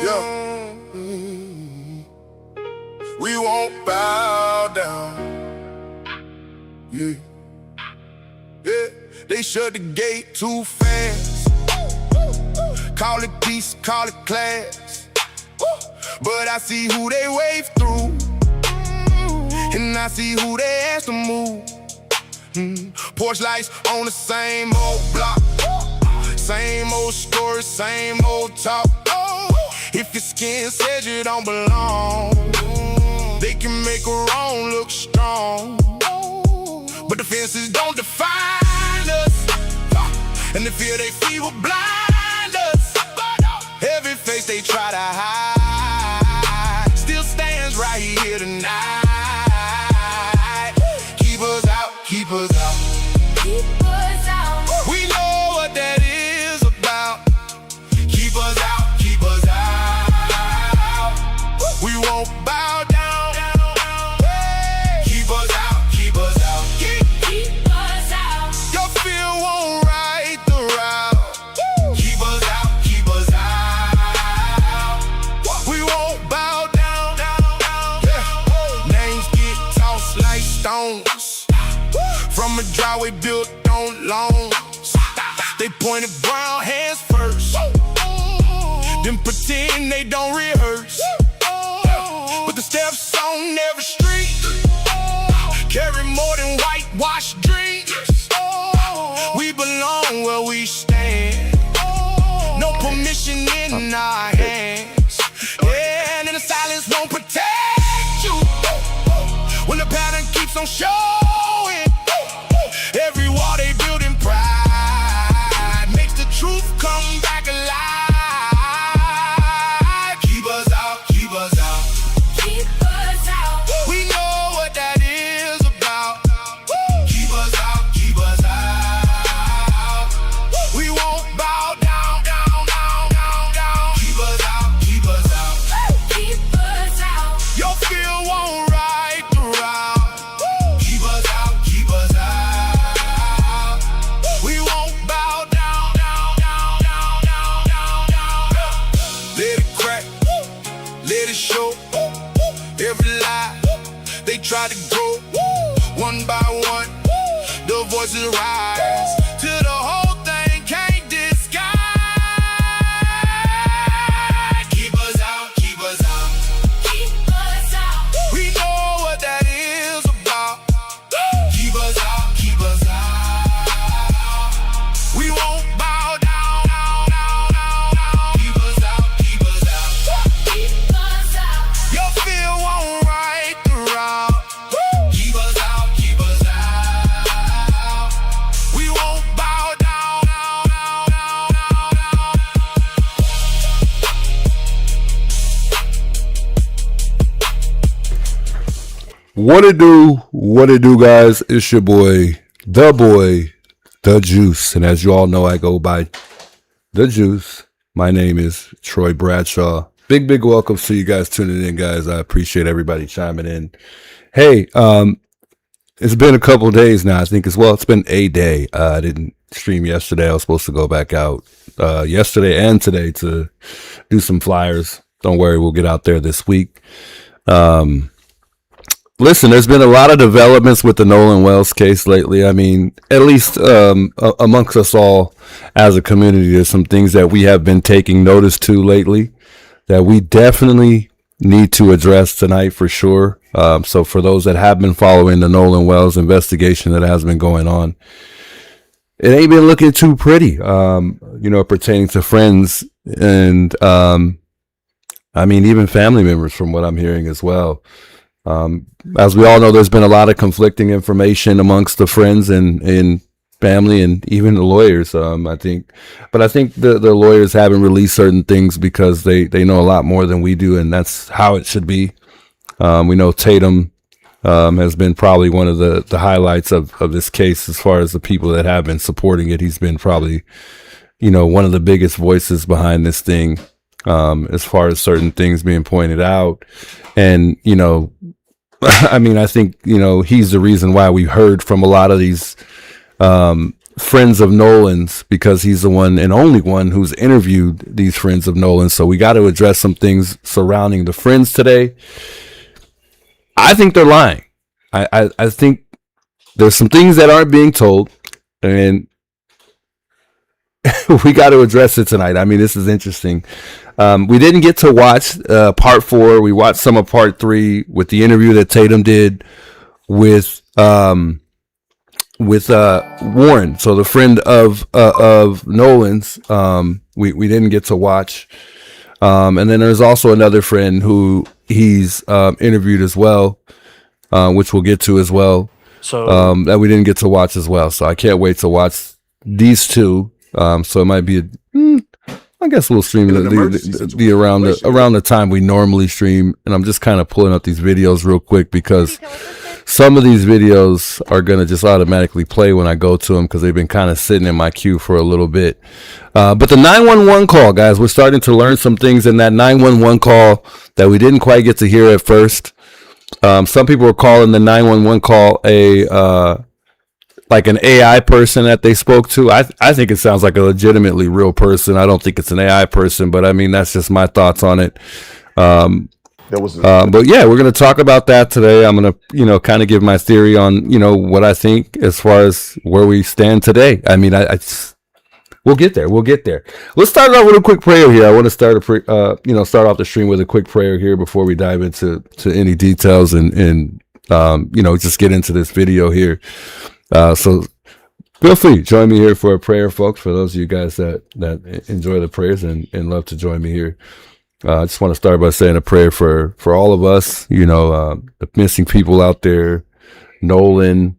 Yeah. We won't bow down. Yeah. Yeah. They shut the gate too fast. Call it peace, call it class. But I see who they wave through, and I see who they ask to move. Porch lights on the same old block, same old story, same old talk. If your skin says you don't belong, they can make a wrong look strong. But the fences don't define us, and the fear they feel will blind us. Every face they try to hide still stands right here tonight. Keep us out, keep us out, keep us out. We know what that is about. Keep us out, keep us out. We won't bow down. Keep us out, keep us out, keep us out. Your fear won't right the route. Keep us out, keep us out. We won't bow down. Names get tossed like stones from a driveway built on loans. They pointed brown hands first, then pretend they don't rehearse. But the steps on every street carry more than whitewashed dreams. We belong where we stand, no permission in our hands. Yeah, and the silence won't protect you when the pattern keeps on showing. Every wall they build in pride makes the truth come back alive. Keep us out, keep us out, keep us out. We know what that is about. Keep us out, keep us out. We won't bow down. Keep us out, keep us out, keep us out. Your fear won't right the route. Keep us out, keep us out. We won't bow down. Let it crack, let it show. Every lie they try to grow, one by one the voices rise till the whole thing can't disguise. Keep us out, keep us out, keep us out. We know what that is about. Keep us out, keep us out. We won't bow down. Keep us out, keep us out, keep us out. Your fear won't right the route. Keep us out, keep us out. We won't bow down. What it do, guys? It's your boy, the Juice. And as you all know, I go by the Juice. My name is Troy Bradshaw. Big welcome to you guys tuning in, guys. I appreciate everybody chiming in. Hey, it's been a couple days now. I think it's been a day. I didn't stream yesterday. I was supposed to go back out yesterday and today to do some flyers. Don't worry, we'll get out there this week. Listen, there's been a lot of developments with the Nolan Wells case lately. I mean, at least amongst us all as a community, there's some things that we have been taking notice to lately that we definitely need to address tonight for sure. So for those that have been following the Nolan Wells investigation that has been going on, it ain't been looking too pretty, pertaining to friends and, I mean, even family members from what I'm hearing as well. As we all know, there's been a lot of conflicting information amongst the friends and family and even the lawyers, I think. But I think the lawyers haven't released certain things because they know a lot more than we do, and that's how it should be. We know Tatum has been probably one of the highlights of this case as far as the people that have been supporting it. He's been probably, one of the biggest voices behind this thing, as far as certain things being pointed out. And, I mean, I think, he's the reason why we heard from a lot of these friends of Nolan's, because he's the one and only one who's interviewed these friends of Nolan. So we got to address some things surrounding the friends today. I think they're lying. I think there's some things that aren't being told, and we got to address it tonight. I mean, this is interesting. We didn't get to watch part 4. We watched some of part 3 with the interview that Tatum did with Warren, so the friend of Nolan's. We didn't get to watch, and then there's also another friend who he's interviewed as well, which we'll get to as well. So that we didn't get to watch as well. So I can't wait to watch these two. So it might be I guess we'll stream the around the time we normally stream, and I'm just kind of pulling up these videos real quick because some of these videos are going to just automatically play when I go to them because they've been kind of sitting in my queue for a little bit. But the 911 call, guys, we're starting to learn some things in that 911 call that we didn't quite get to hear at first. Some people were calling the 911 call like an AI person that they spoke to. I think it sounds like a legitimately real person. I don't think it's an AI person, but I mean, that's just my thoughts on it. But yeah, we're going to talk about that today. I'm going to, kind of give my theory on, what I think as far as where we stand today. I mean, we'll get there. We'll get there. Let's start off with a quick prayer here. I want to start start off the stream with a quick prayer here before we dive into any details and just get into this video here. So feel free, join me here for a prayer, folks. For those of you guys that enjoy the prayers and love to join me here. I just want to start by saying a prayer for all of us, the missing people out there, Nolan,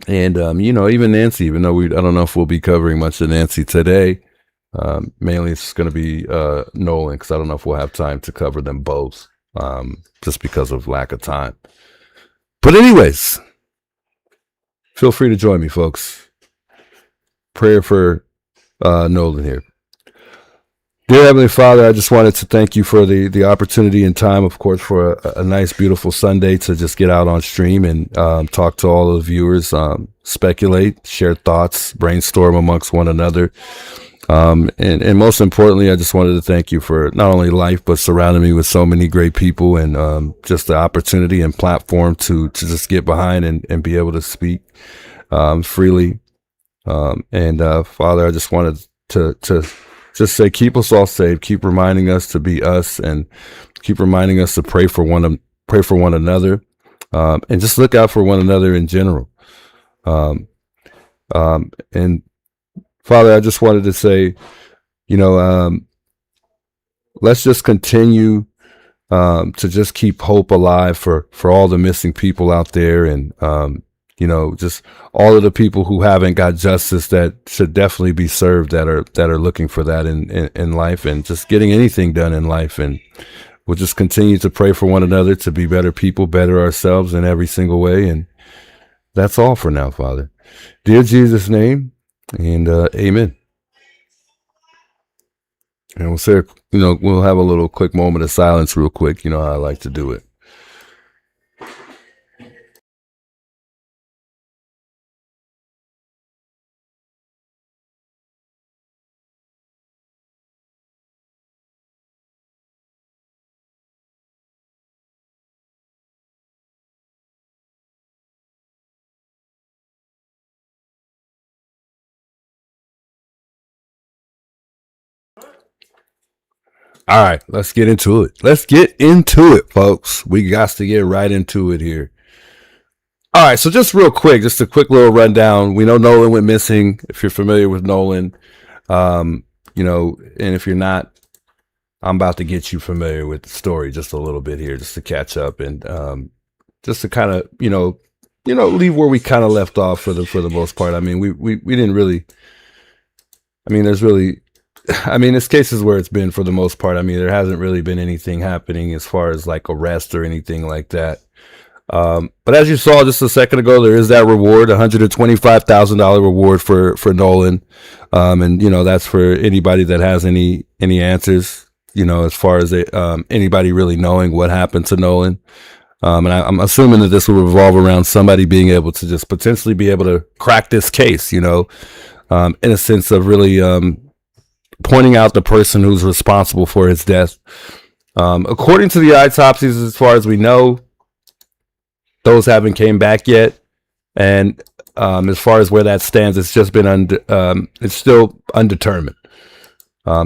and, even Nancy, even though I don't know if we'll be covering much of Nancy today. Mainly it's going to be Nolan, because I don't know if we'll have time to cover them both, just because of lack of time. But anyways, feel free to join me, folks. Prayer for Nolan here. Dear Heavenly Father, I just wanted to thank you for the opportunity and time, of course, for a nice, beautiful Sunday to just get out on stream and talk to all the viewers, speculate, share thoughts, brainstorm amongst one another. And most importantly, I just wanted to thank you for not only life, but surrounding me with so many great people and just the opportunity and platform to just get behind and be able to speak freely. Father, I just wanted to just say, keep us all safe, keep reminding us to be us, and keep reminding us to pray for one another, and just look out for one another in general. And Father, I just wanted to say, let's just continue to just keep hope alive for all the missing people out there, and just all of the people who haven't got justice that should definitely be served, that are looking for that in life, and just getting anything done in life. And we'll just continue to pray for one another to be better people, better ourselves in every single way. And that's all for now, Father. Dear Jesus' name, and amen. And we'll say, we'll have a little quick moment of silence real quick. You know how I like to do it. All right, let's get into it. Let's get into it, folks. We got to get right into it here. All right, so just real quick, just a quick little rundown. We know Nolan went missing. If you're familiar with Nolan, and if you're not, I'm about to get you familiar with the story just a little bit here, just to catch up and just to kind of leave where we kind of left off for the most part. I mean, we didn't really. I mean, there's cases where it's been for the most part. I mean, there hasn't really been anything happening as far as like arrest or anything like that. But as you saw just a second ago, there is that reward, $125,000 reward for Nolan. And that's for anybody that has any answers, as far as anybody really knowing what happened to Nolan. And I'm assuming that this will revolve around somebody being able to just potentially be able to crack this case, in a sense of really pointing out the person who's responsible for his death. According to the autopsies, as far as we know, those haven't came back yet. And as far as where that stands, it's just been it's still undetermined.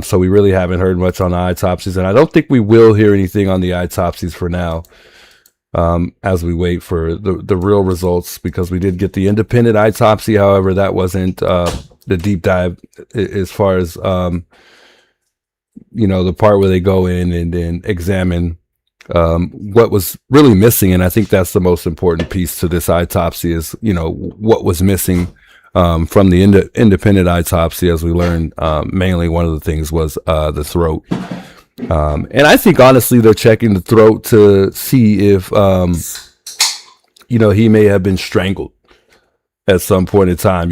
So we really haven't heard much on the autopsies, and I don't think we will hear anything on the autopsies for now, as we wait for the real results, because we did get the independent autopsy. However, that wasn't the deep dive as far as the part where they go in and then examine what was really missing. And I think that's the most important piece to this autopsy is, what was missing from the independent autopsy. As we learned, mainly one of the things was the throat. And I think, honestly, they're checking the throat to see if, he may have been strangled at some point in time,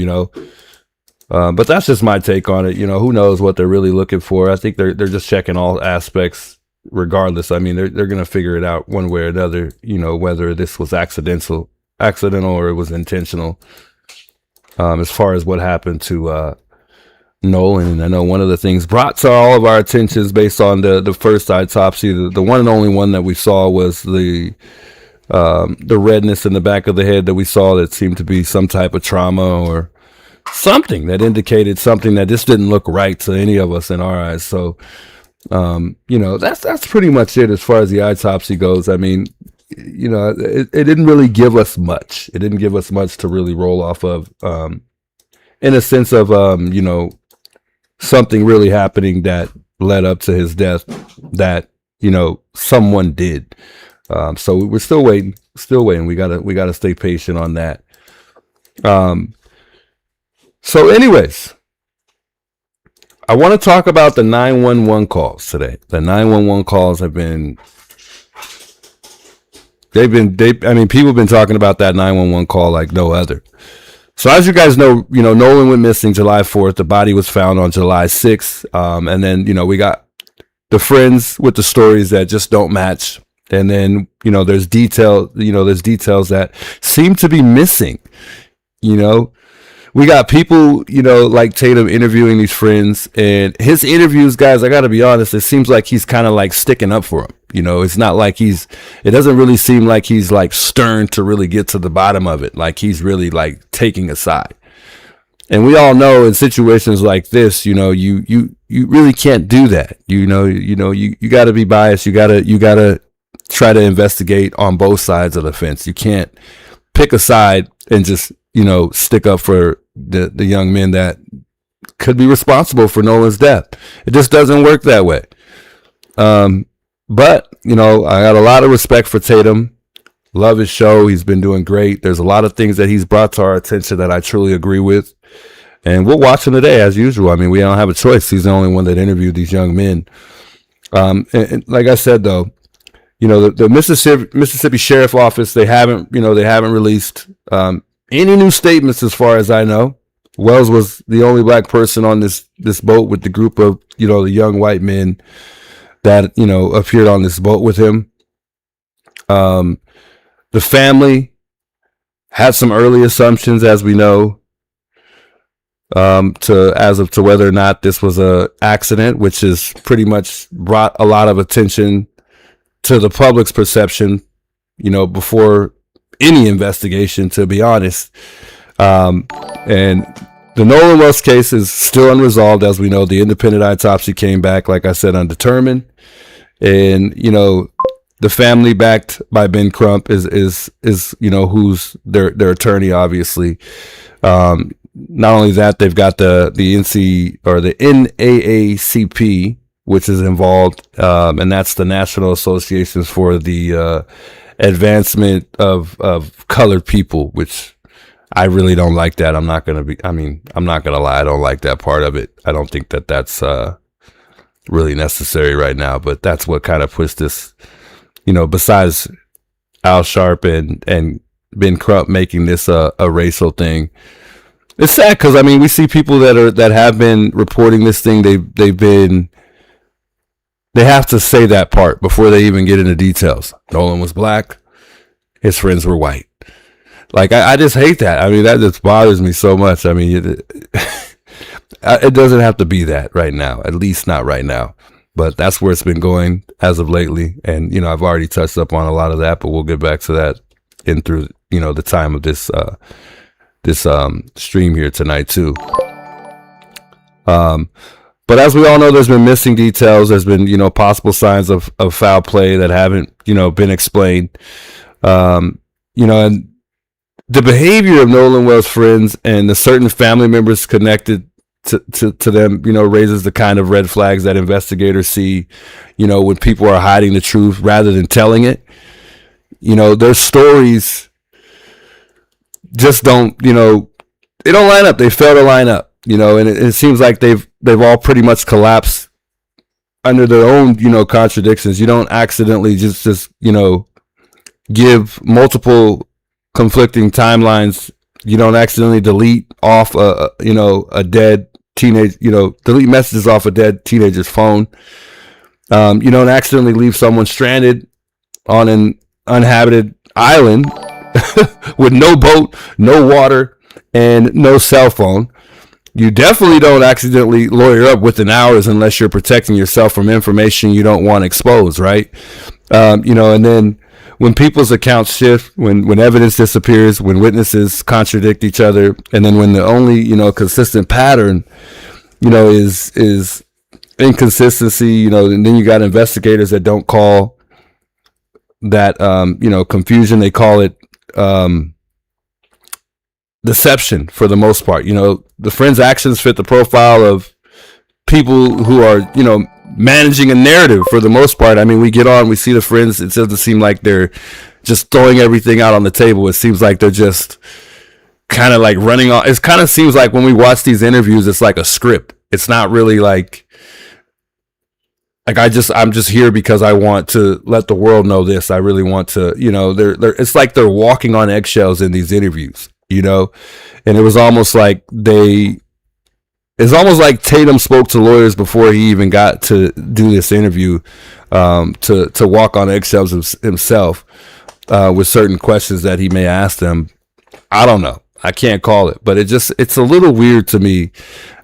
but that's just my take on it. Who knows what they're really looking for. I think they're just checking all aspects regardless. I mean, they're going to figure it out one way or another, whether this was accidental or it was intentional. As far as what happened to Nolan, and I know one of the things brought to all of our attentions based on the first autopsy, the one and only one that we saw, was the redness in the back of the head that we saw that seemed to be some type of trauma or something that indicated something that just didn't look right to any of us in our eyes. So, that's pretty much it as far as the autopsy goes. I mean, it didn't really give us much. It didn't give us much to really roll off of, in a sense of, something really happening that led up to his death that, someone did. So we're still waiting. We gotta stay patient on that. So anyways, I want to talk about the 911 calls today. The 911 calls people have been talking about that 911 call like no other. So as you guys know, Nolan went missing July 4th. The body was found on July 6th. And then, we got the friends with the stories that just don't match. And then, there's details that seem to be missing. We got people, like Tatum interviewing these friends, and his interviews, guys, I got to be honest, it seems like he's kind of like sticking up for him. It's not like it doesn't really seem like he's like stern to really get to the bottom of it. Like he's really like taking a side. And we all know in situations like this, you really can't do that. You got to be biased. You got to try to investigate on both sides of the fence. You can't pick a side and just, stick up for the young men that could be responsible for Nolan's death. It just doesn't work that way. But, I got a lot of respect for Tatum. Love his show. He's been doing great. There's a lot of things that he's brought to our attention that I truly agree with. And we'll watch him today as usual. I mean, we don't have a choice. He's the only one that interviewed these young men. And like I said, though, the Mississippi Sheriff Office, they haven't released any new statements as far as I know. Wells was the only black person on this boat with the group of, the young white men that, appeared on this boat with him. The family had some early assumptions, as we know, to whether or not this was a accident, which has pretty much brought a lot of attention to the public's perception, before any investigation, to be honest. And the Nolan Wells case is still unresolved. As we know, the independent autopsy came back, like I said, undetermined. And, the family, backed by Ben Crump, is who's their attorney, obviously. Not only that, they've got the NC or the NAACP, which is involved, and that's the National Associations for the Advancement of Colored People, which I really don't like that. I'm not going to lie. I don't like that part of it. I don't think that that's really necessary right now, but that's what kind of pushed this, besides Al Sharp and Ben Crump making this a racial thing. It's sad because, we see people that have been reporting this thing. They have to say that part before they even get into details. Nolan was black. his friends were white. Like, I just hate that. I mean, that just bothers me so much. I mean, it doesn't have to be that right now, at least not right now. But that's where it's been going as of lately. And, you know, I've already touched up on a lot of that, but we'll get back to that in through, you know, the time of this stream here tonight too. But as we all know, there's been missing details. There's been, you know, possible signs of foul play that haven't, you know, been explained. You know, and the behavior of Nolan Wells' friends and the certain family members connected to them, you know, raises the kind of red flags that investigators see, you know, when people are hiding the truth rather than telling it. You know, their stories just don't, you know, they don't line up. They fail to line up, you know, and it seems like they've all pretty much collapsed under their own, you know, contradictions. You don't accidentally just, you know, give multiple conflicting timelines. You don't accidentally delete off you know, a dead teenage, you know, delete messages off a dead teenager's phone. You don't accidentally leave someone stranded on an uninhabited island with no boat, no water, and no cell phone. You definitely don't accidentally lawyer up within hours unless you're protecting yourself from information you don't want exposed, right? You know, and then when people's accounts shift, when evidence disappears, when witnesses contradict each other, and then when the only, you know, consistent pattern, you know, is inconsistency, you know, and then you got investigators that don't call that, you know, confusion. They call it deception for the most part. You know, the friends' actions fit the profile of people who are, you know, managing a narrative for the most part. I mean, we get on, we see the friends. It doesn't seem like they're just throwing everything out on the table. It seems like they're just kind of like running on. It kind of seems like when we watch these interviews, it's like a script. It's not really like I'm just here because I want to let the world know this. I really want to, you know, it's like they're walking on eggshells in these interviews, you know, and it was almost like it's almost like Tatum spoke to lawyers before he even got to do this interview, to walk on eggshells himself, with certain questions that he may ask them. I don't know. I can't call it, but it's a little weird to me.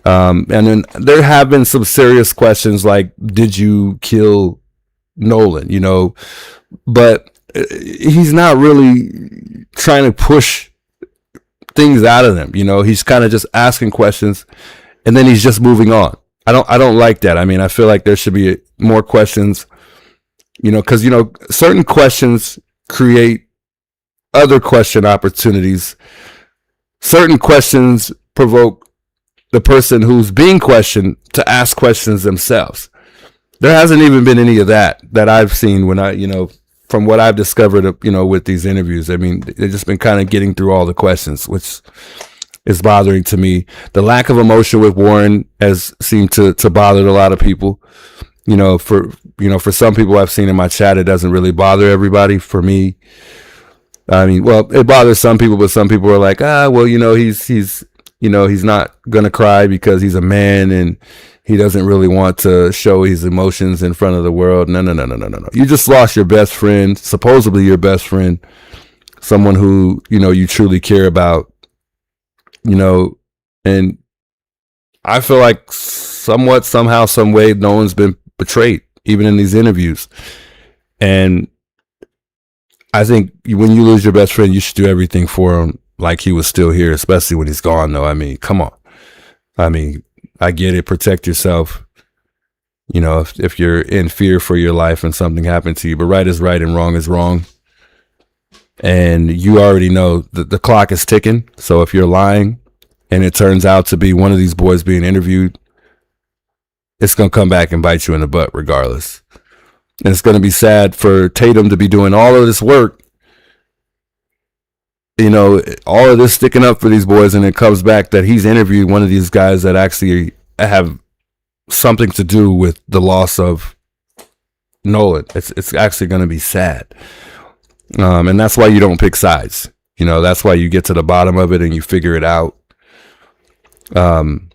And then there have been some serious questions like, did you kill Nolan? You know, but he's not really trying to push things out of them. You know, he's kind of just asking questions and then he's just moving on. I don't like that. I mean, I feel like there should be more questions, you know, because, you know, certain questions create other question opportunities. Certain questions provoke the person who's being questioned to ask questions themselves. There hasn't even been any of that I've seen when I, you know, from what I've discovered, you know, with these interviews. I mean, they've just been kind of getting through all the questions, which is bothering to me. The lack of emotion with Warren has seemed to bother a lot of people. You know, for some people I've seen in my chat, it doesn't really bother everybody. For me, I mean, well, it bothers some people, but some people are like, well, you know, he's you know, he's not going to cry because he's a man and he doesn't really want to show his emotions in front of the world. No. You just lost your best friend, supposedly your best friend, someone who, you know, you truly care about, you know, and I feel like somewhat, somehow, some way, no one's been betrayed, even in these interviews. And I think when you lose your best friend, you should do everything for him like he was still here, especially when he's gone, though. I mean, come on. I mean, I get it. Protect yourself. You know, if you're in fear for your life and something happened to you, but right is right and wrong is wrong. And you already know that the clock is ticking. So if you're lying and it turns out to be one of these boys being interviewed, it's going to come back and bite you in the butt regardless. And it's going to be sad for Tatum to be doing all of this work, you know, all of this sticking up for these boys, and it comes back that he's interviewed one of these guys that actually have something to do with the loss of Nolan. It's actually going to be sad. And that's why you don't pick sides. You know, that's why you get to the bottom of it and you figure it out. You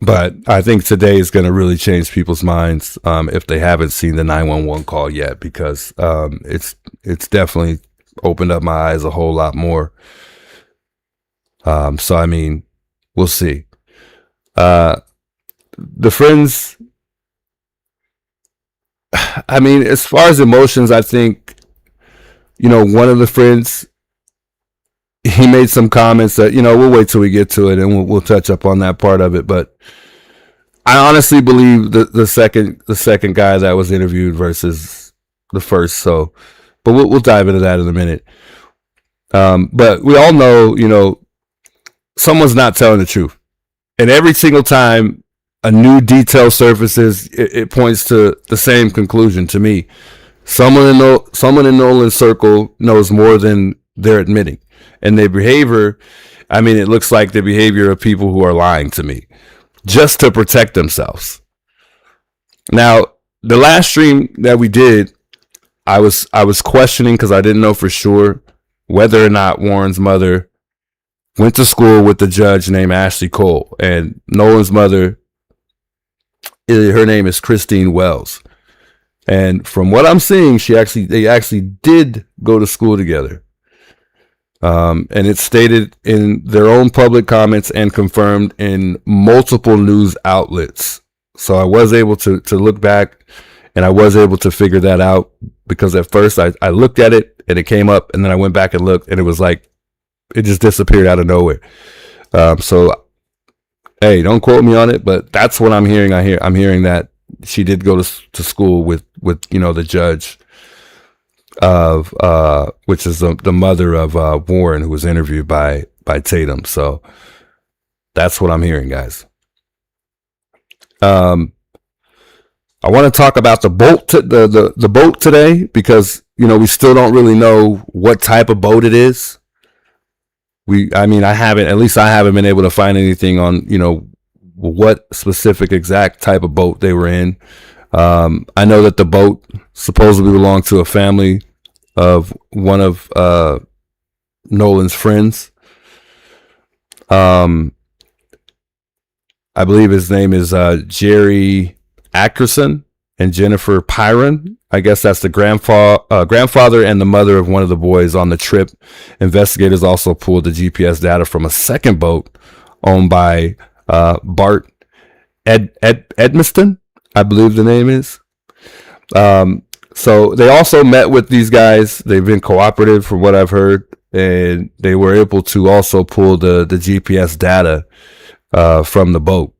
But I think today is going to really change people's minds if they haven't seen the 911 call yet, because it's definitely opened up my eyes a whole lot more. So I mean, we'll see. The friends, I mean, as far as emotions, I think, one of the friends, he made some comments that, we'll wait till we get to it and we'll touch up on that part of it. But I honestly believe the second guy that was interviewed versus the first. So, but we'll dive into that in a minute. But we all know, someone's not telling the truth. And every single time a new detail surfaces, it points to the same conclusion to me. Someone in Nolan's circle knows more than they're admitting. And their behavior, I mean, it looks like the behavior of people who are lying to me just to protect themselves. Now, the last stream that we did, I was questioning because I didn't know for sure whether or not Warren's mother went to school with the judge named Ashley Cole, and Nolan's mother, her name is Christine Wells. And from what I'm seeing, they actually did go to school together. And it's stated in their own public comments and confirmed in multiple news outlets. So I was able to look back, and I was able to figure that out, because at first I looked at it and it came up, and then I went back and looked, and it was like it just disappeared out of nowhere. So hey, don't quote me on it, but that's what I'm hearing. I'm hearing that she did go to school with the judge of which is the mother of Warren, who was interviewed by Tatum. So that's what I'm hearing, guys. I want to talk about the boat the boat today, because we still don't really know what type of boat it is. I haven't been able to find anything on what specific exact type of boat they were in. I know that the boat supposedly belonged to a family of one of Nolan's friends. I believe his name is Jerry Ackerson and Jennifer Pyron. I guess that's the grandfather and the mother of one of the boys on the trip. Investigators also pulled the GPS data from a second boat owned by Bart Edmiston, I believe the name is. So they also met with these guys. They've been cooperative from what I've heard, and they were able to also pull the GPS data from the boat.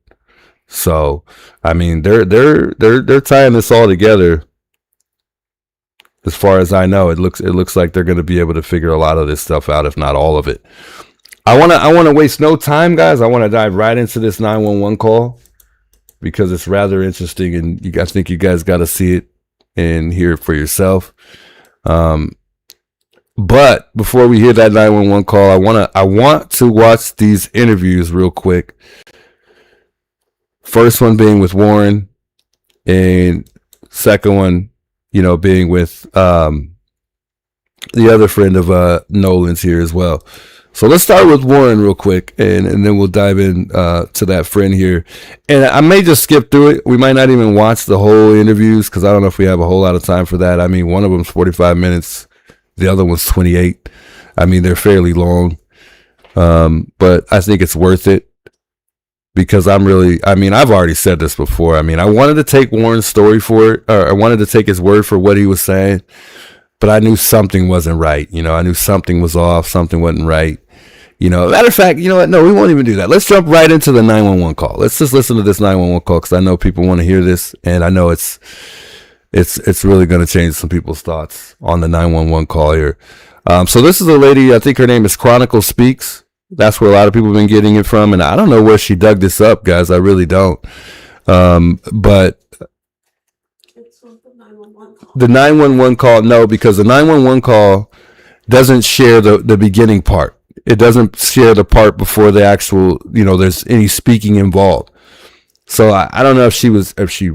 So I mean, they're tying this all together. As far as I know, it looks like they're going to be able to figure a lot of this stuff out, if not all of it. I want to waste no time, guys. I want to dive right into this 911 call, because it's rather interesting, and I think you guys got to see it and hear it for yourself. But before we hear that 911 call, I want to watch these interviews real quick. First one being with Warren, and second one, being with the other friend of Nolan's here as well. So let's start with Warren real quick, and then we'll dive in to that friend here. And I may just skip through it. We might not even watch the whole interviews, because I don't know if we have a whole lot of time for that. I mean, one of them's 45 minutes. The other one's 28. I mean, they're fairly long. But I think it's worth it, because I've already said this before. I mean, I wanted to take Warren's story for it, or I wanted to take his word for what he was saying, but I knew something wasn't right. I knew something was off, something wasn't right. Matter of fact, what? No, we won't even do that. Let's jump right into the 911 call. Let's just listen to this 911 call, because I know people want to hear this, and I know it's really going to change some people's thoughts on the 911 call here. So this is a lady, I think her name is Chronicle Speaks. That's where a lot of people have been getting it from, and I don't know where she dug this up, guys. I really don't. But the 911 call, no, because the 911 call doesn't share the beginning part. It doesn't share the part before the actual, there's any speaking involved. So I don't know if she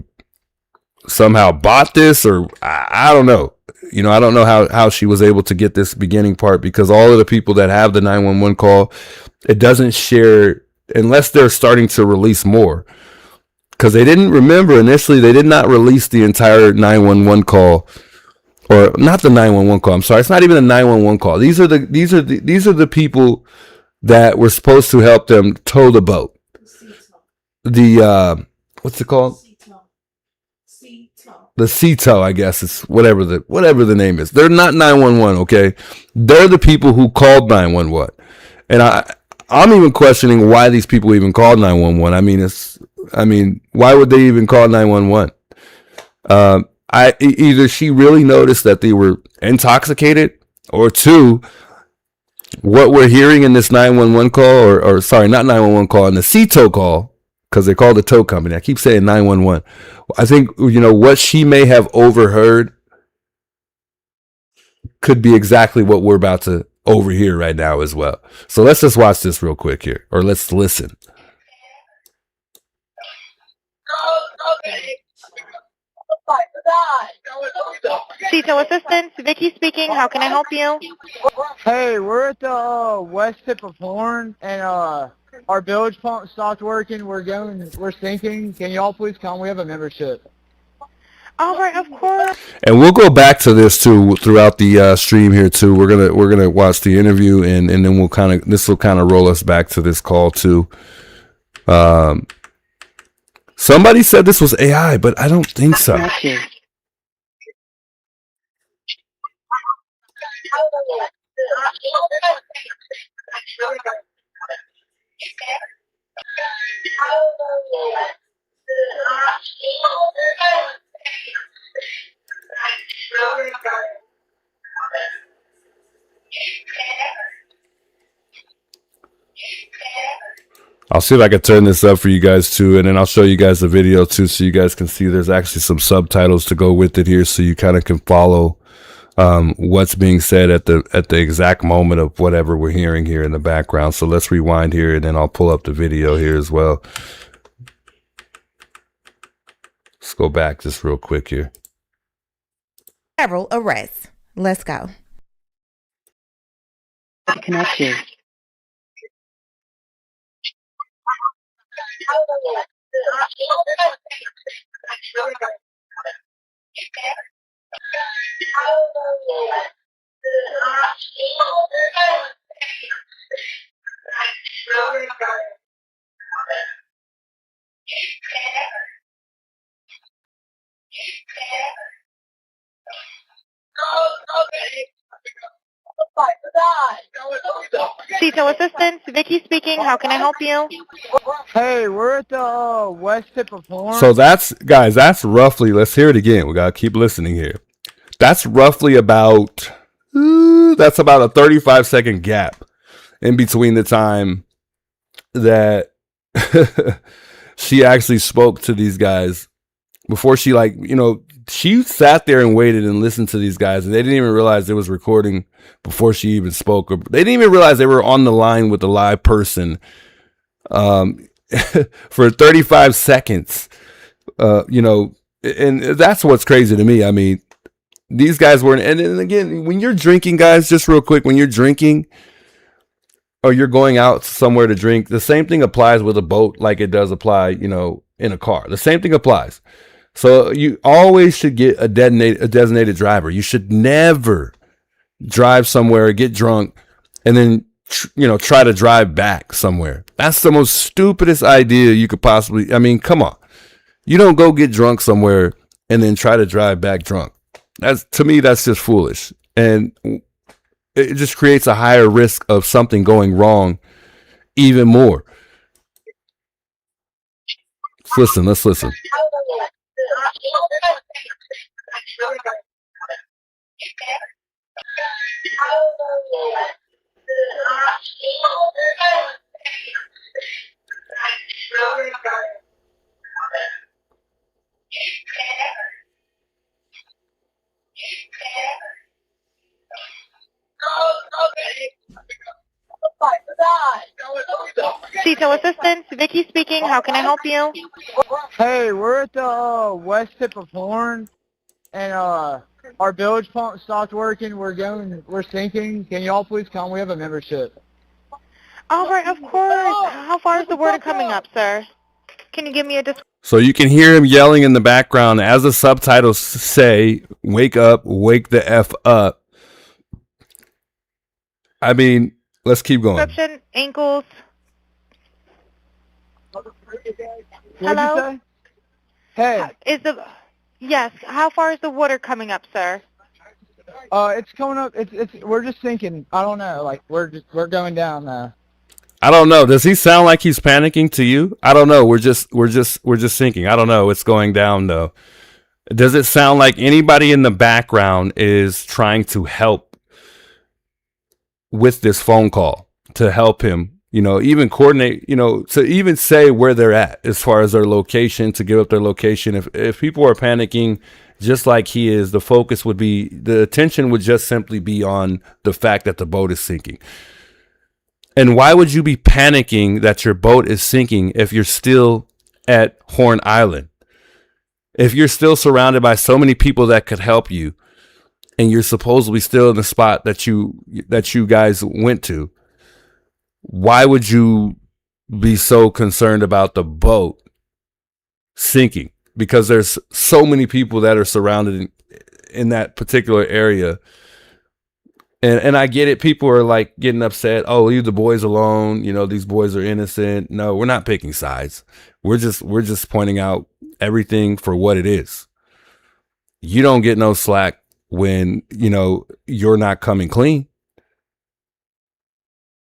somehow bought this, or I don't know. I don't know how she was able to get this beginning part, because all of the people that have the 911 call, it doesn't share unless they're starting to release more. Because they didn't remember initially, they did not release the entire 911 call, or not the 911 call. I'm sorry, it's not even a 911 call. These are the people that were supposed to help them tow the boat. The what's it called? The CTO, I guess it's whatever the name is. They're not 911, okay? They're the people who called 911, and I'm even questioning why these people even called 911. I mean, why would they even call 911? Either she really noticed that they were intoxicated, or two, what we're hearing in this 911 call, or sorry, not 911 call, in the CTO call, because they called the tow company. I keep saying 911. I think, what she may have overheard could be exactly what we're about to overhear right now as well. So let's just watch this real quick here, or let's listen. CTO Assistant, Vicky speaking. How can I help you? Hey, we're at the west tip of Horn, and our bilge pump stopped working. We're sinking. Can y'all please come? We have a membership. All right, of course. And we'll go back to this too throughout the stream here too. We're gonna watch the interview, and then this will kind of roll us back to this call too. Somebody said this was AI, but I don't think so. I'll see if I can turn this up for you guys too, and then I'll show you guys the video too, so you guys can see there's actually some subtitles to go with it here, so you kind of can follow what's being said at the exact moment of whatever we're hearing here in the background. So let's rewind here, and then I'll pull up the video here as well. Let's go back just real quick here. Several arrests. Let's go. Connect you. CTO Assistant, Vicky speaking. How can I help you? Hey, we're at the west tip of Horn. So that's roughly, let's hear it again. We got to keep listening here. That's roughly about, that's about a 35-second gap in between the time that she actually spoke to these guys before she, she sat there and waited and listened to these guys, and they didn't even realize it was recording before she even spoke. Or they didn't even realize they were on the line with a live person for 35 seconds. And that's what's crazy to me. I mean, these guys weren't. And then again, when you're drinking, guys, just real quick, when you're drinking or you're going out somewhere to drink, the same thing applies with a boat like it does apply, in a car. The same thing applies. So you always should get a designated driver. You should never drive somewhere, get drunk, and then try to drive back somewhere. That's the most stupidest idea you could possibly. I mean, come on. You don't go get drunk somewhere and then try to drive back drunk. To me, that's just foolish, and it just creates a higher risk of something going wrong even more. Let's listen. CTO Assistant, Vicky speaking. How can I help you? Hey, we're at the west tip of Horn, and our bilge pump stopped working. We're sinking. Can y'all please come? We have a membership. All right, of course. How far is the water coming up, sir? Can you give me a description? So you can hear him yelling in the background as the subtitles say, "Wake up, wake the F up." I mean, let's keep going. Ankles. What'd Hello? you say? Hey, Yes, how far is the water coming up, sir? it's coming up. We're just sinking. I don't know. Like we're going down now. I don't know. Does he sound like he's panicking to you? I don't know. We're just thinking. I don't know. It's going down though. Does it sound like anybody in the background is trying to help with this phone call to help him, even coordinate, to even say where they're at as far as their location, to give up their location. If people are panicking just like he is, the attention would just simply be on the fact that the boat is sinking. And why would you be panicking that your boat is sinking if you're still at Horn Island? If you're still surrounded by so many people that could help you, and you're supposedly still in the spot that you guys went to, why would you be so concerned about the boat sinking? Because there's so many people that are surrounded in that particular area. And I get it. People are like getting upset. Oh, leave the boys alone. These boys are innocent. No, we're not picking sides. We're just pointing out everything for what it is. You don't get no slack when, you're not coming clean.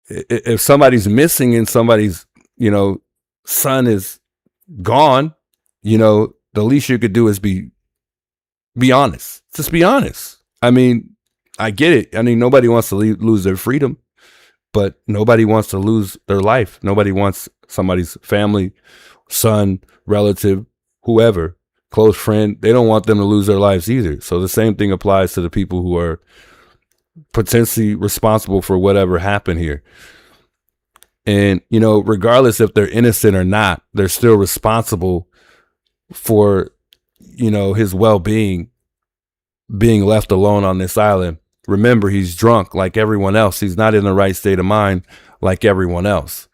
If somebody's missing and somebody's, son is gone, the least you could do is be honest. Just be honest. I mean, I get it. I mean, nobody wants to lose their freedom, but nobody wants to lose their life. Nobody wants somebody's family, son, relative, whoever, close friend. They don't want them to lose their lives either. So the same thing applies to the people who are potentially responsible for whatever happened here. And, regardless if they're innocent or not, they're still responsible for, his well-being, being left alone on this island. Remember, he's drunk like everyone else. He's not in the right state of mind like everyone else.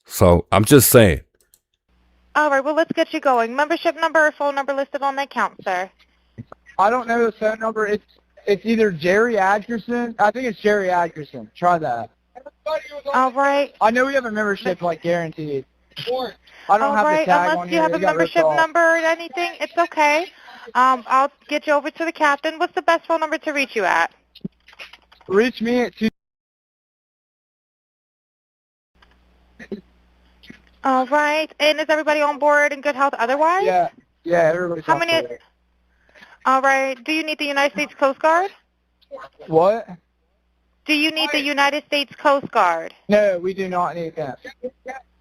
So I'm just saying. All right, well, let's get you going. Membership number or phone number listed on the account, sir? I don't know the phone number. It's either Jerry Atkerson. I think it's Jerry Atkerson. Try that. All right. I know we have a membership like guaranteed. I don't have the tag Unless on you here. have a It got ripped membership off. number or anything, it's okay. I'll get you over to the captain. What's the best phone number to reach you at? Reach me at 2. All right. And is everybody on board in good health otherwise? Yeah, everybody's How on many? board. All right. Do you need the United States Coast Guard? What? Do you need the United States Coast Guard? No, we do not need that.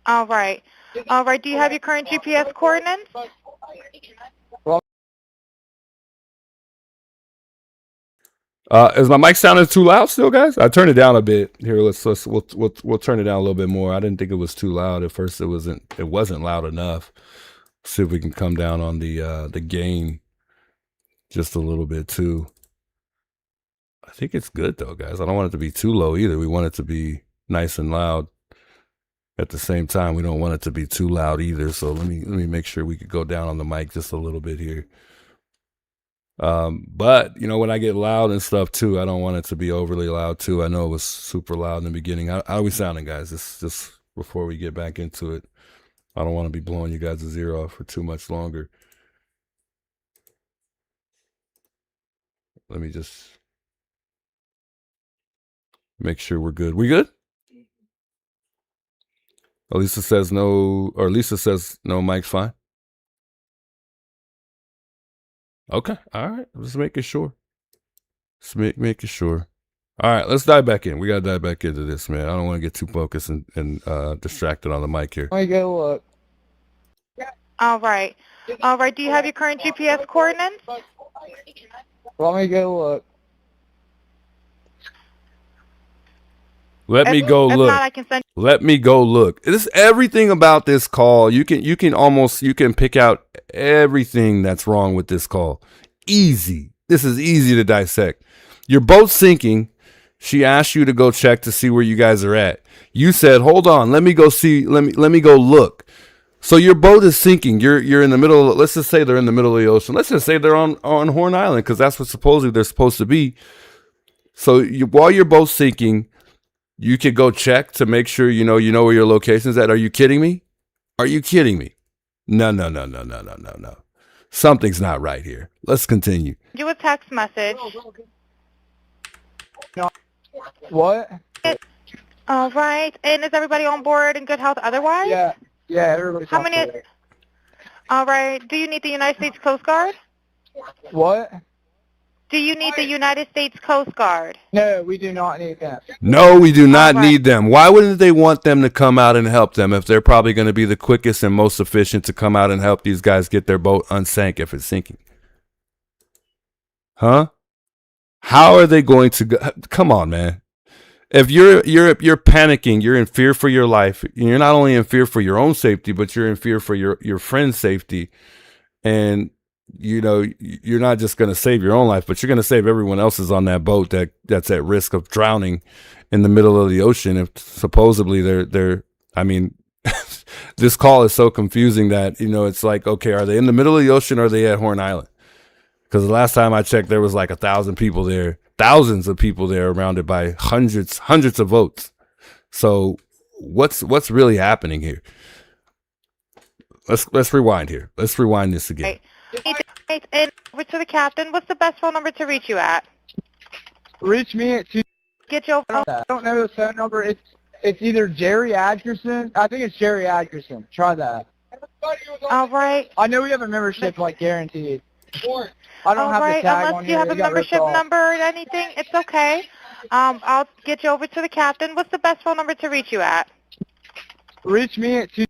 All right. All right. Do you have your current GPS coordinates? Is my mic sounding too loud still, guys? I turned it down a bit. Here, we'll turn it down a little bit more. I didn't think it was too loud at first. It wasn't loud enough. See if we can come down on the gain just a little bit too. I think it's good though, guys. I don't want it to be too low either. We want it to be nice and loud. At the same time, we don't want it to be too loud either. So let me make sure we could go down on the mic just a little bit here. But when I get loud and stuff too, I don't want it to be overly loud too. I know it was super loud in the beginning. How are we sounding, guys? Just before we get back into it, I don't want to be blowing you guys' ear off for too much longer. Let me just make sure we're good. We good? Lisa says no, or Lisa says no, mic's fine. Okay, all right. Just making sure. Just making sure. All right, let's dive back in. We got to dive back into this, man. I don't want to get too focused and distracted on the mic here. Let me go look. All right. All right. Do you have your current GPS coordinates? Let me go look. Let me go If look. not, I can send. Let me go look. This everything about this call. You can pick out everything that's wrong with this call. Easy. This is easy to dissect. Your boat's sinking. She asked you to go check to see where you guys are at. You said, hold on, let me go see, let me go look. So your boat is sinking. You're in the middle of, let's just say they're in the middle of the ocean. Let's just say they're on Horn Island, because that's what supposedly they're supposed to be. So while your boat's sinking, you could go check to make sure you know where your location's at. Are you kidding me? Are you kidding me? No. Something's not right here. Let's continue. You a text message. What? All right. And is everybody on board in good health otherwise? Yeah, everybody's How on many? board. All right. Do you need the United States Coast Guard? What? Do you need the United States Coast Guard? No, we do not need that. No, we do not All right. need them. Why wouldn't they want them to come out and help them if they're probably going to be the quickest and most efficient to come out and help these guys get their boat unsank if it's sinking? Huh? How are they going to go? Come on, man. If you're panicking, you're in fear for your life. You're not only in fear for your own safety, but you're in fear for your friend's safety. And you're not just going to save your own life, but you're going to save everyone else's on that boat that's at risk of drowning in the middle of the ocean. If supposedly they're I mean, this call is so confusing that, it's like, okay, are they in the middle of the ocean or are they at Horn Island? Because the last time I checked, there was like 1,000 people there, thousands of people there, surrounded by hundreds of boats. So what's really happening here? Let's rewind here. Let's rewind this again. Right. And over to the captain. What's the best phone number to reach you at? Reach me at 2. Get you over. I don't know the phone number. It's either Jerry Atkerson. I think it's Jerry Atkerson. Try that. All right. I know we have a membership like guaranteed. I don't All have right. the tag Unless on you here. have a It got ripped membership off. number or anything, it's okay. I'll get you over to the captain. What's the best phone number to reach you at? Reach me at 2.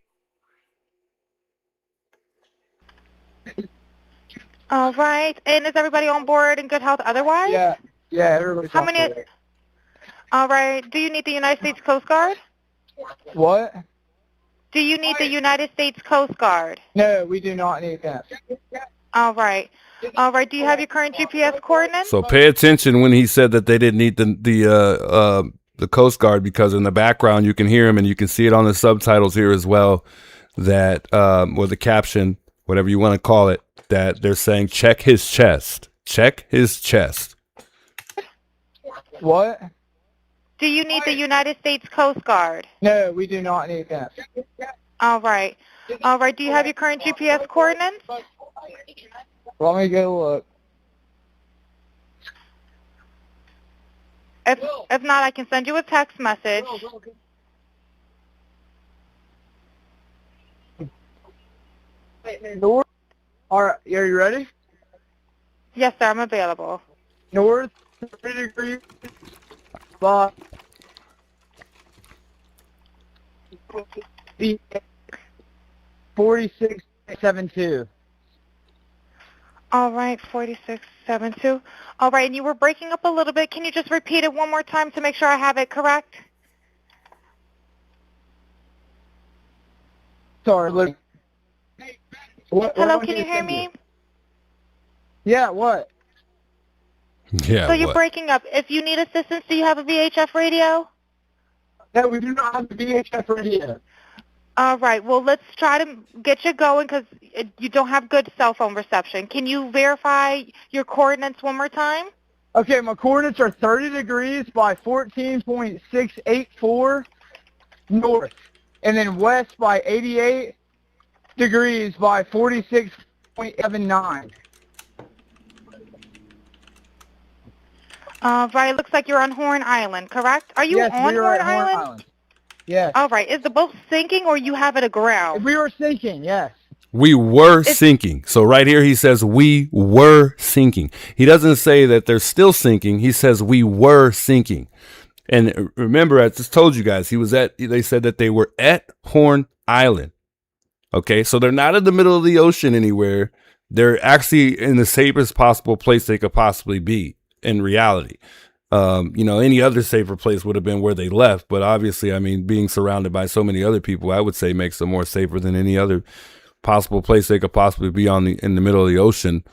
All right. And is everybody on board in good health otherwise? Yeah, everybody's How on many? board. All right. Do you need the United States Coast Guard? What? Do you need the United States Coast Guard? No, we do not need that. All right. All right. Do you have your current GPS coordinates? So pay attention when he said that they didn't need the Coast Guard, because in the background you can hear him and you can see it on the subtitles here as well, that or the caption, whatever you want to call it, that they're saying check his chest. Check his chest. What? Do you need the United States Coast Guard? No, we do not need that. All right. All right. Do you have your current GPS coordinates? Let me go look. If not, I can send you a text message. North. All right, are you ready? Yes, sir. I'm available. North 3 degrees by 4672. All right. 4672. All right. And you were breaking up a little bit. Can you just repeat it one more time to make sure I have it correct? Sorry, look. Hello. Can you hear me? Yeah, what? Yeah. So you're what? breaking up. If you need assistance, do you have a VHF radio? No, we do not have the VHF radio. All right. Well, let's try to get you going because you don't have good cell phone reception. Can you verify your coordinates one more time? Okay, my coordinates are 30 degrees by 14.684 north, and then west by 88 degrees by 46.79. Right. Looks like you're on Horn Island, correct? Are you Yes, on we are Horn at Horn Island? Island. Yes. All right. Is the boat sinking or you have it aground? We were sinking, yes. We were sinking. So right here he says we were sinking. He doesn't say that they're still sinking. He says we were sinking. And remember, I just told you guys, they said that they were at Horn Island. Okay, so they're not in the middle of the ocean anywhere. They're actually in the safest possible place they could possibly be in reality. Any other safer place would have been where they left. But obviously, I mean, being surrounded by so many other people, I would say makes them more safer than any other possible place they could possibly be in the middle of the ocean.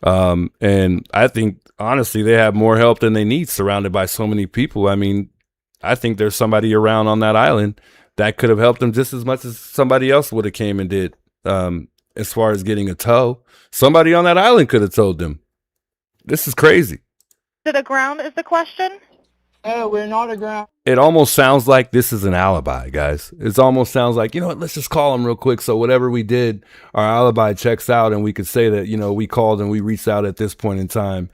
And I think, honestly, they have more help than they need, surrounded by so many people. I mean, I think there's somebody around on that island that could have helped them just as much as somebody else would have came and did. As far as getting a tow, somebody on that island could have told them. This is crazy. To the ground is the question? No, we're not aground. It almost sounds like this is an alibi, guys. It almost sounds like, you know what, let's just call them real quick. So whatever we did, our alibi checks out and we could say that, you know, we called and we reached out at this point in time.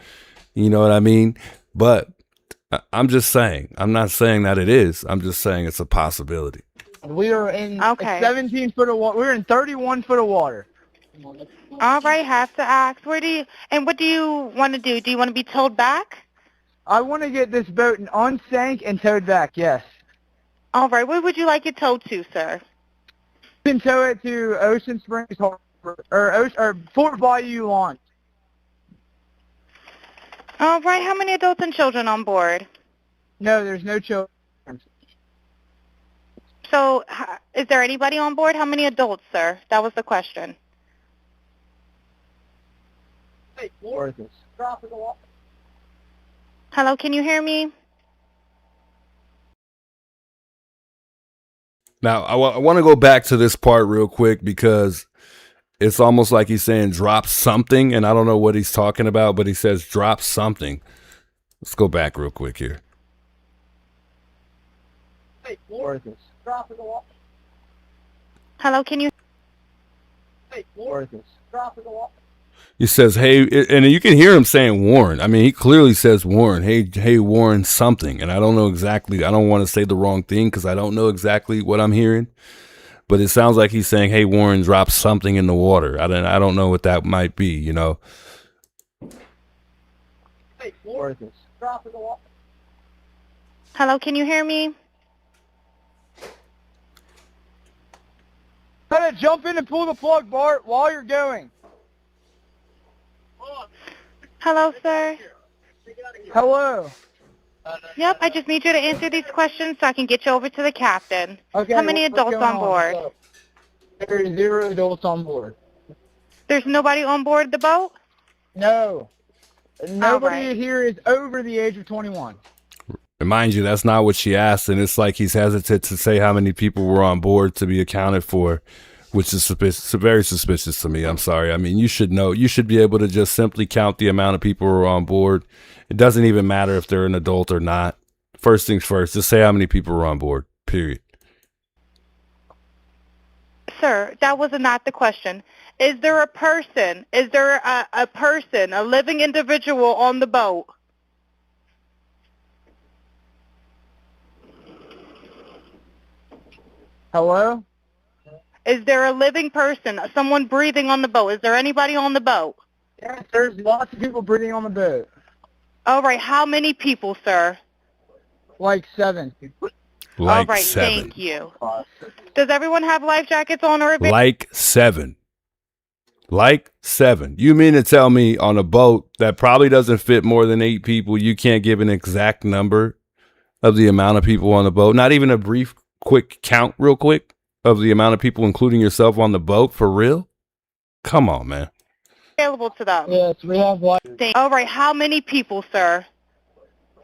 You know what I mean? But I'm just saying, I'm not saying that it is. I'm just saying it's a possibility. We are in Okay. 17 foot of water. We're in 31 foot of water. All right, have to ask. What do you want to do? Do you want to be towed back? I want to get this boat unsank and towed back, yes. All right, where would you like it towed to, sir? You can tow it to Ocean Springs Harbor, or Fort Bayou launch. All right, how many adults and children on board? No, there's no children. So, is there anybody on board? How many adults, sir? That was the question. Hello, can you hear me? Now, I want to go back to this part real quick because it's almost like he's saying drop something, and I don't know what he's talking about, but he says drop something. Let's go back real quick here. Hello, can you? He says, hey, and you can hear him saying Warren. I mean, he clearly says Warren. Hey, Warren something. And I don't know exactly. I don't want to say the wrong thing because I don't know exactly what I'm hearing. But it sounds like he's saying, hey, Warren, drop something in the water. I don't know what that might be, you know. Hello, can you hear me? Try to jump in and pull the plug, Bart, while you're going. Hello, sir. Hello. Yep, I just need you to answer these questions so I can get you over to the captain. Okay, How many what's adults going on board? There are 0 adults on board. There's nobody on board the boat? No. Nobody right. here is over the age of 21. And mind you, that's not what she asked. And it's like he's hesitant to say how many people were on board to be accounted for, which is very suspicious to me. I'm sorry. I mean, you should know. You should be able to just simply count the amount of people who are on board. It doesn't even matter if they're an adult or not. First things first, just say how many people were on board, period. Sir, that was not the question. Is there a person? Is there a person, a living individual on the boat? Hello? Is there a living person, someone breathing on the boat? Is there anybody on the boat? Yes, there's lots of people breathing on the boat. All right, how many people, sir? Like 7. Like All right, 7. thank you. Does everyone have life jackets on or Like 7. Like 7. You mean to tell me on a boat that probably doesn't fit more than 8 people, you can't give an exact number of the amount of people on the boat? Not even a brief, quick count real quick of the amount of people, including yourself, on the boat? For real? Come on, man. available to them? Yes, we have All right, how many people, sir?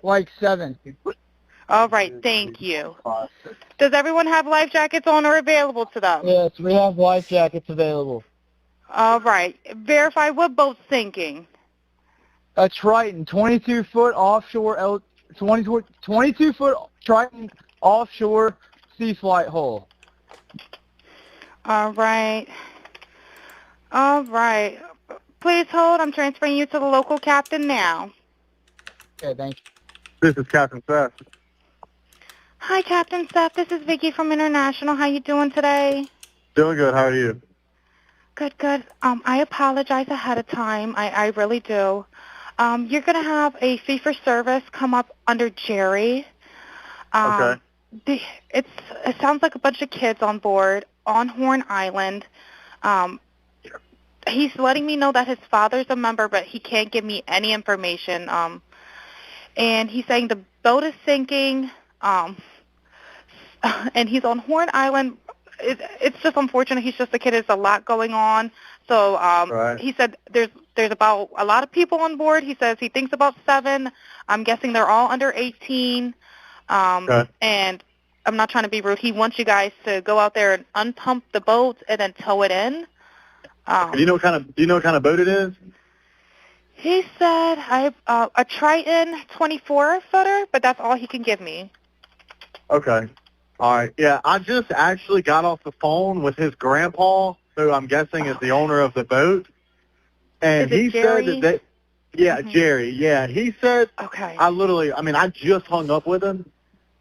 like 7. All right, thank you. Does everyone have life jackets on or available to them? Yes, we have life jackets available. All right, verify what boat's sinking. A Triton, 22-foot offshore, 22-foot Triton offshore sea flight hull. All right. All right. Please hold. I'm transferring you to the local captain now. Okay, thank you. This is Captain Seth. Hi, Captain Seth. This is Vicky from International. How you doing today? Doing good. How are you? Good, good. I apologize ahead of time. I really do. You're going to have a fee-for-service come up under Jerry. Okay. It sounds like a bunch of kids on board on Horn Island. He's letting me know that his father's a member, but he can't give me any information. And he's saying the boat is sinking, and he's on Horn Island. It's just unfortunate. He's just a kid. There's a lot going on. So Right. he said there's about a lot of people on board. He says he thinks about 7. I'm guessing they're all under 18. Okay. And I'm not trying to be rude. He wants you guys to go out there and unpump the boat and then tow it in. Do you know what kind of boat it is? He said a Triton 24-footer, but that's all he can give me. Okay. All right. Yeah, I just actually got off the phone with his grandpa, who I'm guessing is the owner of the boat. And Is it he Jerry? said that Jerry. Yeah, he said, Okay. I just hung up with him.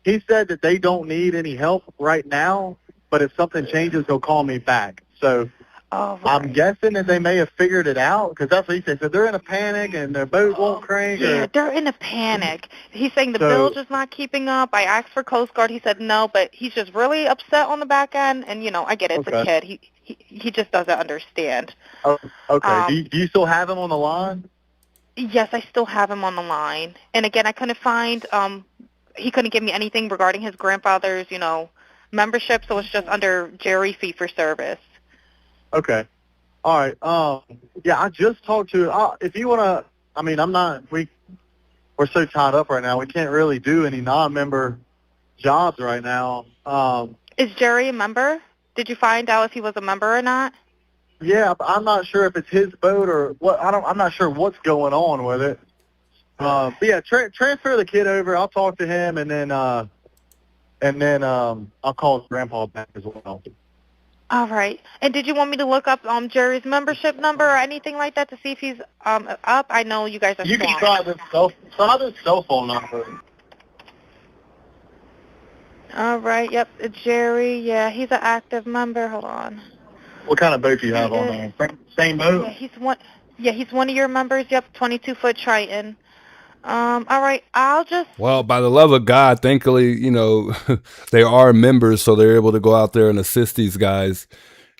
He said that they don't need any help right now, but if something changes, he'll call me back. So Oh, I'm right. guessing that they may have figured it out, because that's what he said. So they're in a panic and their boat won't crank. Yeah, Or, they're in a panic. He's saying the So- bilge is not keeping up. I asked for Coast Guard. He said no, but he's just really upset on the back end. And, I get it. It's a Okay. kid. He just doesn't understand. oh, okay. Um, Do you still have him on the line? Yes, I still have him on the line. And, again, I couldn't find he couldn't give me anything regarding his grandfather's, membership, so it's just under Jerry fee for service. Okay. All right. Yeah, I just talked to. If you want to, we're so tied up right now. We can't really do any non-member jobs right now. Is Jerry a member? Did you find out if he was a member or not? Yeah, but I'm not sure if it's his boat or what. I'm not sure what's going on with it. But yeah, transfer the kid over. I'll talk to him, and then I'll call his grandpa back as well. All right. And did you want me to look up Jerry's membership number or anything like that to see if he's up? I know you guys are You can swamped. try this cell phone number. All right. Yep. Jerry. Yeah, he's an active member. Hold on. What kind of boat do you have on there? Same boat? Yeah, he's one. Yeah, he's one of your members. Yep, 22-foot Triton. All right. I'll just. Well, by the love of God, thankfully, they are members, so they're able to go out there and assist these guys.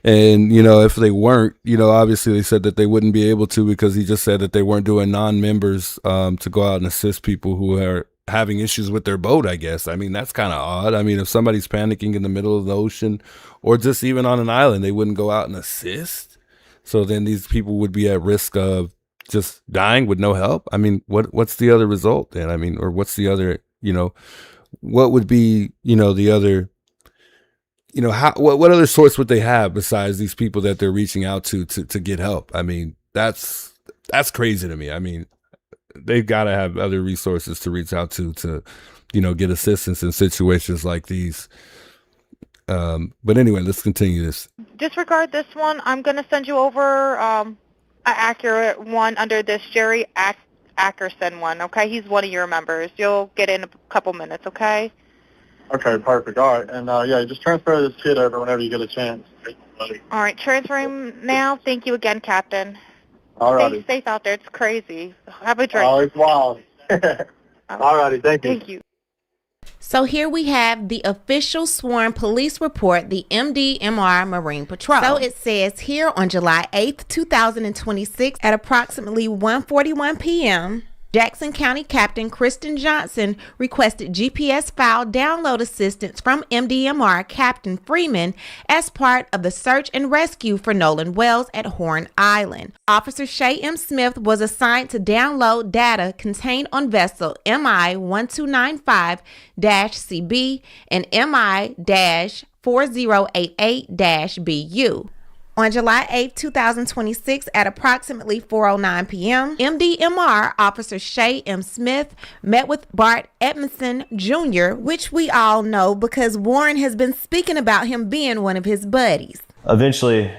And, if they weren't, obviously they said that they wouldn't be able to, because he just said that they weren't doing non-members to go out and assist people who are having issues with their boat, I guess. I mean, that's kind of odd. I mean, if somebody's panicking in the middle of the ocean or just even on an island, they wouldn't go out and assist. So then these people would be at risk of just dying with no help. I mean, what's the other result then? I mean, or what's the other, what would be, the other, what other source would they have besides these people that they're reaching out to get help? I mean, that's crazy to me. I mean, they've got to have other resources to reach out to, get assistance in situations like these. But anyway, let's continue this. Disregard this one. I'm going to send you over an accurate one under this Jerry Ackerson one, okay? He's one of your members. You'll get in a couple minutes, okay? Okay, perfect. All right. And, yeah, just transfer this kid over whenever you get a chance. All right, transferring now. Thank you again, Captain. All Stay righty. safe out there. It's crazy. Have a drink. Oh, it's wild. All righty. Thank you. Thank you. So here we have the official sworn police report, the MDMR Marine Patrol. So it says here on July 8th, 2026 at approximately 1:41 p.m., Jackson County Captain Kristen Johnson requested GPS file download assistance from MDMR Captain Freeman as part of the search and rescue for Nolan Wells at Horn Island. Officer Shay M. Smith was assigned to download data contained on vessel MI-1295-CB and MI-4088-BU. On July 8, 2026, at approximately 4:09 p.m., MDMR Officer Shay M. Smith met with Bart Edmondson Jr., which we all know because Warren has been speaking about him being one of his buddies. Eventually,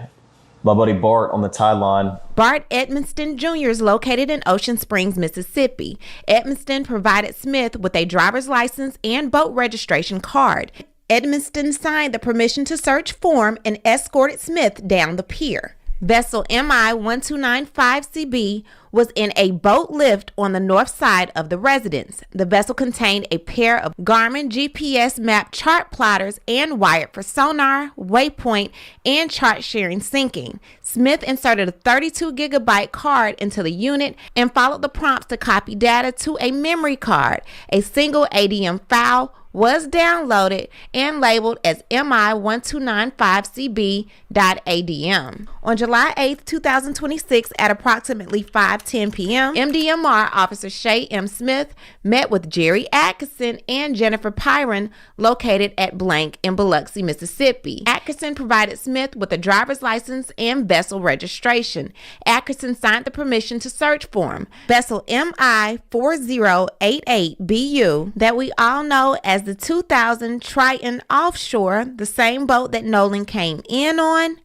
my buddy Bart on the tide line. Bart Edmonston Jr. is located in Ocean Springs, Mississippi. Edmonston provided Smith with a driver's license and boat registration card. Edmonston signed the permission to search form and escorted Smith down the pier. Vessel MI-1295CB was in a boat lift on the north side of the residence. The vessel contained a pair of Garmin GPS map chart plotters and wired for sonar, waypoint, and chart sharing syncing. Smith inserted a 32 gigabyte card into the unit and followed the prompts to copy data to a memory card. A single ADM file was downloaded and labeled as MI1295CB.ADM. On July 8, 2026, at approximately 5:10 p.m., MDMR Officer Shay M. Smith met with Jerry Atkinson and Jennifer Pyron, located at blank in Biloxi, Mississippi. Atkinson provided Smith with a driver's license and vessel registration. Atkinson signed the permission to search form. Vessel MI4088BU, that we all know as the 2000 Triton Offshore, the same boat that Nolan came in on.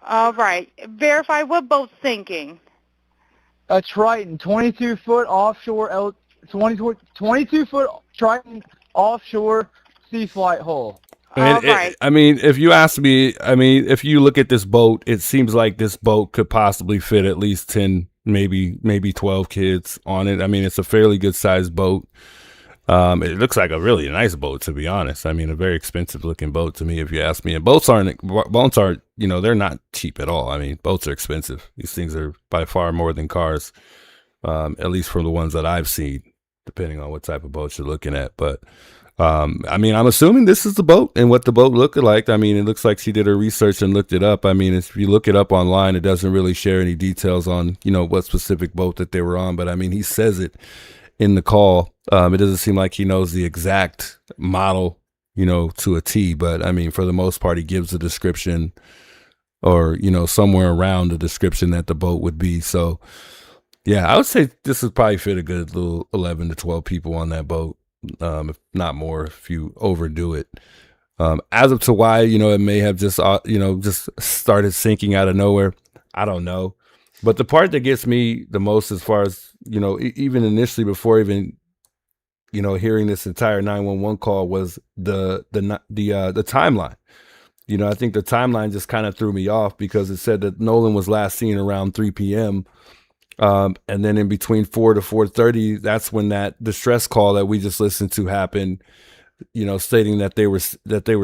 All right. Verify what boat's sinking. A Triton, 22-foot offshore, 22-foot Triton offshore sea flight hull. All right. I mean, if you ask me, I mean, if you look at this boat, it seems like this boat could possibly fit at least 10, maybe 12 kids on it. I mean, it's a fairly good sized boat. It looks like a really nice boat, to be honest. I mean, a very expensive looking boat to me, if you ask me. And boats aren't, you know, they're not cheap at all. I mean, boats are expensive. These things are by far more than cars, at least from the ones that I've seen, depending on what type of boat you're looking at. But, I mean, I'm assuming this is the boat and what the boat looked like. I mean, it looks like she did her research and looked it up. I mean, if you look it up online, it doesn't really share any details on, you know, what specific boat that they were on. But I mean, he says it in the call. It doesn't seem like he knows the exact model, you know, to a T, but I mean, for the most part, he gives a description, or, you know, somewhere around the description that the boat would be. So yeah, I would say this would probably fit a good little 11 to 12 people on that boat. If not more, if you overdo it. As of to why, you know, it may have just, you know, just started sinking out of nowhere, I don't know. But the part that gets me the most, as far as, you know, even initially, before even, you know, hearing this entire 911 call, was the timeline. You know, I think the timeline just kind of threw me off, because it said that Nolan was last seen around 3 p.m. And then in between 4 to 4:30, that's when that distress call that we just listened to happened, you know, stating that they were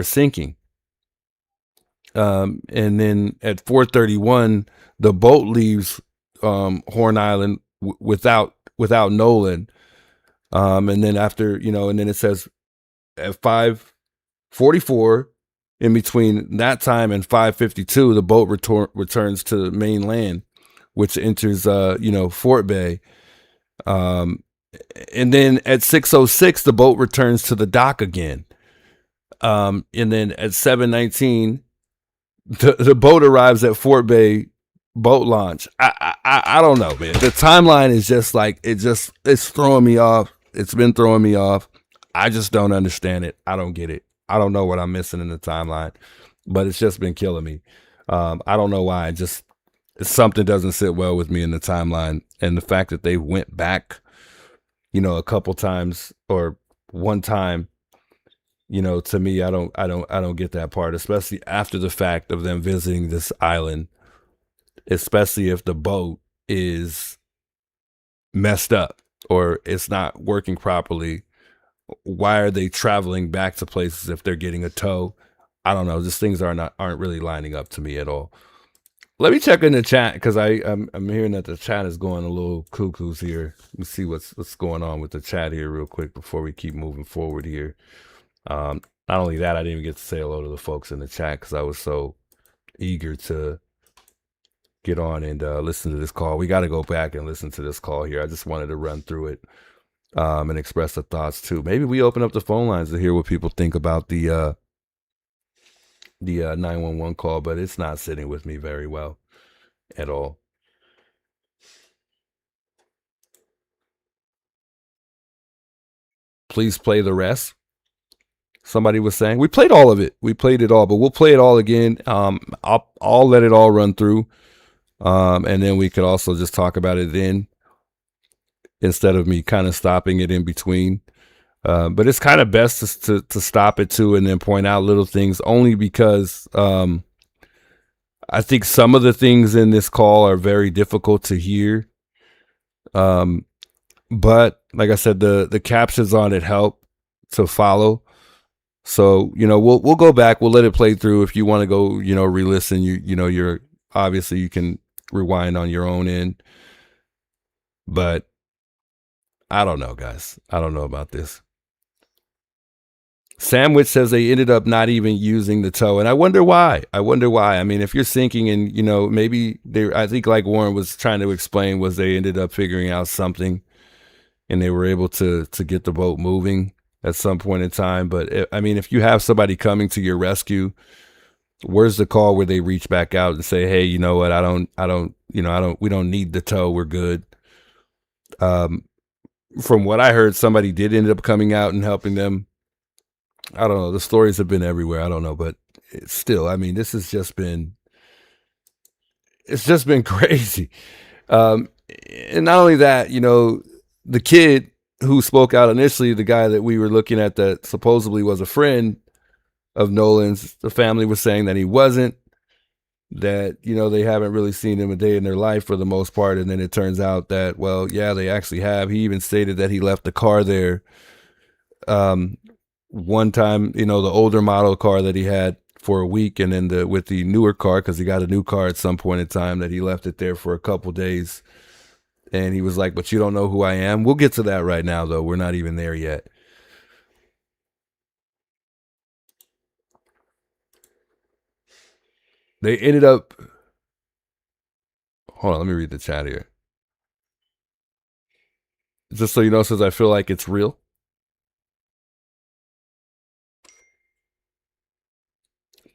sinking. And then at 4:31, the boat leaves Horn Island without Nolan. And then after, you know, and then it says at 5:44, in between that time and 5:52, the boat returns to mainland, which enters, you know, Fort Bay. And then at 6:06, the boat returns to the dock again. And then at 7:19, the boat arrives at Fort Bay boat launch. I don't know, man. The timeline is just like, it's throwing me off. It's been throwing me off. I just don't understand it. I don't get it. I don't know what I'm missing in the timeline, but it's just been killing me. I don't know why. Something doesn't sit well with me in the timeline. And the fact that they went back, you know, a couple times, or one time, you know, to me, I don't get that part, especially after the fact of them visiting this island, especially if the boat is messed up or it's not working properly. Why are they traveling back to places if they're getting a tow? I don't know. Just things aren't really lining up to me at all. Let me check in the chat, because I'm hearing that the chat is going a little cuckoos here. Let me see what's going on with the chat here real quick before we keep moving forward here. Not only that, I didn't even get to say hello to the folks in the chat because I was so eager to get on and listen to this call. We got to go back and listen to this call here. I just wanted to run through it and express the thoughts too. Maybe we open up the phone lines to hear what people think about the 911 call, but it's not sitting with me very well at all. Please play the rest. Somebody was saying we played all of it. We played it all, but we'll play it all again. I'll let it all run through. And then we could also just talk about it then, instead of me kind of stopping it in between. But it's kind of best to stop it too, and then point out little things, only because I think some of the things in this call are very difficult to hear. But like I said, the captions on it help to follow. So, we'll go back. We'll let it play through. If you want to go, re-listen, you're obviously you can rewind on your own end. But I don't know, guys. I don't know about this. Sandwich says they ended up not even using the tow, and I wonder why. I mean, if you're sinking and, maybe I think like Warren was trying to explain, was they ended up figuring out something and they were able to get the boat moving at some point in time. But I mean, if you have somebody coming to your rescue, where's the call where they reach back out and say, hey, you know what? We don't need the tow. We're good. From what I heard, somebody did end up coming out and helping them. I don't know. The stories have been everywhere. I don't know, but still, I mean, this has just been, it's just been crazy. And not only that, the kid who spoke out initially, the guy that we were looking at that supposedly was a friend of Nolan's, the family was saying that he wasn't, that, they haven't really seen him a day in their life for the most part. And then it turns out that, well, yeah, they actually have. He even stated that he left the car there. One time, the older model car that he had for a week, and then with the newer car, because he got a new car at some point in time, that he left it there for a couple days. And he was like, but you don't know who I am. We'll get to that right now, though. We're not even there yet. They ended up, hold on, let me read the chat here. Just so you know, it says, I feel like it's real.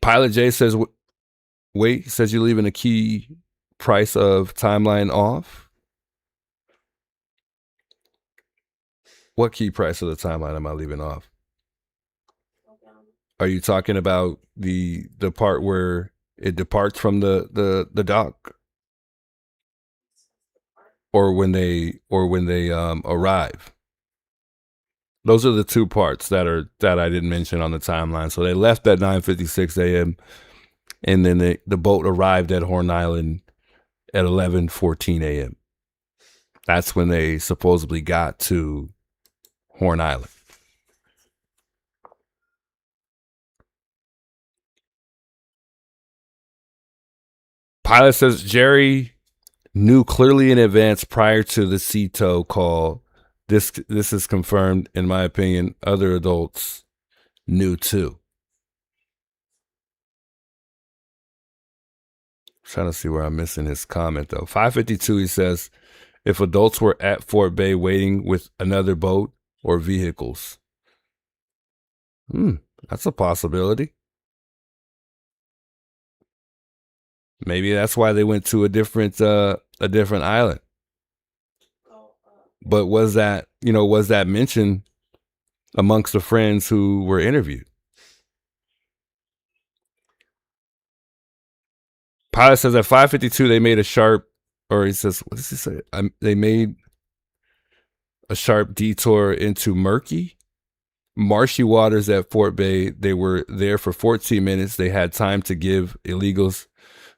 Pilot J says, wait, he says you're leaving a key price of timeline off. What key price of the timeline am I leaving off? Are you talking about the part where it departs from the dock? Or when they arrive? Those are the two parts that I didn't mention on the timeline. So they left at 9:56 a.m. and then the boat arrived at Horn Island at 11:14 a.m. That's when they supposedly got to Horn Island. Pilot says Jerry knew clearly in advance prior to the sea tow call. This is confirmed, in my opinion. Other adults knew too. Trying to see where I'm missing his comment though. 552, he says, if adults were at Fort Bay waiting with another boat or vehicles. That's a possibility. Maybe that's why they went to a different island. But was that mentioned amongst the friends who were interviewed? Pilot says at 5:52 they made a sharp, or he says, what does he say? They made a sharp detour into marshy waters at Fort Bay. They were there for 14 minutes. They had time to give illegals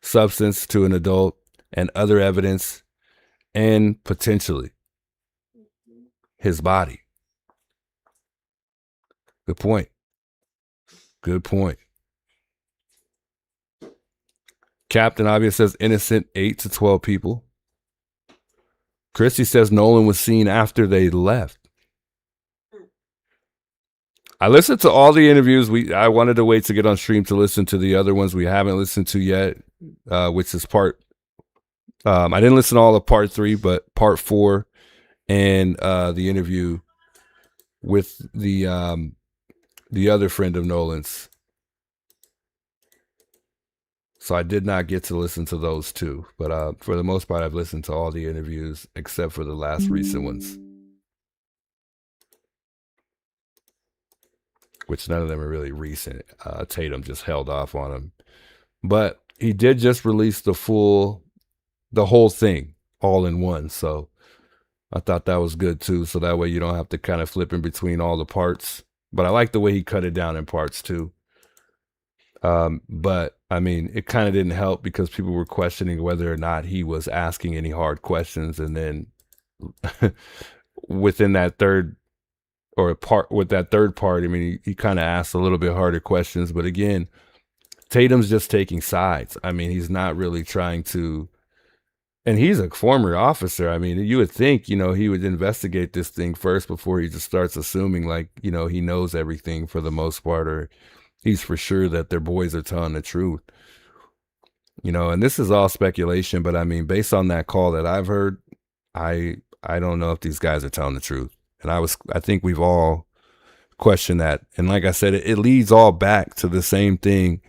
substance to an adult and other evidence, and potentially his body. Good point. Captain Obvious says innocent 8 to 12 people. Christy says Nolan was seen after they left. I listened to all the interviews. I wanted to wait to get on stream to listen to the other ones we haven't listened to yet, which is I didn't listen to all of part 3, but part 4 and the interview with the other friend of Nolan's. So I did not get to listen to those two, but for the most part, I've listened to all the interviews except for the last recent ones, which none of them are really recent. Tatum just held off on him, but he did just release the whole thing all in one. So I thought that was good too. So that way you don't have to kind of flip in between all the parts, but I like the way he cut it down in parts too. But I mean, it kind of didn't help because people were questioning whether or not he was asking any hard questions. And then within that third or part with that third part. I mean, he kind of asked a little bit harder questions, but again, Tatum's just taking sides. I mean, he's not really trying to, and he's a former officer. I mean, you would think, he would investigate this thing first before he just starts assuming like, he knows everything for the most part, or he's for sure that their boys are telling the truth. And this is all speculation, but I mean, based on that call that I've heard, I don't know if these guys are telling the truth. And I think we've all questioned that. And like I said, it leads all back to the same thing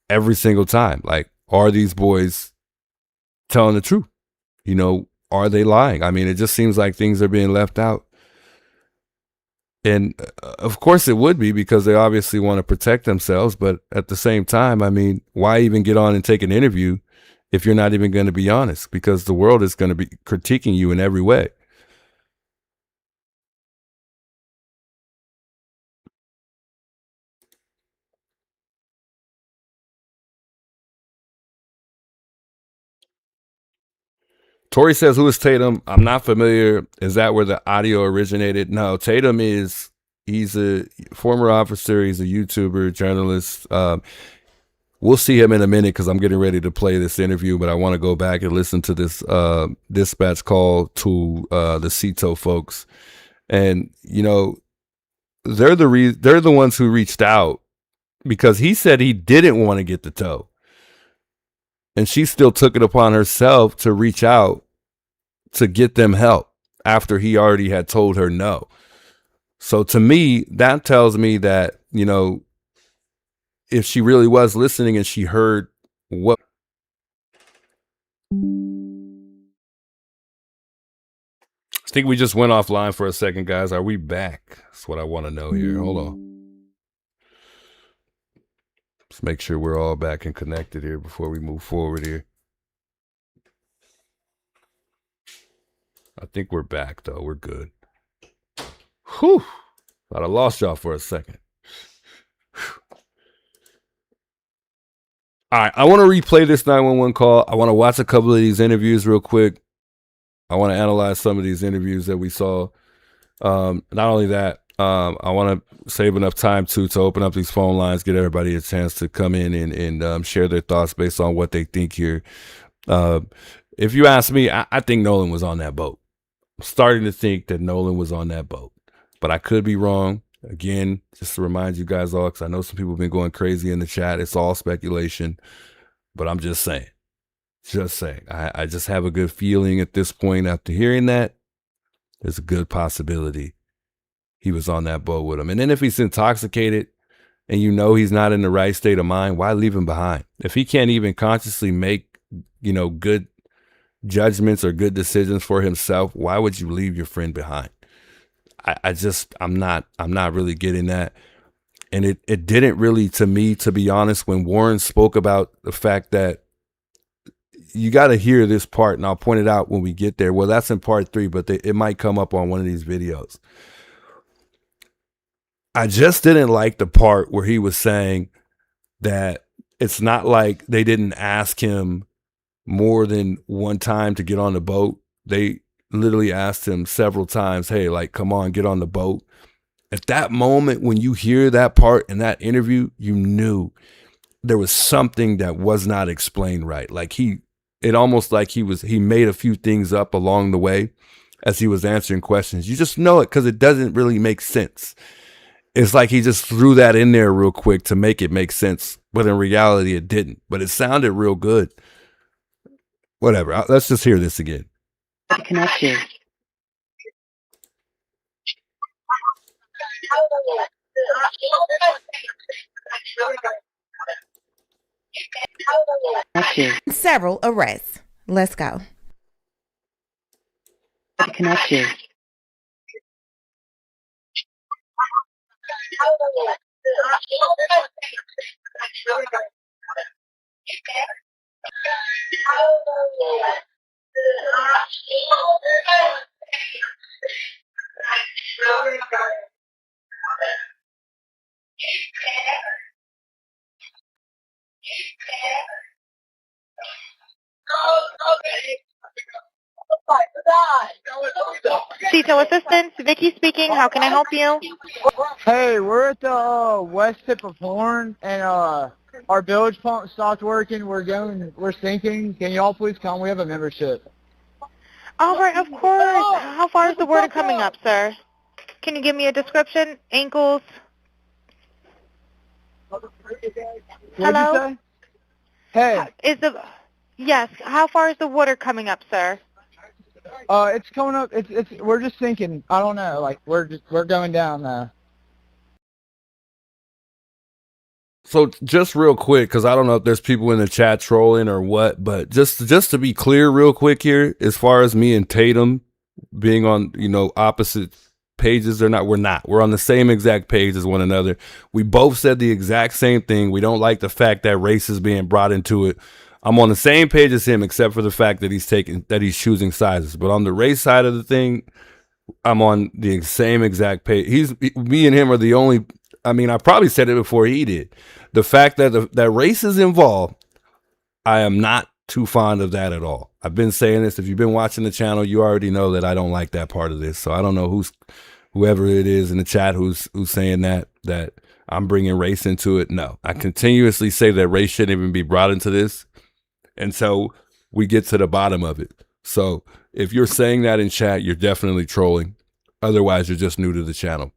every single time. Like, are these boys telling the truth? Are they lying? I mean, it just seems like things are being left out. And of course it would be, because they obviously want to protect themselves. But at the same time, I mean, why even get on and take an interview if you're not even going to be honest? Because the world is going to be critiquing you in every way. Tori says, who is Tatum? I'm not familiar. Is that where the audio originated? No, Tatum he's a former officer. He's a YouTuber, journalist. We'll see him in a minute because I'm getting ready to play this interview, but I want to go back and listen to this dispatch call to the CETO folks. And, they're the ones who reached out, because he said he didn't want to get the tow. And she still took it upon herself to reach out to get them help after he already had told her no. So to me, that tells me that, if she really was listening and she heard what. I think we just went offline for a second, guys. Are we back? That's what I want to know here. Hold on. Let's make sure we're all back and connected here before we move forward here. I think we're back, though. We're good. Whew. Thought I lost y'all for a second. All right. I want to replay this 911 call. I want to watch a couple of these interviews real quick. I want to analyze some of these interviews that we saw. Not only that, I want to save enough time to open up these phone lines, get everybody a chance to come in and share their thoughts based on what they think here. If you ask me, I think Nolan was on that boat. I'm starting to think that Nolan was on that boat, but I could be wrong. Again, just to remind you guys all, because I know some people have been going crazy in the chat. It's all speculation, but I'm just saying. I just have a good feeling at this point after hearing that. There's a good possibility he was on that boat with him. And then if he's intoxicated and he's not in the right state of mind, why leave him behind? If he can't even consciously make, good judgments or good decisions for himself, why would you leave your friend behind? I'm not really getting that. And it didn't really, to me, to be honest, when Warren spoke about the fact that you got to hear this part, and I'll point it out when we get there. Well, that's in part 3, but it might come up on one of these videos. I just didn't like the part where he was saying that it's not like they didn't ask him more than one time to get on the boat. They literally asked him several times, hey, like, come on, get on the boat. At that moment, when you hear that part in that interview, you knew there was something that was not explained right. Like it almost like he made a few things up along the way as he was answering questions. You just know it because it doesn't really make sense. It's like he just threw that in there real quick to make it make sense, but in reality it didn't. But it sounded real good. Whatever. Let's just hear this again. Connect you. Several arrests. Let's go. Connect you. Detail assistance, Vicky speaking. How can I help you? Hey, we're at the west tip of Horn, and our bilge pump stopped working. We're sinking. Can y'all please come? We have a membership. All right, of course. How far is the water coming up, sir? Can you give me a description? Ankles? What'd Hello? you say? Hey, Yes. How far is the water coming up, sir? it's coming up. We're just sinking. I don't know. Like we're going down now. So just real quick, because I don't know if there's people in the chat trolling or what, but just to be clear real quick here, as far as me and Tatum being on, opposite pages, we're not. We're on the same exact page as one another. We both said the exact same thing. We don't like the fact that race is being brought into it. I'm on the same page as him, except for the fact that he's choosing sizes. But on the race side of the thing, I'm on the same exact page. Me and him are the only. I mean, I probably said it before he did. The fact that that race is involved, I am not too fond of that at all. I've been saying this. If you've been watching the channel, you already know that I don't like that part of this. So I don't know whoever it is in the chat who's saying that I'm bringing race into it. No, I continuously say that race shouldn't even be brought into this until we get to the bottom of it. So if you're saying that in chat, you're definitely trolling. Otherwise, you're just new to the channel.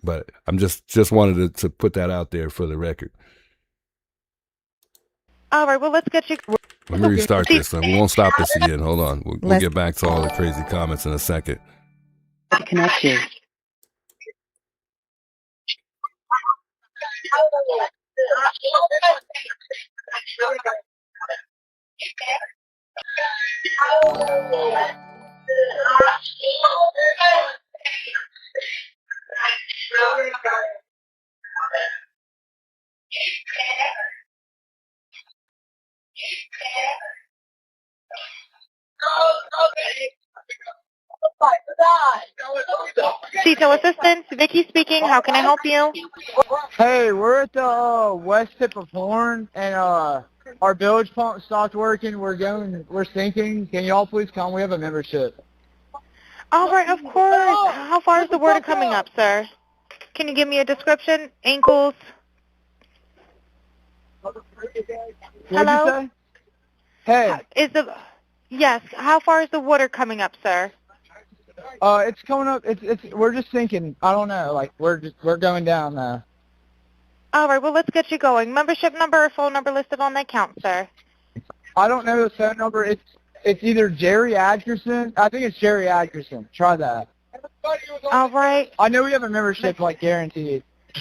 But I'm just wanted to put that out there for the record. All right, well, let's get you... Let me restart this. We won't stop this again. Hold on. We'll get back to all the crazy comments in a second. Connect you. Detail assistance, Vicky speaking. How can I help you? Hey, we're at the west tip of Horn, and our bilge pump stopped working. We're sinking. Can y'all please come? We have a membership. All right, of course. How far is the water coming up, sir? Can you give me a description? Ankles? What'd Hello? you say? Hey, Yes. How far is the water coming up, sir? it's coming up. We're just sinking. I don't know. Like we're going down now. All right, well, let's get you going. Membership number or phone number listed on the account, sir. I don't know the phone number. It's either Jerry Atkerson. I think it's Jerry Atkerson. Try that. All right. I know we have a membership, like guaranteed. I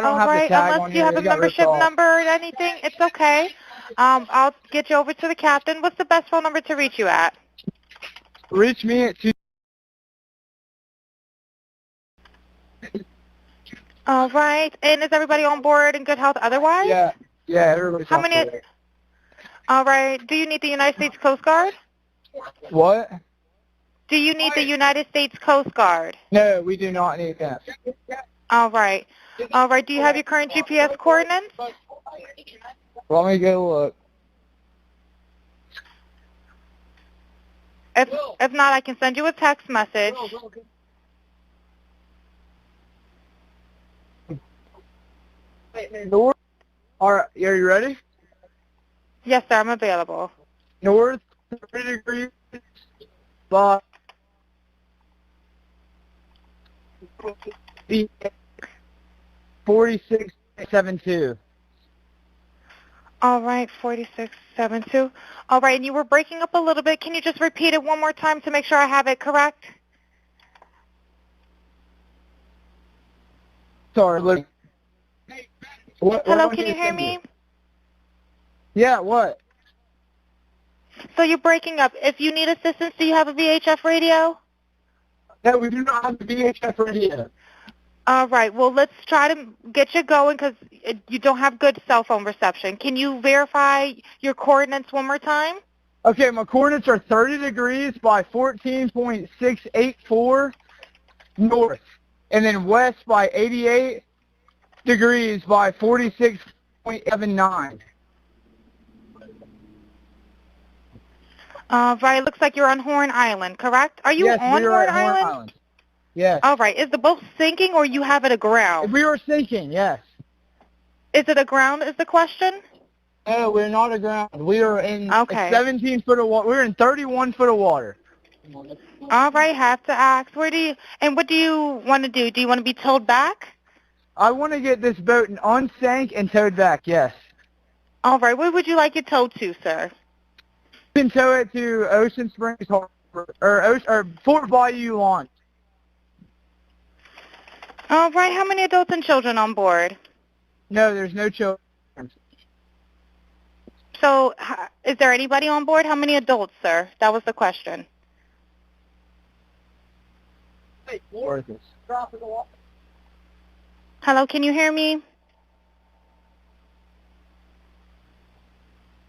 don't All have right, the tag unless on you here. have a It got ripped membership off. number or anything, it's okay. I'll get you over to the captain. What's the best phone number to reach you at? Reach me at 2. All right, and is everybody on board in good health otherwise? Yeah, everybody's How on many? board. All right, do you need the United States Coast Guard? What? Do you need the United States Coast Guard? No, we do not need that. All right. All right, do you have your current GPS coordinates? Let me go look. If not, I can send you a text message. North. All right, are you ready? Yes, sir, I'm available. North 30 degrees by 4672. All right, 4672. All right, and you were breaking up a little bit. Can you just repeat it one more time to make sure I have it correct? Sorry, look. Hello, can you hear me? Yeah, what? So you're breaking up. If you need assistance, do you have a VHF radio? No, we do not have the VHF radio. All right, well, let's try to get you going because you don't have good cell phone reception. Can you verify your coordinates one more time? Okay, my coordinates are 30 degrees by 14.684 north, and then west by 88 degrees by 46.79. Right, looks like you're on Horn Island, correct? Are you Yes, on we are Horn at Horn Island? Island. Yes. All right, is the boat sinking or you have it aground? We were sinking, yes. Is it aground is the question? No, we're not aground. We are in Okay. 17 foot of water. We're in 31 foot of water. All right, have to ask. What do you want to do? Do you want to be towed back? I want to get this boat unsank and towed back, yes. All right, where would you like it towed to, sir? You can tow it to Ocean Springs Harbor, or Fort Bayou Launch. All right, how many adults and children on board? No, there's no children. So, is there anybody on board? How many adults, sir? That was the question. Hello, can you hear me?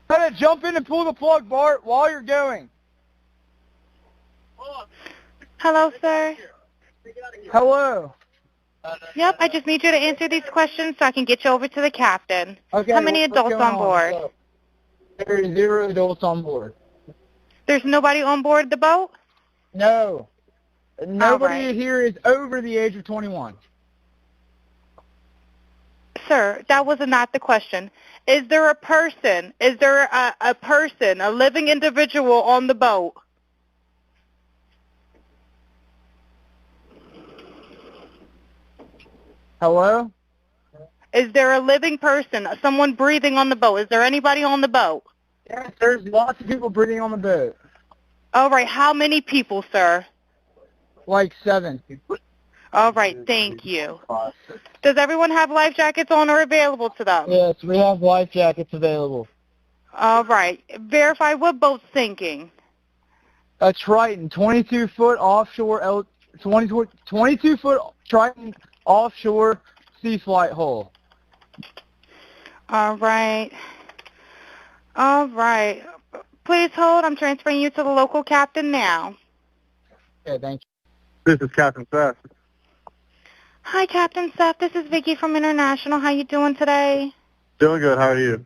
Try to jump in and pull the plug, Bart, while you're going. Hello, sir. Hello. Yep, I just need you to answer these questions so I can get you over to the captain. Okay. How many what's adults going on board? There are 0 adults on board. There's nobody on board the boat? No. Nobody right. here is over the age of 21. Sir, that was not the question. Is there a person? Is there a person, a living individual on the boat? Hello? Is there a living person, someone breathing on the boat? Is there anybody on the boat? Yes, there's lots of people breathing on the boat. All right, how many people, sir? Like 7. All right, thank you. Does everyone have life jackets on or available to them? Yes, we have life jackets available. All right, verify what boat's sinking. A Triton, 22-foot offshore, 22-foot Triton offshore sea flight hull. All right. All right. Please hold. I'm transferring you to the local captain now. Okay, thank you. This is Captain Seth. Hi, Captain Seth. This is Vicky from International. How you doing today? Doing good. How are you?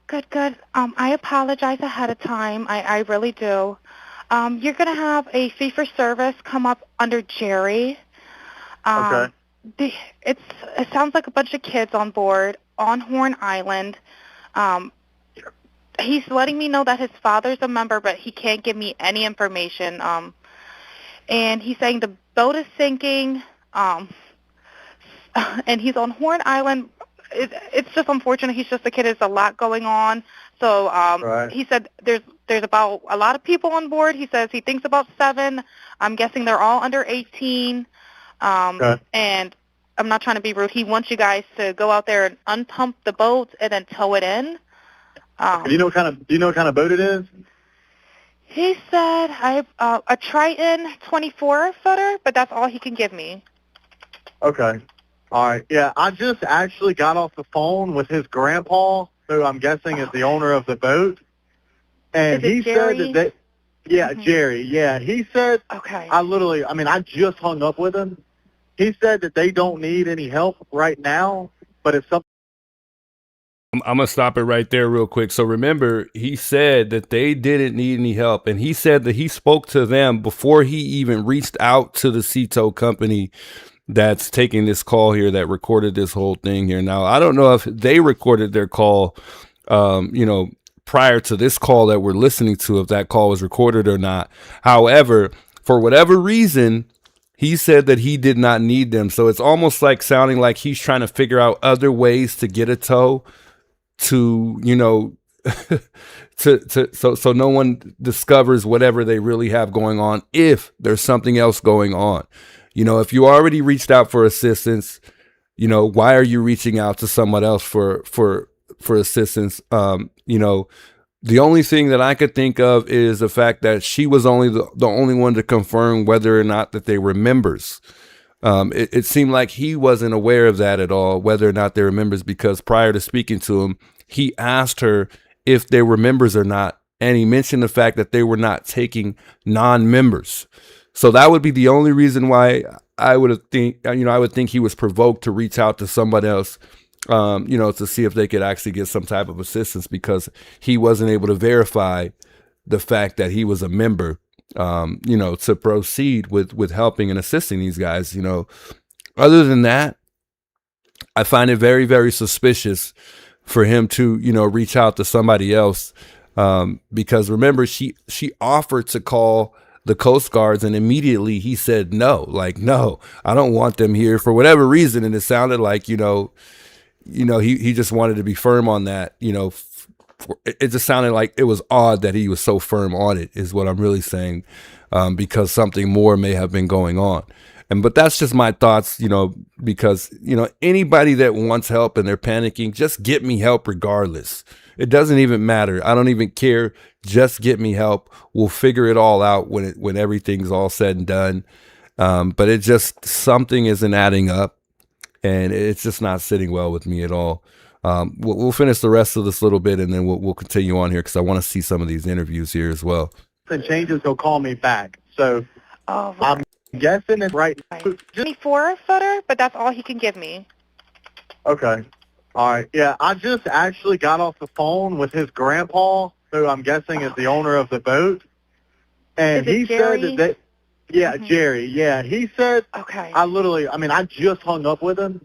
Good, good. I apologize ahead of time. I really do. You're going to have a fee-for-service come up under Jerry. Okay. It sounds like a bunch of kids on board on Horn Island. He's letting me know that his father's a member, but he can't give me any information. And he's saying the boat is sinking, and he's on Horn Island. It's just unfortunate. He's just a kid. There's a lot going on. So Right. he said there's about a lot of people on board. He says he thinks about 7. I'm guessing they're all under 18. Okay. And I'm not trying to be rude. He wants you guys to go out there and unpump the boat and then tow it in. Do you know what kind of boat it is? He said a Triton 24-footer, but that's all he can give me. Okay. All right. Yeah, I just actually got off the phone with his grandpa, who I'm guessing is the owner of the boat, and Is it he Jerry? said that Jerry. Yeah, he said. Okay. I just hung up with him. He said that they don't need any help right now, but it's something. I'm going to stop it right there real quick. So remember, he said that they didn't need any help. And he said that he spoke to them before he even reached out to the sea tow company that's taking this call here, that recorded this whole thing here. Now, I don't know if they recorded their call, prior to this call that we're listening to, if that call was recorded or not. However, for whatever reason, he said that he did not need them. So it's almost like sounding like he's trying to figure out other ways to get a tow to, so no one discovers whatever they really have going on, if there's something else going on. If you already reached out for assistance, why are you reaching out to someone else for assistance? The only thing that I could think of is the fact that she was only the only one to confirm whether or not that they were members. It seemed like he wasn't aware of that at all, whether or not they were members, because prior to speaking to him, he asked her if they were members or not, and he mentioned the fact that they were not taking non-members. So that would be the only reason why I would think he was provoked to reach out to somebody else, to see if they could actually get some type of assistance, because he wasn't able to verify the fact that he was a member, you know, to proceed with helping and assisting these guys. You know, other than that, I find it very, very suspicious for him to, you know, reach out to somebody else, because remember, she offered to call the Coast Guards, and immediately he said no, like, no, I don't want them here for whatever reason. And it sounded like, you know, he just wanted to be firm on that. You know, it just sounded like it was odd that he was so firm on it, is what I'm really saying, because something more may have been going on. But that's just my thoughts, you know, because, you know, anybody that wants help and they're panicking, just get me help regardless. It doesn't even matter. I don't even care. Just get me help. We'll figure it all out when everything's all said and done. But it just, something isn't adding up, and it's just not sitting well with me at all. We'll finish the rest of this little bit, and then we'll continue on here, because I want to see some of these interviews here as well. If it changes, he'll call me back. So I'm guessing it's right. Just 24-footer, but that's all he can give me. Okay. All right. Yeah, I just actually got off the phone with his grandpa, who I'm guessing is the owner of the boat. And he said that Jerry. Yeah, he said, Okay. I just hung up with him.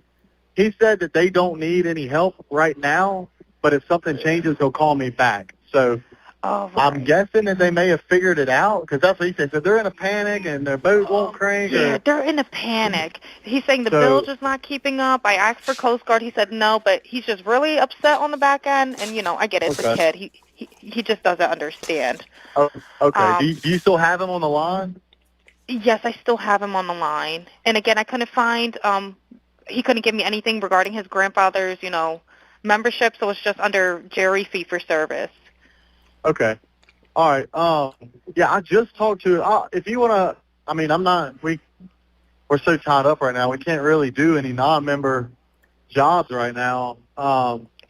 He said that they don't need any help right now, but if something changes, he'll call me back. So I'm guessing that they may have figured it out, because that's what he said. So they're in a panic and their boat won't crank. Yeah, they're in a panic. He's saying the bilge is not keeping up. I asked for Coast Guard. He said no, but he's just really upset on the back end. And, you know, I get it. It's a kid. He just doesn't understand. Oh, okay. Do you still have him on the line? Yes, I still have him on the line. And, again, I couldn't find he couldn't give me anything regarding his grandfather's, you know, membership, so it's just under Jerry fee-for-service. Okay. All right. Yeah, I just talked to, if you want to, we're so tied up right now. We can't really do any non-member jobs right now.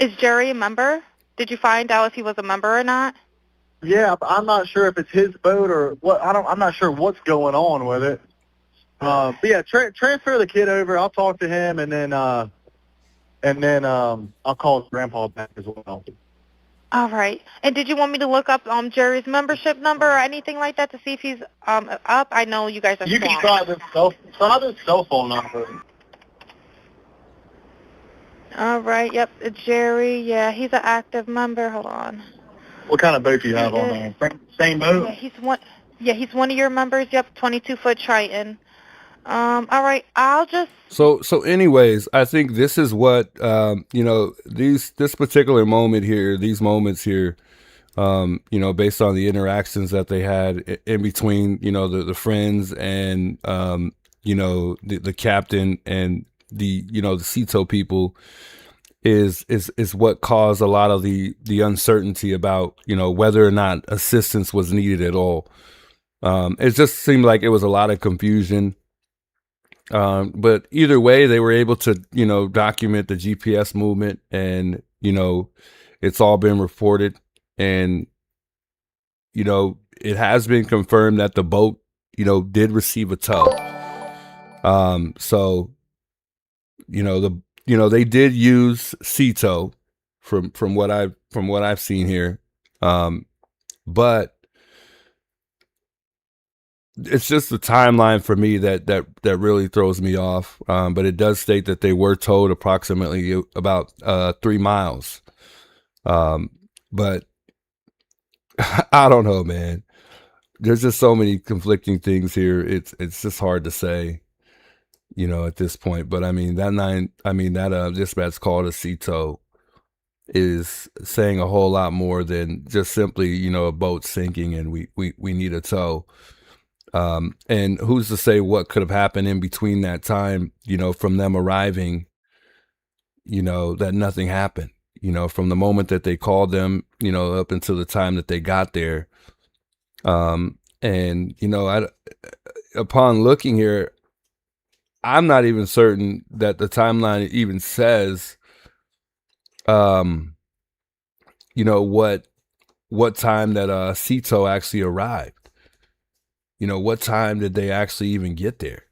Is Jerry a member? Did you find out if he was a member or not? Yeah, I'm not sure if it's his boat or what. I'm not sure what's going on with it. But yeah, transfer the kid over. I'll talk to him, and then I'll call his grandpa back as well. All right. And did you want me to look up Jerry's membership number or anything like that to see if he's up? I know you guys are You swamped. can try this cell phone number. All right. Yep. Jerry. Yeah, he's an active member. Hold on. What kind of boat do you have on there? Same boat? Yeah, he's one of your members. Yep, 22-foot Triton. All right. I'll just. So anyways, I think this is what, you know, this particular moment here, these moments here, you know, based on the interactions that they had in between, you know, the friends and, you know, the captain and the, you know, the CETO people is what caused a lot of the uncertainty about, you know, whether or not assistance was needed at all. It just seemed like it was a lot of confusion. But either way, they were able to, you know, document the GPS movement, and, you know, it's all been reported, and, you know, it has been confirmed that the boat, you know, did receive a tow. So, you know, they did use CETO from what I've seen here. But it's just the timeline for me that really throws me off. But it does state that they were towed approximately about 3 miles. But I don't know, man. There's just so many conflicting things here. It's just hard to say, you know, at this point. But I mean, that dispatch call to CETO is saying a whole lot more than just simply, you know, a boat sinking and we need a tow. And who's to say what could have happened in between that time, you know, from them arriving, you know, that nothing happened, you know, from the moment that they called them, you know, up until the time that they got there. And, you know, upon looking here, I'm not even certain that the timeline even says, you know, what time that CETO actually arrived. You know, what time did they actually even get there?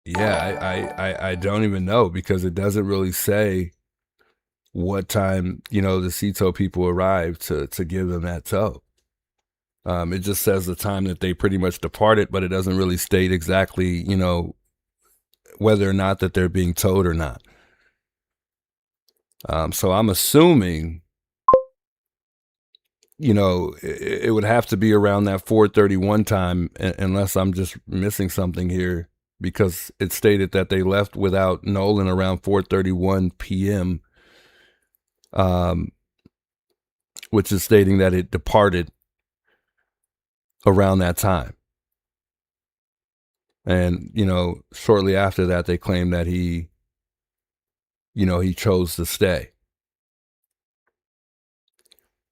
Yeah, I don't even know, because it doesn't really say what time, the CTO people arrived to give them that tow. It just says the time that they pretty much departed, but it doesn't really state exactly, whether or not that they're being towed or not. So I'm assuming, it would have to be around that 4:31 time, unless I'm just missing something here, because it stated that they left without Nolan around 4:31 p.m., which is stating that it departed around that time. And, shortly after that, they claimed that he chose to stay.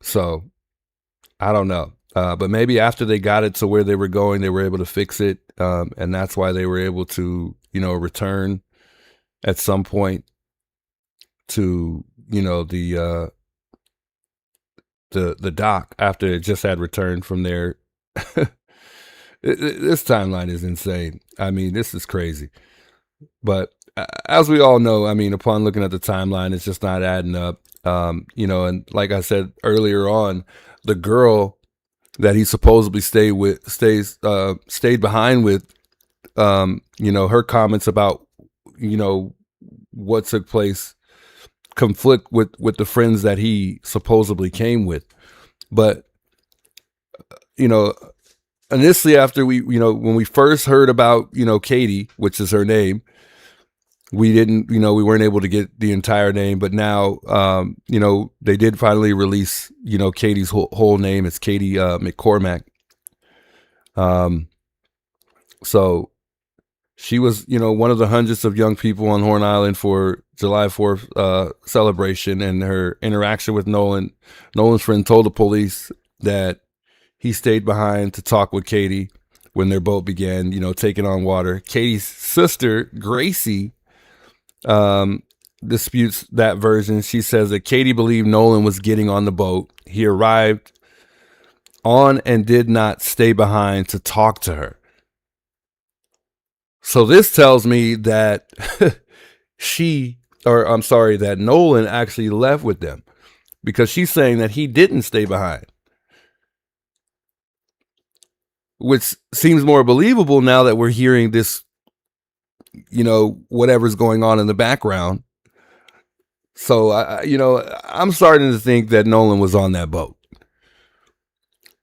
So I don't know. But maybe after they got it to where they were going, they were able to fix it. And that's why they were able to, return at some point to, the dock after it just had returned from there. This timeline is insane. I mean, this is crazy. But as we all know, I mean, upon looking at the timeline, it's just not adding up. And like I said earlier on, the girl that he supposedly stayed behind with, her comments about, what took place conflict with the friends that he supposedly came with. But, initially after when we first heard about, Katie, which is her name, we didn't, we weren't able to get the entire name, but now, they did finally release, Katie's whole name. It's Katie McCormack. So she was, one of the hundreds of young people on Horn Island for July 4th celebration, and her interaction with Nolan. Nolan's friend told the police that he stayed behind to talk with Katie when their boat began, taking on water. Katie's sister, Gracie, disputes that version. She says that Katie believed Nolan was getting on the boat. He arrived on and did not stay behind to talk to her. So this tells me that that Nolan actually left with them, because she's saying that he didn't stay behind, which seems more believable now that we're hearing this, whatever's going on in the background. So, I'm starting to think that Nolan was on that boat.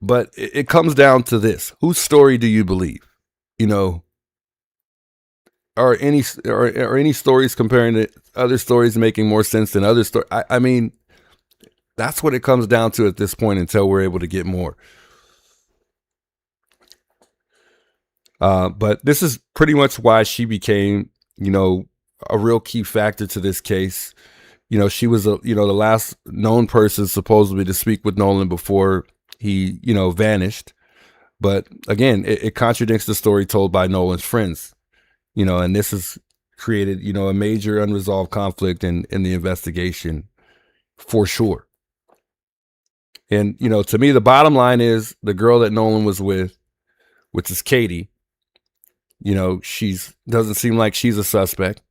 But it comes down to this. Whose story do you believe? Are any stories comparing to other stories making more sense than other stories? I mean, that's what it comes down to at this point until we're able to get more. But this is pretty much why she became, a real key factor to this case. She was the last known person supposedly to speak with Nolan before he, vanished. But again, it contradicts the story told by Nolan's friends, and this has created, a major unresolved conflict in the investigation for sure. And, to me, the bottom line is the girl that Nolan was with, which is Katie, doesn't seem like she's a suspect,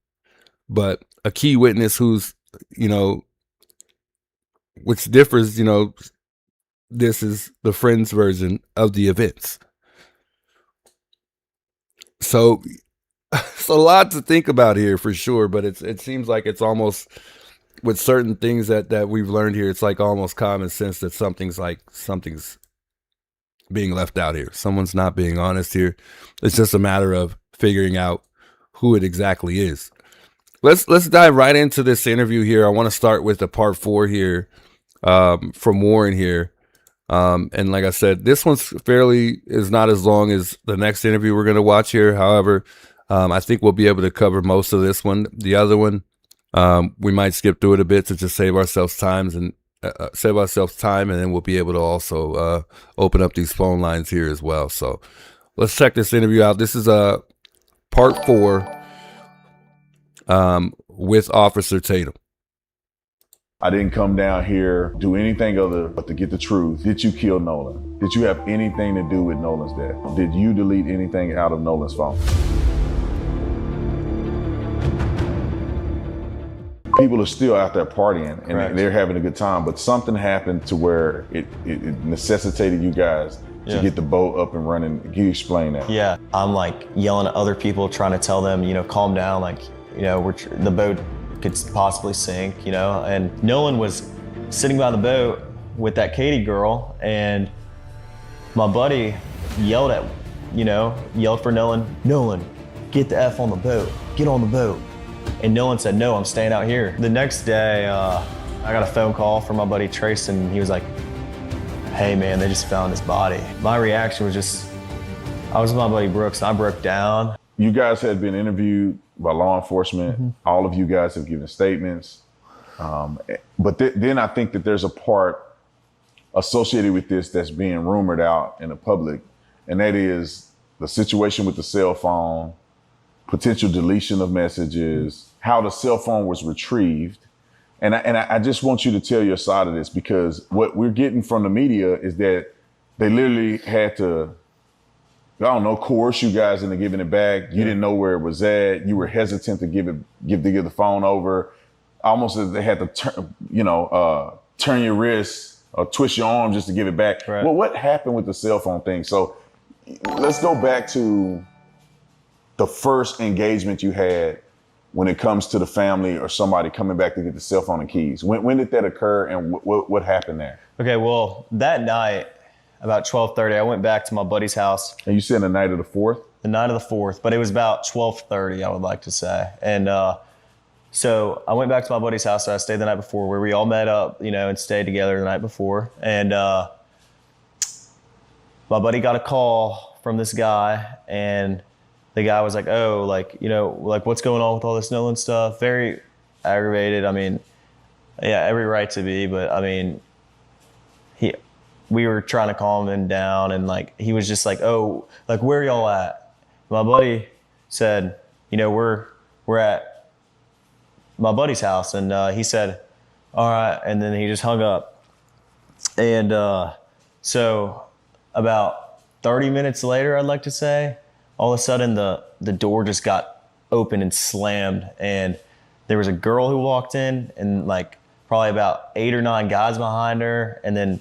but a key witness who's, which differs, this is the friend's version of the events. So it's a lot to think about here for sure, but it seems like it's almost, with certain things that we've learned here, it's like almost common sense that something's being left out here. Someone's not being honest here. It's just a matter of figuring out who it exactly is. Let's dive right into this interview here. I want to start with the part 4 here, from Warren here. And like I said, this one's is not as long as the next interview we're going to watch here. However, I think we'll be able to cover most of this one. The other one, we might skip through it a bit to just save ourselves time, and then we'll be able to also open up these phone lines here as well. So let's check this interview out. This is part 4 with Officer Tatum. I didn't come down here, do anything other but to get the truth. Did you kill Nolan? Did you have anything to do with Nolan's death? Did you delete anything out of Nolan's phone? People are still out there partying and Correct. they're having a good time, but something happened to where it necessitated you guys to get the boat up and running. Can you explain that? Yeah, I'm like yelling at other people, trying to tell them, calm down, like, the boat could possibly sink, and Nolan was sitting by the boat with that Katie girl, and my buddy yelled for Nolan, get the F on the boat, get on the boat. And Nolan said, no, I'm staying out here. The next day, I got a phone call from my buddy Trace, and he was like, hey man, they just found his body. My reaction was just, I was with my buddy Brooks, and I broke down. You guys had been interviewed by law enforcement. All of you guys have given statements. But then I think that there's a part associated with this that's being rumored out in the public, and that is the situation with the cell phone, potential deletion of messages, how the cell phone was retrieved. And I just want you to tell your side of this, because what we're getting from the media is that they literally had to, I don't know, coerce you guys into giving it back. You didn't know where it was at. You were hesitant to give the phone over. Almost as they had to turn your wrist or twist your arm just to give it back. Right. Well, what happened with the cell phone thing? So let's go back to the first engagement you had when it comes to the family or somebody coming back to get the cell phone and keys. When did that occur, and what happened there? Okay, well, that night, about 12:30, I went back to my buddy's house. And you said the night of the 4th? The night of the 4th, but it was about 12:30, I would like to say. And so I went back to my buddy's house that I stayed the night before, where we all met up, and stayed together the night before. And my buddy got a call from this guy, and the guy was like, oh, what's going on with all this Nolan stuff? Very aggravated. I mean, yeah, every right to be, but I mean, we were trying to calm him down, and he was just like, oh, where y'all at? My buddy said, we're at my buddy's house, and he said, all right, and then he just hung up. And so about 30 minutes later, I'd like to say, all of a sudden the door just got open and slammed, and there was a girl who walked in, and probably about 8 or 9 guys behind her, and then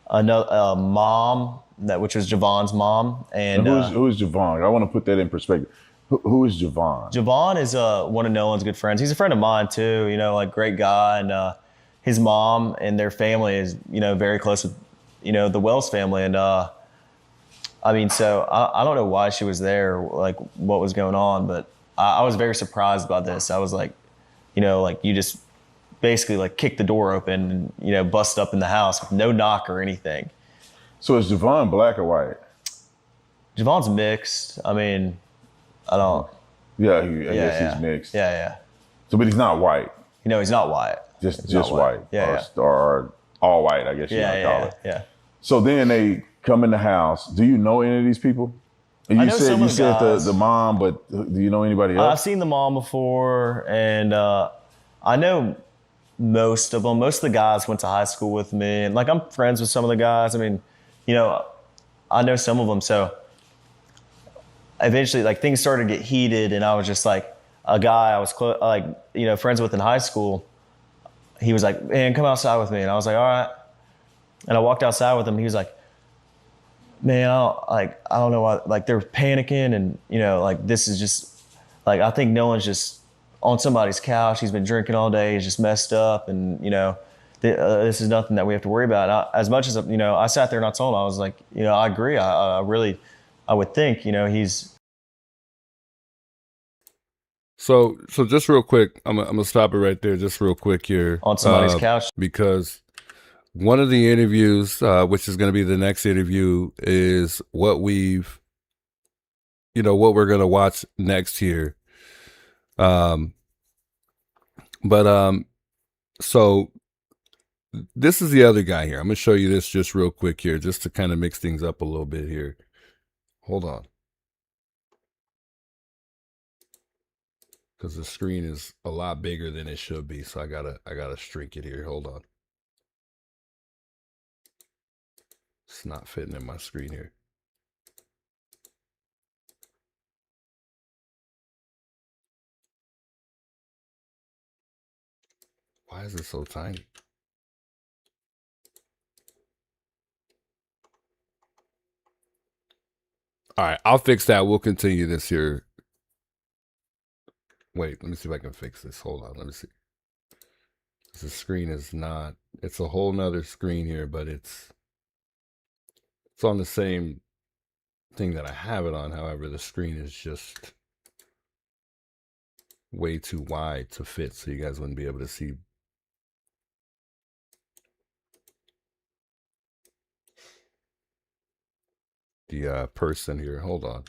another mom, which was Javon's mom. And who is Javon? I want to put that in perspective. Who is Javon? Javon is one of Nolan's good friends. He's a friend of mine too, great guy, and his mom and their family is very close with the Wells family. And I mean, so I don't know why she was there, what was going on, but I was very surprised by this. I was like, you just basically kicked the door open and, bust up in the house with no knock or anything. So is Javon black or white? Javon's mixed. I mean, I don't. Yeah, I guess he's mixed. Yeah. So, but he's not white. He's not white. Just white. Yeah. Or all white, I guess you might call it. Yeah. So then they come in the house. Do you know any of these people? You said the mom, but do you know anybody else? I've seen the mom before, and I know most of them. Most of the guys went to high school with me, and I'm friends with some of the guys. I mean, I know some of them. So eventually, things started to get heated, and I was just a guy I was friends with in high school. He was like, "Man, come outside with me," and I was like, "All right." And I walked outside with him. He was like, "Man, I don't know why. They're panicking, and this is just I think Nolan's just on somebody's couch. He's been drinking all day. He's just messed up, and this is nothing that we have to worry about." And as much as I sat there and I told him, I was like, I agree. I would think he's. So just real quick, I'm gonna stop it right there, just real quick here. On somebody's couch, because one of the interviews, which is going to be the next interview, is what we're going to watch next here. So this is the other guy here. I'm going to show you this just real quick here, just to kind of mix things up a little bit here. Hold on. Because the screen is a lot bigger than it should be, so I gotta shrink it here. Hold on. It's not fitting in my screen here. Why is it so tiny? All right, I'll fix that. We'll continue this here. Wait, let me see if I can fix this. Hold on, let me see. The screen is not, it's a whole nother screen here, but it's on the same thing that I have it on. However, the screen is just way too wide to fit, so you guys wouldn't be able to see. The person here. Hold on.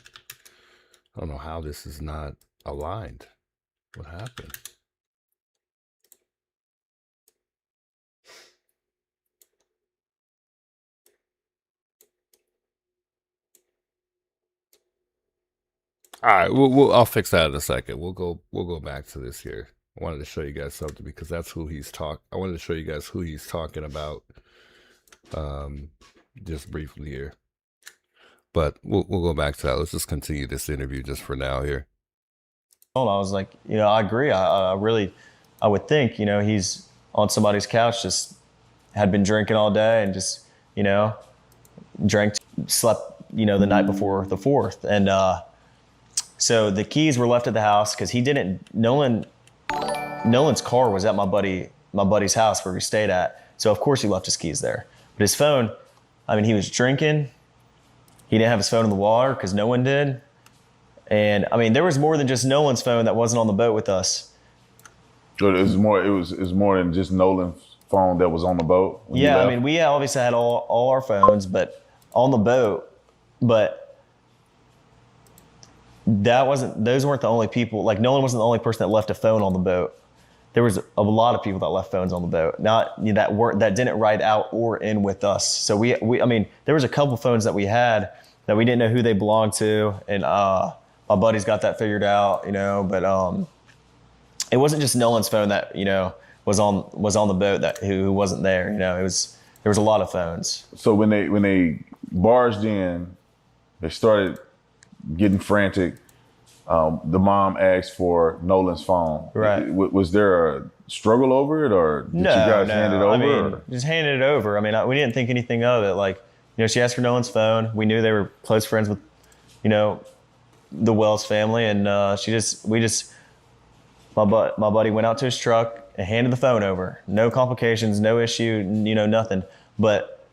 I don't know how this is not aligned. What happened? All right, I'll fix that in a second. We'll go back to this here. I wanted to show you guys something because that's who he's I wanted to show you guys who he's talking about. Just briefly here. But we'll go back to that. Let's just continue this interview just for now here. I was like, I agree. I would think, he's on somebody's couch, just had been drinking all day and just, slept, the night before the 4th. And so the keys were left at the house because Nolan's car was at my buddy's house where we stayed at. So of course he left his keys there. But his phone, he was drinking. He didn't have his phone in the water because no one did. And there was more than just Nolan's phone that wasn't on the boat with us. So it was more than just Nolan's phone that was on the boat? Yeah, we obviously had all our phones, but on the boat. But those weren't the only people. Like Nolan wasn't the only person that left a phone on the boat. There was a lot of people that left phones on the boat, that didn't ride out or in with us. So we there was a couple phones that we had that we didn't know who they belonged to, and my buddy's got that figured out, But it wasn't just Nolan's phone that was on the boat who wasn't there. There was a lot of phones. So when they barged in, they started getting frantic. The mom asked for Nolan's phone. Right. Was there a struggle over it, or did you guys hand it over? Just handed it over. We didn't think anything of it. She asked for Nolan's phone. We knew they were close friends with, the Wells family, and my buddy went out to his truck and handed the phone over. No complications, no issue, nothing. But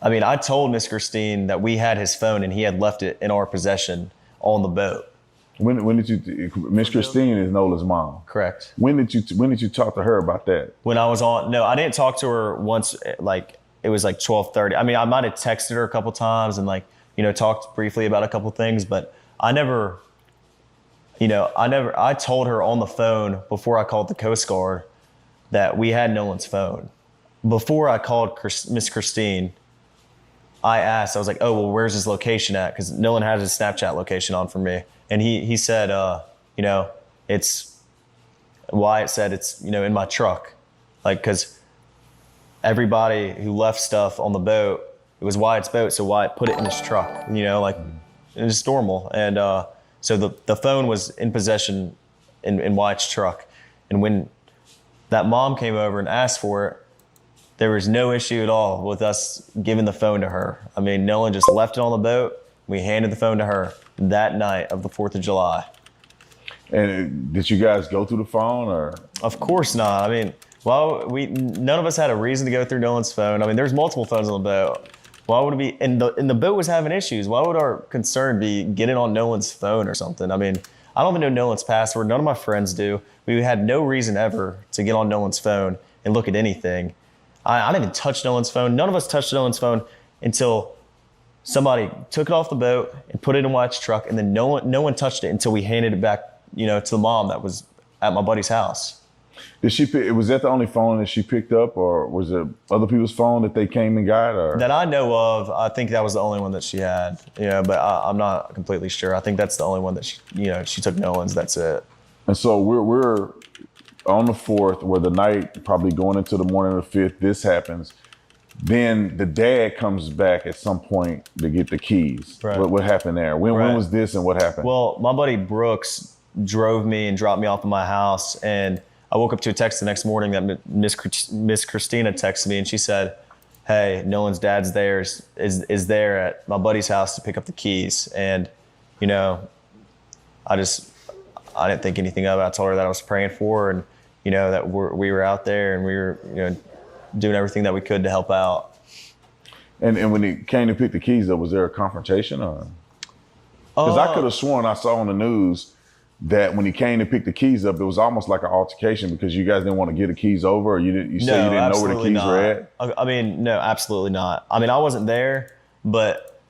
I told Miss Christine that we had his phone and he had left it in our possession on the boat. When did you? Miss Christine is Nolan's mom. Correct. When did you talk to her about that? When I was on. No, I didn't talk to her once. It was 12:30. I might have texted her a couple times and talked briefly about a couple things, but I never. I told her on the phone before I called the Coast Guard that we had Nolan's phone. Before I called Miss Christine, I asked. I was like, "Oh, well, where's his location at?" Because Nolan had his Snapchat location on for me. And he said, it's Wyatt said it's, in my truck. Because everybody who left stuff on the boat, it was Wyatt's boat. So Wyatt put it in his truck, it's just normal. And so the phone was in possession in Wyatt's truck. And when that mom came over and asked for it, there was no issue at all with us giving the phone to her. Nolan just left it on the boat. We handed the phone to her that night of the 4th of July. And did you guys go through the phone, or? Of course not. None of us had a reason to go through Nolan's phone. There's multiple phones on the boat. Why would it be? And the boat was having issues. Why would our concern be getting on Nolan's phone or something? I don't even know Nolan's password. None of my friends do. We had no reason ever to get on Nolan's phone and look at anything. I didn't even touch Nolan's phone. None of us touched Nolan's phone until somebody took it off the boat and put it in Wyatt's truck, and then no one touched it until we handed it back, to the mom that was at my buddy's house. Was that the only phone that she picked up, or was it other people's phone that they came and got? Or? That I know of, I think that was the only one that she had. But I'm not completely sure. I think that's the only one that she took Nolan's. That's it. And so we're on the 4th, where the night, probably going into the morning of the 5th, this happens. Then the dad comes back at some point to get the keys. Right. What happened there? When was this, and what happened? Well, my buddy Brooks drove me and dropped me off at my house, and I woke up to a text the next morning that Miss Christina texted me, and she said, "Hey, Nolan's dad's there is there at my buddy's house to pick up the keys." And you know, I didn't think anything of it. I told her that I was praying for her, and you know that we were out there and we were doing everything that we could to help out. And when he came to pick the keys up, was there a confrontation or? Because I could have sworn I saw on the news that when he came to pick the keys up, it was almost like an altercation because you guys didn't want to give the keys over, or you said you didn't know where the keys were at? I mean, no, absolutely not. I mean, I wasn't there, but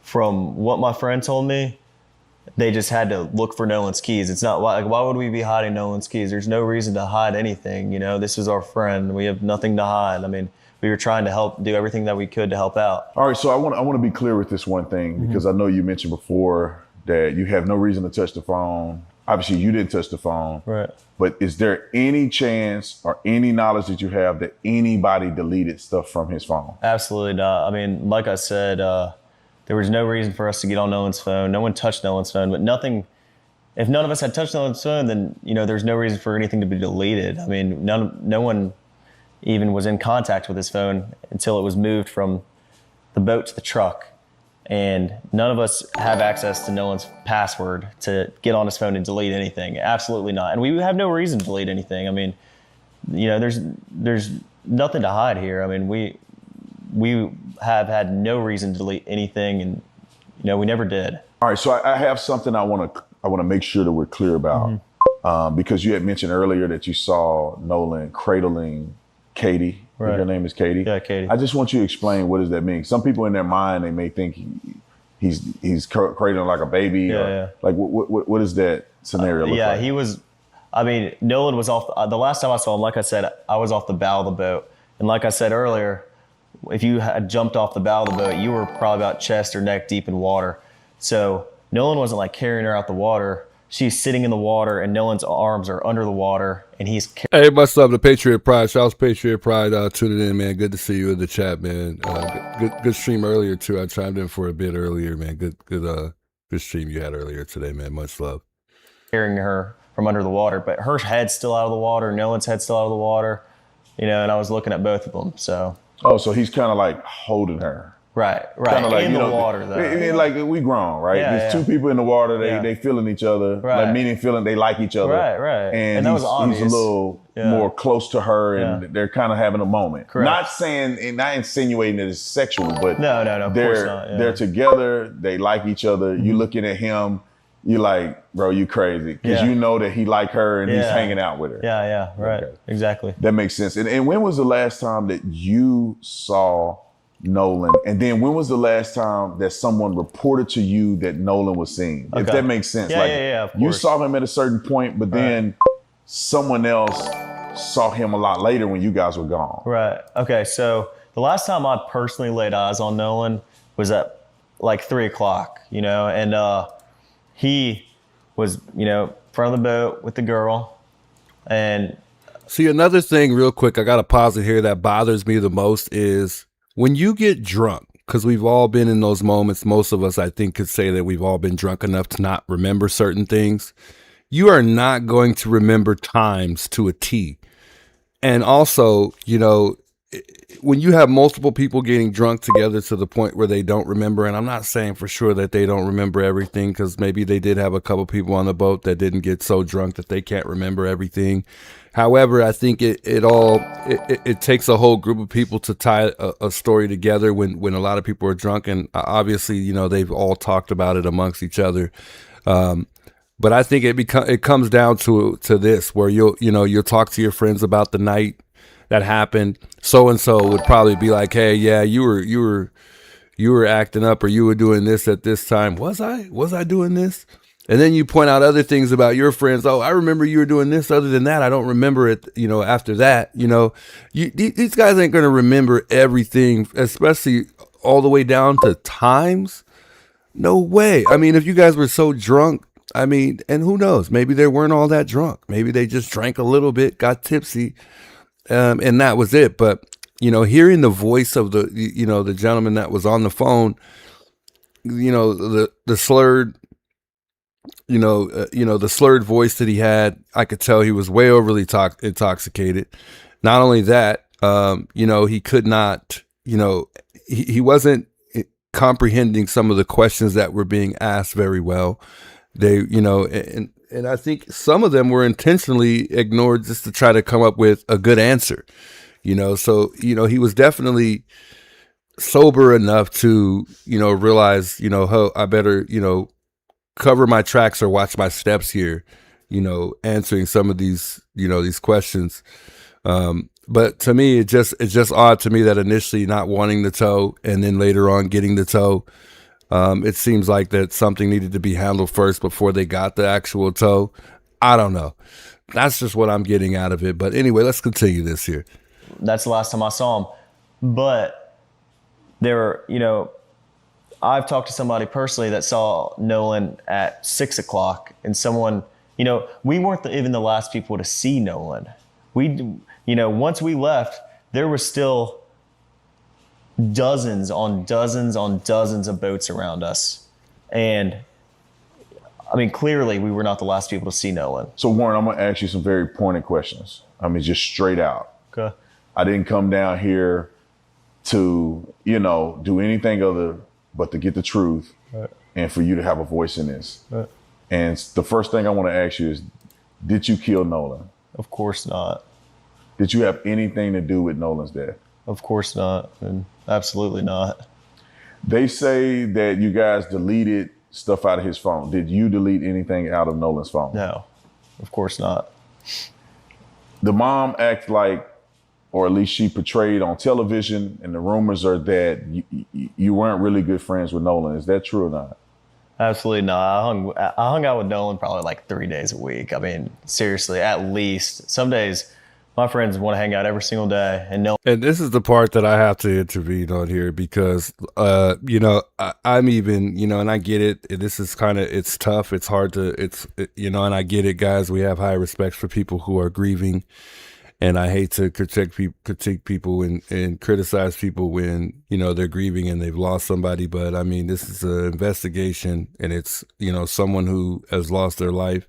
from what my friend told me, they just had to look for Nolan's keys. It's not like, why would we be hiding Nolan's keys? There's no reason to hide anything. You know, this is our friend. We have nothing to hide. I mean, we were trying to help, do everything that we could to help out. All right, so I want to be clear with this one thing because I know you mentioned before that you have no reason to touch the phone. Obviously, you didn't touch the phone. Right. But is there any chance or any knowledge that you have that anybody deleted stuff from his phone? Absolutely not. I mean, like I said, there was no reason for us to get on Nolan's phone. No one touched Nolan's phone, but nothing. If none of us had touched Nolan's phone, then there's no reason for anything to be deleted. I mean, no one even was in contact with his phone until it was moved from the boat to the truck. And none of us have access to Nolan's password to get on his phone and delete anything. Absolutely not. And we have no reason to delete anything. I mean, there's nothing to hide here. I mean, we have had no reason to delete anything, and we never did. All right, so I have something I want to make sure that we're clear about, because you had mentioned earlier that you saw Nolan cradling Katie. Right. Her name is Katie. Yeah, Katie. I just want you to explain, what does that mean? Some people in their mind, they may think he's cradling like a baby. Yeah. Like what is that scenario look like? Yeah, he was. I mean, Nolan was off. The last time I saw him, like I said, I was off the bow of the boat, and like I said earlier, if you had jumped off the bow of the boat, you were probably about chest or neck deep in water. So Nolan wasn't like carrying her out the water. She's sitting in the water, and Nolan's arms are under the water, and he's. Hey, much love to Patriot Pride. Shouts Patriot Pride tuning in, man. Good to see you in the chat, man. Good stream earlier too. I chimed in for a bit earlier, man. Good stream you had earlier today, man. Much love. Carrying her from under the water, but her head's still out of the water. Nolan's head's still out of the water, and I was looking at both of them. So. Oh, so he's kind of like holding her. Right. Kind of like, in the water, though. Like we grown, right? Yeah, There's two people in the water. They feeling each other. Right. Like meaning feeling they like each other. Right. And that was obvious. He's a little more close to her, and they're kind of having a moment. Correct. Not saying and not insinuating that it's sexual, but no, of course not. Yeah. They're together. They like each other. You looking at him, you like, bro, you crazy, because you know that he like her and he's hanging out with her. Yeah, right, okay. Exactly. That makes sense. And when was the last time that you saw Nolan? And then when was the last time that someone reported to you that Nolan was seen? Okay. If that makes sense. Yeah, of course. You saw him at a certain point, but then someone else saw him a lot later when you guys were gone. Right. Okay, so the last time I personally laid eyes on Nolan was at like 3 o'clock, and he was, front of the boat with the girl. And see, another thing real quick, I got to pause it here that bothers me the most is when you get drunk, because we've all been in those moments. Most of us, I think, could say that we've all been drunk enough to not remember certain things. You are not going to remember times to a T. And also, when you have multiple people getting drunk together to the point where they don't remember, and I'm not saying for sure that they don't remember everything, because maybe they did have a couple people on the boat that didn't get so drunk that they can't remember everything. However, I think it takes a whole group of people to tie a story together when a lot of people are drunk, and obviously, they've all talked about it amongst each other. But I think it comes down to this, where you'll talk to your friends about the night that happened. So and so would probably be like, "Hey, yeah, you were acting up, or you were doing this at this time." Was I doing this? And then you point out other things about your friends. Oh, I remember you were doing this. Other than that, I don't remember it. After that, these guys ain't going to remember everything, especially all the way down to times. No way. I mean, if you guys were so drunk, and who knows? Maybe they weren't all that drunk. Maybe they just drank a little bit, got tipsy, and that was it. But, hearing the voice of the gentleman that was on the phone, the slurred the slurred voice that he had, I could tell he was way overly intoxicated. Not only that, he could not, he wasn't comprehending some of the questions that were being asked very well. They, and I think some of them were intentionally ignored just to try to come up with a good answer, so, he was definitely sober enough to, realize, I better, cover my tracks or watch my steps here, answering some of these, these questions. But to me, it's just odd to me that initially not wanting the tow and then later on getting the tow. It seems like that something needed to be handled first before they got the actual tow. I don't know. That's just what I'm getting out of it. But anyway, let's continue this here. That's the last time I saw him. But there were, I've talked to somebody personally that saw Nolan at 6 o'clock, and someone, we weren't even the last people to see Nolan. Once we left, there were still dozens on dozens on dozens of boats around us. And I mean, clearly we were not the last people to see Nolan. So Warren, I'm going to ask you some very pointed questions. I mean, just straight out. Okay. I didn't come down here to, do anything other but to get the truth, right, and for you to have a voice in this. Right. And the first thing I want to ask you is, did you kill Nolan? Of course not. Did you have anything to do with Nolan's death? Of course not, and absolutely not. They say that you guys deleted stuff out of his phone. Did you delete anything out of Nolan's phone? No, of course not. The mom acted like, or at least she portrayed on television, and the rumors are that you weren't really good friends with Nolan. Is that true or not? Absolutely not. I hung out with Nolan probably like 3 days a week. I mean, seriously, at least. Some days my friends want to hang out every single day, and Nolan. And this is the part that I have to intervene on here because, I'm even, and I get it. This is it's tough. It's hard to, and I get it, guys. We have high respect for people who are grieving. And I hate to critique people and criticize people when, they're grieving and they've lost somebody. But I mean, this is an investigation, and it's, someone who has lost their life.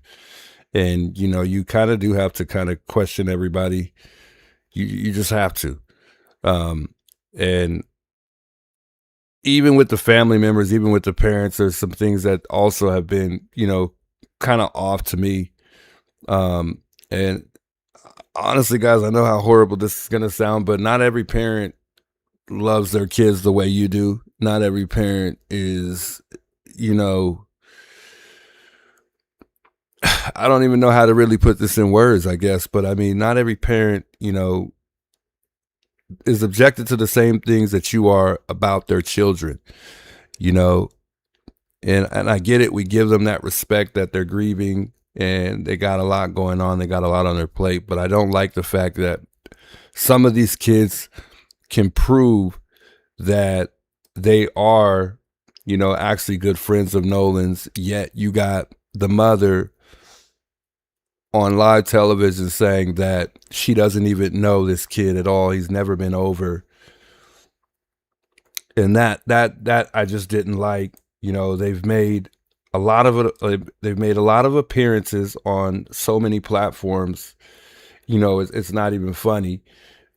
And, you kind of do have to kind of question everybody. You just have to. And even with the family members, even with the parents, there's some things that also have been, kind of off to me. And honestly, guys, I know how horrible this is going to sound, but not every parent loves their kids the way you do. Not every parent is, I don't even know how to really put this in words, I guess. But I mean, not every parent, is objected to the same things that you are about their children, and I get it. We give them that respect that they're grieving. And they got a lot going on. They got a lot on their plate. But I don't like the fact that some of these kids can prove that they are, actually good friends of Nolan's. Yet you got the mother on live television saying that she doesn't even know this kid at all. He's never been over. And that I just didn't like. They've made a lot of appearances on so many platforms. It's not even funny.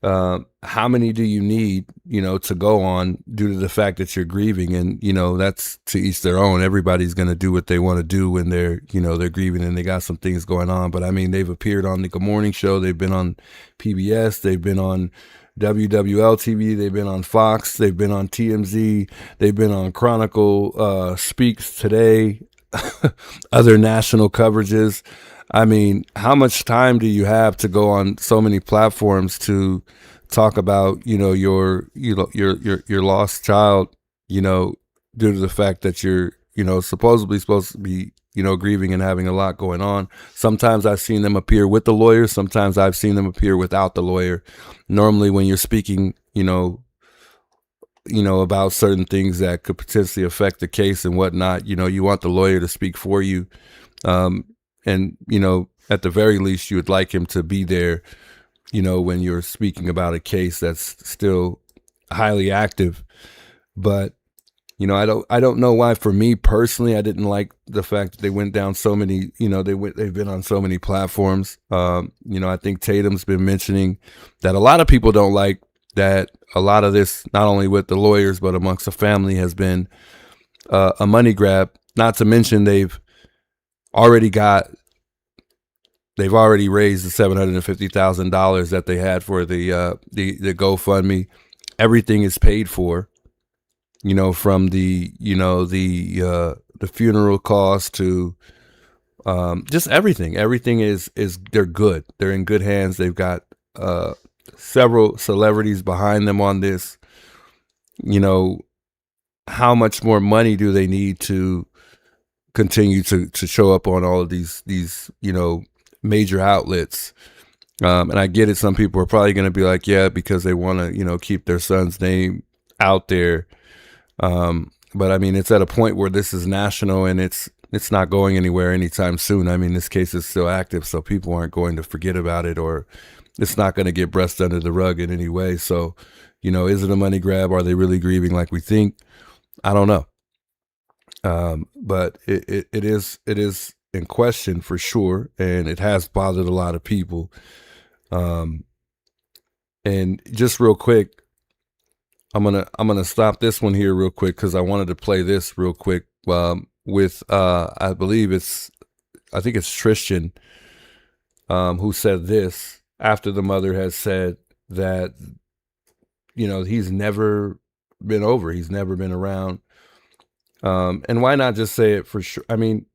How many do you need, to go on due to the fact that you're grieving? And, that's to each their own. Everybody's going to do what they want to do when they're, they're grieving and they got some things going on. But I mean, they've appeared on the Good Morning Show. They've been on PBS. They've been on WWL TV, they've been on Fox, they've been on TMZ, they've been on Chronicle, Speaks Today, other national coverages. I mean, how much time do you have to go on so many platforms to talk about, your lost child, due to the fact that you're, supposedly supposed to be, grieving and having a lot going on. Sometimes I've seen them appear with the lawyer. Sometimes I've seen them appear without the lawyer. Normally when you're speaking, about certain things that could potentially affect the case and whatnot, you want the lawyer to speak for you. And, at the very least, you would like him to be there, when you're speaking about a case that's still highly active. But I don't know why. For me personally, I didn't like the fact that they went down so many. They've been on so many platforms. I think Tatum's been mentioning that a lot of people don't like that. A lot of this, not only with the lawyers but amongst the family, has been a money grab. Not to mention they've already raised the $750,000 that they had for the GoFundMe. Everything is paid for. From the funeral cost to just everything. Everything is they're good. They're in good hands. They've got several celebrities behind them on this. How much more money do they need to continue to show up on all of these major outlets? And I get it. Some people are probably going to be like, yeah, because they want to keep their son's name out there. But I mean, it's at a point where this is national and it's not going anywhere anytime soon. I mean, this case is still active, so people aren't going to forget about it, or it's not going to get brushed under the rug in any way. So, is it a money grab? Are they really grieving like we think? I don't know. But it is in question for sure. And it has bothered a lot of people. And just real quick, I'm gonna stop this one here real quick because I wanted to play this real quick with I think it's Tristan who said this after the mother has said that he's never been over, he's never been around, and why not just say it for sure? I mean,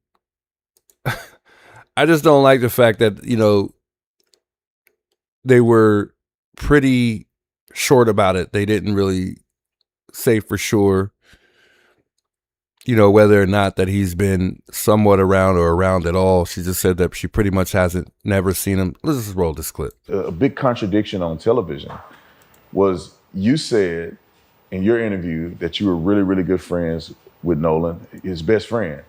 I just don't like the fact that they were pretty short about it. They didn't really say for sure, whether or not that he's been somewhat around or around at all. She just said that she pretty much never seen him. Let's just roll this clip. A big contradiction on television was you said in your interview that you were really, really good friends with Nolan, his best friend.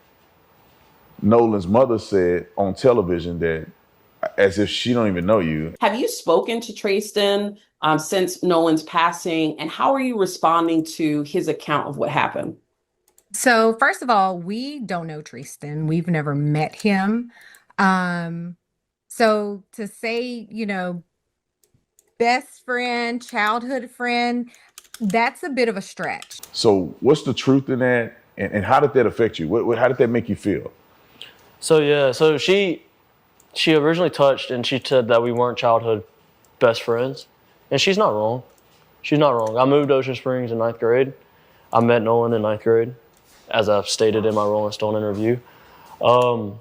Nolan's mother said on television that as if she don't even know you. Have you spoken to Tristan since Nolan's passing, and how are you responding to his account of what happened? So first of all, we don't know Tristan. We've never met him. So to say, best friend, childhood friend, that's a bit of a stretch. So what's the truth in that? And how did that affect you? How did that make you feel? So she originally touched and she said that we weren't childhood best friends. And she's not wrong. She's not wrong. I moved to Ocean Springs in 9th grade. I met Nolan in 9th grade, as I've stated in my Rolling Stone interview. Nolan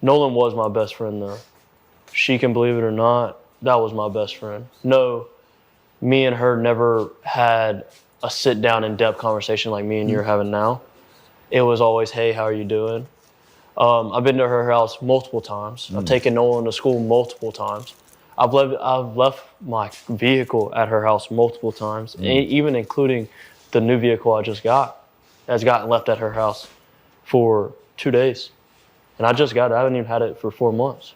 was my best friend though. She can believe it or not, that was my best friend. No, me and her never had a sit down in-depth conversation like me and you're having now. It was always, hey, how are you doing? I've been to her house multiple times. I've taken Nolan to school multiple times. I've left my vehicle at her house multiple times, even including the new vehicle I just got. Has gotten left at her house for 2 days. And I just got it. I haven't even had it for 4 months.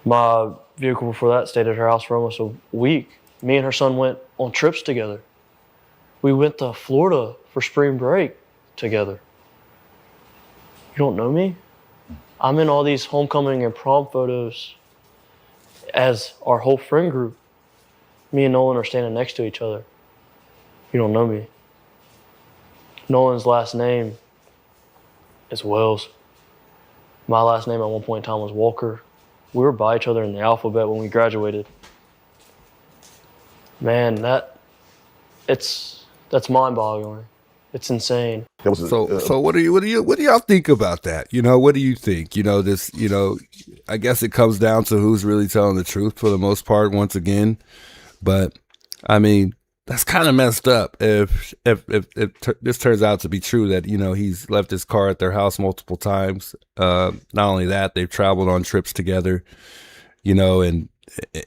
My vehicle before that stayed at her house for almost a week. Me and her son went on trips together. We went to Florida for spring break together. You don't know me? I'm in all these homecoming and prom photos as our whole friend group. Me and Nolan are standing next to each other. You don't know me. Nolan's last name is Wells. My last name at one point in time was Walker. We were by each other in the alphabet when we graduated. Man, that's mind-boggling. It's insane. So what do y'all think about that? What do you think? I guess it comes down to who's really telling the truth for the most part once again. But I mean, that's kind of messed up if this turns out to be true, that he's left his car at their house multiple times. Not only that, they've traveled on trips together, and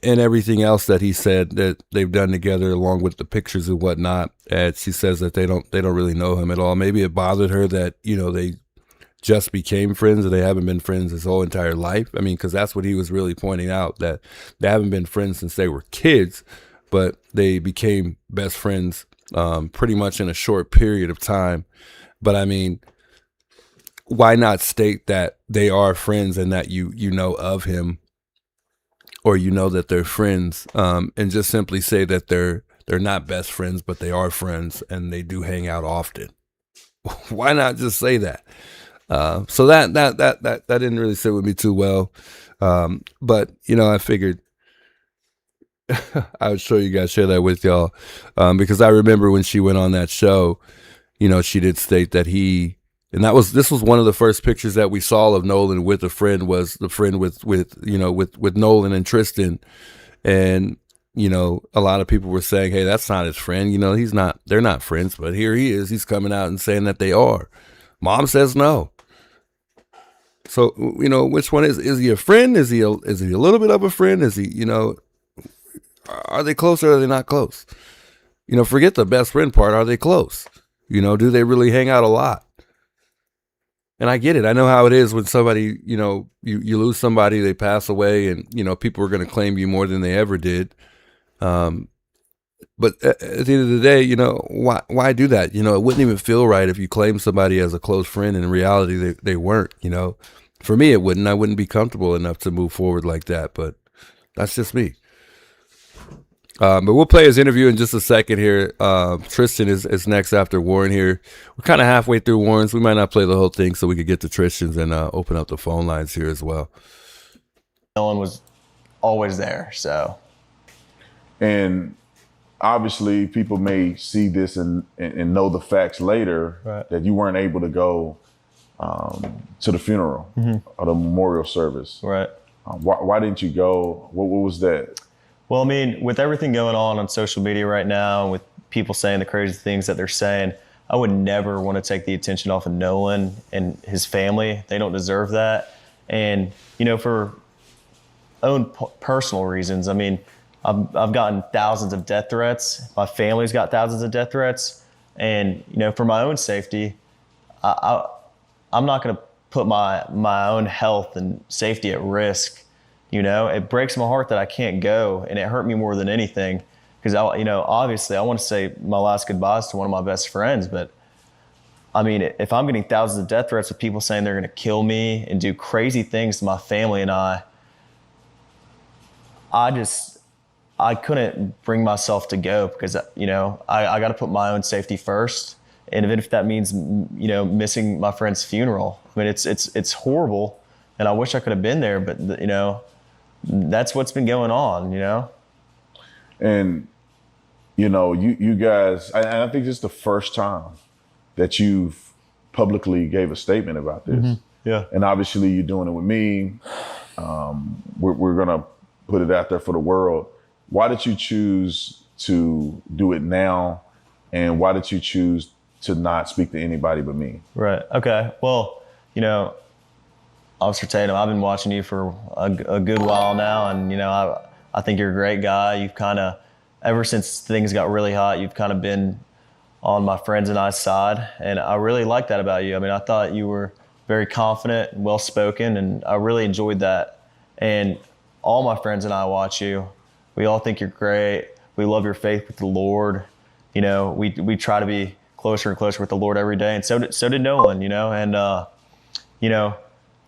everything else that he said that they've done together, along with the pictures and whatnot. And she says that they don't really know him at all. Maybe it bothered her that they just became friends, or they haven't been friends his whole entire life. I mean, because that's what he was really pointing out, that they haven't been friends since they were kids, but they became best friends pretty much in a short period of time. But I mean, why not state that they are friends and that you know of him, or you know that they're friends, and just simply say that they're not best friends, but they are friends and they do hang out often. Why not just say that? So that didn't really sit with me too well. But I figured I would show you guys, share that with y'all, because I remember when she went on that show, she did state that this was one of the first pictures that we saw of Nolan with a friend, was the friend with Nolan and Tristan. And, a lot of people were saying, hey, that's not his friend. They're not friends, but here he is. He's coming out and saying that they are. Mom says no. So, which one is he a friend? Is he a little bit of a friend? Is he, are they close or are they not close? Forget the best friend part. Are they close? Do they really hang out a lot? And I get it. I know how it is when somebody, you lose somebody, they pass away, and, people are going to claim you more than they ever did. But at the end of the day, why do that? It wouldn't even feel right if you claim somebody as a close friend and in reality they weren't. For me, it wouldn't. I wouldn't be comfortable enough to move forward like that, but that's just me. But we'll play his interview in just a second here. Tristan is next after Warren here. We're kind of halfway through Warren's. We might not play the whole thing so we could get to Tristan's and open up the phone lines here as well. Nolan was always there, so. And obviously people may see this and know the facts later, right, that you weren't able to go to the funeral or the memorial service. Right. Why didn't you go? What was that? Well, I mean, with everything going on social media right now, with people saying the crazy things that they're saying, I would never want to take the attention off of Nolan and his family. They don't deserve that. And, for own personal reasons, I mean, I've gotten thousands of death threats. My family's got thousands of death threats. And, for my own safety, I'm not going to put my own health and safety at risk. It breaks my heart that I can't go, and it hurt me more than anything because obviously I want to say my last goodbyes to one of my best friends. But I mean, if I'm getting thousands of death threats of people saying they're going to kill me and do crazy things to my family and I couldn't bring myself to go because, I got to put my own safety first. And even if that means, missing my friend's funeral, I mean, it's horrible and I wish I could have been there, but that's what's been going on, And, you guys, and I think this is the first time that you've publicly gave a statement about this. Mm-hmm. Yeah. And obviously you're doing it with me. We're going to put it out there for the world. Why did you choose to do it now? And why did you choose to not speak to anybody but me? Right. Okay. Well, Officer Tatum, I've been watching you for a good while now, and I think you're a great guy. You've kind of, ever since things got really hot, you've kind of been on my friends and I's side, and I really like that about you. I mean, I thought you were very confident and well-spoken, and I really enjoyed that. And all my friends and I watch you. We all think you're great. We love your faith with the Lord. We try to be closer and closer with the Lord every day, and so did Nolan. And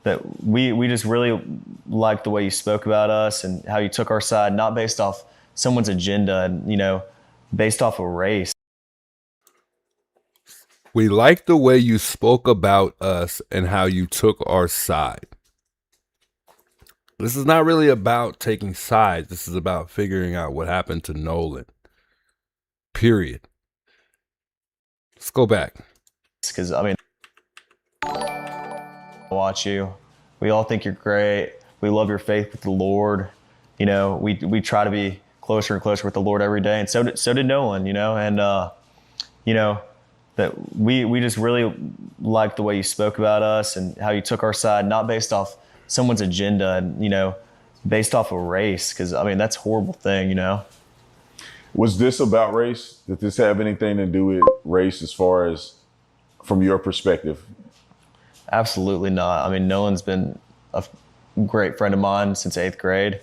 that we just really liked the way you spoke about us and how you took our side, not based off someone's agenda and, based off of race. We like the way you spoke about us and how you took our side. This is not really about taking sides. This is about figuring out what happened to Nolan. Period. Let's go back. Because, I mean, watch you. We all think you're great. We love your faith with the Lord. We try to be closer and closer with the Lord every day, and so did Nolan. And that we just really liked the way you spoke about us and how you took our side, not based off someone's agenda and based off of race. Because I mean, that's a horrible thing. Was this about race? Did this have anything to do with race as far as from your perspective? Absolutely not. I mean, Nolan's been a great friend of mine since 8th grade.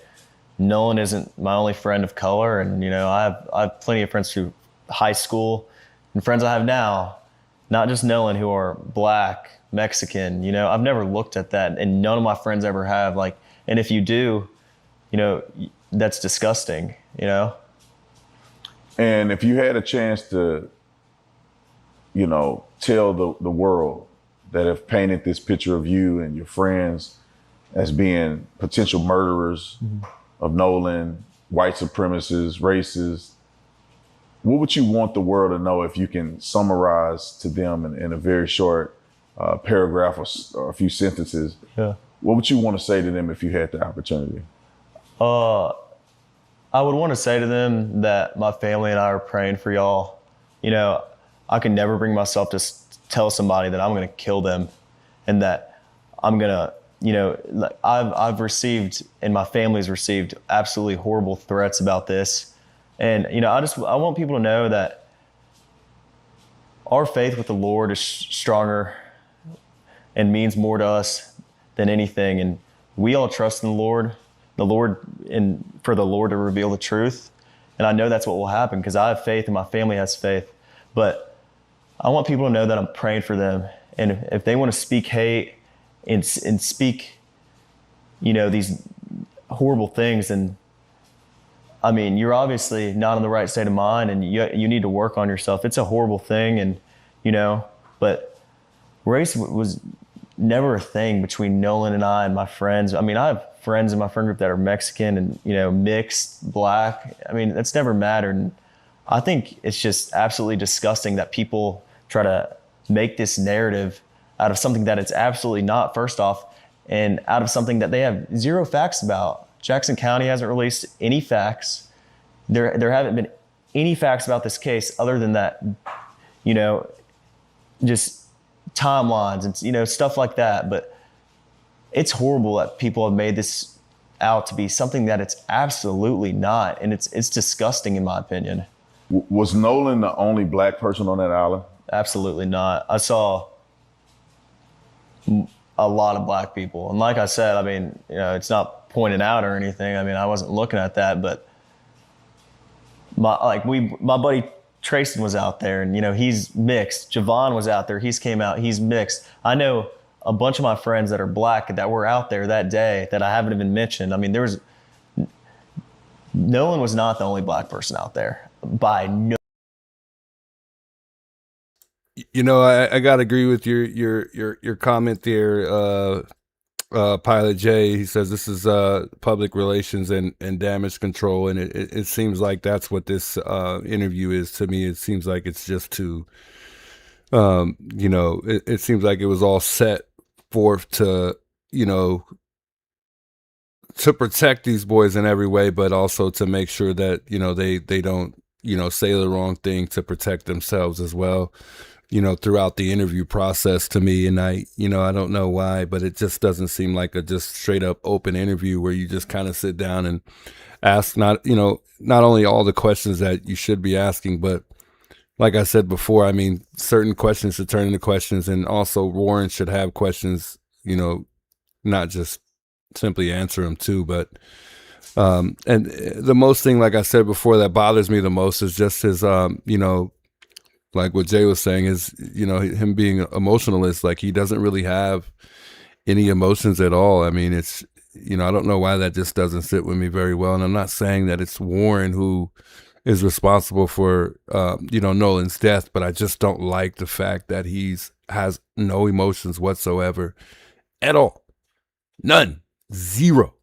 Nolan isn't my only friend of color, and I have plenty of friends through high school and friends I have now, not just Nolan, who are black, Mexican, you know, I've never looked at that, and none of my friends ever have. Like, and if you do, you know, that's disgusting, you know? And if you had a chance to, you know, tell the world that have painted this picture of you and your friends as being potential murderers of Nolan, white supremacists, racists, what would you want the world to know if you can summarize to them in a very short paragraph or a few sentences? Yeah. What would you want to say to them if you had the opportunity? I would want to say to them that my family and I are praying for y'all. You know, I can never bring myself to tell somebody that I'm going to kill them, and that I'm going to, you know, like I've received, and my family's received, absolutely horrible threats about this. And, you know, I want people to know that our faith with the Lord is stronger and means more to us than anything. And we all trust in the Lord, and for the Lord to reveal the truth. And I know that's what will happen because I have faith and my family has faith. But I want people to know that I'm praying for them. And if they want to speak hate and speak, you know, these horrible things, then, I mean, you're obviously not in the right state of mind, and you need to work on yourself. It's a horrible thing, and, you know, but race was never a thing between Nolan and I and my friends. I mean, I have friends in my friend group that are Mexican and, you know, mixed, black. I mean, that's never mattered. And I think it's just absolutely disgusting that people try to make this narrative out of something that it's absolutely not, first off, and out of something that they have zero facts about. Jackson County hasn't released any facts. There haven't been any facts about this case other than that, you know, just timelines and, you know, stuff like that. But it's horrible that people have made this out to be something that it's absolutely not. And it's disgusting in my opinion. Was Nolan the only black person on that island? Absolutely not. I saw a lot of black people. And like I said, I mean, you know, it's not pointed out or anything. I mean, I wasn't looking at that, but my buddy Trayston was out there, and, you know, he's mixed. Javon was out there. He's came out. He's mixed. I know a bunch of my friends that are black that were out there that day that I haven't even mentioned. I mean, Nolan was not the only black person out there by no. You know, I gotta agree with your comment there, Pilot J. He says this is public relations and damage control, and it seems like that's what this interview is to me. It seems like it's just to, you know, it seems like it was all set forth to, you know, to protect these boys in every way, but also to make sure that, you know, they don't, you know, say the wrong thing to protect themselves as well, you know, throughout the interview process to me. And I don't know why, but it just doesn't seem like a just straight up open interview where you just kind of sit down and ask not only all the questions that you should be asking, but like I said before, I mean, certain questions should turn into questions, and also Warren should have questions, you know, not just simply answer them too. But and the most thing, like I said before, that bothers me the most is just his, you know, like what Jay was saying is, you know, him being emotionalist, like he doesn't really have any emotions at all. I mean, it's, you know, I don't know why that just doesn't sit with me very well. And I'm not saying that it's Warren who is responsible for, you know, Nolan's death, but I just don't like the fact that has no emotions whatsoever at all. None. Zero.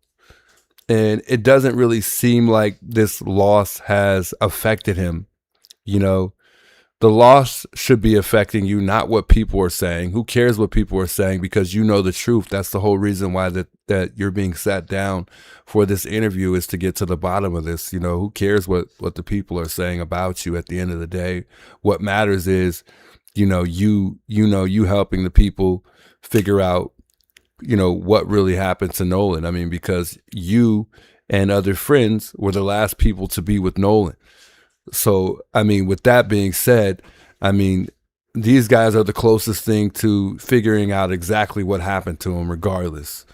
And it doesn't really seem like this loss has affected him. You know, the loss should be affecting you, not what people are saying. Who cares what people are saying, because you know the truth. That's the whole reason why that you're being sat down for this interview, is to get to the bottom of this. You know, who cares what the people are saying about you at the end of the day? What matters is, you know, you helping the people figure out, you know, what really happened to Nolan. I mean, because you and other friends were the last people to be with Nolan. So, I mean, with that being said, I mean, these guys are the closest thing to figuring out exactly what happened to him regardless.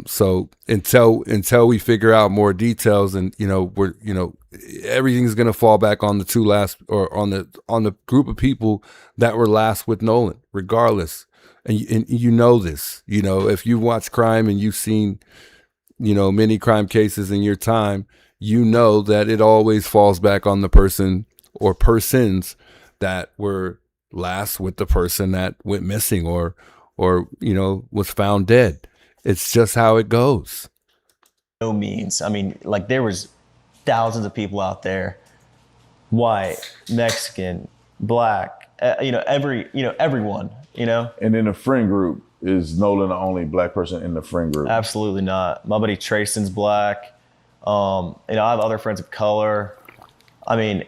So until we figure out more details, and, you know, everything's going to fall back on the two last, or on the group of people that were last with Nolan, regardless. And you know this, if you've watched crime and you've seen, many crime cases in your time, that it always falls back on the person or persons that were last with the person that went missing or was found dead. It's just how it goes. No means. I mean, like, there was thousands of people out there, white, Mexican, black, everyone, And in the friend group, is Nolan the only black person in the friend group? Absolutely not. My buddy Trayson's black. I have other friends of color. I mean,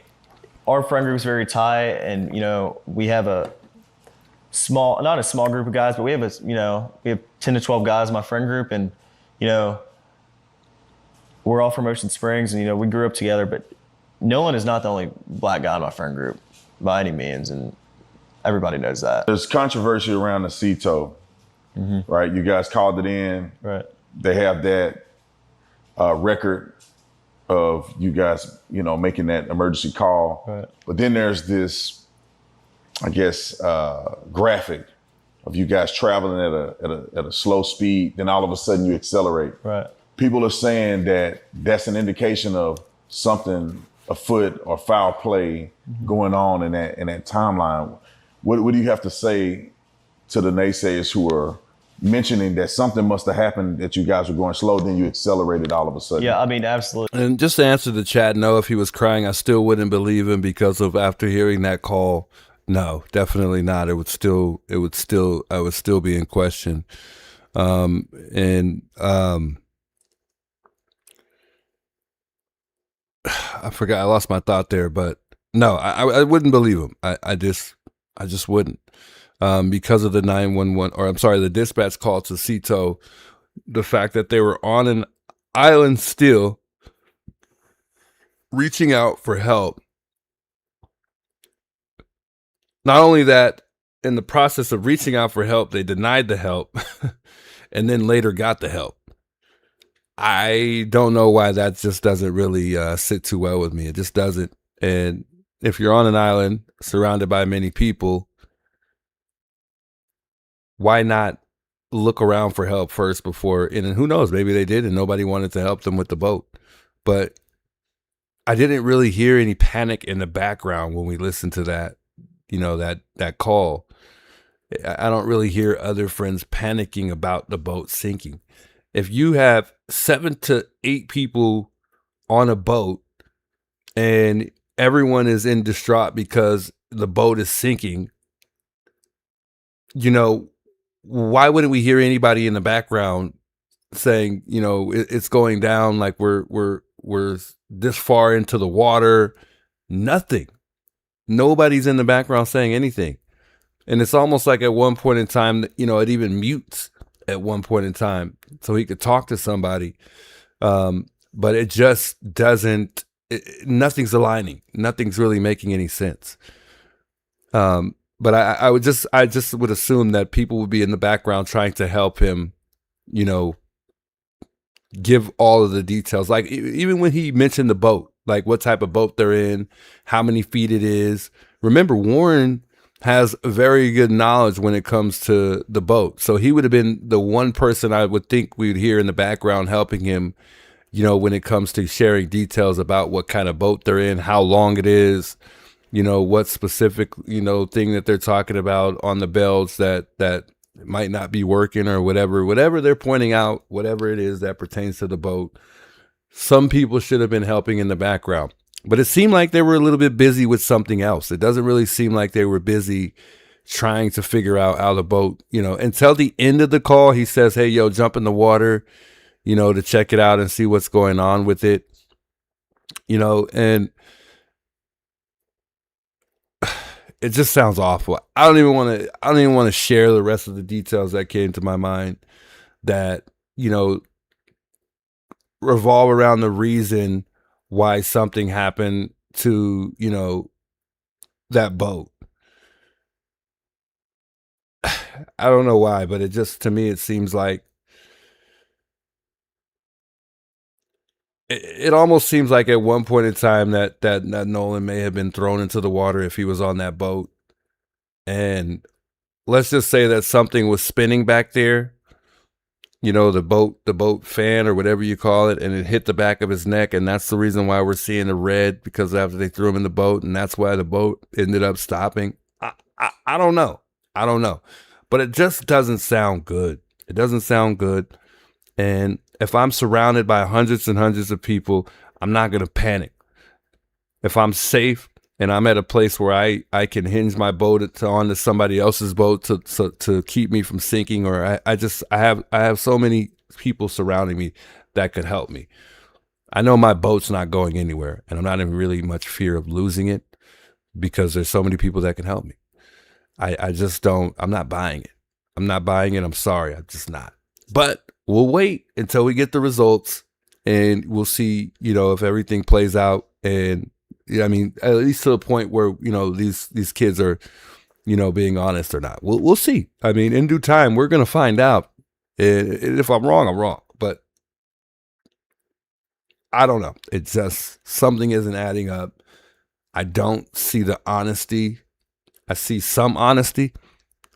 our friend group's very tight, and we have not a small group of guys, but we have 10 to 12 guys in my friend group, and we're all from Ocean Springs, and we grew up together. But Nolan is not the only black guy in my friend group by any means, and everybody knows that. There's controversy around the CETO, right? You guys called it in. Right. They have that record of you guys, making that emergency call. Right. But then there's this, I guess, graphic of you guys traveling at a slow speed. Then all of a sudden you accelerate. Right. People are saying that that's an indication of something afoot or foul play going on in that timeline. What do you have to say to the naysayers who are mentioning that something must have happened, that you guys were going slow, then you accelerated all of a sudden? Yeah, I mean, absolutely. And just to answer the chat, no, if he was crying, I still wouldn't believe him because of after hearing that call. No, definitely not. I would still be in question. I forgot, I lost my thought there, but no, I wouldn't believe him. I just wouldn't. Because of the 911, or I'm sorry, the dispatch call to CETO, the fact that they were on an island still, reaching out for help. Not only that, in the process of reaching out for help, they denied the help and then later got the help. I don't know why that just doesn't really sit too well with me. It just doesn't. And if you're on an island surrounded by many people, why not look around for help first before? And who knows, maybe they did and nobody wanted to help them with the boat. But I didn't really hear any panic in the background when we listened to that, that call. I don't really hear other friends panicking about the boat sinking. If you have 7 to 8 people on a boat and everyone is in distraught because the boat is sinking, why wouldn't we hear anybody in the background saying, it's going down, like we're this far into the water? Nothing. Nobody's in the background saying anything. And it's almost like at one point in time, it even mutes at one point in time so he could talk to somebody. But it just doesn't, nothing's aligning. Nothing's really making any sense. But I just would assume that people would be in the background trying to help him, give all of the details. Like even when he mentioned the boat, like what type of boat they're in, how many feet it is. Remember, Warren has very good knowledge when it comes to the boat. So he would have been the one person I would think we'd hear in the background helping him, when it comes to sharing details about what kind of boat they're in, how long it is, what specific, thing that they're talking about on the bells that might not be working or whatever they're pointing out, whatever it is that pertains to the boat. Some people should have been helping in the background, but it seemed like they were a little bit busy with something else. It doesn't really seem like they were busy trying to figure out how the boat, until the end of the call, he says, hey, yo, jump in the water, to check it out and see what's going on with it, and it just sounds awful. I don't even want to share the rest of the details that came to my mind that, revolve around the reason why something happened to, that boat. I don't know why, but to me, it seems like it almost seems like at one point in time that Nolan may have been thrown into the water if he was on that boat. And let's just say that something was spinning back there, the boat fan or whatever you call it, and it hit the back of his neck. And that's the reason why we're seeing the red, because after they threw him in the boat, and that's why the boat ended up stopping. I don't know. I don't know. But it just doesn't sound good. It doesn't sound good. And if I'm surrounded by hundreds and hundreds of people, I'm not going to panic. If I'm safe and I'm at a place where I can hinge my boat onto somebody else's boat to keep me from sinking, or I have so many people surrounding me that could help me. I know my boat's not going anywhere, and I'm not in really much fear of losing it because there's so many people that can help me. I'm not buying it. I'm not buying it. I'm sorry. I'm just not. But we'll wait until we get the results, and we'll see, if everything plays out. And I mean, at least to the point where, these kids are, being honest or not. We'll see. I mean, in due time, we're going to find out. And if I'm wrong, I'm wrong. But I don't know. It's just something isn't adding up. I don't see the honesty. I see some honesty,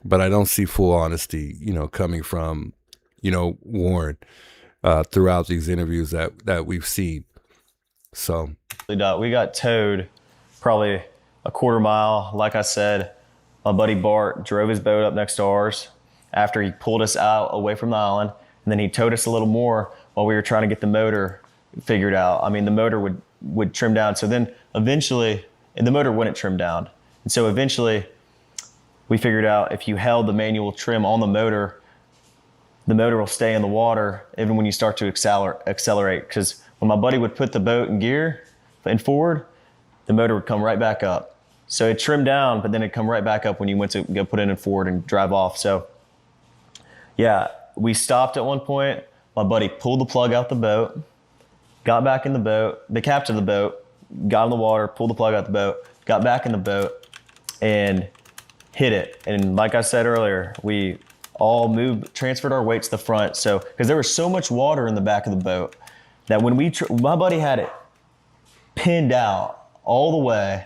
but I don't see full honesty, coming from, Warren throughout these interviews that we've seen. So we got towed probably a quarter mile. Like I said, my buddy Bart drove his boat up next to ours after he pulled us out away from the island, and then he towed us a little more while we were trying to get the motor figured out. I mean, the motor would trim down. So then eventually, and the motor wouldn't trim down. And so eventually we figured out if you held the manual trim on the motor will stay in the water even when you start to accelerate. Because when my buddy would put the boat in gear and forward, the motor would come right back up. So it trimmed down, but then it'd come right back up when you went to go put it in forward and drive off. So yeah, we stopped at one point. My buddy pulled the plug out the boat, got back in the boat, the captain of the boat, got in the water, pulled the plug out the boat, got back in the boat, and hit it. And like I said earlier, we all transferred our weight to the front. So, because there was so much water in the back of the boat that when my buddy had it pinned out all the way,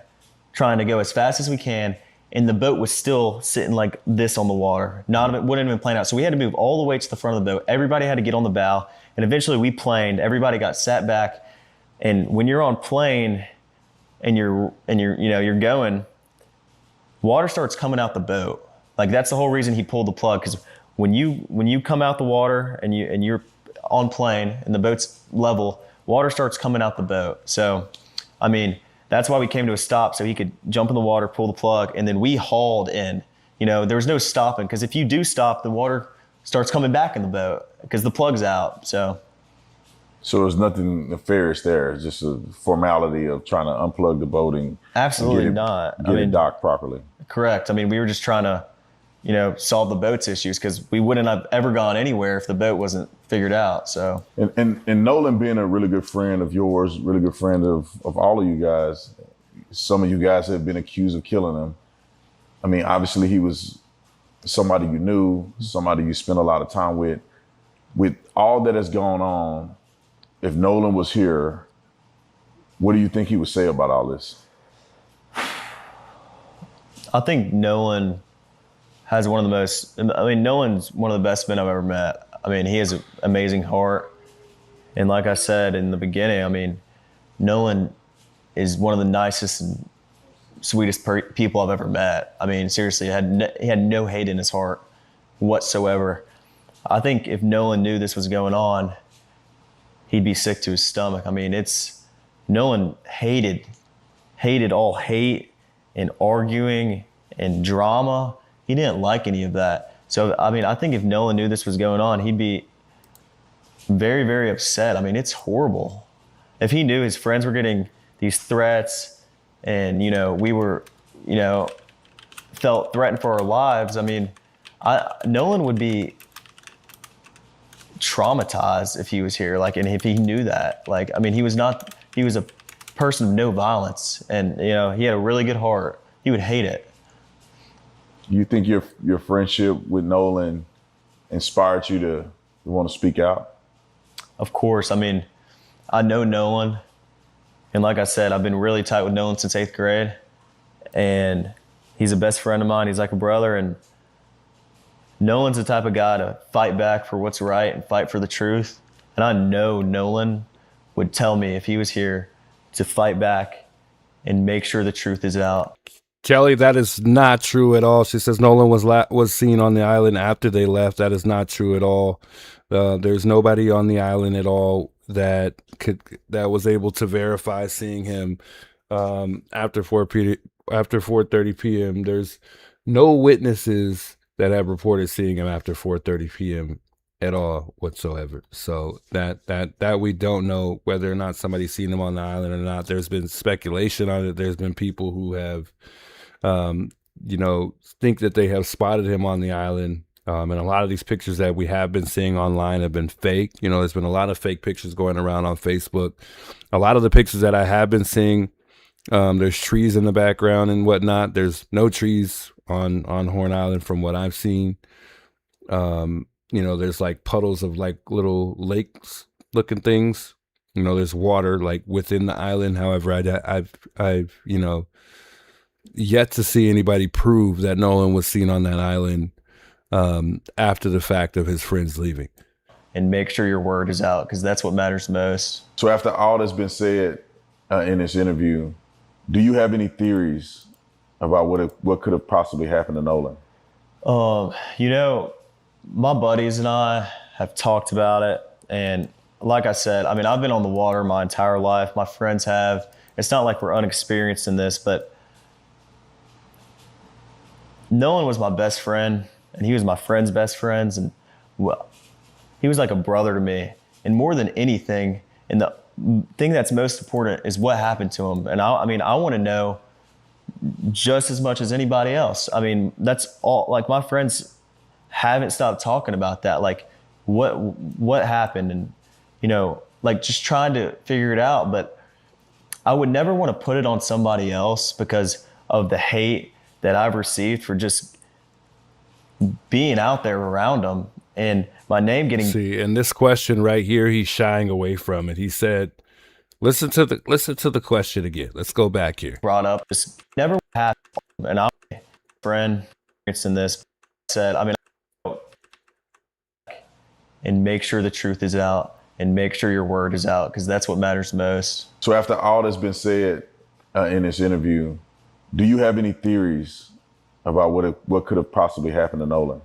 trying to go as fast as we can, and the boat was still sitting like this on the water. Wouldn't even plane out. So we had to move all the way to the front of the boat. Everybody had to get on the bow, and eventually we planed. Everybody got sat back. And when you're on plane and you're going, water starts coming out the boat. Like, that's the whole reason he pulled the plug, because when you come out the water and you're on plane and the boat's level, water starts coming out the boat. So, I mean, that's why we came to a stop, so he could jump in the water, pull the plug, and then we hauled in. There was no stopping, because if you do stop, the water starts coming back in the boat because the plug's out. So there's nothing nefarious there. It's just a formality of trying to unplug the boat and absolutely get it docked properly. Correct. I mean, we were just trying to, solve the boat's issues, because we wouldn't have ever gone anywhere if the boat wasn't figured out. So and Nolan being a really good friend of yours, really good friend of all of you guys, some of you guys have been accused of killing him. I mean, obviously he was somebody you knew, somebody you spent a lot of time with. With all that has gone on, if Nolan was here, what do you think he would say about all this? I think Nolan has Nolan's one of the best men I've ever met. I mean, he has an amazing heart. And like I said in the beginning, I mean, Nolan is one of the nicest and sweetest people I've ever met. I mean, seriously, he had no hate in his heart whatsoever. I think if Nolan knew this was going on, he'd be sick to his stomach. I mean, Nolan hated all hate and arguing and drama. He didn't like any of that. So, I mean, I think if Nolan knew this was going on, he'd be very, very upset. I mean, it's horrible. If he knew his friends were getting these threats and, we were, felt threatened for our lives, I mean, Nolan would be traumatized if he was here, and if he knew that. I mean, he was a person of no violence, and, he had a really good heart. He would hate it. You think your friendship with Nolan inspired you to want to speak out? Of course. I mean, I know Nolan. And like I said, I've been really tight with Nolan since 8th grade. And he's a best friend of mine. He's like a brother. And Nolan's the type of guy to fight back for what's right and fight for the truth. And I know Nolan would tell me if he was here to fight back and make sure the truth is out. Kelly, that is not true at all. She says Nolan was seen on the island after they left. That is not true at all. There's nobody on the island at all that was able to verify seeing him after 4:30 p.m. There's no witnesses that have reported seeing him after 4:30 p.m. at all whatsoever. So that we don't know whether or not somebody's seen him on the island or not. There's been speculation on it. There's been people who have think that they have spotted him on the island. And a lot of these pictures that we have been seeing online have been fake. There's been a lot of fake pictures going around on Facebook. A lot of the pictures that I have been seeing, there's trees in the background and whatnot. There's no trees on Horn Island from what I've seen. There's like puddles of like little lakes looking things. There's water like within the island. However, I've yet to see anybody prove that Nolan was seen on that island after the fact of his friends leaving. And make sure your word is out, because that's what matters most. So after all that's been said in this interview, do you have any theories about what could have possibly happened to Nolan? My buddies and I have talked about it. And like I said, I've been on the water my entire life. My friends have. It's not like we're unexperienced in this, but Nolan was my best friend, and he was my friend's best friends. And well, he was like a brother to me. And more than anything, and the thing that's most important is what happened to him. And I want to know just as much as anybody else. That's all. Like, my friends haven't stopped talking about that. Like, what happened, and just trying to figure it out. But I would never want to put it on somebody else because of the hate that I've received for just being out there around them, and my name getting. See, and this question right here, he's shying away from it. He said, "Listen to the question again. Let's go back here." Brought up, just never happened, and I'm a friend in this. Said, and make sure the truth is out, and make sure your word is out, because that's what matters most. So after all that's been said in this interview, do you have any theories about what could have possibly happened to Nolan?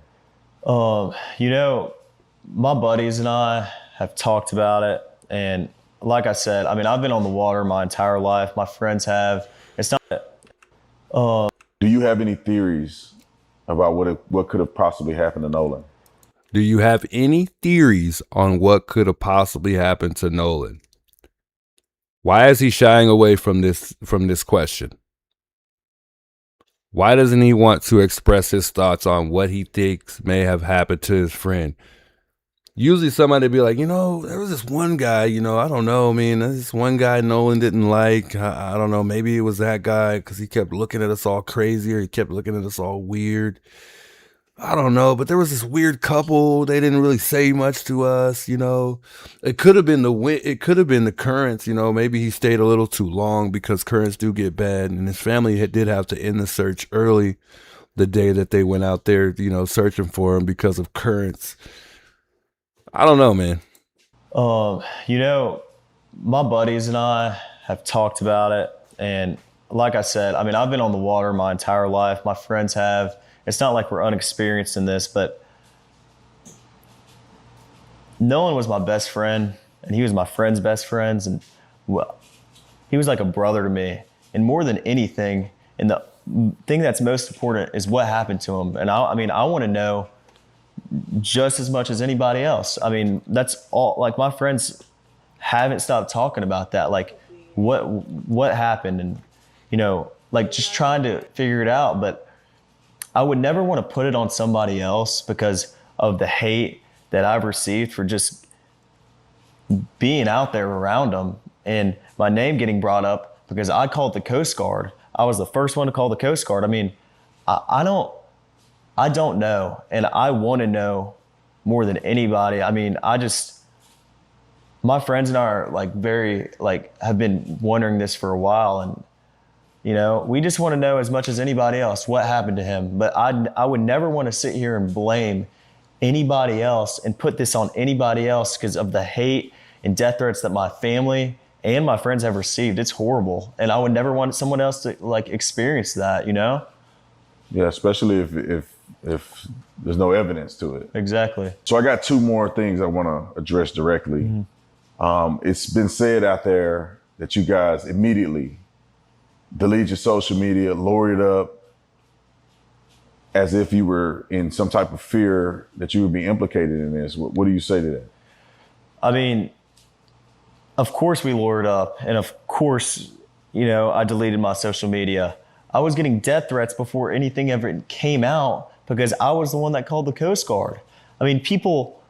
My buddies and I have talked about it. And like I said, I've been on the water my entire life. My friends have. It's not. Do you have any theories about what could have possibly happened to Nolan? Do you have any theories on what could have possibly happened to Nolan? Why is he shying away from this question? Why doesn't he want to express his thoughts on what he thinks may have happened to his friend? Usually somebody would be like, there was this one guy, I don't know, there's this one guy Nolan didn't like. I don't know, maybe it was that guy because he kept looking at us all crazy, or he kept looking at us all weird. I don't know, but there was this weird couple. They didn't really say much to us, It could have been the currents, Maybe he stayed a little too long, because currents do get bad, and his family did have to end the search early the day that they went out there, searching for him because of currents. I don't know, man. My buddies and I have talked about it, and like I said, I've been on the water my entire life. My friends have. It's not like we're unexperienced in this, but Nolan was my best friend, and he was my friend's best friends. And well, he was like a brother to me. And more than anything, and the thing that's most important is what happened to him. And I want to know just as much as anybody else. That's all. Like, my friends haven't stopped talking about that. Like, what happened, and just trying to figure it out. But I would never want to put it on somebody else because of the hate that I've received for just being out there around them, and my name getting brought up because I called the Coast Guard. I was the first one to call the Coast Guard. I don't know, and I want to know more than anybody. My my friends and I are like very like have been wondering this for a while, and you know, we just want to know as much as anybody else what happened to him. But I would never want to sit here and blame anybody else and put this on anybody else because of the hate and death threats that my family and my friends have received. It's horrible, and I would never want someone else to like experience that, you know? Yeah, especially if there's no evidence to it. Exactly. So I got two more things I want to address directly. It's been said out there that you guys immediately delete your social media, lower it up, as if you were in some type of fear that you would be implicated in this. What do you say to that? I mean, of course we lowered up, and of course, you know, I deleted my social media. I was getting death threats before anything ever came out because I was the one that called the Coast Guard. I mean, people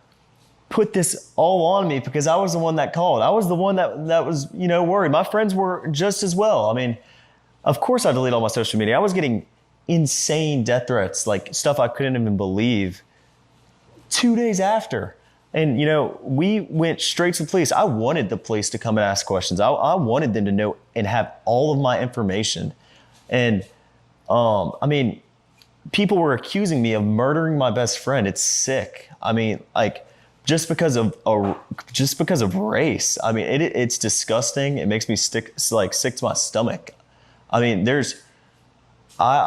put this all on me because I was the one that called. I was the one that was, you know, worried. My friends were just as well. I mean, of course I deleted all my social media. I was getting insane death threats, like stuff I couldn't even believe 2 days after. And, you know, we went straight to the police. I wanted the police to come and ask questions. I wanted them to know and have all of my information. And, I mean, people were accusing me of murdering my best friend. It's sick. I mean, like, just because of race. I mean, it's disgusting. It makes me sick to my stomach. I mean, I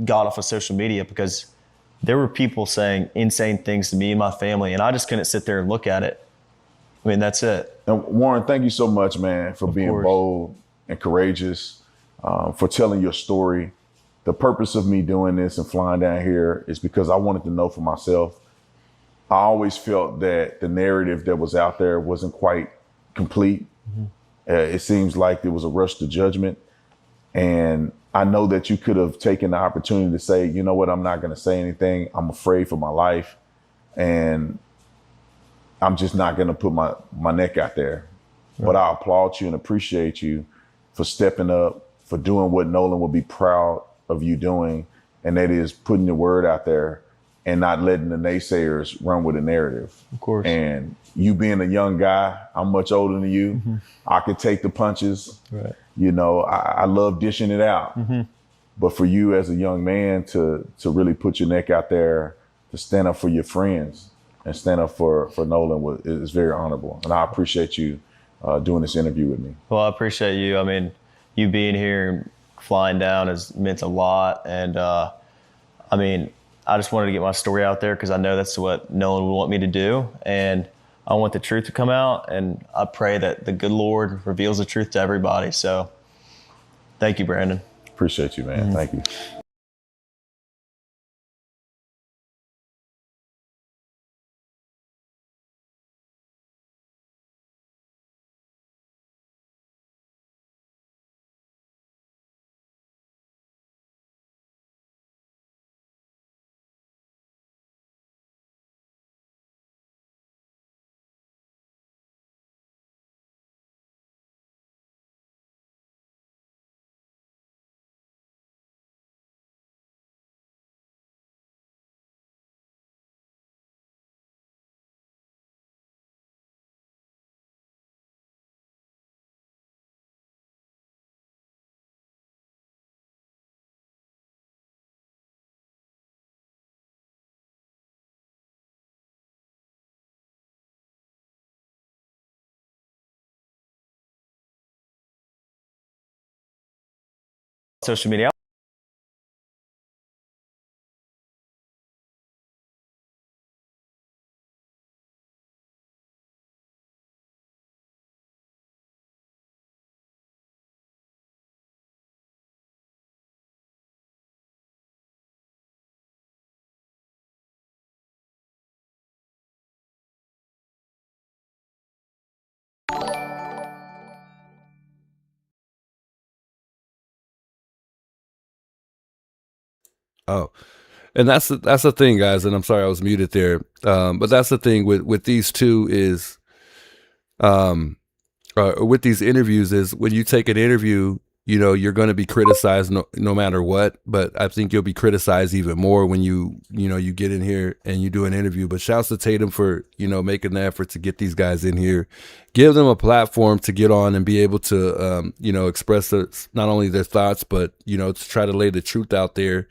got off of social media because there were people saying insane things to me and my family, and I just couldn't sit there and look at it. I mean, that's it. And Warren, thank you so much, man, for being bold and courageous, for telling your story. The purpose of me doing this and flying down here is because I wanted to know for myself. I always felt that the narrative that was out there wasn't quite complete. It seems like there was a rush to judgment. And I know that you could have taken the opportunity to say, you know what, I'm not going to say anything. I'm afraid for my life. And I'm just not going to put my neck out there. Right. But I applaud you and appreciate you for stepping up, for doing what Nolan would be proud of you doing. And that is putting your word out there and not letting the naysayers run with the narrative. Of course. And you being a young guy, I'm much older than you. I could take the punches. Right. You know, I love dishing it out. But for you as a young man to really put your neck out there, to stand up for your friends and stand up for Nolan is very honorable. And I appreciate you doing this interview with me. Well, I appreciate you. I mean, you being here and flying down has meant a lot. And I mean, I just wanted to get my story out there because I know that's what Nolan would want me to do. And I want the truth to come out, and I pray that the good Lord reveals the truth to everybody. So thank you, Brandon. Appreciate you, man. Thank you. Social media. Oh, and that's the thing, guys. And I'm sorry I was muted there. But that's the thing with these two is, with these interviews is when you take an interview you know, you're going to be criticized no matter what, but I think you'll be criticized even more when you get in here and you do an interview. But shouts to Tatum for, you know, making the effort to get these guys in here, give them a platform to get on and be able to, you know, express not only their thoughts, but, you know, to try to lay the truth out there.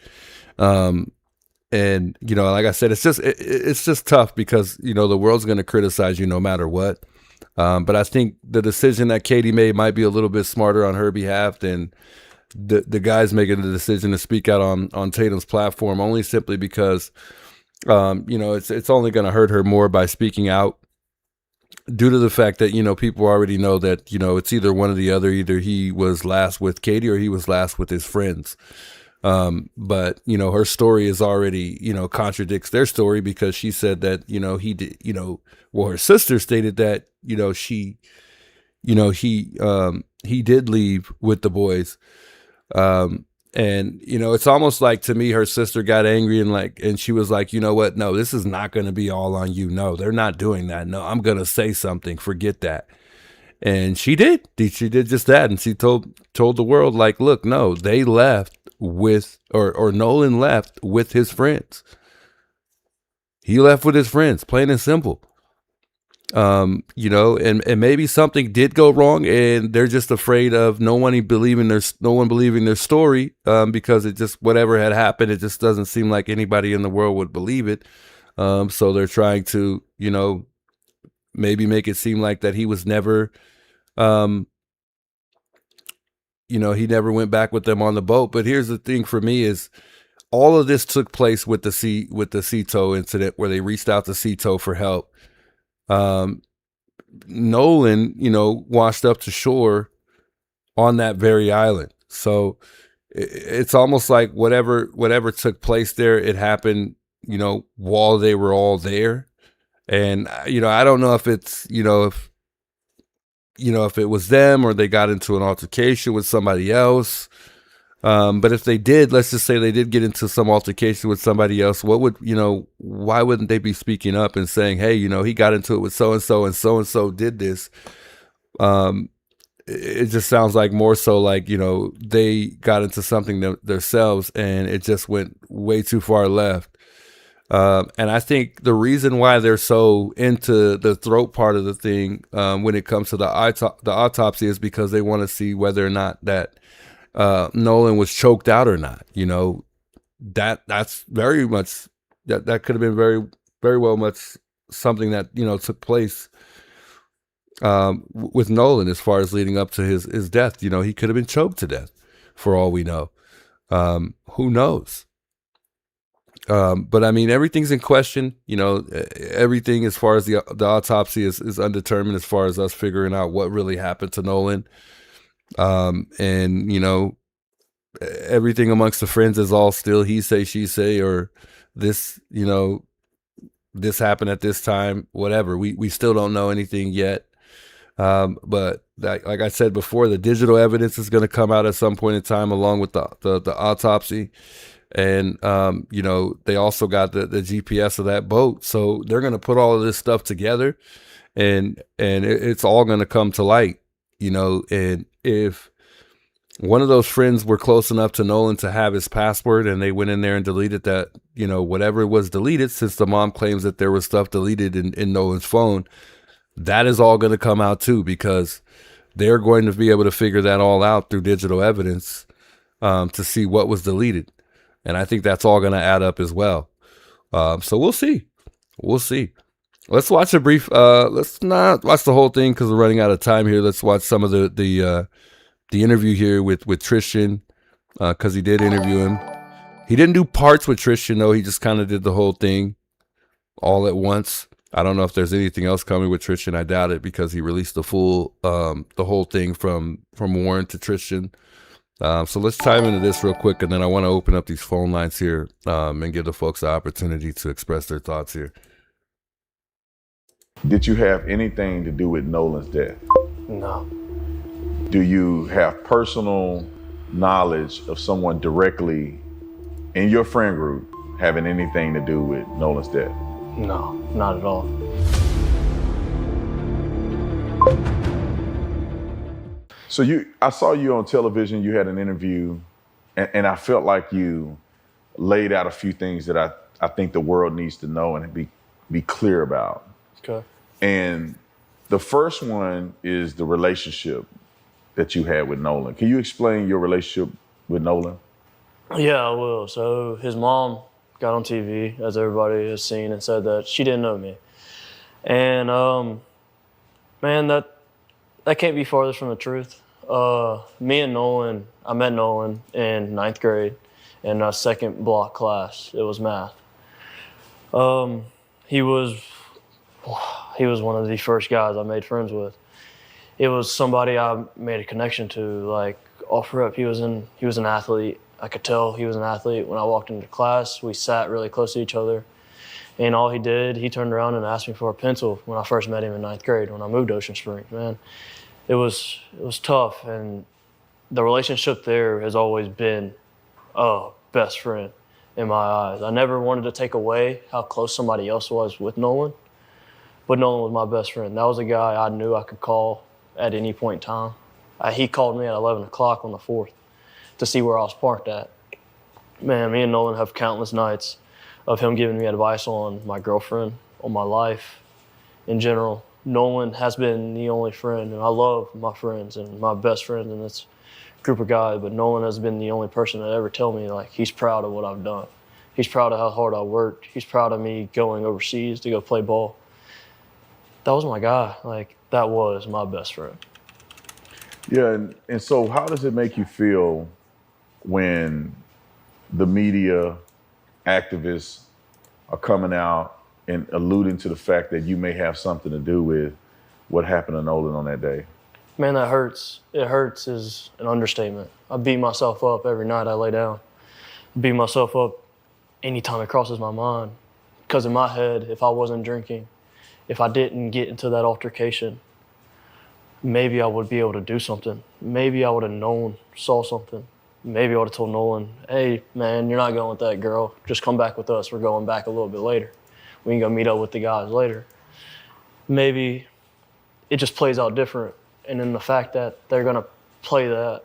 And, you know, like I said, it's just tough because, you know, the world's going to criticize you no matter what. But I think the decision that Katie made might be a little bit smarter on her behalf than the guys making the decision to speak out on Tatum's platform, only simply because, you know, it's only going to hurt her more by speaking out, due to the fact that, you know, people already know that, you know, it's either one or the other. Either he was last with Katie or he was last with his friends. But, you know, her story is already, you know, contradicts their story, because she said that, you know, he did, you know, well, her sister stated that, you know, he did leave with the boys. And, you know, it's almost like, to me, her sister got angry and she was like, you know what? No, this is not going to be all on you. No, they're not doing that. No, I'm going to say something. Forget that. And she did just that. And she told the world, like, look, no, they left with, or Nolan left with his friends. He left with his friends, plain and simple. You know, and maybe something did go wrong and they're just afraid of no one believing their story, because it just, whatever had happened, it just doesn't seem like anybody in the world would believe it. So they're trying to, you know, maybe make it seem like that he was never, you know, he never went back with them on the boat. But here's the thing for me is, all of this took place with the Cito incident, where they reached out to Cito for help. Nolan, you know, washed up to shore on that very island. So it's almost like whatever took place there, it happened, you know, while they were all there. And, you know, I don't know if it's, if it was them or they got into an altercation with somebody else. But if they did, let's just say they did get into some altercation with somebody else, why wouldn't they be speaking up and saying, hey, you know, he got into it with so-and-so and so-and-so did this. It just sounds like more so like, you know, they got into something themselves and it just went way too far left. And I think the reason why they're so into the throat part of the thing, when it comes to the autopsy, is because they want to see whether or not that Nolan was choked out or not. You know, that's very much that could have been very, very well much something that, you know, took place with Nolan as far as leading up to his death. You know, he could have been choked to death for all we know. Who knows? But I mean, everything's in question. You know, everything as far as the autopsy is undetermined as far as us figuring out what really happened to Nolan. And, you know, everything amongst the friends is all still he say, she say, or this, you know, this happened at this time, whatever. We still don't know anything yet. But like I said before, the digital evidence is going to come out at some point in time along with the autopsy. And, you know, they also got the GPS of that boat. So they're going to put all of this stuff together and it's all going to come to light, you know. And if one of those friends were close enough to Nolan to have his password and they went in there and deleted that, you know, whatever was deleted, since the mom claims that there was stuff deleted in Nolan's phone, that is all going to come out too, because they're going to be able to figure that all out through digital evidence, to see what was deleted. And I think that's all going to add up as well. So we'll see. We'll see. Let's watch a brief, let's not watch the whole thing because we're running out of time here. Let's watch some of the interview here with Tristan, because he did interview him. He didn't do parts with Tristan, though. He just kind of did the whole thing all at once. I don't know if there's anything else coming with Tristan. I doubt it, because he released the whole thing from Warren to Tristan. So let's chime into this real quick, and then I want to open up these phone lines here, and give the folks the opportunity to express their thoughts here. Did you have anything to do with Nolan's death? No. Do you have personal knowledge of someone directly in your friend group having anything to do with Nolan's death? No, not at all. So I saw you on television. You had an interview, and I felt like you laid out a few things that I think the world needs to know and be clear about. Okay. And the first one is the relationship that you had with Nolan. Can you explain your relationship with Nolan? Yeah, I will. So his mom got on TV, as everybody has seen, and said that she didn't know me. And man, that can't be farther from the truth. Me and Nolan, I met Nolan in 9th grade in a second block class. It was math. He was one of the first guys I made friends with. It was somebody I made a connection to, like off rip. He was an athlete. I could tell he was an athlete. When I walked into class, we sat really close to each other. And all he did, he turned around and asked me for a pencil when I first met him in 9th grade when I moved to Ocean Springs. Man, it was tough. And the relationship there has always been a best friend in my eyes. I never wanted to take away how close somebody else was with Nolan, but Nolan was my best friend. That was a guy I knew I could call at any point in time. He called me at 11 o'clock on the 4th to see where I was parked at. Man, me and Nolan have countless nights of him giving me advice on my girlfriend, on my life in general. Nolan has been the only friend, and I love my friends and my best friends in this group of guys, but Nolan has been the only person that ever tell me like he's proud of what I've done. He's proud of how hard I worked. He's proud of me going overseas to go play ball. That was my guy. Like, that was my best friend. Yeah, and so how does it make you feel when the media, activists are coming out and alluding to the fact that you may have something to do with what happened to Nolan on that day? Man, that hurts. It hurts is an understatement. I beat myself up every night I lay down. I beat myself up anytime it crosses my mind. Because in my head, if I wasn't drinking, if I didn't get into that altercation, maybe I would be able to do something. Maybe I would have saw something. Maybe I would have told Nolan, hey, man, you're not going with that girl. Just come back with us. We're going back a little bit later. We can go meet up with the guys later. Maybe it just plays out different. And then the fact that they're going to play that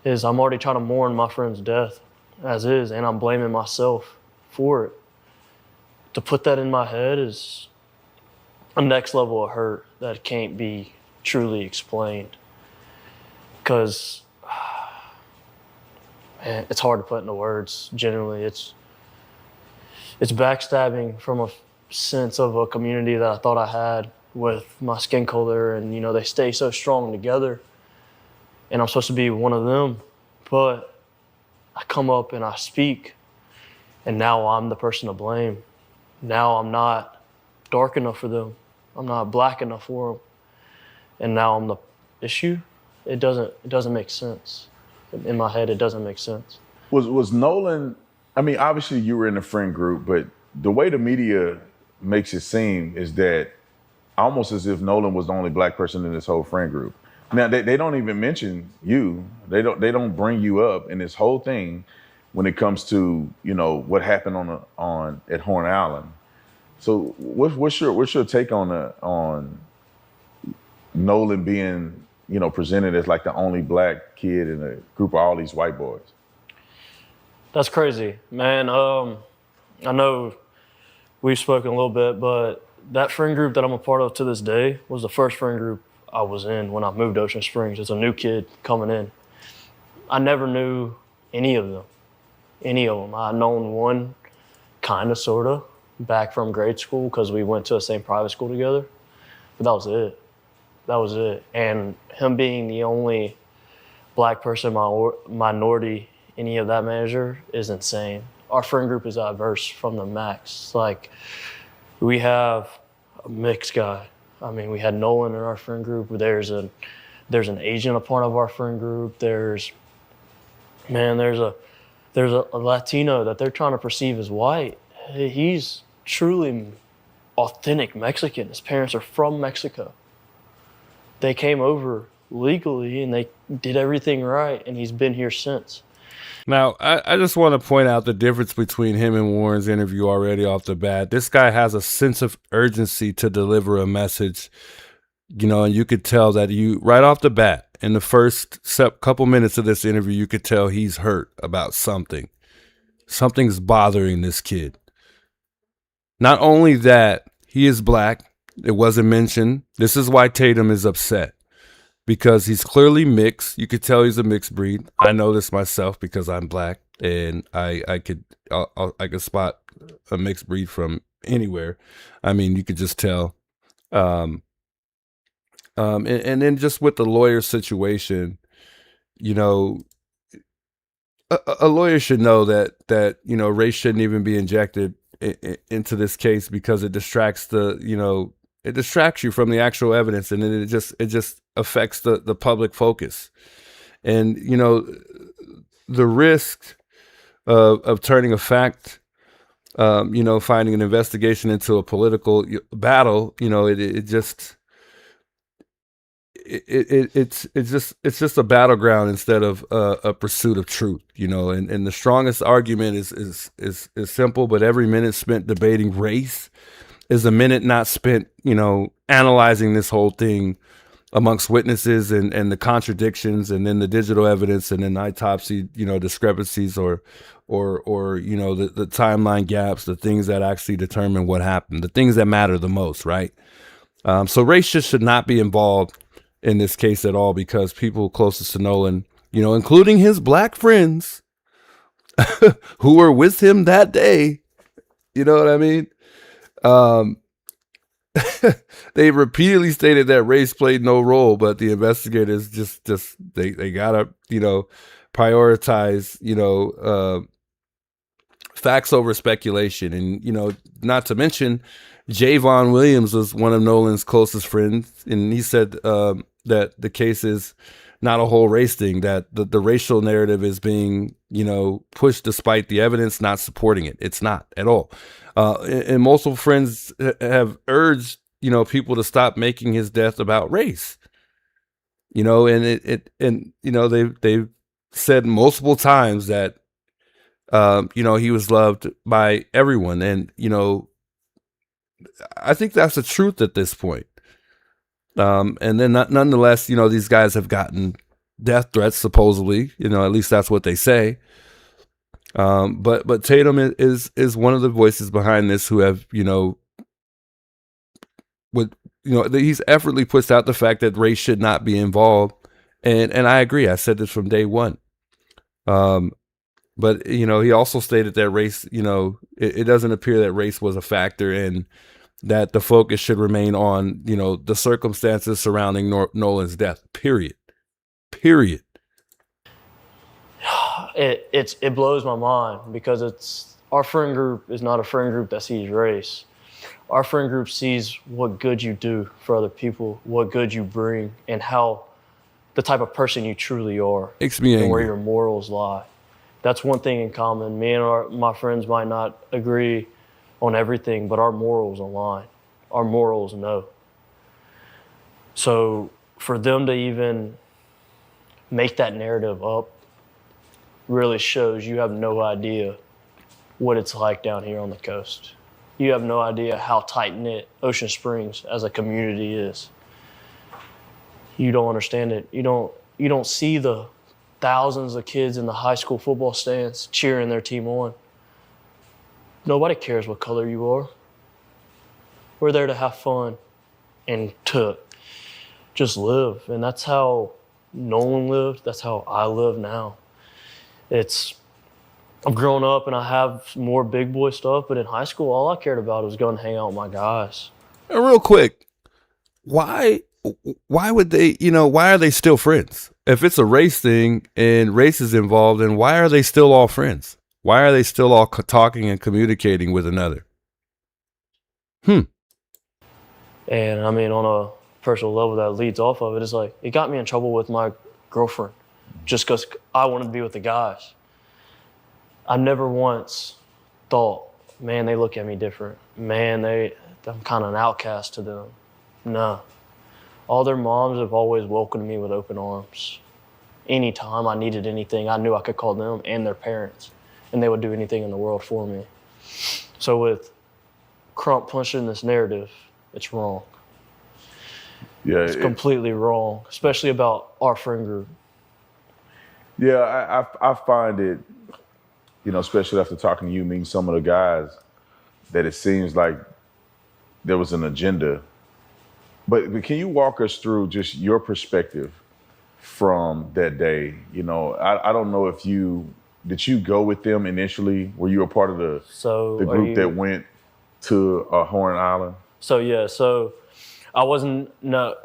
is I'm already trying to mourn my friend's death as is, and I'm blaming myself for it. To put that in my head is a next level of hurt that can't be truly explained. Because, man, it's hard to put into words. Generally, it's backstabbing from a sense of a community that I thought I had with my skin color, and you know, they stay so strong together, and I'm supposed to be one of them, but I come up and I speak, and now I'm the person to blame. Now I'm not dark enough for them. I'm not black enough for them, and now I'm the issue. It doesn't make sense. In my head, it doesn't make sense. Was Nolan, I mean, obviously you were in a friend group, but the way the media makes it seem is that almost as if Nolan was the only black person in this whole friend group. Now, they don't even mention you. They don't bring you up in this whole thing when it comes to, you know, what happened at Horn Island. So what's your take on Nolan being, you know, presented as like the only black kid in a group of all these white boys? That's crazy, man. I know we've spoken a little bit, but that friend group that I'm a part of to this day was the first friend group I was in when I moved to Ocean Springs as a new kid coming in. I never knew any of them. I'd known one, kind of, sort of, back from grade school because we went to the same private school together, but that was it. And him being the only black person, minority, any of that measure is insane. Our friend group is diverse from the max. Like, we have a mixed guy. I mean, we had Nolan in our friend group. There's an Asian a part of our friend group. There's a Latino that they're trying to perceive as white. He's truly authentic Mexican. His parents are from Mexico. They came over legally and they did everything right, and he's been here since. Now, I just want to point out the difference between him and Warren's interview already off the bat. This guy has a sense of urgency to deliver a message, you know, and you could tell that right off the bat, In the first couple minutes of this interview, you could tell he's hurt about something. Something's bothering this kid. Not only that, he is black. It wasn't mentioned. This is why Tatum is upset, because he's clearly mixed. You could tell he's a mixed breed. I know this myself because I'm black, and I could spot a mixed breed from anywhere. I mean, you could just tell. And then just with the lawyer situation, you know, a lawyer should know that you know, race shouldn't even be injected into this case, because it distracts it distracts you from the actual evidence, and then it just affects the public focus. And you know, the risk of turning a fact, you know, finding an investigation into a political battle, you know, it's just a battleground instead of a pursuit of truth, you know. And the strongest argument is simple, but every minute spent debating race is a minute not spent, you know, analyzing this whole thing amongst witnesses and the contradictions, and then the digital evidence, and then autopsy, you know, discrepancies, or you know, the timeline gaps, the things that actually determine what happened, the things that matter the most, right? So race just should not be involved in this case at all, because people closest to Nolan, you know, including his black friends who were with him that day, you know what I mean? They repeatedly stated that race played no role, but the investigators they gotta, you know, prioritize, you know, facts over speculation. And, you know, not to mention, Javon Williams was one of Nolan's closest friends, and he said that the case is not a whole race thing, that the racial narrative is being, you know, pushed despite the evidence not supporting it. It's not at all. And multiple friends have urged, you know, people to stop making his death about race. You know, and you know, they've said multiple times that you know, he was loved by everyone, and you know, I think that's the truth at this point. And then nonetheless, you know, these guys have gotten death threats, supposedly, you know, at least that's what they say. But Tatum is one of the voices behind this who have, you know, he's effortlessly pushed out the fact that race should not be involved. And I agree. I said this from day one. But, you know, he also stated that race, you know, it doesn't appear that race was a factor, and that the focus should remain on, you know, the circumstances surrounding Nolan's death, period. It blows my mind, because our friend group is not a friend group that sees race. Our friend group sees what good you do for other people, what good you bring, and how the type of person you truly are, and where your morals lie. That's one thing in common. Me and my friends might not agree on everything, but our morals align. Our morals know. So for them to even make that narrative up really shows you have no idea what it's like down here on the coast. You have no idea how tight-knit Ocean Springs as a community is. You don't understand it. You don't see the thousands of kids in the high school football stands cheering their team on. Nobody cares what color you are. We're there to have fun and to just live. And that's how Nolan lived. That's how I live now. I've grown up and I have more big boy stuff, but in high school, all I cared about was going to hang out with my guys. And real quick, why would they, you know, why are they still friends? If it's a race thing and race is involved, then why are they still all friends? Why are they still all talking and communicating with another? And I mean, on a personal level that leads off of it, it's like, it got me in trouble with my girlfriend just because I wanted to be with the guys. I never once thought, man, they look at me different. Man, I'm kind of an outcast to them. No. All their moms have always welcomed me with open arms. Anytime I needed anything, I knew I could call them and their parents, and they would do anything in the world for me. So with Crump punching this narrative, it's wrong. Yeah, It's completely wrong, especially about our friend group. Yeah, I find it, you know, especially after talking to you, meeting some of the guys, that it seems like there was an agenda. But can you walk us through just your perspective from that day? You know, I don't know if did you go with them initially? Were you a part of the group that went to Horn Island? So I wasn't, no,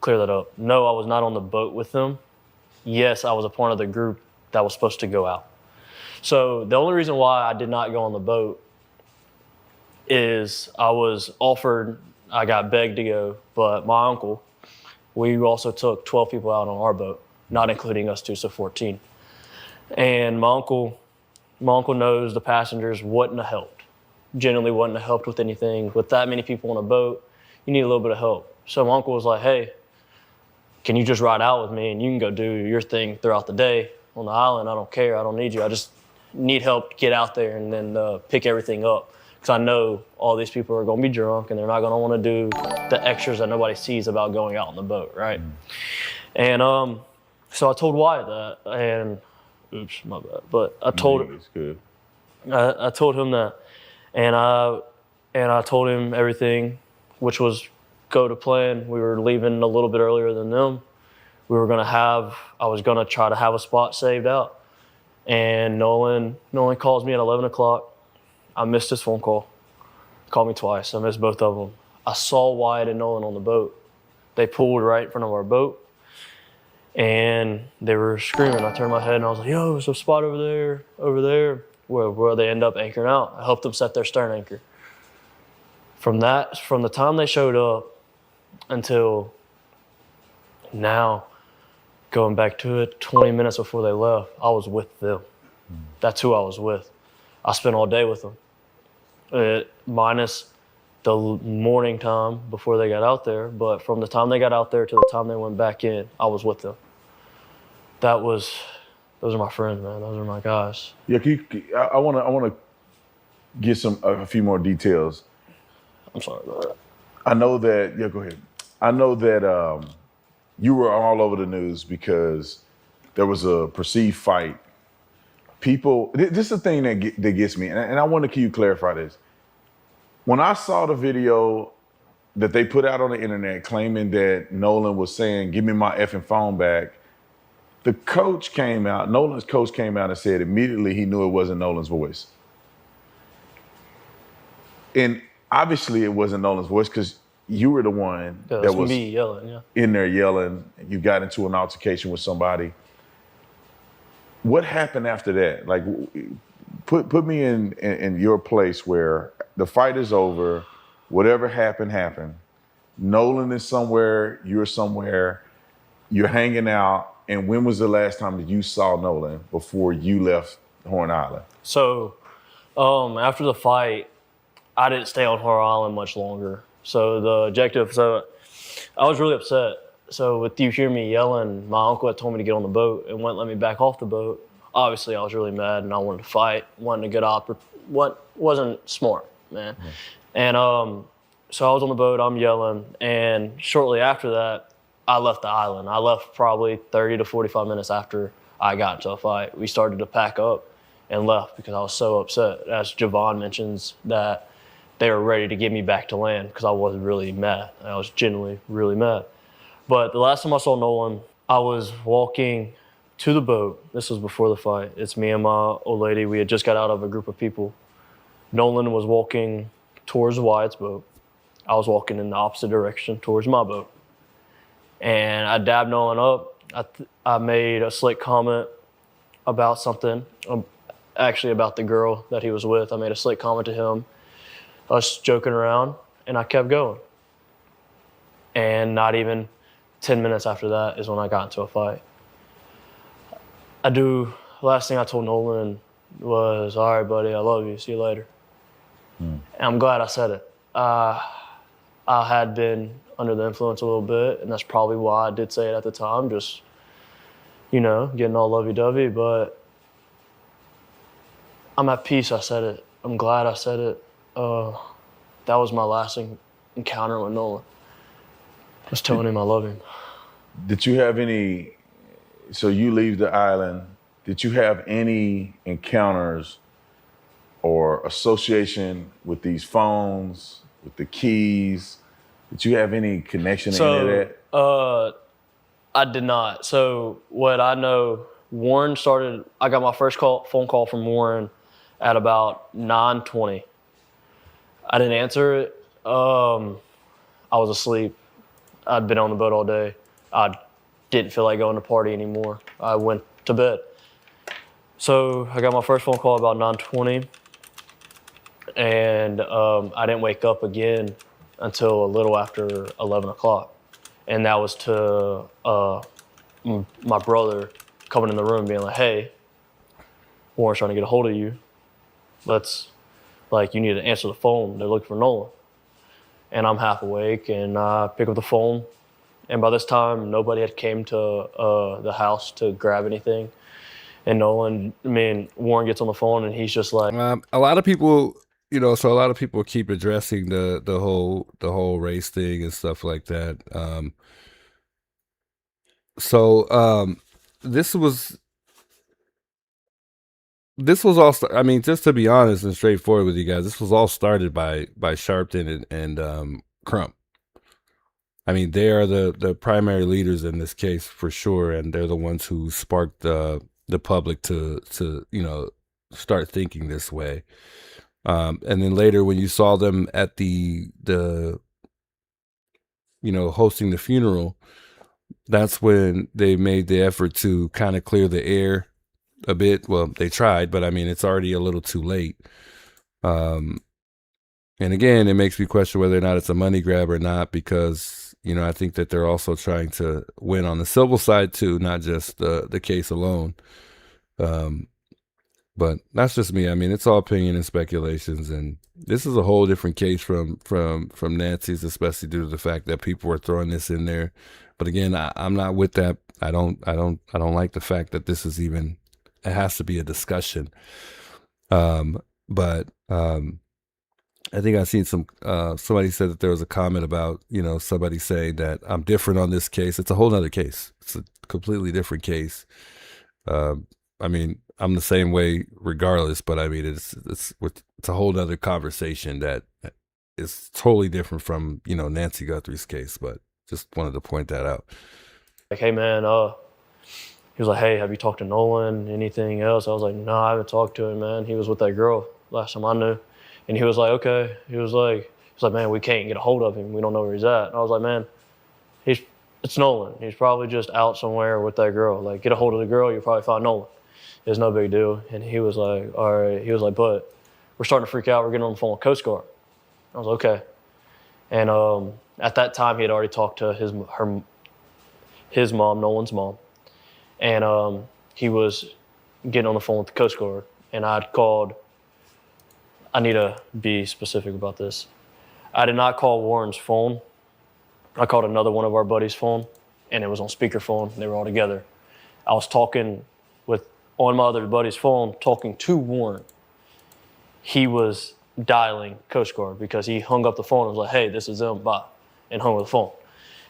clear that up. No, I was not on the boat with them. Yes, I was a part of the group that was supposed to go out. So the only reason why I did not go on the boat is I was offered, I got begged to go, but my uncle, we also took 12 people out on our boat, not including us two, so 14. And my uncle knows the passengers wouldn't have helped. Generally wouldn't have helped with anything. With that many people on a boat, you need a little bit of help. So my uncle was like, hey, can you just ride out with me and you can go do your thing throughout the day on the island? I don't care, I don't need you. I just need help to get out there and then pick everything up. Because I know all these people are gonna be drunk and they're not gonna wanna do the extras that nobody sees about going out on the boat, right? And so I told Wyatt that, and oops, my bad. But I told him, it's good. I told him that, and I told him everything, which was go to plan. We were leaving a little bit earlier than them. I was gonna try to have a spot saved out. And Nolan calls me at 11 o'clock. I missed his phone call. Called me twice. I missed both of them. I saw Wyatt and Nolan on the boat. They pulled right in front of our boat and they were screaming. I turned my head and I was like, yo, there's a spot over there, where they end up anchoring out. I helped them set their stern anchor. From the time they showed up until now, going back to it, 20 minutes before they left, I was with them. That's who I was with. I spent all day with them, minus the morning time before they got out there. But from the time they got out there to the time they went back in, I was with them. Those are my friends, man. Those are my guys. Yeah, I want to get a few more details. I'm sorry about that. I know that. Yeah, go ahead. I know that you were all over the news because there was a perceived fight. People, this is the thing that gets me, and I want to clarify this. When I saw the video that they put out on the internet claiming that Nolan was saying, give me my effing phone back, Nolan's coach came out and said immediately he knew it wasn't Nolan's voice. And obviously it wasn't Nolan's voice because you were the one that was me yelling, in there yelling. You got into an altercation with somebody. What happened after that? Like, put me in your place where the fight is over, whatever happened. Nolan is somewhere, you're somewhere, you're hanging out. And when was the last time that you saw Nolan before you left Horn Island? So after the fight, I didn't stay on Horn Island much longer. So the objective, I was really upset. So with you hearing me yelling, my uncle had told me to get on the boat and wouldn't let me back off the boat. Obviously, I was really mad and I wanted to fight, wanted to get up. What wasn't smart, man. Mm-hmm. And so I was on the boat, I'm yelling, and shortly after that, I left the island. I left probably 30 to 45 minutes after I got into a fight. We started to pack up and left because I was so upset. As Javon mentions, that they were ready to get me back to land because I was really mad. I was genuinely really mad. But the last time I saw Nolan, I was walking to the boat. This was before the fight. It's me and my old lady. We had just got out of a group of people. Nolan was walking towards Wyatt's boat. I was walking in the opposite direction towards my boat. And I dabbed Nolan up. I made a slick comment about something, actually about the girl that he was with. I made a slick comment to him. I was joking around, and I kept going. And not even 10 minutes after that is when I got into a fight. The last thing I told Nolan was, all right, buddy, I love you, see you later. And I'm glad I said it. I had been under the influence a little bit, and that's probably why I did say it at the time, just, getting all lovey-dovey, but I'm at peace I said it. I'm glad I said it. That was my last encounter with Nolan. Just telling him I love him. Did you have any, so you leave the island, did you have any encounters or association with these phones, with the keys? Did you have any connection to any of that? I did not. So what I know, Warren started, I got my first phone call from Warren at about 9:20. I didn't answer it. I was asleep. I'd been on the boat all day. I didn't feel like going to party anymore. I went to bed. So I got my first phone call about 9:20, and I didn't wake up again until a little after 11 o'clock. And that was to my brother coming in the room being like, hey, Warren's trying to get a hold of you. You need to answer the phone. They're looking for Nolan. And I'm half awake, and I pick up the phone. And by this time, nobody had came to the house to grab anything. And Warren gets on the phone, and he's just like, a lot of people, so a lot of people keep addressing the whole race thing and stuff like that. This was all. I mean, just to be honest and straightforward with you guys, this was all started by Sharpton and Crump. I mean, they are the primary leaders in this case for sure, and they're the ones who sparked the public to start thinking this way. And then later, when you saw them at the hosting the funeral, that's when they made the effort to kind of clear the air a bit. Well, they tried, but I mean, it's already a little too late. And again, it makes me question whether or not it's a money grab or not, because I think that they're also trying to win on the civil side too, not just the case alone. But that's just me. I mean, it's all opinion and speculations, and this is a whole different case from Nancy's, especially due to the fact that people were throwing this in there. But again, I'm not with that. I don't like the fact that this is even, it has to be a discussion. But I think I've seen somebody said that there was a comment about, somebody saying that I'm different on this case. It's a whole other case. It's a completely different case. I mean, I'm the same way regardless, but I mean, it's a whole other conversation that is totally different from, Nancy Guthrie's case, but just wanted to point that out. Like, hey man, he was like, hey, have you talked to Nolan? Anything else? I was like, no, I haven't talked to him, man. He was with that girl last time I knew. And he was like, okay. He was like, man, we can't get a hold of him. We don't know where he's at. And I was like, man, it's Nolan. He's probably just out somewhere with that girl. Like, get a hold of the girl, you'll probably find Nolan. It's no big deal. And he was like, all right. He was like, but we're starting to freak out. We're getting on the phone with Coast Guard. I was like, okay. And at that time, he had already talked to his mom, Nolan's mom. And he was getting on the phone with the Coast Guard. And I'd called, I need to be specific about this. I did not call Warren's phone. I called another one of our buddies' phone, and it was on speakerphone. They were all together. I was talking on my other buddy's phone, talking to Warren. He was dialing Coast Guard because he hung up the phone and was like, hey, this is them, bye, and hung up the phone.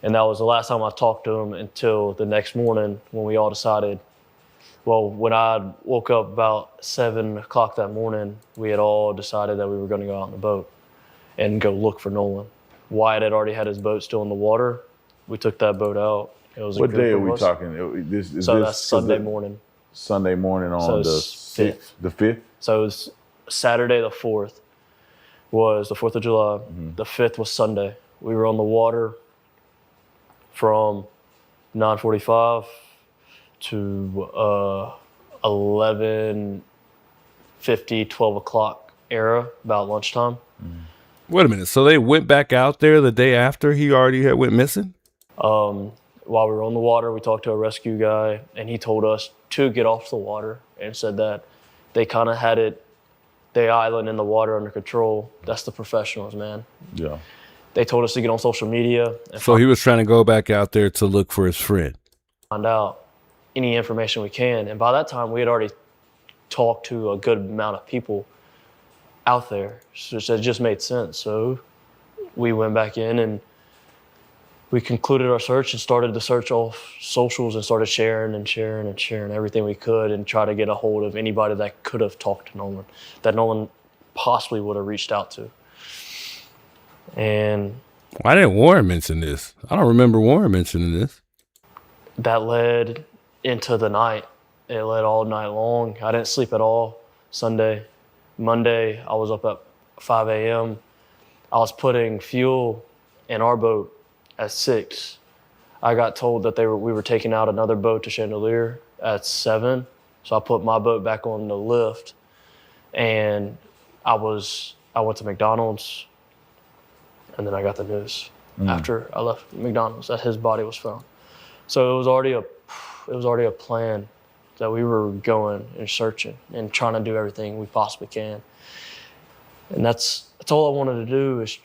And that was the last time I talked to him until the next morning when we all decided, well, when I woke up about 7 o'clock that morning, we had all decided that we were going to go out on the boat and go look for Nolan. Wyatt had already had his boat still in the water. We took that boat out. It was what day are we talking? That's Sunday morning. Sunday morning on the 6th. The 5th? So it was Saturday the 4th was the 4th of July. Mm-hmm. The 5th was Sunday. We were on the water from 9:45 to 11:50, 12 o'clock era, about lunchtime. Mm. Wait a minute. So they went back out there the day after he already had went missing? While we were on the water, we talked to a rescue guy, and he told us to get off the water and said that they kind of had the island and the water under control. That's the professionals, man. Yeah. They told us to get on social media. So he was trying to go back out there to look for his friend. Find out any information we can. And by that time, we had already talked to a good amount of people out there. So it just made sense. So we went back in, and we concluded our search and started the search off socials and started sharing everything we could and try to get a hold of anybody that could have talked to Nolan, that Nolan possibly would have reached out to. And why didn't Warren mention this? I don't remember Warren mentioning this. that led into the night. It led all night long. I didn't sleep at all Sunday. Monday, I was up at 5 a.m. I was putting fuel in our boat at 6. I got told that we were taking out another boat to Chandelier at 7. So I put my boat back on the lift, and I went to McDonald's, and then I got the news after I left McDonald's that his body was found. So it was already a plan that we were going and searching and trying to do everything we possibly can. And that's all I wanted to do. Is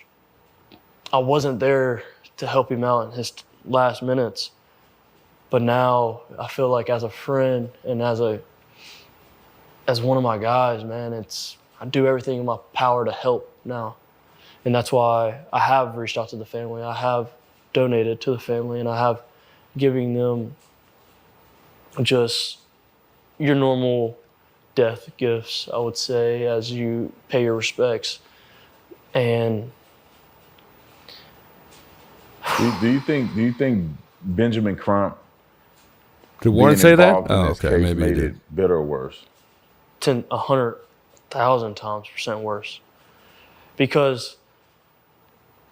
I wasn't there to help him out in his last minutes, but now I feel like as a friend and as one of my guys, man, I do everything in my power to help now. And that's why I have reached out to the family. I have donated to the family, and I have giving them just your normal death gifts, I would say, as you pay your respects. And do you think Benjamin Crump, did Warren say that? Oh, okay, maybe made it better or worse? 100,000 times % worse. Because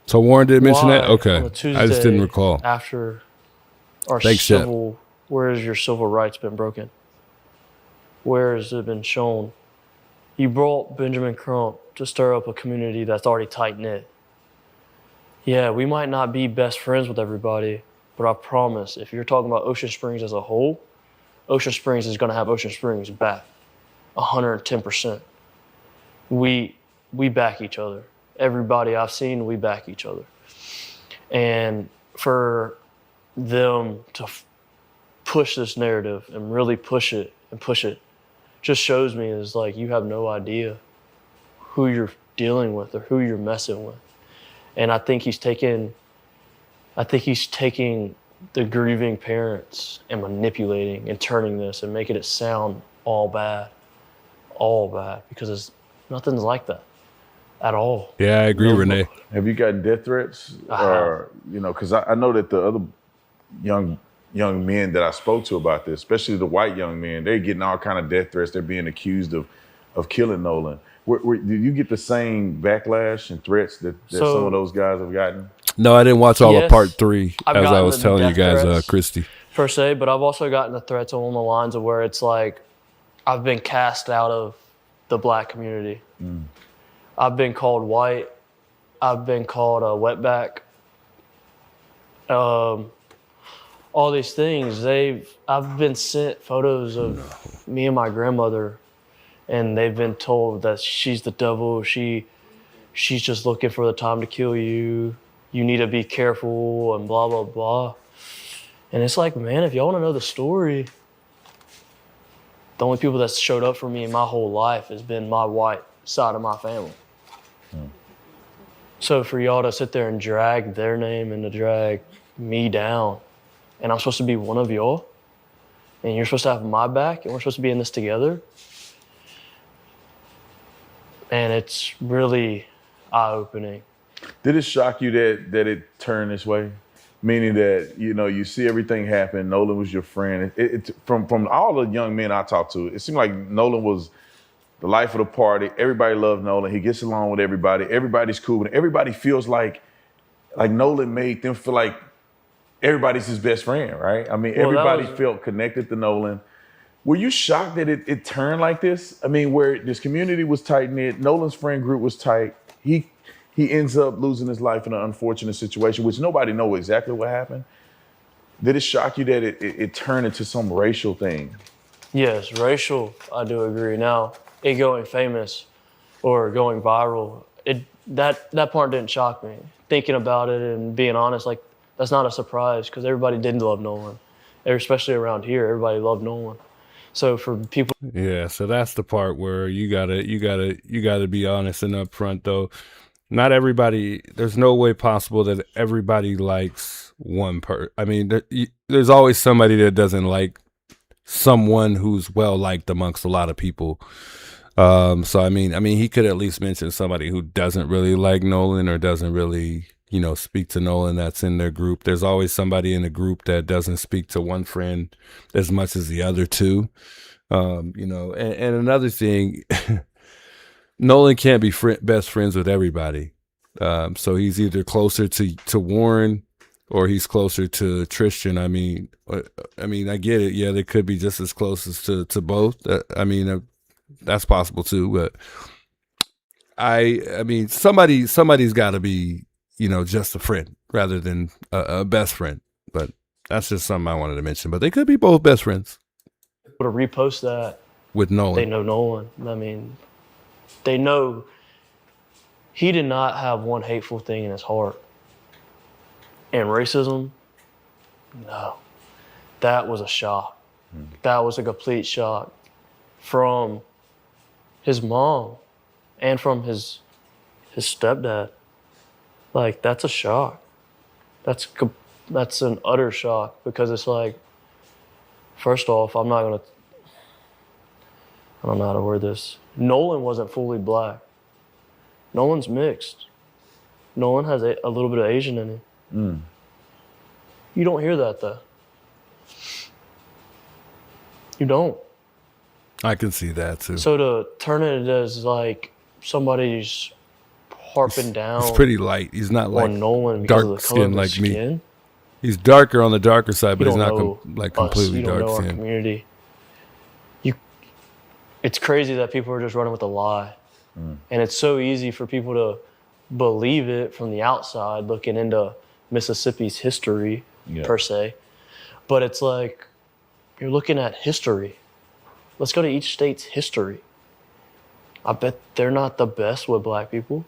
so Warren did mention that? on Okay. a Tuesday, I just didn't recall. After our Thanks, where has your civil rights been broken? Where has it been shown? You brought Benjamin Crump to stir up a community that's already tight-knit. Yeah, we might not be best friends with everybody, but I promise, if you're talking about Ocean Springs as a whole, Ocean Springs is going to have Ocean Springs back, 110%. We back each other. Everybody I've seen, we back each other. And for them to push this narrative and really push it, just shows me is like you have no idea who you're dealing with or who you're messing with. And I think he's taking the grieving parents and manipulating and turning this and making it sound all bad, because nothing's like that at all. Yeah, I agree, Renee. Have you gotten death threats? Or, because I know that the other young men that I spoke to about this, especially the white young men, they're getting all kind of death threats. They're being accused of killing Nolan. Did you get the same backlash and threats that some of those guys have gotten? No, I didn't watch all of part 3, I've as I gotten was the telling you death guys, threats Christy. per se, but I've also gotten the threats along the lines of where it's like I've been cast out of the black community. I've been called white. I've been called a wetback. All these things. I've been sent photos of me and my grandmother, and they've been told that she's the devil. She's just looking for the time to kill you. You need to be careful and blah, blah, blah. And it's like, man, if y'all want to know the story, the only people that's showed up for me in my whole life has been my white side of my family. So for y'all to sit there and drag their name and to drag me down, and I'm supposed to be one of y'all, and you're supposed to have my back, and we're supposed to be in this together, and it's really eye-opening. Did it shock you that it turned this way? Meaning that, you see everything happen. Nolan was your friend. From all the young men I talked to, it seemed like Nolan was the life of the party. Everybody loved Nolan. He gets along with everybody. Everybody's cool. And everybody feels like Nolan made them feel like everybody's his best friend, right? I mean, everybody felt connected to Nolan. Were you shocked that it turned like this? I mean, where this community was tight-knit, Nolan's friend group was tight. He ends up losing his life in an unfortunate situation, which nobody knows exactly what happened. Did it shock you that it turned into some racial thing? Yes, racial, I do agree. Now, it going famous or going viral, that part didn't shock me. Thinking about it and being honest, like, that's not a surprise because everybody did love Nolan. Especially around here, everybody loved Nolan. So for people, yeah, so that's the part where you gotta be honest and upfront though. not everybody, there's no way possible that everybody likes one I mean, there's always somebody that doesn't like someone who's well liked amongst a lot of people. So I mean, he could at least mention somebody who doesn't really like Nolan or doesn't really, speak to Nolan that's in their group. There's always somebody in the group that doesn't speak to one friend as much as the other two. And another thing, Nolan can't be best friends with everybody. So he's either closer to Warren or he's closer to Tristan. I mean, I get it. Yeah, they could be just as close as to both. That's possible too. But I mean, somebody's got to be, just a friend rather than a best friend. But that's just something I wanted to mention. But they could be both best friends. To repost that with Nolan. They know Nolan. I mean, they know he did not have one hateful thing in his heart. And racism, no. That was a shock. That was a complete shock from his mom and from his stepdad. Like, that's a shock. That's an utter shock, because it's like, first off, I don't know how to word this. Nolan wasn't fully black. Nolan's mixed. Nolan has a little bit of Asian in him. You don't hear that, though. You don't. I can see that, too. So to turn it as like somebody's harping down. He's pretty light. He's not like Nolan dark skin like me. He's darker on the darker side, but he's not completely dark skin. Our community. It's crazy that people are just running with a lie. And it's so easy for people to believe it from the outside, looking into Mississippi's history, per se. But it's like, you're looking at history. Let's go to each state's history. I bet they're not the best with black people.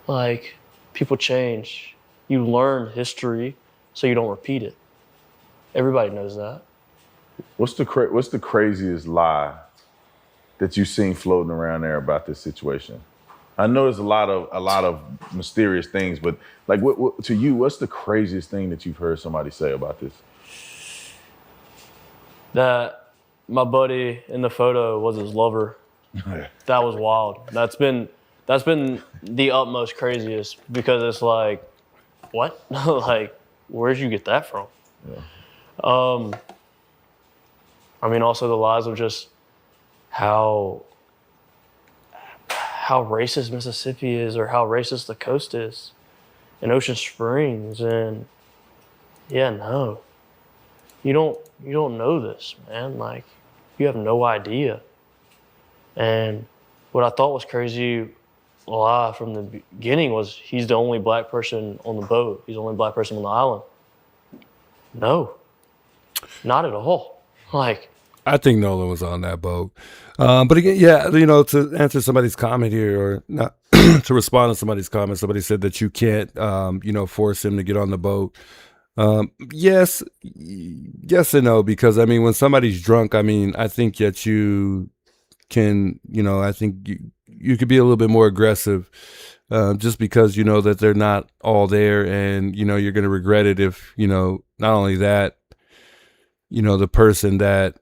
Like, people change. You learn history so you don't repeat it. Everybody knows that. What's the craziest lie that you've seen floating around there about this situation? I know there's a lot of mysterious things, but like, what to you, what's the craziest thing that you've heard somebody say about this? That my buddy in the photo was his lover. That was wild. That's been the utmost craziest, because it's like, what? Like, where'd you get that from? Yeah. I mean, also the lies of just how racist Mississippi is, or how racist the coast is, and Ocean Springs, and yeah, no, you don't know this, man. Like, you have no idea. And what I thought was crazy lie from the beginning was he's the only black person on the boat. He's the only black person on the island. No, not at all. Like, I think Nolan was on that boat. But again, yeah, to answer somebody's comment here, or not to respond to somebody's comment, somebody said that you can't, force him to get on the boat. Yes and no, because I mean, when somebody's drunk, I mean, I think that you can, I think you could be a little bit more aggressive, just because you know that they're not all there, and you're going to regret it if not only that, the person that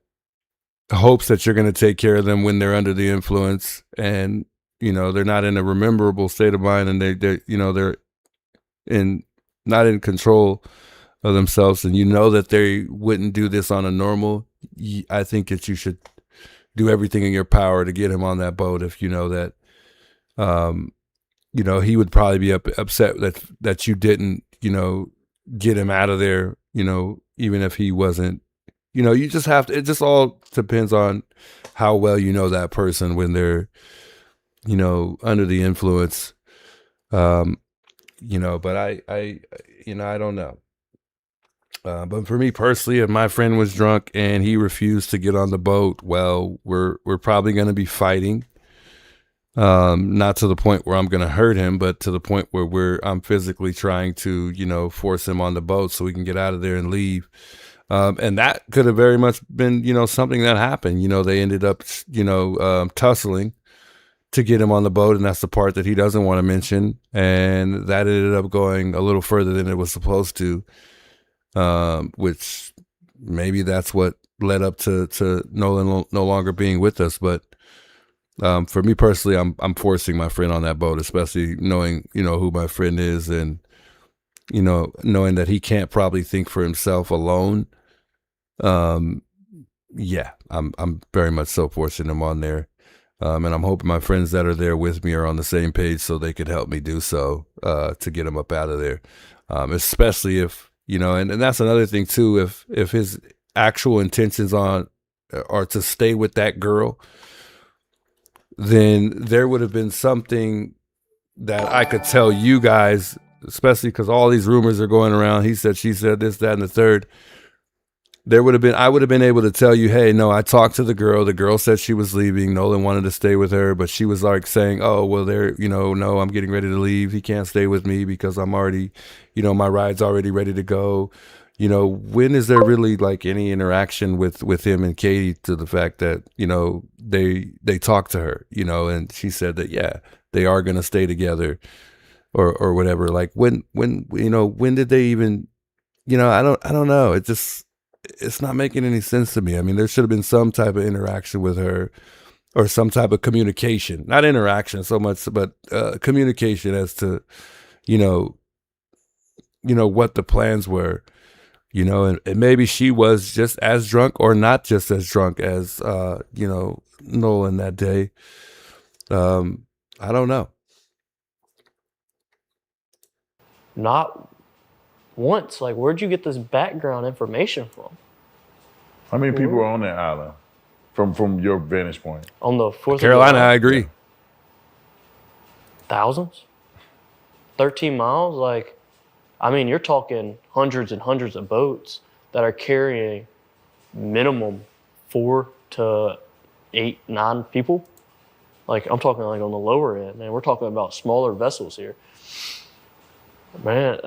hopes that you're going to take care of them when they're under the influence, and they're not in a rememberable state of mind, and they're not in control of themselves, and that they wouldn't do this on a normal. I think that you should do everything in your power to get him on that boat, if you know that he would probably be upset that you didn't get him out of there, even if he wasn't. You just have to, it just all depends on how well that person when they're, under the influence. But I don't know. But for me personally, if my friend was drunk and he refused to get on the boat, well, we're probably going to be fighting. Not to the point where I'm going to hurt him, but to the point where I'm physically trying to, force him on the boat so we can get out of there and leave. And that could have very much been, something that happened. They ended up, tussling. to get him on the boat, and that's the part that he doesn't want to mention. And that ended up going a little further than it was supposed to, which maybe that's what led up to Nolan no longer being with us. But for me personally, I'm forcing my friend on that boat, especially knowing, who my friend is, and, knowing that he can't probably think for himself alone. Yeah, I'm very much so forcing him on there. And I'm hoping my friends that are there with me are on the same page so they could help me do so, to get him up out of there. Especially if, and that's another thing too, if his actual intentions are to stay with that girl, then there would have been something that I could tell you guys, especially because all these rumors are going around. He said, she said, this, that, and the third. I would have been able to tell you, hey, no, I talked to the girl. The girl said she was leaving. Nolan wanted to stay with her, but she was like saying, oh, well, no, I'm getting ready to leave. He can't stay with me because I'm already, my ride's already ready to go. When is there really like any interaction with him and Katie to the fact that, they talked to her, and she said that, yeah, they are going to stay together or whatever. Like when did they even, I don't know. It's not making any sense to me. I mean, there should have been some type of interaction with her or some type of communication, not interaction so much, but communication as to, what the plans were, and maybe she was just as drunk or not just as drunk as, Nolan that day. I don't know. Not once. Like, where'd you get this background information from? How many people are on that island from your vantage point? On the 4th of Carolina, July? I agree. Thousands? 13 miles? Like, I mean, you're talking hundreds and hundreds of boats that are carrying minimum 4 to 8, 9 people. Like, I'm talking like on the lower end, man. We're talking about smaller vessels here. Man,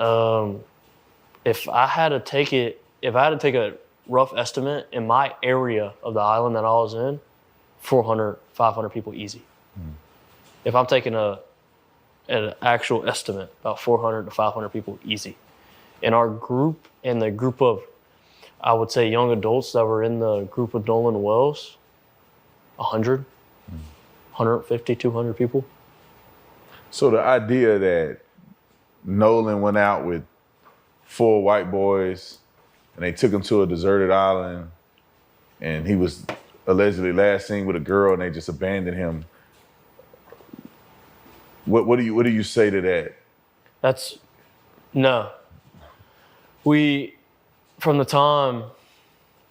if I had to take a rough estimate in my area of the island that I was in, 400, 500 people easy. If I'm taking an actual estimate, about 400 to 500 people easy. In our group, in the group of, I would say, young adults that were in the group of Nolan Wells, 100, 150, 200 people. So the idea that Nolan went out with 4 white boys and they took him to a deserted island and he was allegedly last seen with a girl and they just abandoned him. What do you say to that? No. From the time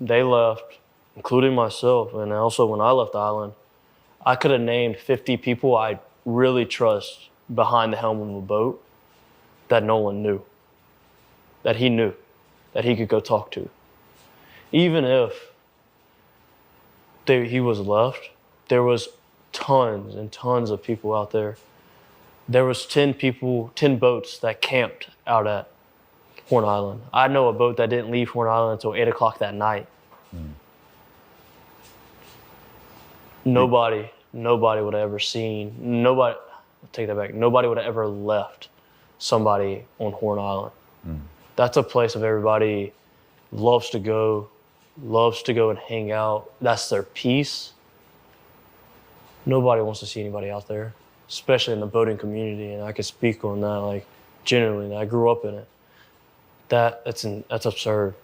they left, including myself, and also when I left the island, I could have named 50 people I really trust behind the helm of a boat that Nolan knew, that he could go talk to. Even if he was left, there was tons and tons of people out there. There was 10 boats that camped out at Horn Island. I know a boat that didn't leave Horn Island until 8 o'clock that night. Nobody would have ever seen, nobody would have ever left somebody on Horn Island. That's a place of everybody loves to go and hang out. That's their peace. Nobody wants to see anybody out there, especially in the boating community. And I can speak on that, like, genuinely. I grew up in it. That's absurd.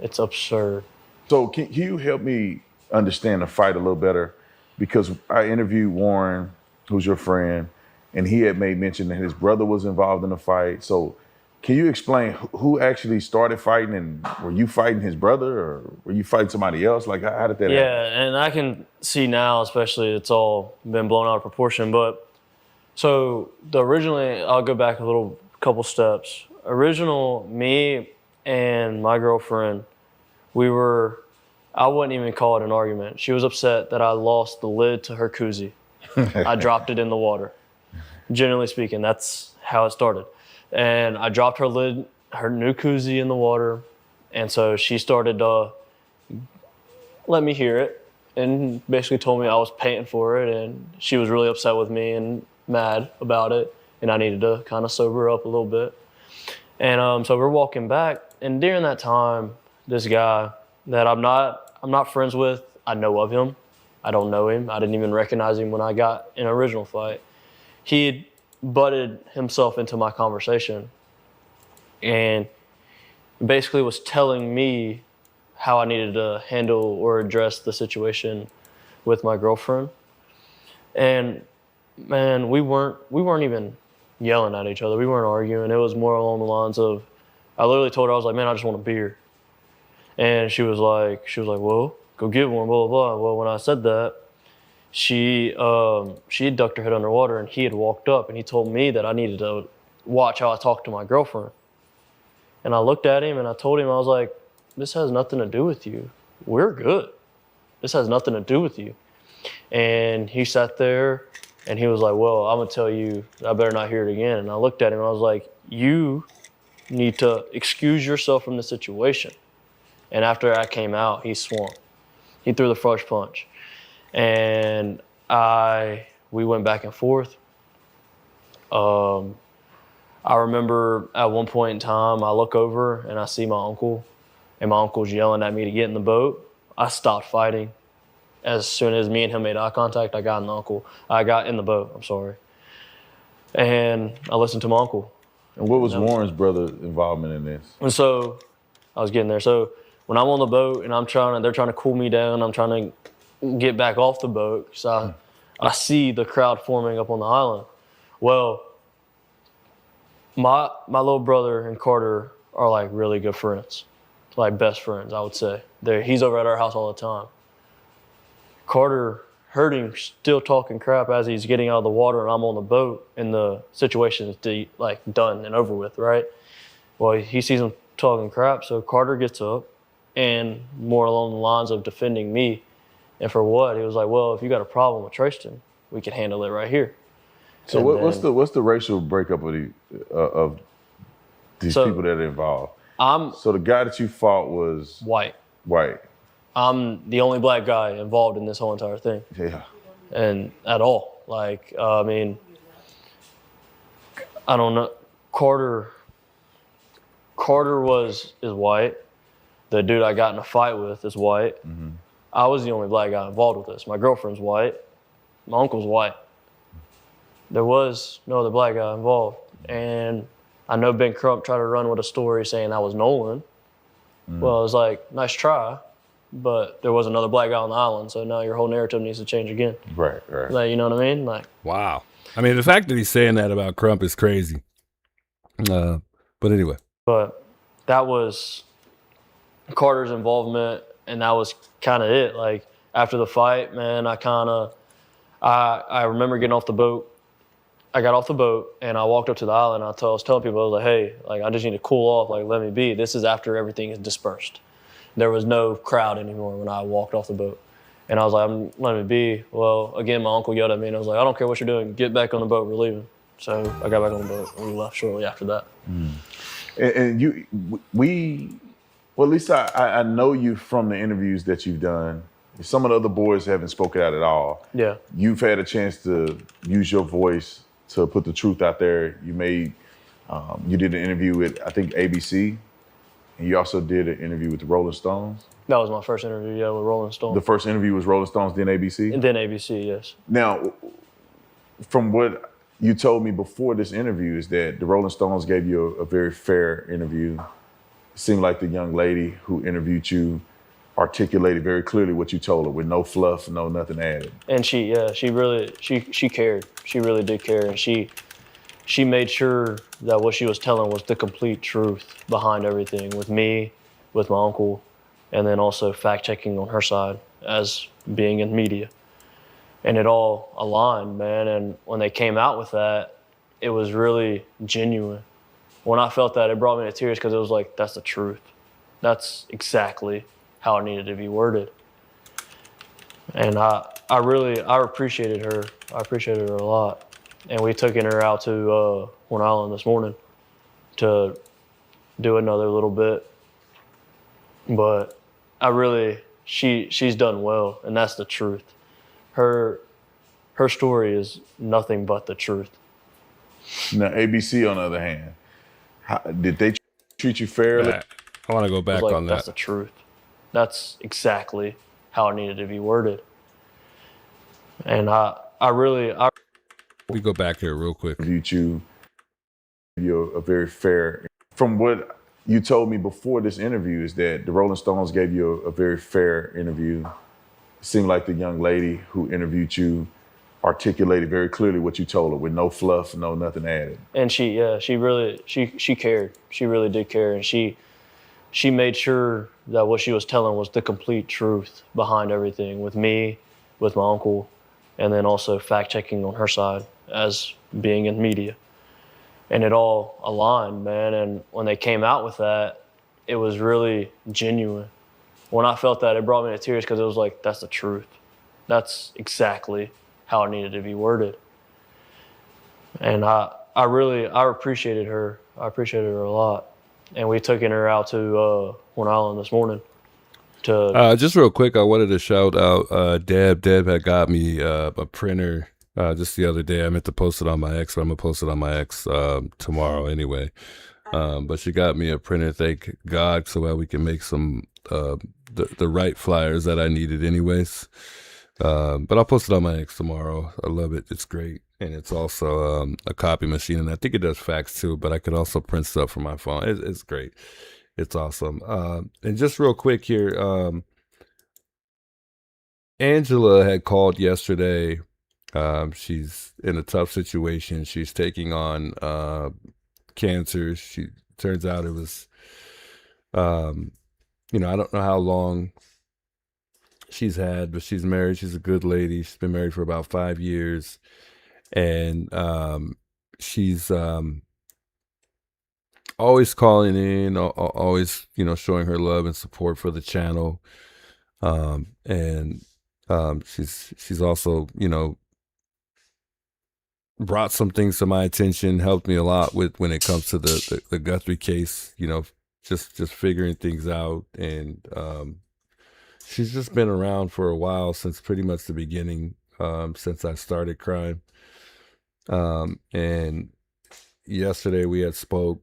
It's absurd. So can you help me understand the fight a little better? Because I interviewed Warren, who's your friend, and he had made mention that his brother was involved in the fight. So can you explain who actually started fighting, and were you fighting his brother or were you fighting somebody else? Like, how did that happen? Yeah, and I can see now, especially, it's all been blown out of proportion. But so originally, I'll go back a couple steps. Me and my girlfriend, I wouldn't even call it an argument. She was upset that I lost the lid to her koozie. I dropped it in the water. Generally speaking, that's how it started. And I dropped her new koozie in the water. And so she started to let me hear it. and basically told me I was paying for it, and she was really upset with me and mad about it, and I needed to kind of sober up a little bit. And so we're walking back, and during that time, this guy that I'm not friends with, I know of him. I don't know him. I didn't even recognize him when I got in an original fight. He had butted himself into my conversation and basically was telling me how I needed to handle or address the situation with my girlfriend. And man, we weren't even yelling at each other. We weren't arguing. It was more along the lines of, I literally told her, I was like, man, I just want a beer. And she was like, well, go get one, blah, blah, blah. Well, when I said that, she had ducked her head underwater, and he had walked up, and he told me that I needed to watch how I talked to my girlfriend. And I looked at him, and I told him, I was like, this has nothing to do with you. We're good. This has nothing to do with you. And he sat there, and he was like, well, I'm going to tell you, I better not hear it again. And I looked at him, and I was like, you need to excuse yourself from the situation. And after I came out, he swung. He threw the first punch. And we went back and forth. I remember at one point in time, I look over and I see my uncle, and my uncle's yelling at me to get in the boat. I stopped fighting. As soon as me and him made eye contact, I got in the boat, I'm sorry. And I listened to my uncle. And what was Warren's brother involvement in this? And so I was getting there. So when I'm on the boat and they're trying to cool me down, I'm trying to get back off the boat because I see the crowd forming up on the island. Well, my little brother and Carter are like really good friends, like best friends, I would say. He's over at our house all the time. Carter heard him still talking crap as he's getting out of the water, and I'm on the boat, and the situation is like done and over with, right? Well, he sees him talking crap, so Carter gets up, and more along the lines of defending me. And for what? He was like, well, if you got a problem with Tristan, we can handle it right here. So what's the racial breakup of these people that are involved? So the guy that you fought was white. I'm the only black guy involved in this whole entire thing. Yeah. And at all. Like, I mean, I don't know. Carter is white. The dude I got in a fight with is white. Mm-hmm. I was the only black guy involved with this. My girlfriend's white. My uncle's white. There was no other black guy involved. And I know Ben Crump tried to run with a story saying that was Nolan. Mm. Well, it was like, nice try. But there was another black guy on the island, so now your whole narrative needs to change again. Right. Like, you know what I mean? Like, wow. I mean, the fact that he's saying that about Crump is crazy. But anyway. But that was Carter's involvement, and that was kind of it. Like, after the fight, man, I remember getting off the boat. I got off the boat, and I walked up to the island, and I was telling people, I was like, hey, like, I just need to cool off. Like, let me be. This is after everything is dispersed. There was no crowd anymore when I walked off the boat. And I was like, let me be. Well, again, my uncle yelled at me, and I was like, I don't care what you're doing. Get back on the boat. We're leaving. So I got back on the boat, and we left shortly after that. Mm. Well, at least I know you from the interviews that you've done. Some of the other boys haven't spoken out at all. Yeah. You've had a chance to use your voice to put the truth out there. You did an interview with, I think, ABC. And you also did an interview with the Rolling Stones. That was my first interview, yeah, with Rolling Stones. The first interview was Rolling Stones, then ABC? And then ABC, yes. Now, from what you told me before this interview is that the Rolling Stones gave you a very fair interview. It seemed like the young lady who interviewed you articulated very clearly what you told her with no fluff, no nothing added. And she cared. She really did care. And she made sure that what she was telling was the complete truth behind everything with me, with my uncle, and then also fact-checking on her side as being in media. And it all aligned, man. And when they came out with that, it was really genuine. When I felt that, it brought me to tears because it was like, that's the truth. That's exactly how it needed to be worded. And I appreciated her. I appreciated her a lot. And we took her out to Horn Island this morning to do another little bit. But she's done well, and that's the truth. Her story is nothing but the truth. Now, ABC, on the other hand, did they treat you fairly? I want to go back on that. That's the truth. That's exactly how it needed to be worded. And we go back here real quick. You're a very fair. From what you told me before this interview is that the Rolling Stones gave you a very fair interview. It seemed like the young lady who interviewed you articulated very clearly what you told her with no fluff, no nothing added. And she cared. She really did care. And she made sure that what she was telling was the complete truth behind everything, with me, with my uncle, and then also fact checking on her side as being in media. And it all aligned, man. And when they came out with that, it was really genuine. When I felt that, it brought me to tears, because it was like, that's the truth. That's exactly how it needed to be worded. And I appreciated her. I appreciated her a lot. And we took her out to Horn Island this morning. Just real quick, I wanted to shout out Deb. Deb had got me a printer just the other day. I meant to post it on my ex, but I'm gonna post it on my ex tomorrow anyway. But she got me a printer, thank God, so that we can make some the right flyers that I needed anyways. But I'll post it on my ex tomorrow. I love it. It's great. And it's also a copy machine, and I think it does fax too, but I could also print stuff from my phone. It's great. It's awesome. And just real quick here, Angela had called yesterday. She's in a tough situation. She's taking on cancer. She turns out it was, I don't know how long she's had, but she's married. She's a good lady. She's been married for about 5 years. And she's always calling in, always, showing her love and support for the channel. And she's also, brought some things to my attention, helped me a lot when it comes to the Guthrie case, just figuring things out. And she's just been around for a while, since pretty much the beginning, since I started crime. And yesterday we had spoke,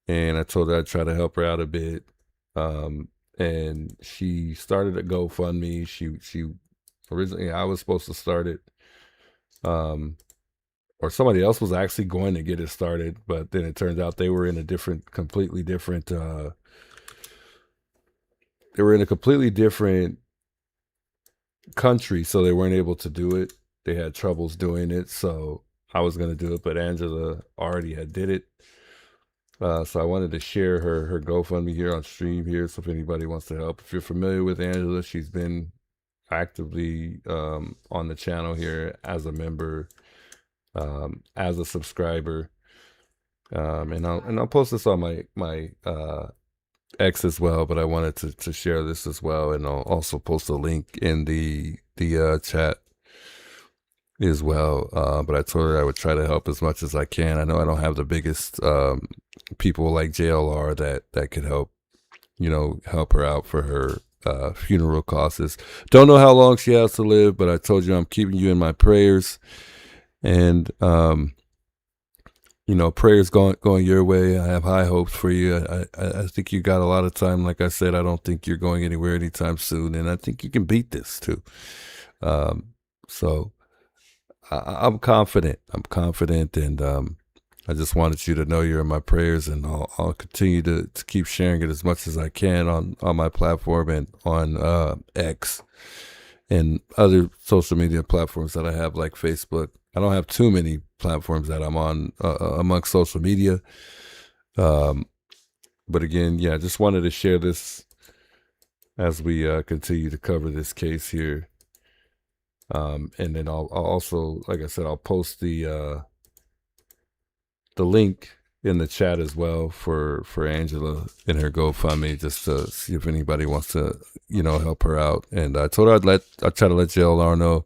and I told her I'd try to help her out a bit. And she started a GoFundMe. She originally, I was supposed to start it. Or somebody else was actually going to get it started, but then it turns out they were in a completely different country, so they weren't able to do it. They had troubles doing it, so I was going to do it, but Angela already had did it. So I wanted to share her GoFundMe here on stream here, so if anybody wants to help. If you're familiar with Angela, she's been actively on the channel here as a member, as a subscriber, and I'll post this on my X as well, but I wanted to share this as well, and I'll also post a link in the chat as well. But I told her I would try to help as much as I can. I know I don't have the biggest people like JLR that could help her out for her funeral costs. Don't know how long she has to live, but I told you I'm keeping you in my prayers. And prayers going your way. I have high hopes for you. I think you got a lot of time. Like I said, I don't think you're going anywhere anytime soon, and I think you can beat this too. So I'm confident. And I just wanted you to know you're in my prayers, and I'll continue to keep sharing it as much as I can on my platform and on X and other social media platforms that I have, like Facebook. I don't have too many platforms that I'm on amongst social media. But again, I just wanted to share this as we continue to cover this case here. And then I'll also, like I said, I'll post the link in the chat as well for Angela and her GoFundMe, just to see if anybody wants to, help her out. And I told her I'd try to let JLR know.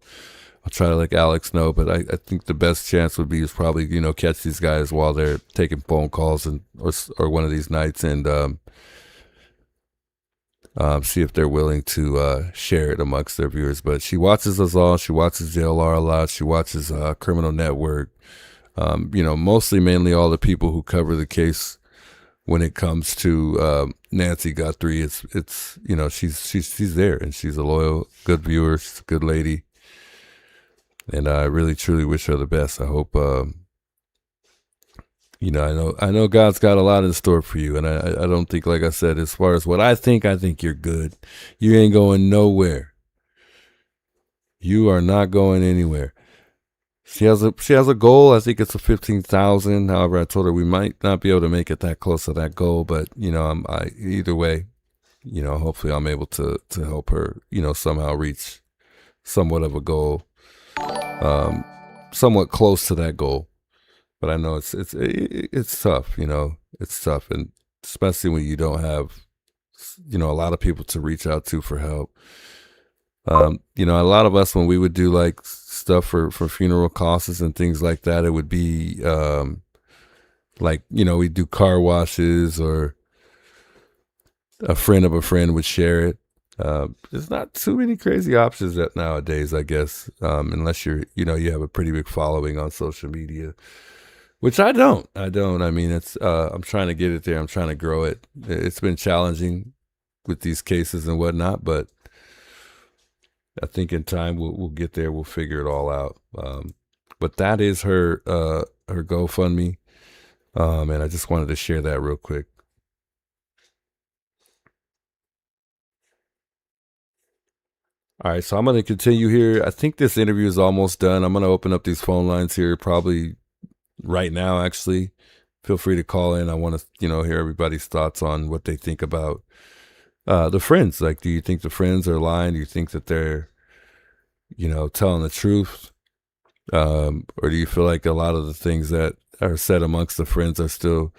I'll try to let Alex know, but I think the best chance would be is probably, catch these guys while they're taking phone calls or one of these nights, and see if they're willing to share it amongst their viewers. But she watches us all. She watches JLR a lot. She watches Criminal Network. Mostly, mainly all the people who cover the case. When it comes to Nancy Guthrie, it's she's there, and she's a loyal, good viewer. She's a good lady, and I really truly wish her the best. I hope I know God's got a lot in store for you, and I don't think, like I said, as far as what I think you're good. You ain't going nowhere. You are not going anywhere. She has a goal. I think it's a 15,000. However, I told her we might not be able to make it that close to that goal, but either way, hopefully I'm able to help her, somehow reach somewhat of a goal, somewhat close to that goal. But I know it's tough, it's tough, and especially when you don't have, a lot of people to reach out to for help. A lot of us, when we would do like stuff for funeral causes and things like that, it would be we'd do car washes, or a friend of a friend would share it. There's not too many crazy options nowadays, I guess, unless you have a pretty big following on social media, which I don't. I mean, it's I'm trying to get it there. I'm trying to grow it. It's been challenging with these cases and whatnot, but I think in time we'll get there. We'll figure it all out. But that is her GoFundMe, and I just wanted to share that real quick. All right, so I'm going to continue here. I think this interview is almost done. I'm going to open up these phone lines here probably right now, actually. Feel free to call in. I want to, hear everybody's thoughts on what they think about the friends. Like, do you think the friends are lying? Do you think that they're, telling the truth? Or do you feel like a lot of the things that are said amongst the friends are still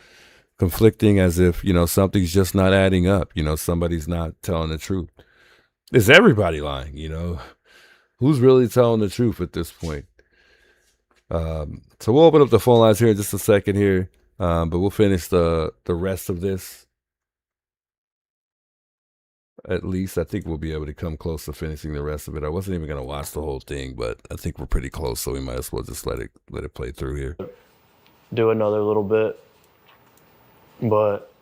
conflicting, as if, something's just not adding up? Somebody's not telling the truth. Is everybody lying? Who's really telling the truth at this point? So we'll open up the phone lines here in just a second here, but we'll finish the rest of this. At least I think we'll be able to come close to finishing the rest of it. I wasn't even going to watch the whole thing, but I think we're pretty close, so we might as well just let it play through here. Do another little bit, but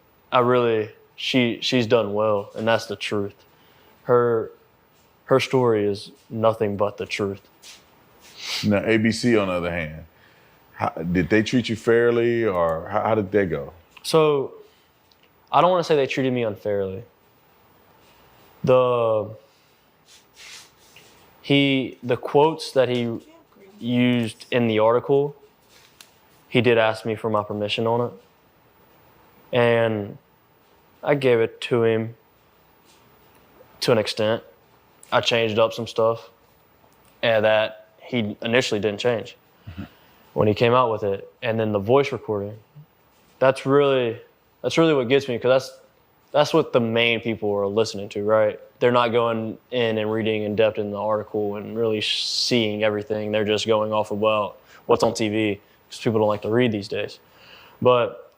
she's done well, and that's the truth. Her story is nothing but the truth. Now, ABC, on the other hand, did they treat you fairly, or how did that go? So, I don't want to say they treated me unfairly. The quotes that he used in the article, he did ask me for my permission on it, and I gave it to him to an extent. I changed up some stuff, and that he initially didn't change when he came out with it. And then the voice recording, that's really what gets me, because that's what the main people are listening to, right? They're not going in and reading in depth in the article and really seeing everything. They're just going off of, what's on TV, because people don't like to read these days. But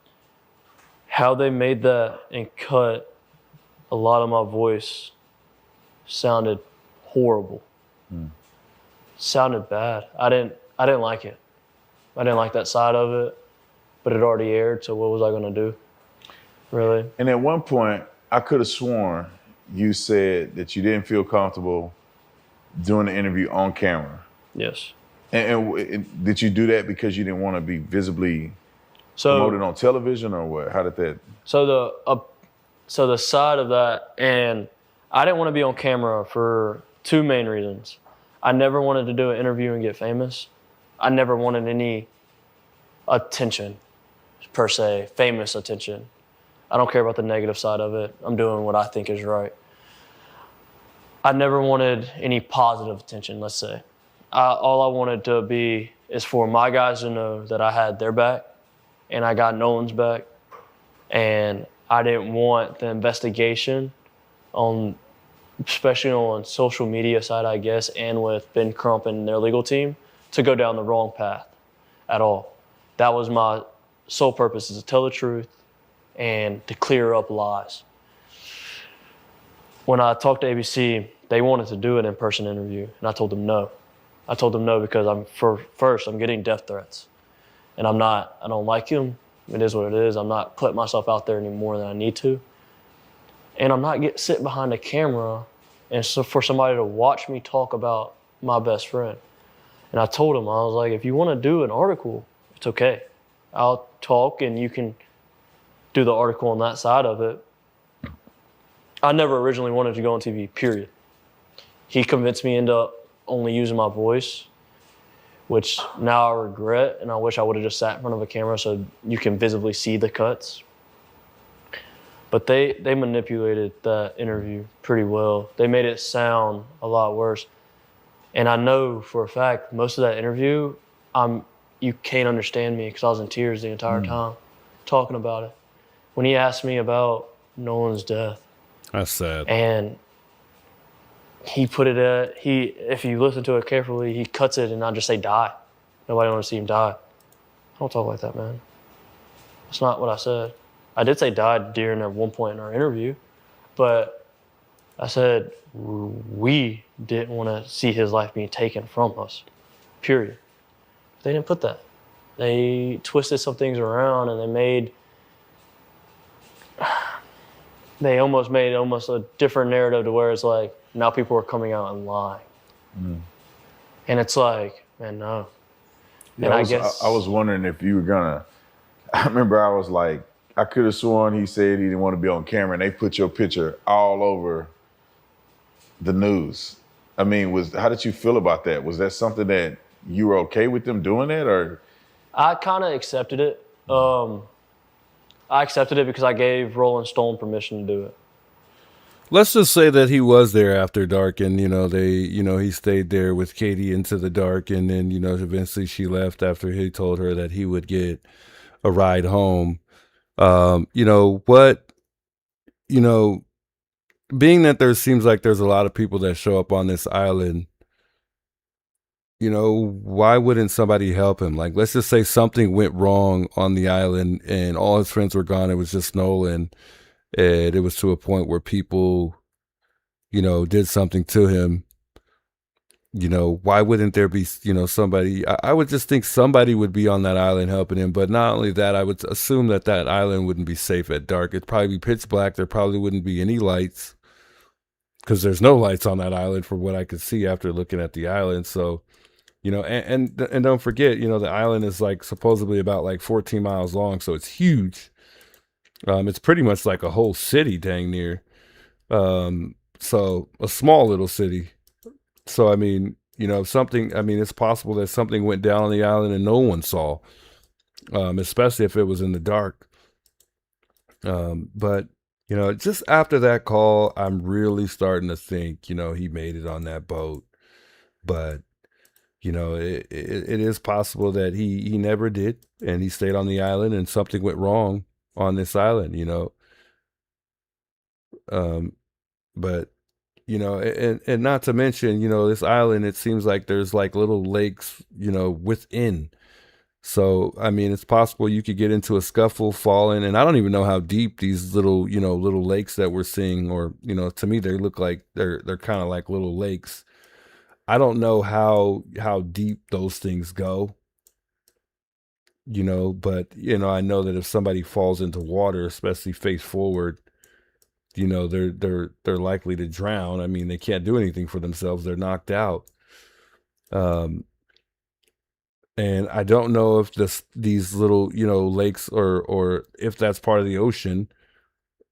how they made that and cut a lot of my voice sounded horrible. Sounded bad. I didn't like it. I didn't like that side of it, but it already aired, so what was I going to do? Really? And at one point, I could have sworn you said that you didn't feel comfortable doing the interview on camera. Yes. And did you do that because you didn't want to be visibly promoted on television, or what? How did that? So the side of that, and I didn't want to be on camera for two main reasons. I never wanted to do an interview and get famous. I never wanted any attention, per se, famous attention. I don't care about the negative side of it. I'm doing what I think is right. I never wanted any positive attention, let's say. All I wanted to be is for my guys to know that I had their back and I got Nolan's back. And I didn't want the investigation especially on social media side, I guess, and with Ben Crump and their legal team, to go down the wrong path at all. That was my sole purpose, is to tell the truth and to clear up lies. when I talked to ABC, they wanted to do an in-person interview, and I told them no. I told them no because I'm getting death threats, and I don't like them. It is what it is. I'm not putting myself out there any more than I need to, and I'm not sitting behind a camera, and so for somebody to watch me talk about my best friend. And I told him, I was like, if you want to do an article, it's okay. I'll talk, and you can do the article on that side of it. I never originally wanted to go on TV, period. He convinced me into only using my voice, which now I regret, and I wish I would have just sat in front of a camera so you can visibly see the cuts. But they manipulated that interview pretty well. They made it sound a lot worse. And I know for a fact, most of that interview, you can't understand me because I was in tears the entire time talking about it. When he asked me about Nolan's death. That's sad. And he put it if you listen to it carefully, he cuts it and I just say die. Nobody wants to see him die. I don't talk like that, man. That's not what I said. I did say died during at one point in our interview, but I said we didn't want to see his life being taken from us, period. They didn't put that. They twisted some things around and they almost made a different narrative to where it's like, now people are coming out and lying. And it's like, man, no. Yeah, and I was wondering if you were gonna, I remember I was like, I could have sworn he said he didn't want to be on camera and they put your picture all over the news. I mean, how did you feel about that? Was that something that you were okay with them doing that, or? I kind of accepted it. I accepted it because I gave Rolling Stone permission to do it. Let's just say that he was there after dark, and he stayed there with Katie into the dark, and then eventually she left after he told her that he would get a ride home. Being that there seems like there's a lot of people that show up on this island, why wouldn't somebody help him? Like, let's just say something went wrong on the island and all his friends were gone. It was just Nolan. And it was to a point where people, did something to him. Why wouldn't there be, somebody? I would just think somebody would be on that island helping him. But not only that, I would assume that island wouldn't be safe at dark. It'd probably be pitch black. There probably wouldn't be any lights because there's no lights on that island from what I could see after looking at the island. So, and don't forget, the island is like supposedly about like 14 miles long. So it's huge. It's pretty much like a whole city dang near. So a small little city. So, I mean, it's possible that something went down on the island and no one saw, especially if it was in the dark. But, just after that call, I'm really starting to think, he made it on that boat. But, it is possible that he never did and he stayed on the island and something went wrong on this island, but and not to mention, this island, it seems like there's like little lakes, within. So, I mean, it's possible you could get into a scuffle, fall in, and I don't even know how deep these little, little lakes that we're seeing, or, to me, they look like they're kind of like little lakes. I don't know how deep those things go. But, I know that if somebody falls into water, especially face forward, they're likely to drown. I mean, they can't do anything for themselves. They're knocked out. And I don't know if these little, lakes or if that's part of the ocean,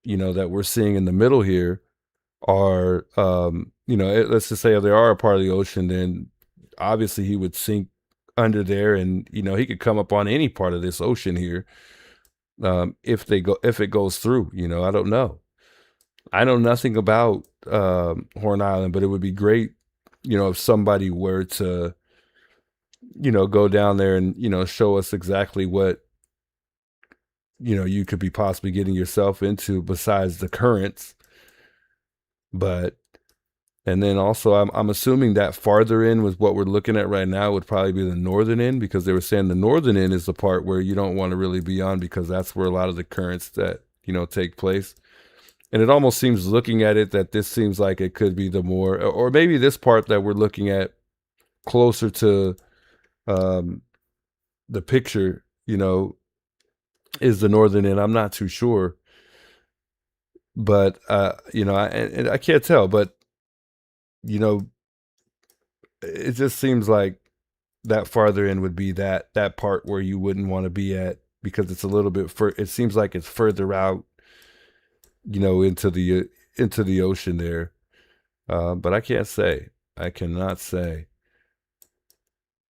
that we're seeing in the middle here are, let's just say if they are a part of the ocean, then obviously he would sink under there, and he could come up on any part of this ocean here if it goes through. I don't know. I know nothing about Horn Island, but it would be great, if somebody were to go down there and show us exactly what you could be possibly getting yourself into besides the currents. But and then also, I'm assuming that farther in with what we're looking at right now would probably be the northern end, because they were saying the northern end is the part where you don't want to really be on, because that's where a lot of the currents that, take place. And it almost seems, looking at it, that this seems like it could be the more, or maybe this part that we're looking at closer to the picture, is the northern end. I'm not too sure, but I can't tell, but it just seems like that farther end would be that part where you wouldn't want to be at, because it's a little bit it seems like it's further out, into the ocean there. But I can't say. I cannot say.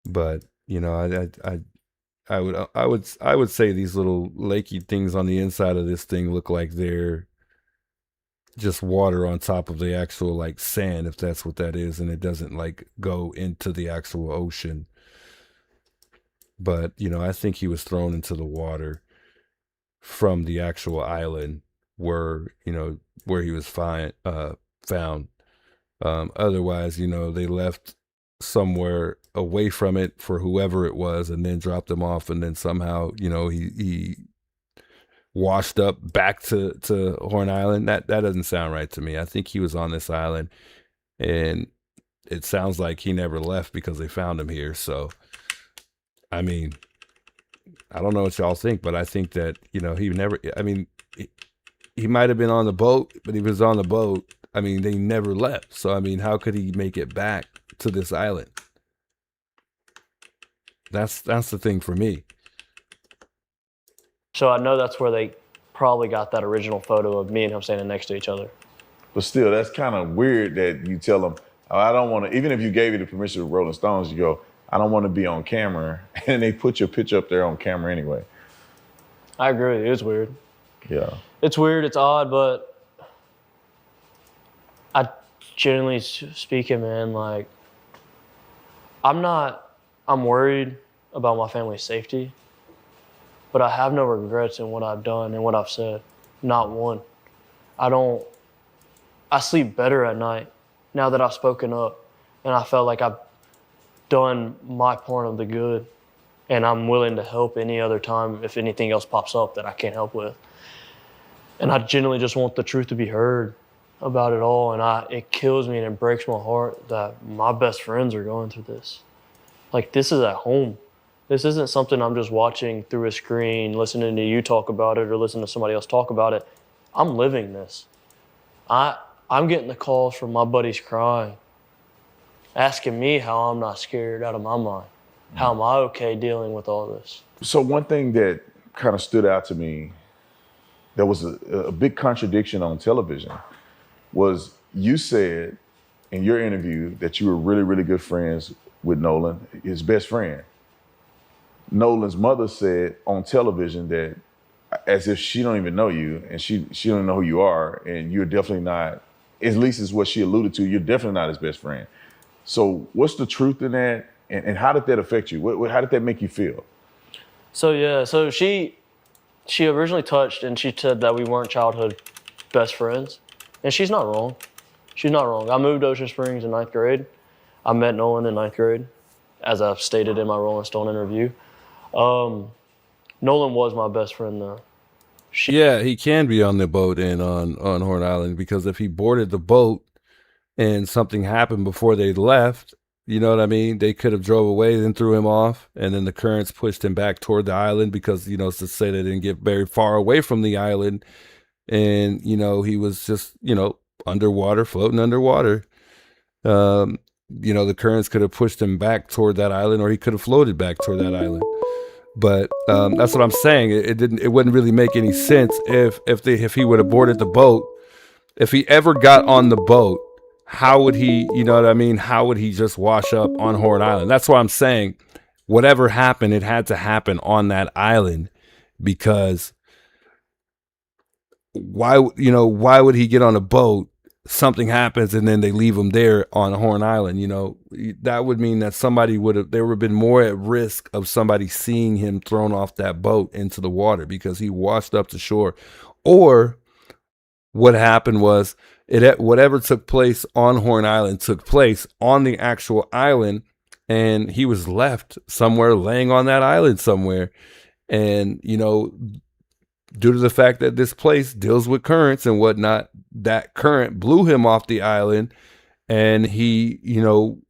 But I would say these little lakey things on the inside of this thing look like they're just water on top of the actual like sand, if that's what that is, and it doesn't like go into the actual ocean. But I think he was thrown into the water from the actual island where he was found. Otherwise, they left somewhere away from it for whoever it was, and then dropped him off, and then somehow he washed up back to Horn Island. That doesn't sound right to me. I think he was on this island, and it sounds like he never left because they found him here. So I mean, I don't know what y'all think, but I think that he might have been on the boat, but he was on the boat. I mean, they never left. So I mean, how could he make it back to this island? That's the thing for me. So I know that's where they probably got that original photo of me and him standing next to each other. But still, that's kind of weird that you tell them, oh, I don't want to, even if you gave you the permission of Rolling Stones, you go, I don't want to be on camera. And they put your picture up there on camera anyway. I agree. It is weird. Yeah. It's weird. It's odd, but generally speaking, man, like, I'm worried about my family's safety, but I have no regrets in what I've done and what I've said. Not one. I sleep better at night now that I've spoken up, and I felt like I've done my part of the good, and I'm willing to help any other time if anything else pops up that I can't help with. And I genuinely just want the truth to be heard about it all, and it kills me and it breaks my heart that my best friends are going through this. Like, this is at home. This isn't something I'm just watching through a screen, listening to you talk about it or listening to somebody else talk about it. I'm living this. I'm getting the calls from my buddies crying, asking me how I'm not scared out of my mind. How am I okay dealing with all this? So one thing that kind of stood out to me, there was a big contradiction on television, was you said in your interview that you were really, really good friends with Nolan, his best friend. Nolan's mother said on television that, as if she don't even know you, and she don't know who you are, and you're definitely not, at least is what she alluded to, you're definitely not his best friend. So what's the truth in that, and how did that affect you? How did that make you feel? So she originally touched, and she said that we weren't childhood best friends, and she's not wrong. She's not wrong. I moved to Ocean Springs in 9th grade. I met Nolan in 9th grade, as I've stated in my Rolling Stone interview. Nolan was my best friend, though. Yeah, he can be on the boat and on Horn Island, because if he boarded the boat and something happened before they left, you know what I mean? They could have drove away, then threw him off, and then the currents pushed him back toward the island, because, to say they didn't get very far away from the island. And, he was just, underwater, floating underwater. The currents could have pushed him back toward that island, or he could have floated back toward that island. But that's what I'm saying. It wouldn't really make any sense if he would have boarded the boat. If he ever got on the boat, how would he, how would he just wash up on Horn Island? That's why I'm saying whatever happened, it had to happen on that island, because why would he get on a boat? Something happens and then they leave him there on Horn Island. That would mean that there would have been more at risk of somebody seeing him thrown off that boat into the water, because he washed up to shore. Or what happened was, whatever took place on Horn Island took place on the actual island, and he was left somewhere laying on that island somewhere. And, due to the fact that this place deals with currents and whatnot, that current blew him off the island, and he,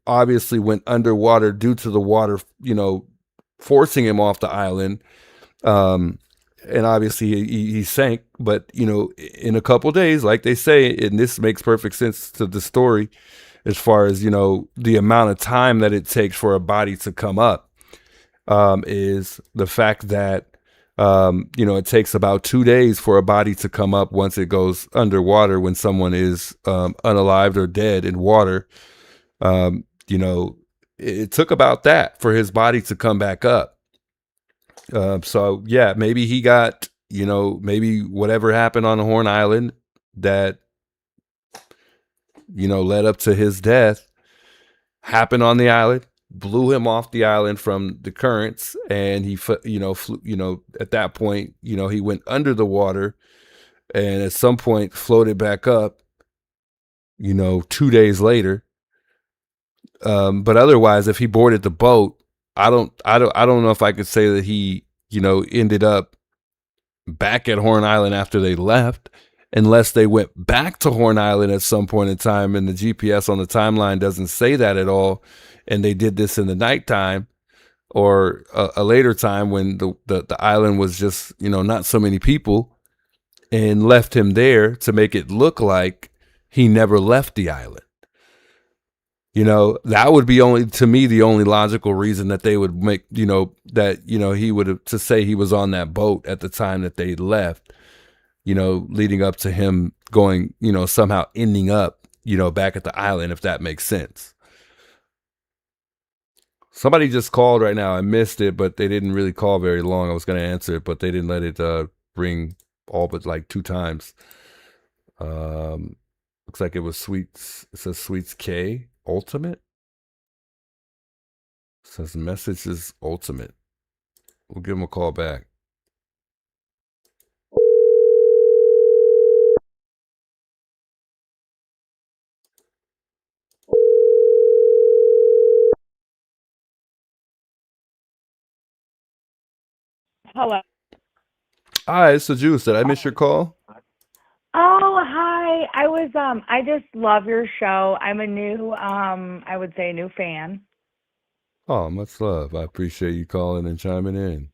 obviously went underwater due to the water, forcing him off the island. And obviously he sank, but in a couple days, like they say, and this makes perfect sense to the story, as far as the amount of time that it takes for a body to come up, is the fact that it takes about 2 days for a body to come up once it goes underwater when someone is unalived or dead in water. It took about that for his body to come back up. So yeah, maybe he got, maybe whatever happened on Horn Island that, led up to his death happened on the island, blew him off the island from the currents, and he, flew, at that point, he went under the water, and at some point floated back up, 2 days later. But otherwise, if he boarded the boat, I don't know if I could say that he, ended up back at Horn Island after they left, unless they went back to Horn Island at some point in time, and the GPS on the timeline doesn't say that at all, and they did this in the nighttime or a later time when the island was just, not so many people, and left him there to make it look like he never left the island. That would be to me the only logical reason that they would make, that, he would have to say he was on that boat at the time that they left, leading up to him going, somehow ending up, back at the island, if that makes sense. Somebody just called right now. I missed it, but they didn't really call very long. I was going to answer it, but they didn't let it ring all but like 2 times. Looks like it was Sweets. It says Sweets K Ultimate. It says message is Ultimate. We'll give him a call back. Hello. Hi, it's the Juice. Did I miss your call? Oh, hi. I just love your show. I'm a new, I would say new fan. Oh, much love. I appreciate you calling and chiming in.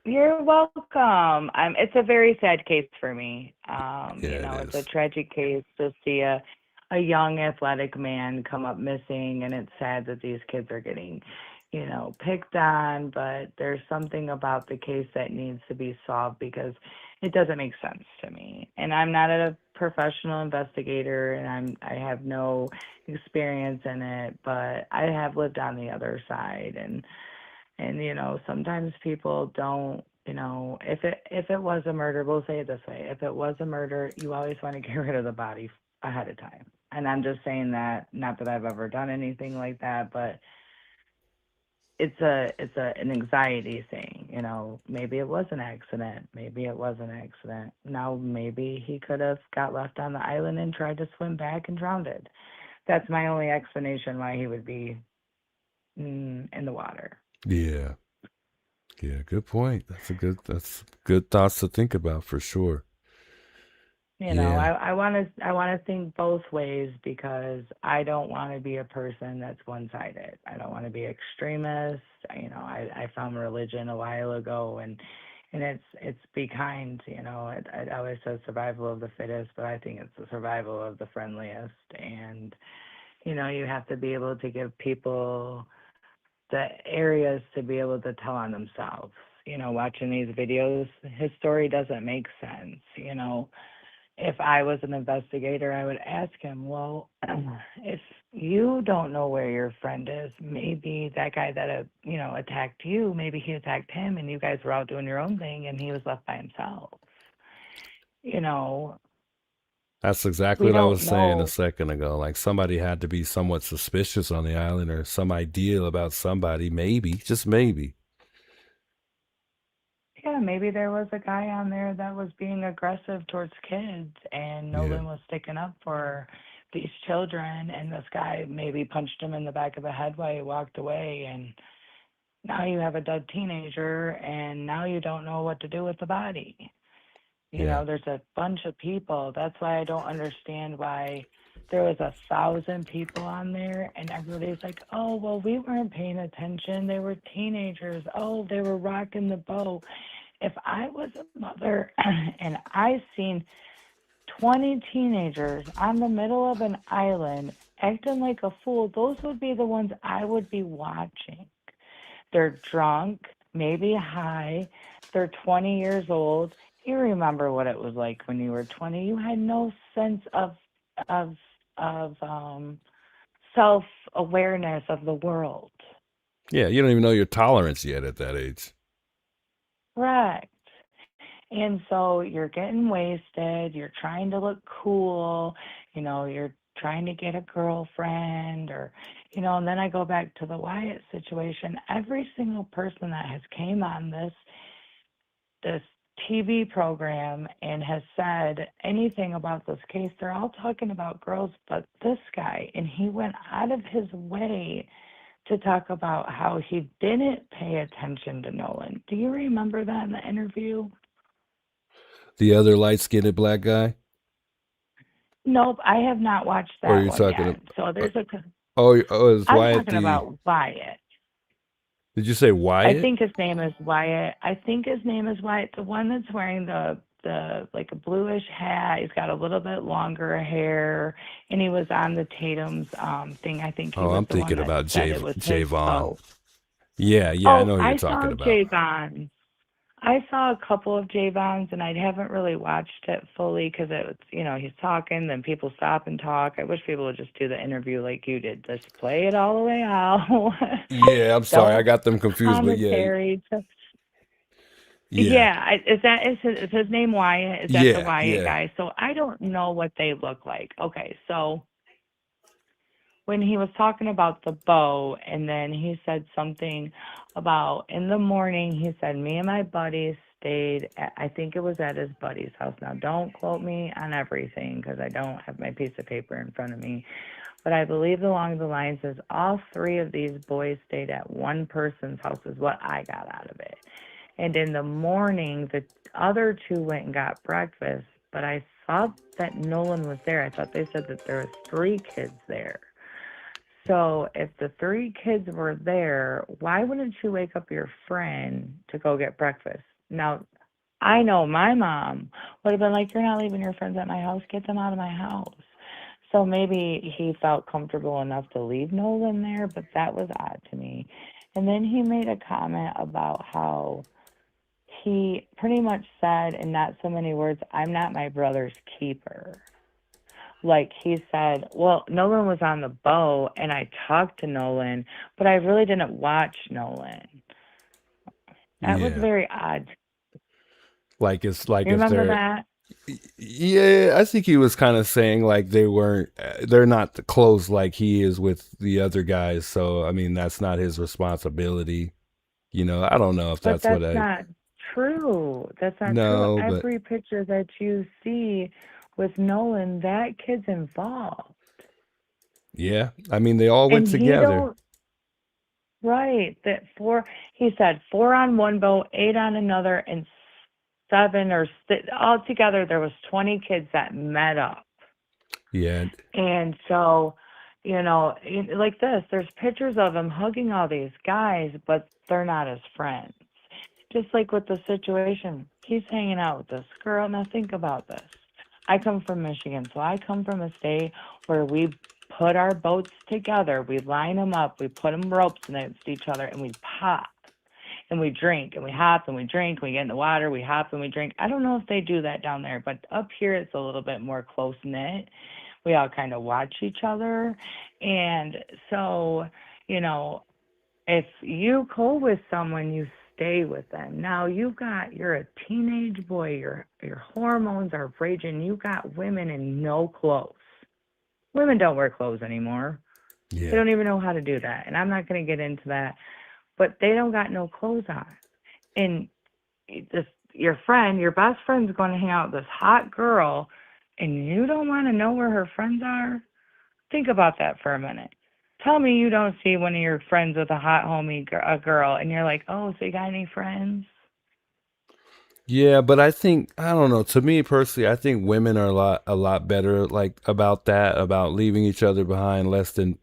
You're welcome. It's a very sad case for me. It's a tragic case to see a young athletic man come up missing, and it's sad that these kids are getting, picked on, but there's something about the case that needs to be solved because it doesn't make sense to me. And I'm not a professional investigator, and I have no experience in it, but I have lived on the other side, and sometimes people don't, if it was a murder, we'll say it this way, if it was a murder, you always want to get rid of the body ahead of time. And I'm just saying that, not that I've ever done anything like that, but it's an anxiety thing, maybe it was an accident, maybe it was an accident. Now maybe he could have got left on the island and tried to swim back and drowned. That's my only explanation why he would be in the water. Yeah. Good point. That's good thoughts to think about for sure. I want to think both ways because I don't want to be a person that's one-sided. I don't want to be extremist. I found religion a while ago, and it's be kind. It always says survival of the fittest, but I think it's the survival of the friendliest. And you have to be able to give people the areas to be able to tell on themselves. Watching these videos, his story doesn't make sense. If I was an investigator, I would ask him, well, if you don't know where your friend is, maybe that guy that, attacked you, maybe he attacked him and you guys were out doing your own thing and he was left by himself. That's exactly what I was saying a second ago. Like somebody had to be somewhat suspicious on the island or some idea about somebody, maybe, just maybe. Yeah, maybe there was a guy on there that was being aggressive towards kids, and Nolan was sticking up for these children, and this guy maybe punched him in the back of the head while he walked away, and now you have a dead teenager, and now you don't know what to do with the body. You know, there's a bunch of people. That's why I don't understand why there was 1,000 people on there and everybody's like, oh, well, we weren't paying attention. They were teenagers. Oh, they were rocking the boat. If I was a mother and I seen 20 teenagers on the middle of an island acting like a fool, those would be the ones I would be watching. They're drunk, maybe high. They're 20 years old. You remember what it was like when you were 20. You had no sense of self-awareness of the world. Yeah, you don't even know your tolerance yet at that age. Correct. And so you're getting wasted. You're trying to look cool. You know, you're trying to get a girlfriend or, you know, and then I go back to the Wyatt situation. Every single person that has came on this TV program and has said anything about this case, they're all talking about girls, but this guy, and he went out of his way to talk about how he didn't pay attention to Nolan. Do you remember that in the interview? The other light-skinned black guy? Nope, I have not watched that Or are you one talking yet. So there's a. it's I'm Wyatt talking about Wyatt. Did you say Wyatt? I think his name is Wyatt. The one that's wearing the like a bluish hat. He's got a little bit longer hair, and he was on the Tatum's thing. I think. I'm thinking about Javon. Yeah, I know who you're talking about. Javon. I saw a couple of Javons, and I haven't really watched it fully because it's, you know, he's talking, then people stop and talk. I wish people would just do the interview like you did. Just play it all the way out. Yeah, I'm sorry. I got them confused, but yeah. Is his name Wyatt? Is that the Wyatt guy? So I don't know what they look like. Okay, so when he was talking about the bow, and then he said something about in the morning, he said, me and my buddies stayed at, I think it was at his buddy's house. Now, don't quote me on everything because I don't have my piece of paper in front of me. But I believe along the lines is all three of these boys stayed at one person's house is what I got out of it. And in the morning, the other two went and got breakfast, but I thought that Nolan was there. I thought they said that there was 3 kids there. So if the 3 kids were there, why wouldn't you wake up your friend to go get breakfast? Now, I know my mom would have been like, you're not leaving your friends at my house. Get them out of my house. So maybe he felt comfortable enough to leave Nolan there, but that was odd to me. And then he made a comment about how he pretty much said, in not so many words, I'm not my brother's keeper. Like he said, well, Nolan was on the boat and I talked to Nolan, but I really didn't watch Nolan. That was very odd. Like it's like you if remember they're that? Yeah, I think he was kind of saying like they're not close like he is with the other guys. So I mean, that's not his responsibility. You know, I don't know if But that's that's not true. That's not No, true. but Every picture that you see with Nolan, that kid's involved. yeah, I mean they all went And he together. don't, right, he said 4 on one boat, 8 on another, and 7 or altogether there was 20 kids that met up. Yeah, And so, you know, like this, there's pictures of him hugging all these guys, but they're not his friends. Just like with the situation, he's hanging out with this girl. Now think about this. I come from Michigan, so I come from a state where we put our boats together, we line them up, we put them ropes against each other, and we pop. And we drink, and we hop, and we drink, we get in the water, we hop, and we drink. I don't know if they do that down there, but up here it's a little bit more close-knit. We all kind of watch each other. And so, you know, if you go with someone, you stay with them. Now you're a teenage boy, your hormones are raging, you got women in no clothes. Women don't wear clothes anymore. Yeah. They don't even know how to do that. And I'm not going to get into that. But they don't got no clothes on. And your best friend's going to hang out with this hot girl, and you don't want to know where her friends are? Think about that for a minute. Tell me you don't see one of your friends with a hot homie, a girl, and you're like, oh, so you got any friends? Yeah, but I don't know. To me personally, I think women are a lot better like about that, about leaving each other behind less than,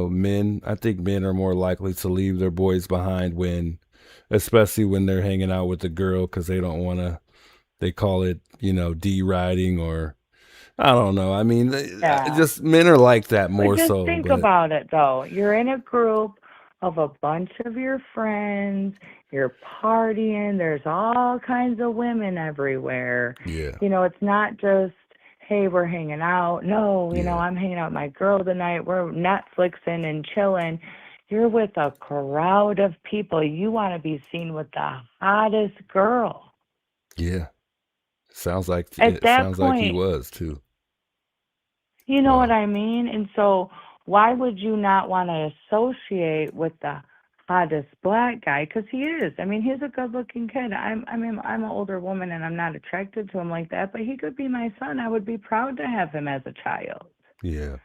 men. I think men are more likely to leave their boys behind especially when they're hanging out with a girl because they don't want to, they call it, deriding or I don't know. I mean, Yeah. just men are like that But more just so, think but about it though. You're in a group of a bunch of your friends, you're partying, there's all kinds of women everywhere. yeah, It's not just, hey, we're hanging out. No, yeah, I'm hanging out with my girl tonight. We're Netflixing and chilling. You're with a crowd of people. You want to be seen with the hottest girl. yeah. At It that sounds like he point, was too. you know what Wow. I mean? And so why would you not want to associate with the hottest black guy? Because he is. I mean, he's a good-looking kid. I'm an older woman, and I'm not attracted to him like that, but he could be my son. I would be proud to have him as a child. Yeah.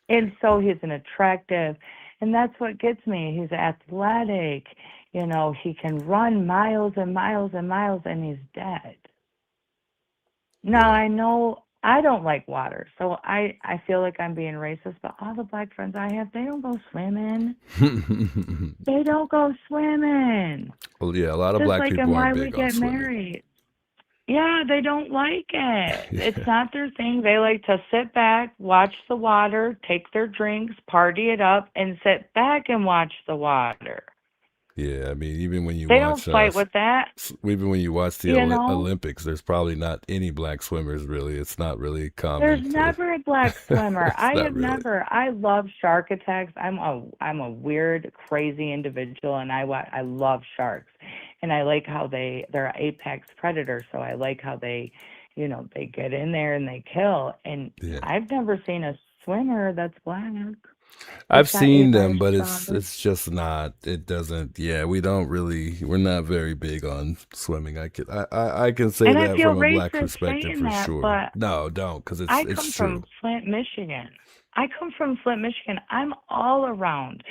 And so he's an attractive, and that's what gets me. He's athletic. He can run miles and miles and miles, and he's dead. Now, Yeah. I know I don't like water, so I feel like I'm being racist, but all the black friends I have, they don't go swimming. They don't go swimming. Well, yeah, a lot of Just black like people in aren't why we big on get swimming. married. Yeah, they don't like it. It's Yeah. not their thing. They like to sit back, watch the water, take their drinks, party it up, and sit back and watch the water. Yeah, I mean, even when you They don't watch fight with that, even when you watch the you know? Olympics, there's probably not any black swimmers really. It's not really There's common to never a black swimmer. it's not really. I love shark attacks. I'm a weird, crazy individual, and I love sharks, and I like how they're apex predators. So I like how they get in there and they kill. And Yeah. I've never seen a swimmer that's black. I've That's not seen even them, but responded. it's just not. It doesn't. Yeah, we're not very big on swimming. I can say And I that feel from a black racist perspective saying for that, sure. but No, don't, because I it's come from true. Flint, Michigan. I'm all around.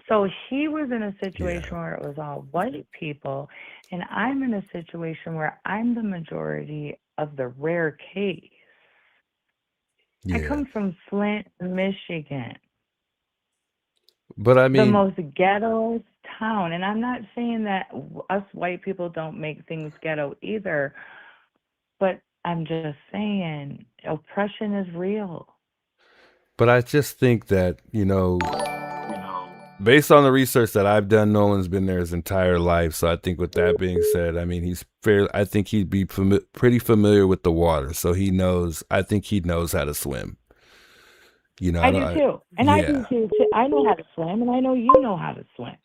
So he was in a situation Yeah, where it was all white people, and I'm in a situation where I'm the majority of the rare case. I yeah. come from Flint, Michigan, But I the mean, most ghetto town. And I'm not saying that us white people don't make things ghetto either, but I'm just saying oppression is real. but I just think that based on the research that I've done, Nolan's been there his entire life. So I think with that being said, I mean, I think he'd be pretty familiar with the water. So he knows, I think he knows how to swim. I do too. And I do Yeah. too. I know how to swim, and I know you know how to swim.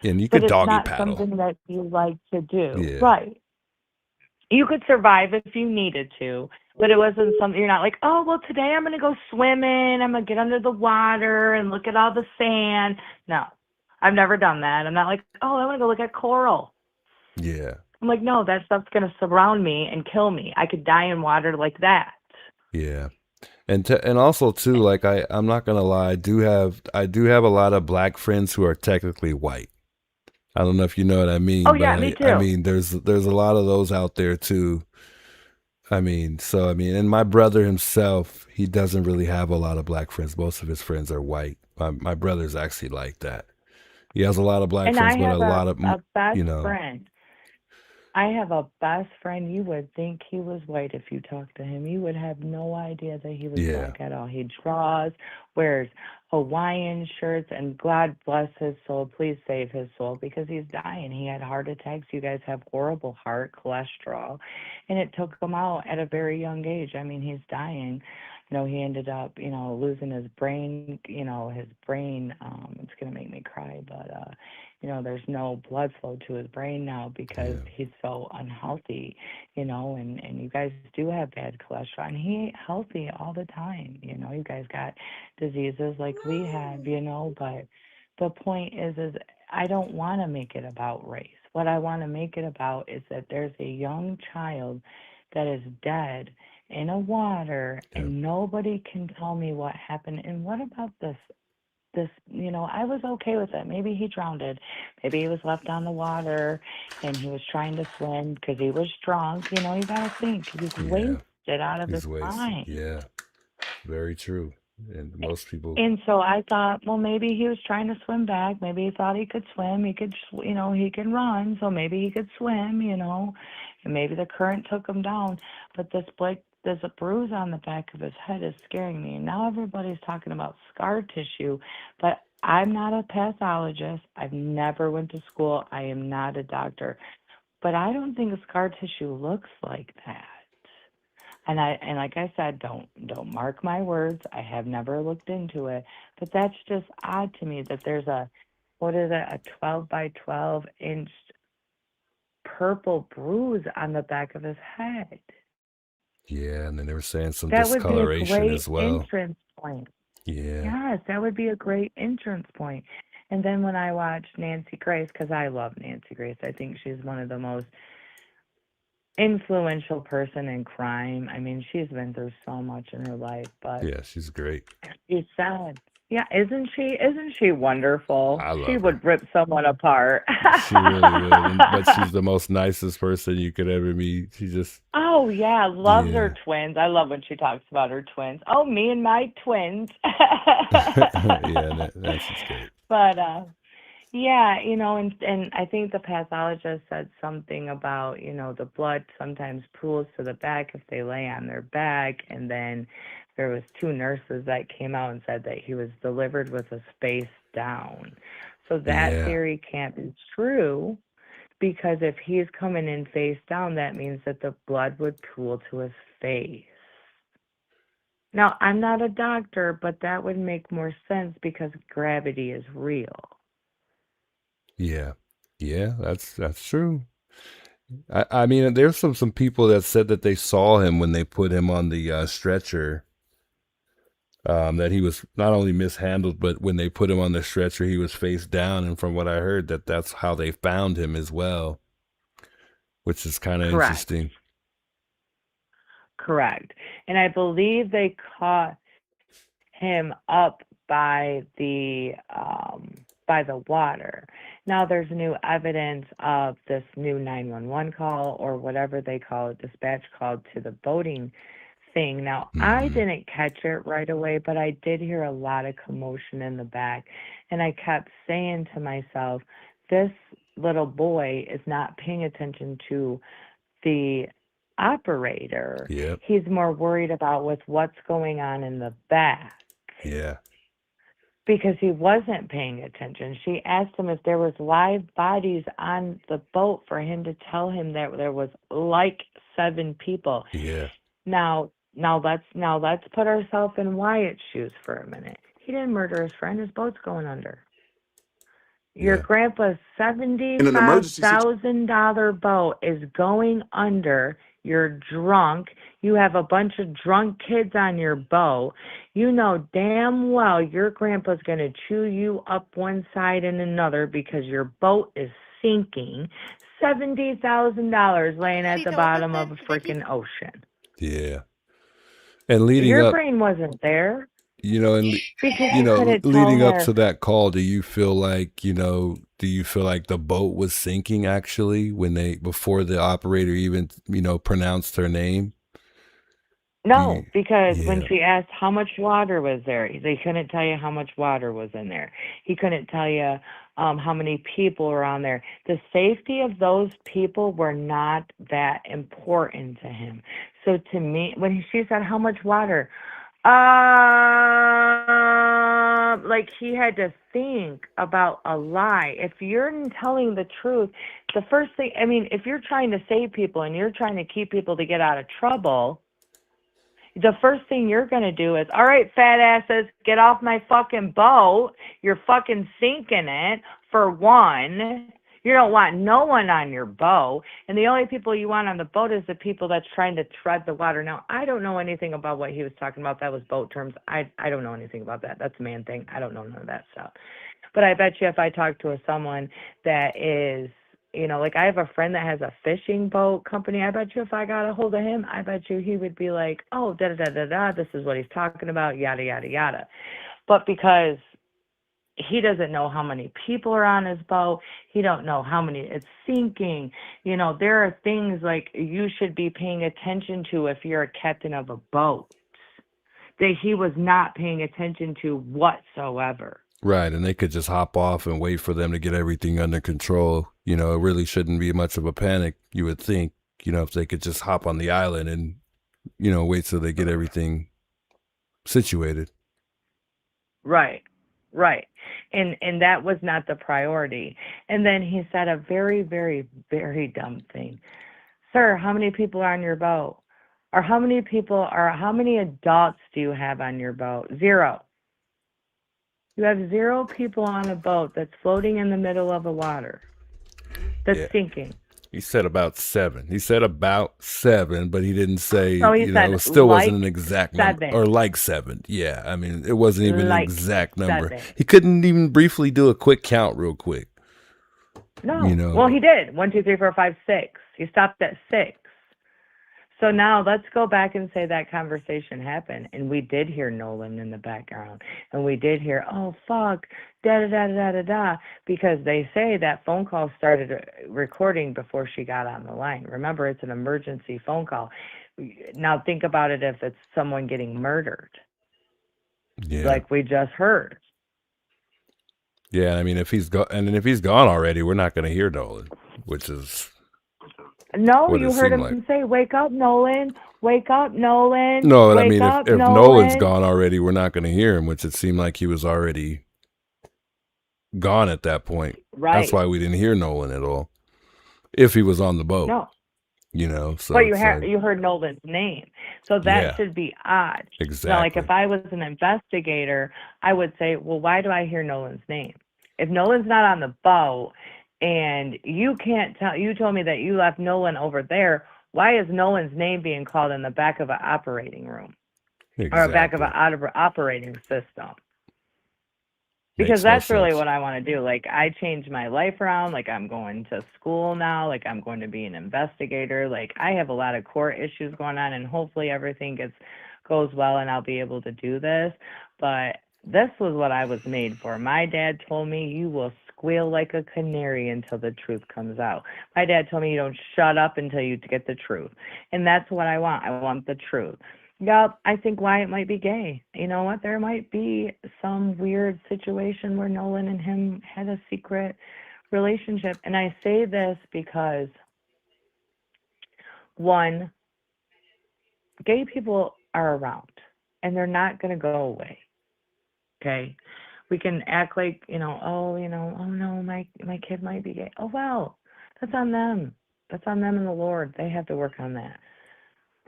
And you But could it's doggy not paddle. something that you like to do. Yeah. Right. You could survive if you needed to, but it wasn't something you're not like, oh, well, today I'm going to go swimming. I'm going to get under the water and look at all the sand. No, I've never done that. I'm not like, oh, I want to go look at coral. Yeah. I'm like, no, that stuff's going to surround me and kill me. I could die in water like that. Yeah. And also too, like I'm not gonna lie, I do have a lot of black friends who are technically white. I don't know if you know what I Oh, mean, but yeah, me I too. mean there's a lot of those out there too. And my brother himself, he doesn't really have a lot of black friends. Most of his friends are white. My brother's actually like that. He has a lot of black And friends, I but a have lot of a best you know, friend. I have a best friend. You would think he was white if you talked to him. You would have no idea that he was yeah, black at all. He draws, wears Hawaiian shirts, and God bless his soul. Please save his soul because he's dying. He had heart attacks. You guys have horrible heart cholesterol, and it took him out at a very young age. I mean, he's dying. He ended up, losing his brain. It's gonna make me cry, but there's no blood flow to his brain now because yeah, he's so unhealthy, and you guys do have bad cholesterol, and he ain't healthy all the time. You guys got diseases like we have, but the point is I don't want to make it about race. What I want to make it about is that there's a young child that is dead in a water yeah, and nobody can tell me what happened. And what about this this, I was okay with it. Maybe he drowned. Maybe he was left on the water and he was trying to swim because he was drunk. You got to think he's wasted out of his He's wasted. mind. Yeah, very true. And most people. And so I thought, well, maybe he was trying to swim back. Maybe he thought he could swim. He could, he can run. So maybe he could swim, and maybe the current took him down. But there's a bruise on the back of his head is scaring me. And now everybody's talking about scar tissue, but I'm not a pathologist. I've never went to school. I am not a doctor, but I don't think scar tissue looks like that. And like I said, don't mark my words. I have never looked into it, but that's just odd to me that there's a 12 by 12 inch purple bruise on the back of his head. Yeah, and then they were saying some That would be a discoloration great as well. entrance point. Yeah. Yes, that would be a great entrance point. And then when I watched Nancy Grace, because I love Nancy Grace, I think she's one of the most influential person in crime. I mean, she's been through so much in her life, but Yeah, she's great. she's sad. Yeah, isn't she? Isn't she wonderful? I love She her. would rip someone apart. She really would. But she's the most nicest person you could ever meet. She just. Oh yeah, loves Yeah. her twins. I love when she talks about her twins. Oh, me and my twins. Yeah, that's just great. But yeah, and I think the pathologist said something about, the blood sometimes pools to the back if they lay on their back, and then there was 2 nurses that came out and said that he was delivered with a face down. So that Yeah. theory can't be true, because if he's coming in face down, that means that the blood would pool to his face. Now, I'm not a doctor, but that would make more sense because gravity is real. Yeah. Yeah, that's true. I mean, there's some people that said that they saw him when they put him on the stretcher. That he was not only mishandled, but when they put him on the stretcher, he was face down. And from what I heard, that's how they found him as well, which is kind of Correct. interesting. Correct. And I believe they caught him up by the water. Now there's new evidence of this new 911 call, or whatever they call it, dispatch call to the boating thing. Now, I didn't catch it right away, but I did hear a lot of commotion in the back. And I kept saying to myself, this little boy is not paying attention to the operator. Yep. He's more worried about with what's going on in the back. Yeah. Because he wasn't paying attention. She asked him if there was live bodies on the boat for him to tell him that there was like 7 people. Yeah. Now let's put ourselves in Wyatt's shoes for a minute. He didn't murder his friend. His boat's going under. Your grandpa's $75,000 boat is going under. You're drunk. You have a bunch of drunk kids on your boat. You know damn well your grandpa's going to chew you up one side and another because your boat is sinking. $70,000 laying at the bottom of a freaking ocean. Yeah. And leading Your up, brain wasn't there. and leading up to that call, do you feel like the boat was sinking actually before the operator even, pronounced her name? No, because when she asked how much water was there, they couldn't tell you how much water was in there. He couldn't tell you how many people were on there. The safety of those people were not that important to him. So to me, when she said how much water, like he had to think about a lie. If you're telling the truth, the first thing, if you're trying to save people and you're trying to keep people to get out of trouble, the first thing you're going to do is, all right, fat asses, get off my fucking boat. You're fucking sinking it, for one. You don't want no one on your boat. And the only people you want on the boat is the people that's trying to tread the water. Now, I don't know anything about what he was talking about. That was boat terms. I don't know anything about that. That's a man thing. I don't know none of that stuff. But I bet you if I talk to someone that is, like I have a friend that has a fishing boat company. I bet you if I got a hold of him, I bet you he would be like, oh, da-da-da-da-da, this is what he's talking about, yada, yada, yada. But because he doesn't know how many people are on his boat. He don't know how many it's sinking. You know, there are things like you should be paying attention to if you're a captain of a boat that he was not paying attention to whatsoever. Right, and they could just hop off and wait for them to get everything under control. You know, it really shouldn't be much of a panic, you would think, you know, if they could just hop on the island and, you know, wait till they get everything situated. Right. Right. And that was not the priority. And then he said a very, very, very dumb thing. Sir, how many people are on your boat? Or how many adults do you have on your boat? 0. You have 0 people on a boat that's floating in the middle of the water. That's sinking. He said about 7. He said about 7, but he didn't say, So he you know, said it still like wasn't an exact number. 7. Or like 7. Yeah, I mean, it wasn't even Like an exact number. 7. He couldn't even briefly do a quick count real quick. No. You know. Well, he did. 1, 2, 3, 4, 5, 6. He stopped at 6. So now let's go back and say that conversation happened, and we did hear Nolan in the background, and we did hear, oh, fuck, da-da-da-da-da-da, because they say that phone call started recording before she got on the line. Remember, it's an emergency phone call. Now think about it if it's someone getting murdered, like we just heard. Yeah, I mean, if he's gone already, we're not going to hear Nolan, which is... No, what you it heard seemed him like. say, wake up, Nolan. Wake up, Nolan. No, I Wake mean, up, if Nolan. Nolan's gone already, we're not going to hear him, which it seemed like he was already gone at that point. Right. That's why we didn't hear Nolan at all. If he was on the boat. No. You know, so But it's like, you heard Nolan's name. So that should be odd. exactly. Now, like if I was an investigator, I would say, well, why do I hear Nolan's name? If Nolan's not on the boat and you can't tell, you told me that you left Nolan over there, why is Nolan's name being called in the back of an operating room or a back of an operating system? Because that's really what I want to do. Like, I changed my life around. Like, I'm going to school now. Like, I'm going to be an investigator. Like, I have a lot of court issues going on, and hopefully everything goes well and I'll be able to do this. But this was what I was made for. My dad told me, you will squeal like a canary until the truth comes out. My dad told me, you don't shut up until you get the truth. And that's what I want. I want the truth. Yep, I think Wyatt might be gay. You know what? There might be some weird situation where Nolan and him had a secret relationship. And I say this because, one, gay people are around and they're not going to go away. Okay? We can act like, oh no, my kid might be gay. Oh, well, that's on them. That's on them and the Lord. They have to work on that.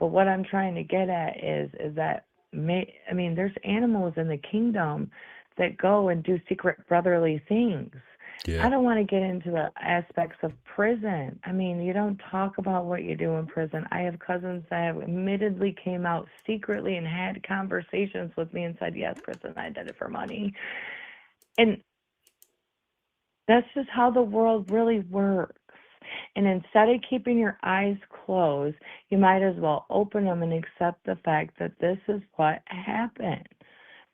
But what I'm trying to get at is that, there's animals in the kingdom that go and do secret brotherly things. Yeah. I don't want to get into the aspects of prison. You don't talk about what you do in prison. I have cousins that have admittedly came out secretly and had conversations with me and said, yes, Kristen, I did it for money. And that's just how the world really works. And instead of keeping your eyes closed, you might as well open them and accept the fact that this is what happened.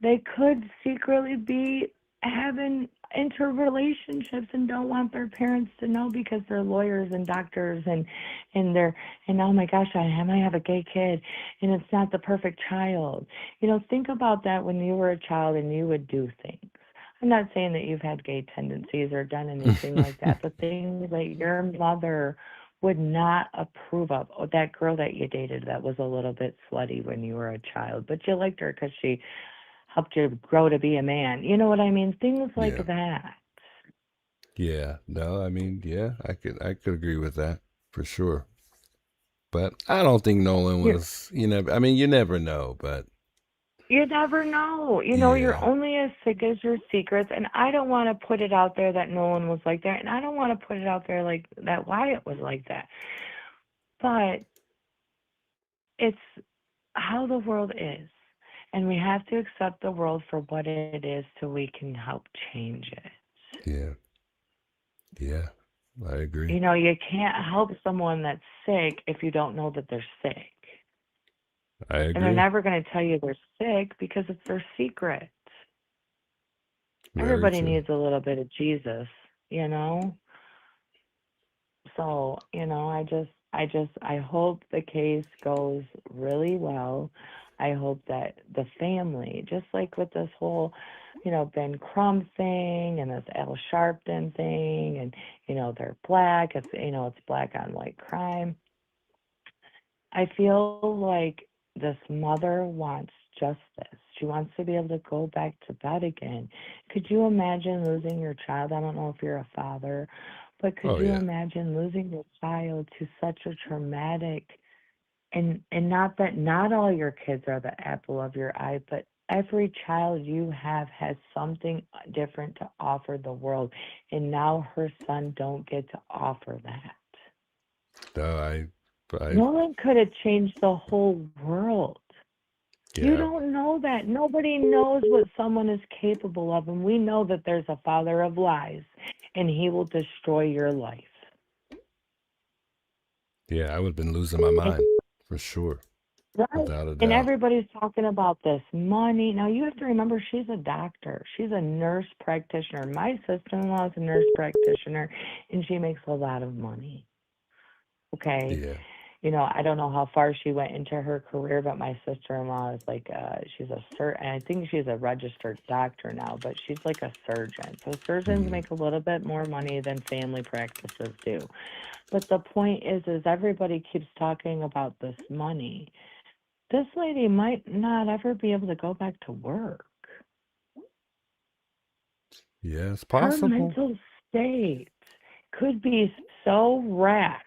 They could secretly be having interrelationships and don't want their parents to know because they're lawyers and doctors and oh my gosh, I might have a gay kid and it's not the perfect child. Think about that when you were a child and you would do things. I'm not saying that you've had gay tendencies or done anything like that, but things that your mother would not approve of. Oh, that girl that you dated that was a little bit slutty when you were a child, but you liked her because she helped you grow to be a man. You know what I mean? Things like that. Yeah. No, I could agree with that for sure. But I don't think Nolan was, you never know, but. You never know. You're only as sick as your secrets. And I don't want to put it out there that Nolan was like that. And I don't want to put it out there like that Wyatt was like that. But it's how the world is. And we have to accept the world for what it is so we can help change it. Yeah. Yeah, I agree. You can't help someone that's sick if you don't know that they're sick. I agree. And they're never going to tell you they're sick because it's their secret. Very Everybody true. needs a little bit of Jesus, you know? So, I hope the case goes really well. I hope that the family, just like with this whole, Ben Crumb thing and this Al Sharpton thing, and, they're black, it's black on white crime. I feel like this mother wants justice. She wants to be able to go back to bed again. Could you imagine losing your child? I don't know if you're a father, but could Oh you yeah. imagine losing your child to such a traumatic, and not all your kids are the apple of your eye, but every child you have has something different to offer the world, and now her son don't get to offer that. No, I Nolan could have changed the whole world. You yeah. don't know that. Nobody knows what someone is capable of, and we know that there's a father of lies, and he will destroy your life. Yeah, I would have been losing my And, mind for sure, right. without a And doubt. everybody's talking about this money. Now, you have to remember, she's a doctor. She's a nurse practitioner. My sister-in-law is a nurse practitioner, and she makes a lot of money. Okay? Yeah. I don't know how far she went into her career, but my sister-in-law is like, she's and I think she's a registered doctor now, but she's like a surgeon. So surgeons make a little bit more money than family practices do. But the point is everybody keeps talking about this money. This lady might not ever be able to go back to work. Yeah, it's Her possible. mental state could be so racked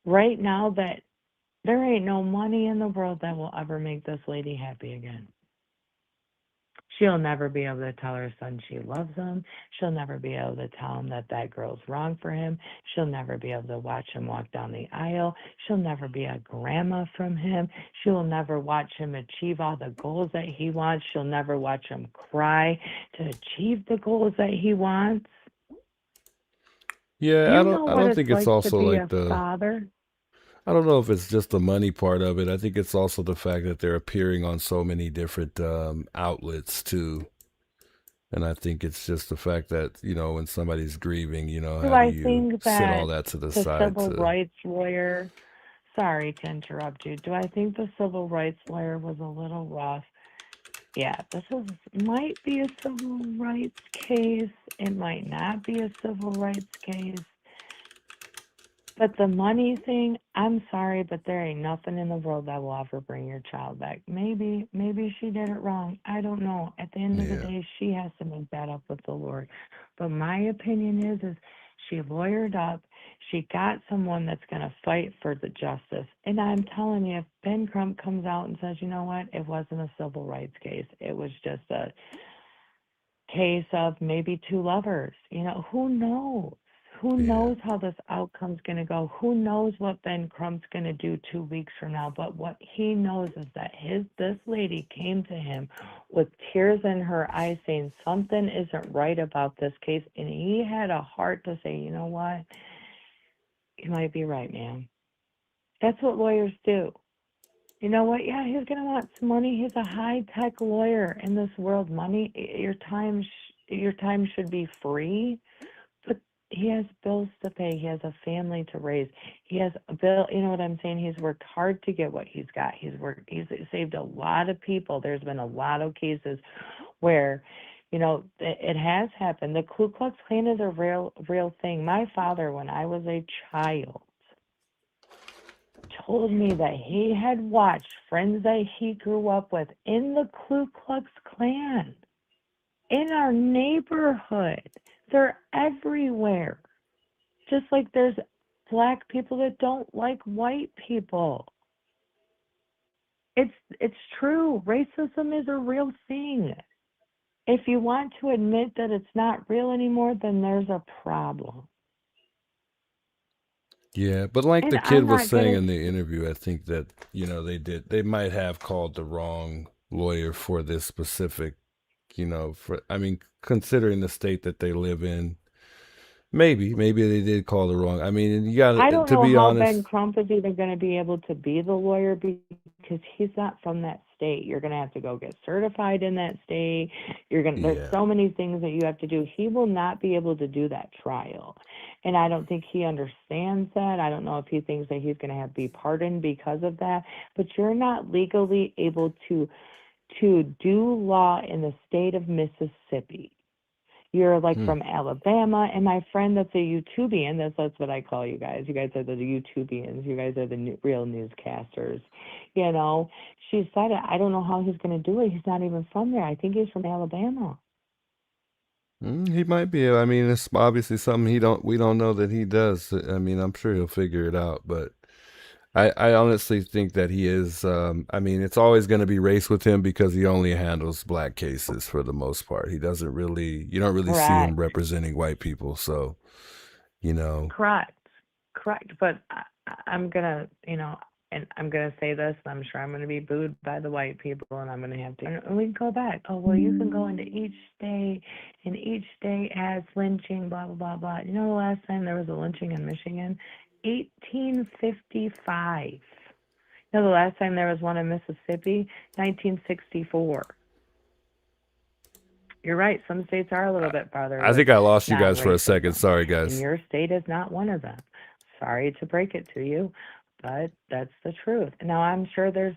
right now that there ain't no money in the world that will ever make this lady happy again. She'll never be able to tell her son she loves him. She'll never be able to tell him that girl's wrong for him. She'll never be able to watch him walk down the aisle. She'll never be a grandma from him. She'll never watch him achieve all the goals that he wants. She'll never watch him cry to achieve the goals that he wants. Yeah, You know I what don't it's think it's like to also be like a father? I don't know if it's just the money part of it. I think it's also the fact that they're appearing on so many different outlets too. And I think it's just the fact that, when somebody's grieving, Do how do I you think sit all that that to the the side civil to rights lawyer, sorry to interrupt you, do I think the civil rights lawyer was a little rough? Yeah, might be a civil rights case. It might not be a civil rights case. But the money thing, I'm sorry, but there ain't nothing in the world that will ever bring your child back. Maybe she did it wrong. I don't know. At the end of the Yeah. day, she has to make that up with the Lord. But my opinion is she lawyered up. She got someone that's going to fight for the justice. And I'm telling you, if Ben Crump comes out and says, you know what, it wasn't a civil rights case. It was just a case of maybe two lovers. Who knows? Who Yeah. knows how this outcome's going to go? Who knows what Ben Crump's going to do 2 weeks from now? But what he knows is that this lady came to him with tears in her eyes saying something isn't right about this case. And he had a heart to say, you know what? You might be right, man. That's what lawyers do. You know what? Yeah, he's going to want some money. He's a high-tech lawyer in this world. Money, your time should be free. But he has bills to pay. He has a family to raise. He has a bill. You know what I'm saying? He's worked hard to get what he's got. He's saved a lot of people. There's been a lot of cases where, it has happened. The Ku Klux Klan is a real thing. My father, when I was a child, told me that he had watched friends that he grew up with in the Ku Klux Klan in our neighborhood. They're everywhere. Just like there's black people that don't like white people. It's true. Racism is a real thing. If you want to admit that it's not real anymore, then there's a problem. Yeah, but like And the kid I'm was not saying gonna. in the interview, I think that, they might have called the wrong lawyer for this specific, considering the state that they live in, maybe they did call the wrong. I mean, you got don't to know be how Ben honest. Crump is even going to be able to be the lawyer because he's not from that state. You're going to have to go get certified in that state. There's so many things that you have to do. He will not be able to do that trial. And I don't think he understands that. I don't know if he thinks that he's going to have to be pardoned because of that. But you're not legally able to do law in the state of Mississippi. You're like from Alabama, and my friend that's a YouTubian, that's what I call you guys. You guys are the YouTubians. You guys are the real newscasters. You know, she said it. I don't know how he's going to do it. He's not even from there. I think he's from Alabama. He might be. I mean, it's obviously something we don't know that he does. I mean, I'm sure he'll figure it out, but I honestly think that he is. I mean, it's always going to be race with him because he only handles black cases for the most part. You don't really see him representing white people. So, you know. Correct. But I'm going to, and I'm going to say this, and I'm sure I'm going to be booed by the white people, and I'm going to have to, and we can go back. Oh, well, you can go into each state, and each state has lynching, blah, blah, blah, blah. You know the last time there was a lynching in Michigan? 1855. You know the last time there was one in Mississippi? 1964. You're right. Some states are a little bit farther. I think I lost you guys for a second. Sorry, guys. And your state is not one of them. Sorry to break it to you, but that's the truth. Now, I'm sure there's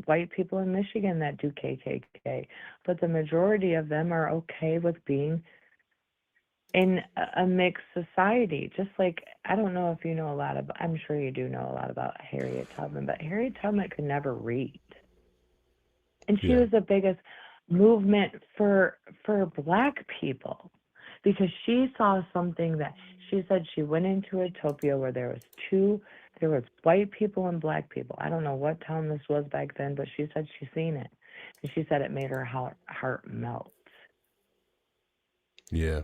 white people in Michigan that do KKK, but the majority of them are okay with being in a mixed society. Just like, I don't know if you know a lot about, I'm sure you do know a lot about Harriet Tubman, but Harriet Tubman could never read. And she was the biggest movement for black people because she saw something that she said she went into a utopia where there was white people and black people. I don't know what town this was back then, but she said she seen it. And she said it made her heart melt. Yeah.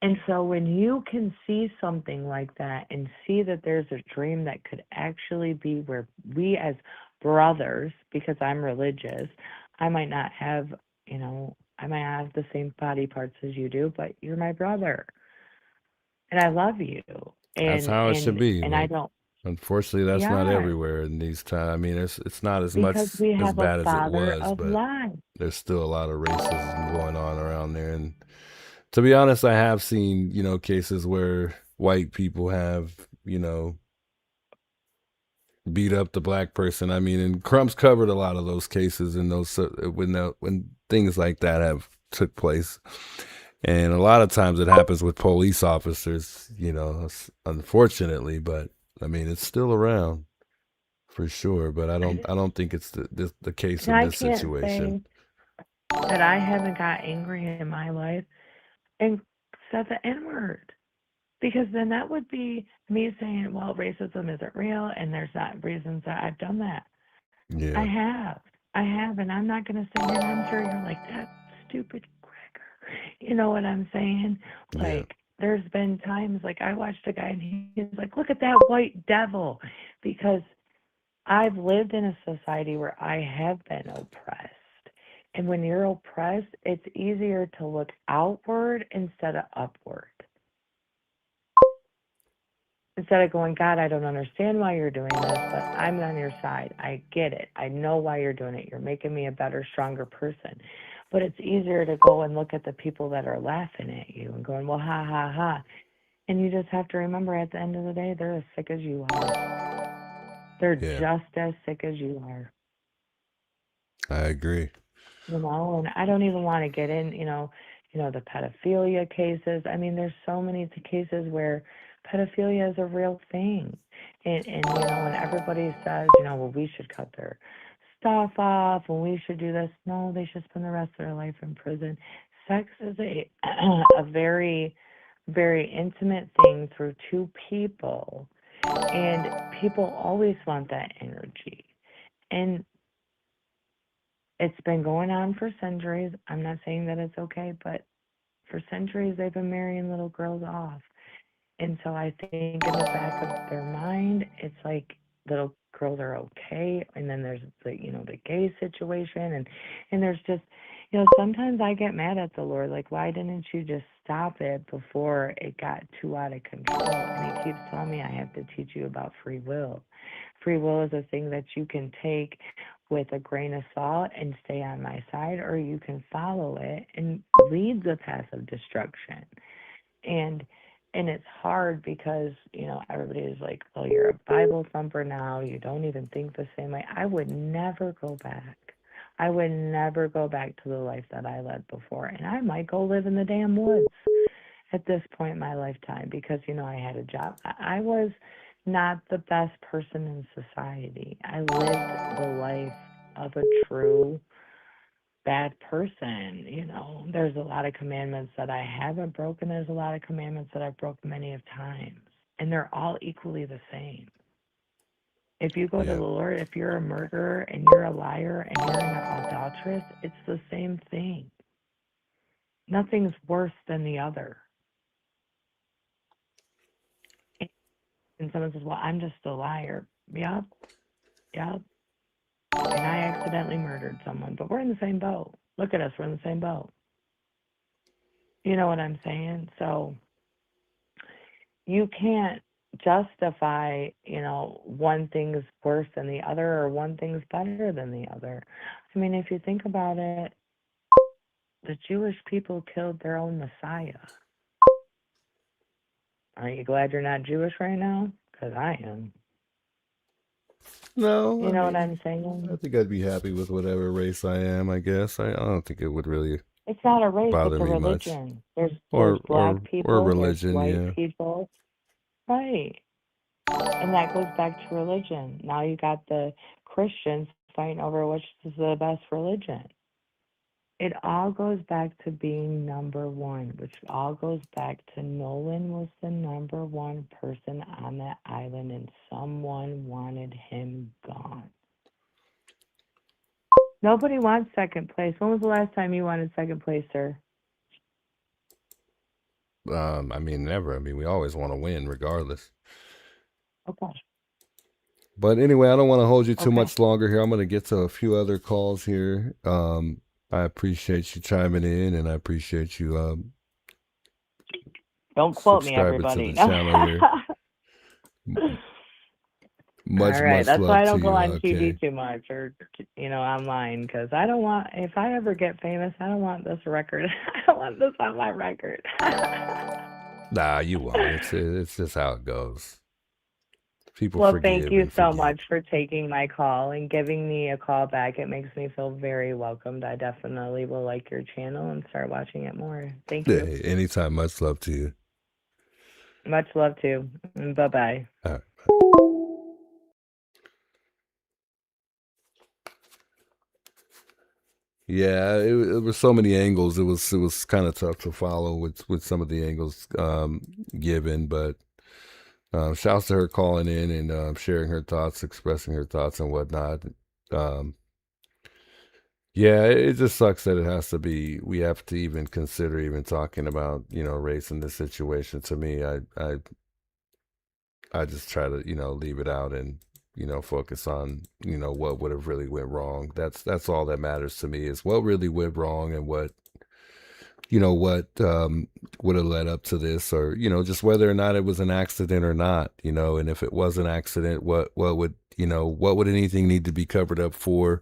And so when you can see something like that and see that there's a dream that could actually be where we as brothers, because I'm religious, I might not have, I might not have the same body parts as you do, but you're my brother. And I love you. That's how it should be. And I don't. Unfortunately, that's not everywhere in these times. I mean, it's not as much as have bad a as it father was, of but life. there's still a lot of racism going on around there. And to be honest, I have seen, cases where white people have, beat up the black person. I mean, and Crumb's covered a lot of those cases and those when things like that have took place. And a lot of times it happens with police officers, unfortunately, but I mean, it's still around for sure, but I don't think it's the case in this situation. I can't say that I haven't got angry in my life and said the N-word, because then that would be me saying, well, racism isn't real and there's not reasons that I've done that. Yeah. I have, and I'm not going to say it. I'm sure you're like, that stupid cracker. You know what I'm saying? Like, there's been times, like, I watched a guy and he's like, look at that white devil, because I've lived in a society where I have been oppressed. And when you're oppressed, it's easier to look outward instead of upward. Instead of going, God, I don't understand why you're doing this, but I'm on your side. I get it. I know why you're doing it. You're making me a better, stronger person. But it's easier to go and look at the people that are laughing at you and going, well, ha, ha, ha. And you just have to remember, at the end of the day, they're as sick as you are. They're just as sick as you are. I agree. And I don't even want to get in, the pedophilia cases. I mean, there's so many cases where pedophilia is a real thing. And when everybody says, well, we should cut their stuff off and we should do this. No, they should spend the rest of their life in prison. Sex is a very, very intimate thing through two people. And people always want that energy. And it's been going on for centuries. I'm not saying that it's okay, but for centuries they've been marrying little girls off. And so I think in the back of their mind, it's like little girls are okay. And then there's the gay situation. And there's just, sometimes I get mad at the Lord. Like, why didn't you just stop it before it got too out of control? And he keeps telling me I have to teach you about free will. Free will is a thing that you can take with a grain of salt and stay on my side, or you can follow it and lead the path of destruction. And it's hard because, you know, everybody is like, well, you're a Bible thumper now. You don't even think the same way. I would never go back. I would never go back to the life that I led before. And I might go live in the damn woods at this point in my lifetime because, you know, I had a job. I was not the best person in society. I lived the life of a true bad person. You know, there's a lot of commandments that I haven't broken. There's a lot of commandments that I've broken many of times, and they're all equally the same. If you go to the Lord, if you're a murderer and you're a liar and you're an adulteress, it's the same thing. Nothing's worse than the other. And someone says, well, I'm just a liar. Yep. And I accidentally murdered someone, but we're in the same boat. Look at us, we're in the same boat. You know what I'm saying? So you can't justify, you know, one thing's worse than the other or one thing's better than the other. I mean, if you think about it, the Jewish people killed their own Messiah. Aren't you glad you're not Jewish right now? Because I am. No, You know what I'm saying? I think I'd be happy with whatever race I am. I guess I don't think it would really It's not a race, bother it's a me much. religion. There's Or black people, or religion, there's yeah. white people. Right. And that goes back to religion. Now you got the Christians fighting over which is the best religion. It all goes back to being number one, which all goes back to Nolan was the number one person on that island and someone wanted him gone. Nobody wants second place. When was the last time you wanted second place, sir? I mean, never. I mean, we always want to win regardless. Okay. But anyway, I don't want to hold you too Okay. much longer here. I'm going to get to a few other calls here. I appreciate you chiming in, and I appreciate you Don't quote me, subscribing to everybody. the channel here. Much, All right, much that's love why I to don't you. go on Okay. TV too much or, you know, online because I don't want, if I ever get famous, I don't want this record. I don't want this on my record. Nah, you won't. It's just how it goes. People Well, forgive thank you and so forget. much for taking my call and giving me a call back. It makes me feel very welcomed. I definitely will like your channel and start watching it more. Thank you. Hey, anytime. Much love to you. Much love too. Bye-bye. All right. Yeah, it was so many angles. It was kind of tough to follow with some of the angles given, but shouts to her calling in and sharing her thoughts, expressing her thoughts and whatnot. Yeah, it just sucks that it has to be. We have to even consider even talking about, you know, race in this situation. To me, I just try to, you know, leave it out and, you know, focus on, you know, what would have really went wrong. That's all that matters to me is what really went wrong and what, you know, what would have led up to this, or, you know, just whether or not it was an accident or not, you know, and if it was an accident, what would, you know, what would anything need to be covered up for?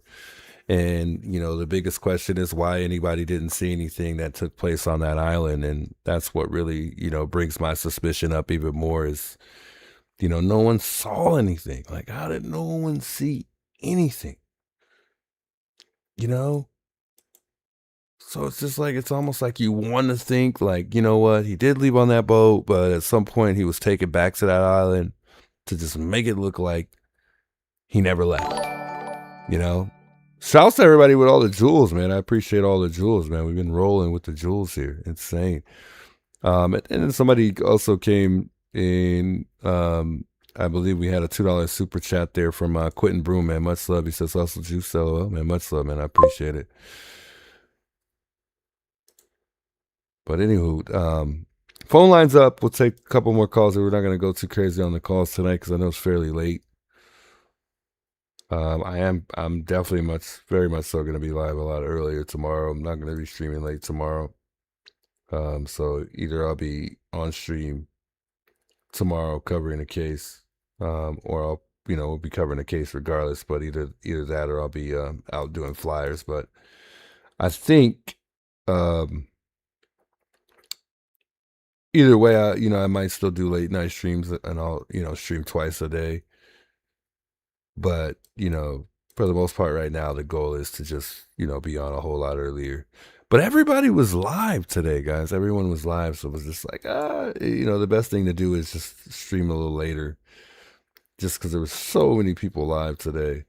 And, you know, the biggest question is why anybody didn't see anything that took place on that island. And that's what really, you know, brings my suspicion up even more is, you know, no one saw anything. Like, how did no one see anything? You know? So it's just like, it's almost like you want to think like, you know what, he did leave on that boat, but at some point he was taken back to that island to just make it look like he never left, you know? Shouts to everybody with all the jewels, man. I appreciate all the jewels, man. We've been rolling with the jewels here. Insane. And then somebody also came in, I believe we had a $2 super chat there from Quentin Broom, man. Much love. He says, Hustle Juice, LOL, man. Much love, man. I appreciate it. But anywho, phone line's up. We'll take a couple more calls. We're not going to go too crazy on the calls tonight because I know it's fairly late. I'm definitely very much so going to be live a lot earlier tomorrow. I'm not going to be streaming late tomorrow. So either I'll be on stream tomorrow covering a case, or I'll we'll be covering the case regardless. But either that or I'll be out doing flyers. But I think either way, I might still do late night streams, and I'll stream twice a day. But for the most part, right now, the goal is to just be on a whole lot earlier. But everybody was live today, guys. Everyone was live, so it was just like, the best thing to do is just stream a little later, just because there was so many people live today.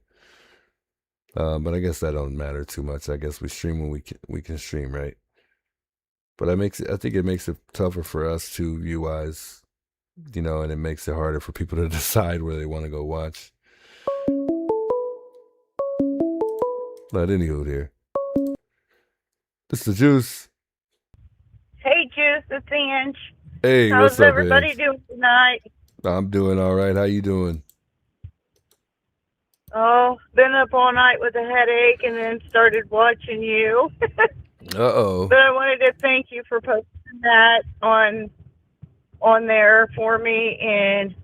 But I guess that don't matter too much. I guess we stream when we can stream, right? But I think it makes it tougher for us too, view-wise, and it makes it harder for people to decide where they want to go watch. But anywho, here. This is Juice. Hey, Juice, it's Ange. Hey, how's what's up, everybody Ange? doing tonight? I'm doing all right. How you doing? Oh, been up all night with a headache and then started watching you. Uh-oh. But I wanted to thank you for posting that on there for me, and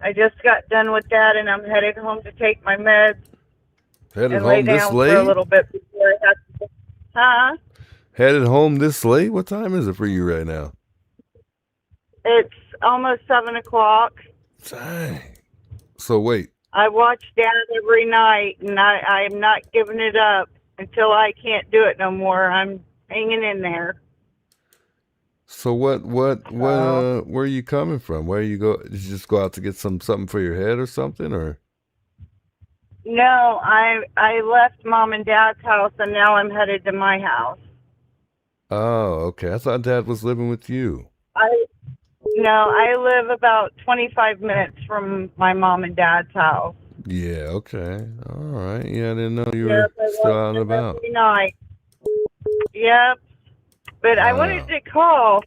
I just got done with that, and I'm headed home to take my meds Headed and lay home this down for a late? little bit before I have to. Huh? Headed home this late? What time is it for you right now? It's almost 7 o'clock. Dang. So wait. I watch Dad every night, and I'm not giving it up until I can't do it no more. I'm hanging in there. So where are you coming from? Where you go? Did you just go out to get something for your head or something, or? No, I left Mom and Dad's house, and now I'm headed to my house. Oh, okay. I thought Dad was living with you. I live about 25 minutes from my Mom and Dad's house. Yeah, okay. All right. Yeah, I didn't know you were still out and about. Every night. Yep. But I wanted to call.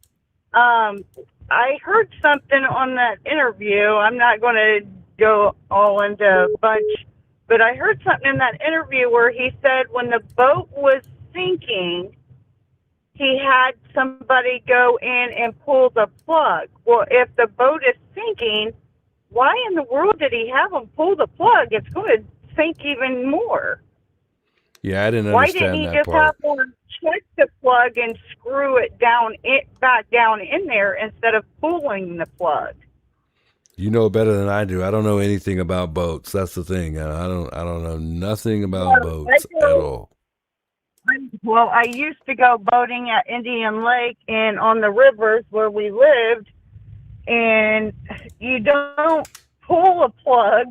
I heard something on that interview. I'm not going to go all into a bunch, but I heard something in that interview where he said when the boat was sinking, he had somebody go in and pull the plug. Well, if the boat is sinking, why in the world did he have him pull the plug? It's going to sink even more. Yeah, I didn't Why understand didn't he that just part. have one check the plug and screw it back down in there instead of pulling the plug? You know better than I do. I don't know anything about boats. That's the thing. I don't know nothing about boats at all. Well, I used to go boating at Indian Lake and on the rivers where we lived, and you don't pull a plug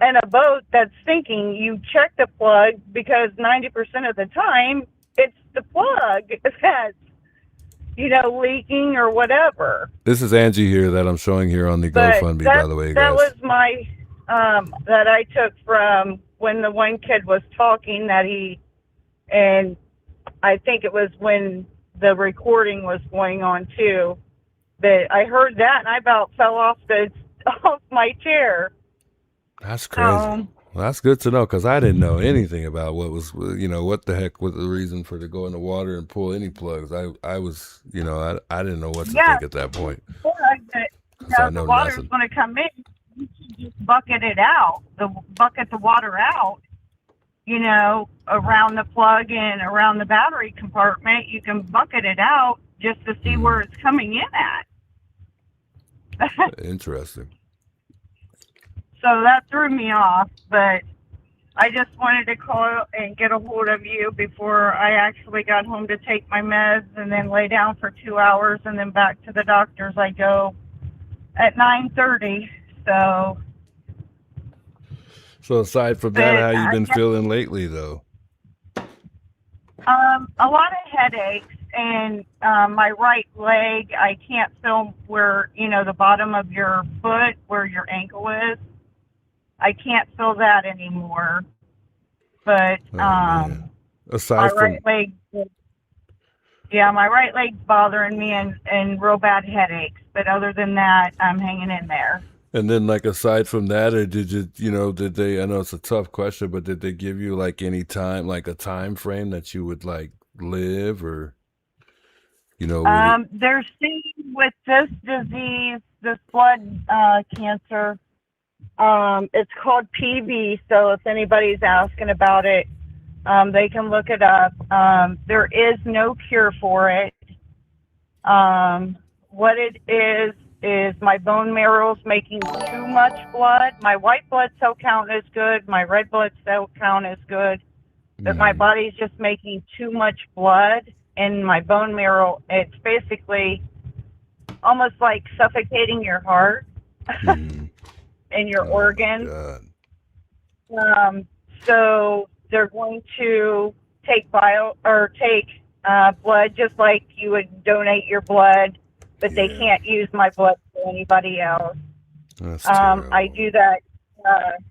in a boat that's sinking. You check the plug because 90% of the time it's the plug that's, leaking or whatever. This is Angie here that I'm showing here on the But GoFundMe, by the way, that guys. was my, that I took from when the one kid was talking and I think it was when the recording was going on too, that I heard that and I about fell off my chair. That's crazy. Well, that's good to know because I didn't know anything about what was, what the heck was the reason for to go in the water and pull any plugs. I was, I didn't know what to think at that point. The water's going to come in. You should just bucket the water out, around the plug and around the battery compartment. You can bucket it out just to see where it's coming in at. Interesting. So that threw me off, but I just wanted to call and get a hold of you before I actually got home to take my meds and then lay down for 2 hours and then back to the doctor's. I go at 9:30. So aside from that, how you been feeling lately, though? A lot of headaches and my right leg. I can't feel where, the bottom of your foot, where your ankle is. I can't feel that anymore. But aside my right leg, my right leg's bothering me and real bad headaches. But other than that, I'm hanging in there. And then, aside from that, or did you, did they? I know it's a tough question, but did they give you any time, a time frame that you would live, or They're seeing with this disease, this blood cancer. It's called PV, so if anybody's asking about it, they can look it up. There is no cure for it. What it is my bone marrow's making too much blood. My white blood cell count is good. My red blood cell count is good. But my body's just making too much blood in my bone marrow. It's basically almost like suffocating your heart and your organs. So they're going to take blood just like you would donate your blood, but they can't use my blood for anybody else. I do that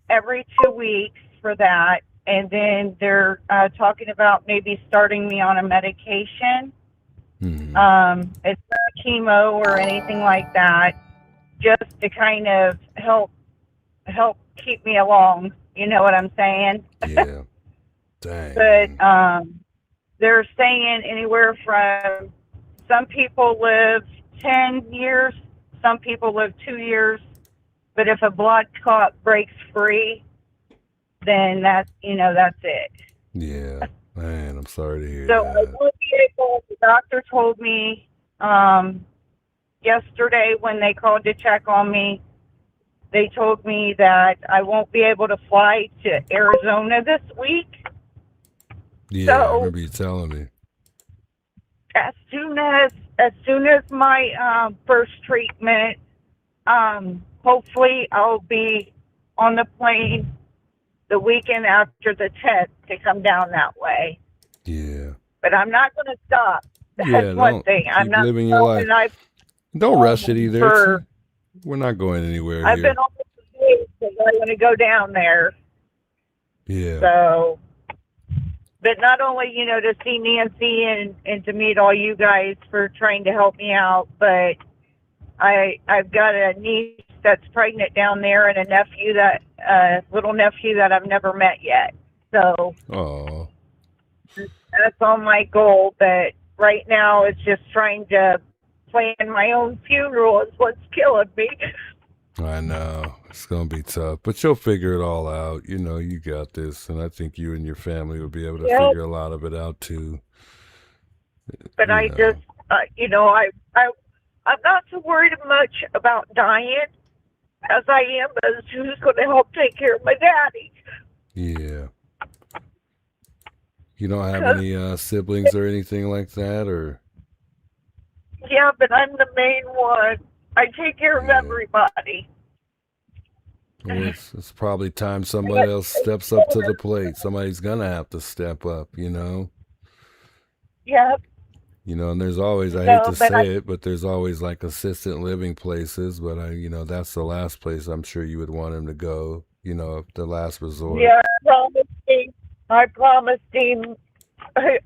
every 2 weeks for that, and then they're talking about maybe starting me on a medication. It's not chemo or anything like that, just to kind of help keep me along. You know what I'm saying? Yeah. Dang. But they're saying anywhere from some people live 10 years, some people live 2 years. But if a blood clot breaks free, then that's it. Yeah. Man, I'm sorry to hear So that. I will be able, the doctor told me yesterday when they called to check on me, they told me that I won't be able to fly to Arizona this week. Yeah, I remember you telling me. As soon as my first treatment, hopefully I'll be on the plane the weekend after the 10th to come down that way. Yeah. But I'm not going to stop. That's Yeah, one thing. I'm keep not living your life. I've Don't rush it either. for- We're not going anywhere I've here. been on the stage because I want to go down there. Yeah. So, but not only, to see Nancy and to meet all you guys for trying to help me out, but I've got a niece that's pregnant down there and a little nephew that I've never met yet. So Oh. that's on my goal. But right now it's just trying to plan my own funeral is what's killing me. I know. It's going to be tough, but you'll figure it all out. You got this, and I think you and your family will be able to figure a lot of it out too. But I just, I'm not so worried much about dying as I am as who's going to help take care of my daddy. Yeah. You don't have any siblings or anything like that, or? Yeah, but I'm the main one. I take care of everybody. Well, it's probably time somebody else steps up to the plate. Somebody's gonna have to step up, Yep. And there's always, I hate to say it, but there's always like assisted living places. But that's the last place I'm sure you would want him to go. The last resort. Yeah, I promised him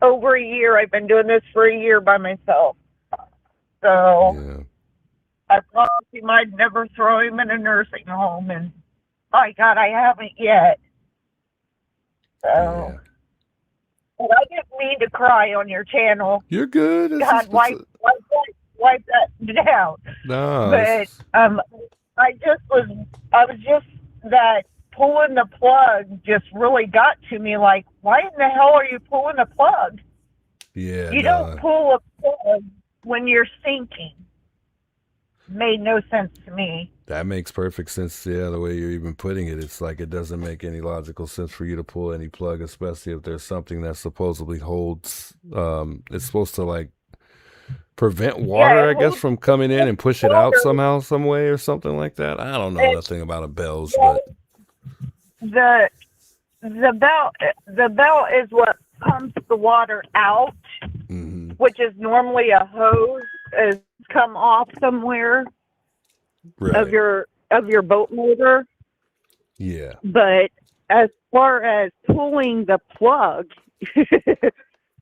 over a year. I've been doing this for a year by myself. So I promised him I'd never throw him in a nursing home, and my God, I haven't yet. So, and I didn't mean to cry on your channel. You're good. God, wipe that down. No, but I was just that pulling the plug just really got to me. Like, why in the hell are you pulling the plug? Yeah, you don't pull a plug when you're sinking. Made no sense to me. That makes perfect sense. Yeah, the way you're even putting it, it's like it doesn't make any logical sense for you to pull any plug, especially if there's something that supposedly holds. It's supposed to like prevent water, I guess, from coming in and push it out somehow, some way, or something like that. I don't know nothing about a bells, but the belt is what pumps the water out, which is normally a hose is come off somewhere of your boat motor. Yeah. But as far as pulling the plug,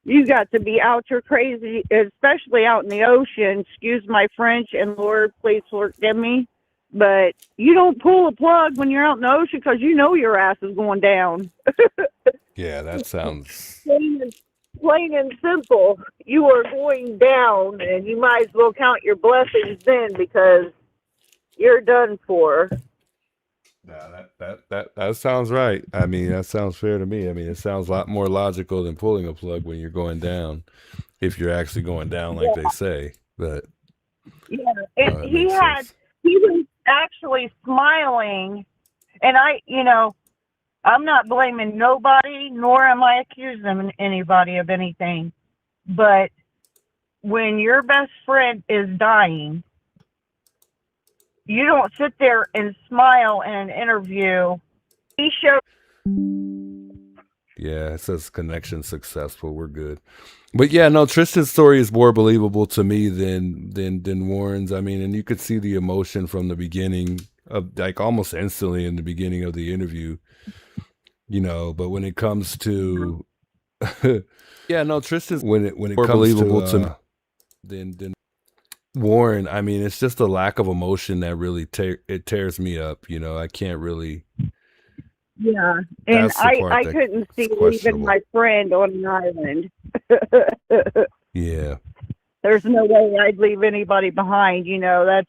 you got to be out your crazy, especially out in the ocean. Excuse my French, and Lord, please forgive me. But you don't pull a plug when you're out in the ocean because you know your ass is going down. Yeah, that sounds plain and simple. You are going down, and you might as well count your blessings then because you're done for. Yeah, that sounds right. I mean, that sounds fair to me. I mean, it sounds a lot more logical than pulling a plug when you're going down, if you're actually going down like they say. But Yeah, and it makes sense. he was actually smiling, and I'm not blaming nobody, nor am I accusing anybody of anything. But when your best friend is dying, you don't sit there and smile in an interview. He showed. Yeah, it says connection successful. We're good. But yeah, no, Tristan's story is more believable to me than Warren's. I mean, and you could see the emotion from the beginning of, like, almost instantly in the beginning of the interview. But when it comes to yeah, no, Tristan's when it more comes believable to me than Warren. I mean, it's just a lack of emotion that really tears me up. I can't really. Yeah, and That's the part I that couldn't see is leaving questionable. my friend on an island. Yeah. There's no way I'd leave anybody behind. That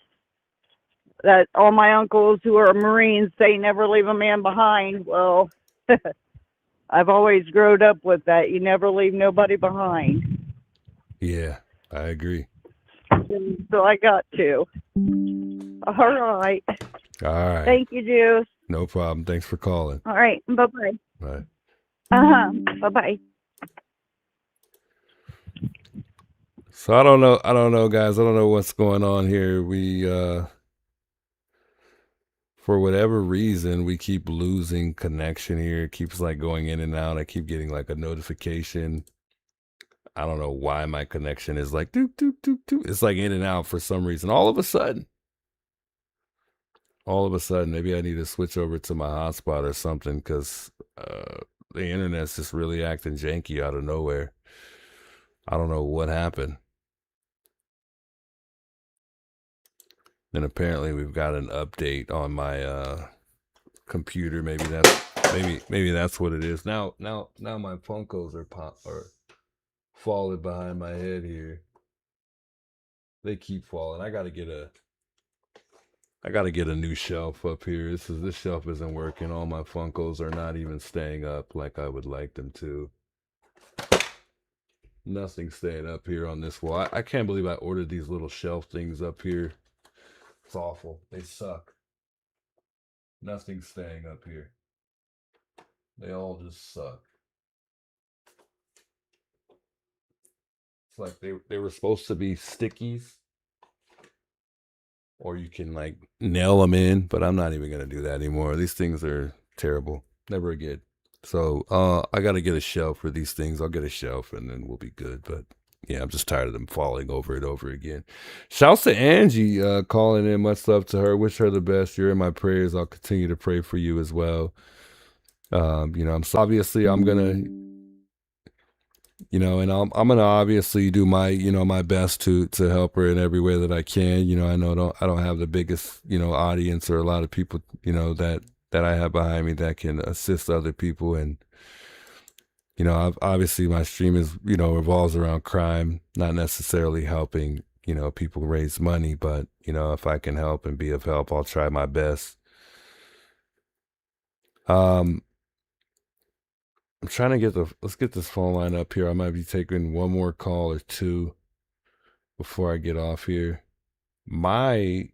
all my uncles who are Marines say never leave a man behind. Well, I've always grown up with that. You never leave nobody behind. Yeah, I agree. So I got to. All right. All right. Thank you, Juice. No problem. Thanks for calling. All right. Bye-bye. Bye. Bye-bye. So I don't know, guys. I don't know what's going on here. We for whatever reason, we keep losing connection here. It keeps like going in and out. I keep getting like a notification. I don't know why my connection is like doop doop doop doop. It's like in and out for some reason. All of a sudden, maybe I need to switch over to my hotspot or something, because the internet's just really acting janky out of nowhere. I don't know what happened. Then apparently we've got an update on my computer. Maybe that's what it is. Now my Funkos are falling behind my head here. They keep falling. I gotta get a new shelf up here. This shelf isn't working. All my Funkos are not even staying up like I would like them to. Nothing's staying up here on this wall. I can't believe I ordered these little shelf things up here. It's awful. They suck. Nothing's staying up here. They all just suck. It's like they were supposed to be stickies, or you can like nail them in, but I'm not even gonna do that anymore. These things are terrible. Never again. So I gotta get a shelf for these things. I'll get a shelf and then we'll be good. But yeah, I'm just tired of them falling over and over again. Shouts to Angie calling in. Much love to her. Wish her the best. You're in my prayers. I'll continue to pray for you as well. I'm gonna, and I'm gonna obviously do my, my best to help her in every way that I can. I know I don't have the biggest, audience or a lot of people, that I have behind me that can assist other people. And, obviously my stream is, revolves around crime, not necessarily helping, people raise money, but, if I can help and be of help, I'll try my best. I'm trying to let's get this phone line up here. I might be taking one more call or two before I get off here. My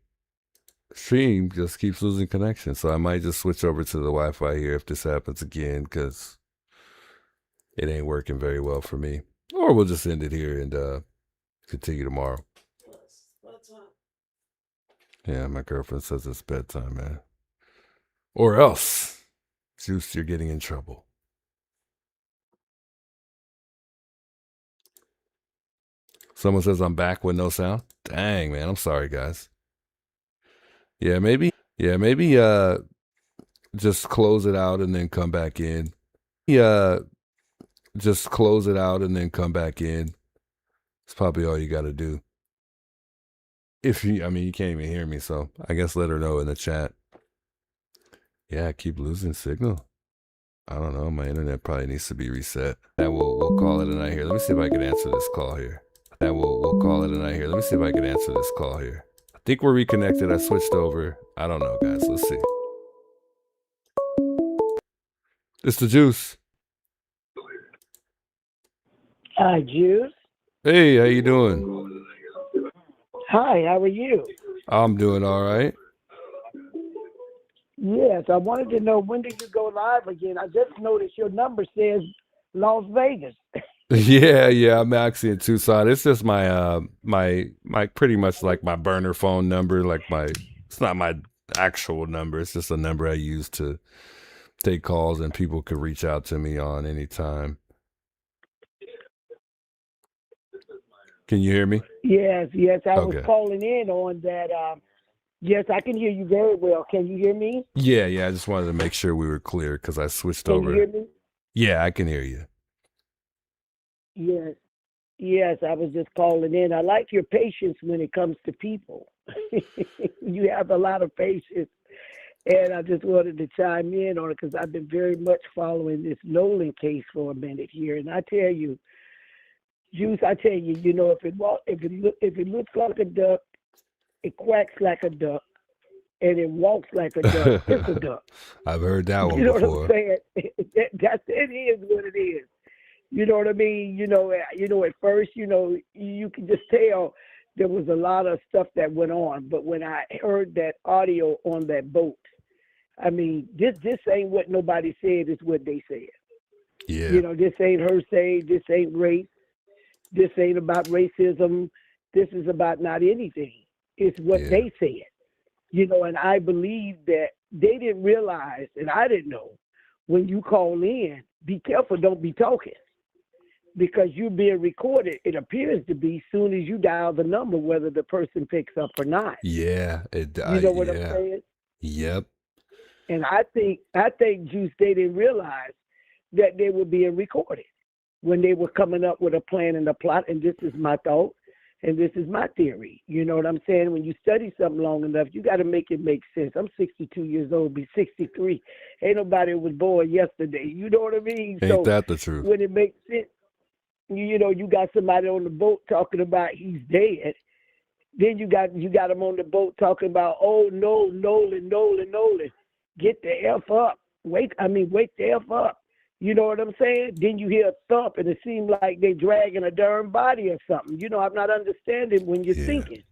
stream just keeps losing connection, so I might just switch over to the Wi-Fi here if this happens again, because it ain't working very well for me. Or we'll just end it here and continue tomorrow. Yeah, my girlfriend says it's bedtime, man. Or else, Juice, you're getting in trouble. Someone says I'm back with no sound. Dang, man, I'm sorry, guys. Yeah, maybe just close it out and then come back in. Just close it out and then come back in. It's probably all you got to do. You can't even hear me, so I guess let her know in the chat. Yeah, I keep losing signal. I don't know. My internet probably needs to be reset. And we'll call it a night here. Let me see if I can answer this call here. And we'll call it a night here. Let me see if I can answer this call here. I think we're reconnected. I switched over. I don't know, guys. Let's see. It's the juice. Hi, Juice. Hey, how you doing? Hi, how are you? I'm doing all right. Yes, I wanted to know, when did you go live again? I just noticed your number says Las Vegas. Yeah, I'm actually in Tucson. It's just my pretty much like my burner phone number, like it's not my actual number. It's just a number I use to take calls and people could reach out to me on anytime. Can you hear me? Yes, I was Okay. calling in on that. Yes, I can hear you very well. Can you hear me? Yeah, I just wanted to make sure we were clear because I switched Can over. you hear me? Yeah, I can hear you. Yes, I was just calling in. I like your patience when it comes to people. You have a lot of patience. And I just wanted to chime in on it because I've been very much following this Nolan case for a minute here. And I tell you, Juice, you know, if it looks like a duck, it quacks like a duck, and it walks like a duck, it's a duck. I've heard that one You know before. what I'm saying? It is what it is. You know what I mean? You know, at first, you know, you can just tell there was a lot of stuff that went on. But when I heard that audio on that boat, I mean, this ain't what nobody said, it's what they said. Yeah. You know, this ain't her saying, this ain't race, this ain't about racism, this is about not anything. It's what they said. You know, and I believe that they didn't realize, and I didn't know, when you call in, be careful, don't be talking. Because you're being recorded, it appears to be, soon as you dial the number, whether the person picks up or not. Yeah, You know what I'm saying? Yep. And I think, Juice, they didn't realize that they were being recorded when they were coming up with a plan and a plot. And this is my thought, and this is my theory. You know what I'm saying? When you study something long enough, you got to make it make sense. I'm 62 years old, be 63. Ain't nobody was born yesterday. You know what I mean? Ain't that the truth? When it makes sense, you know, you got somebody on the boat talking about he's dead. Then you got him on the boat talking about, oh no, Nolan. Get the F up. Wake the F up. You know what I'm saying? Then you hear a thump and it seems like they dragging a darn body or something. You know, I'm not understanding when you're sinking.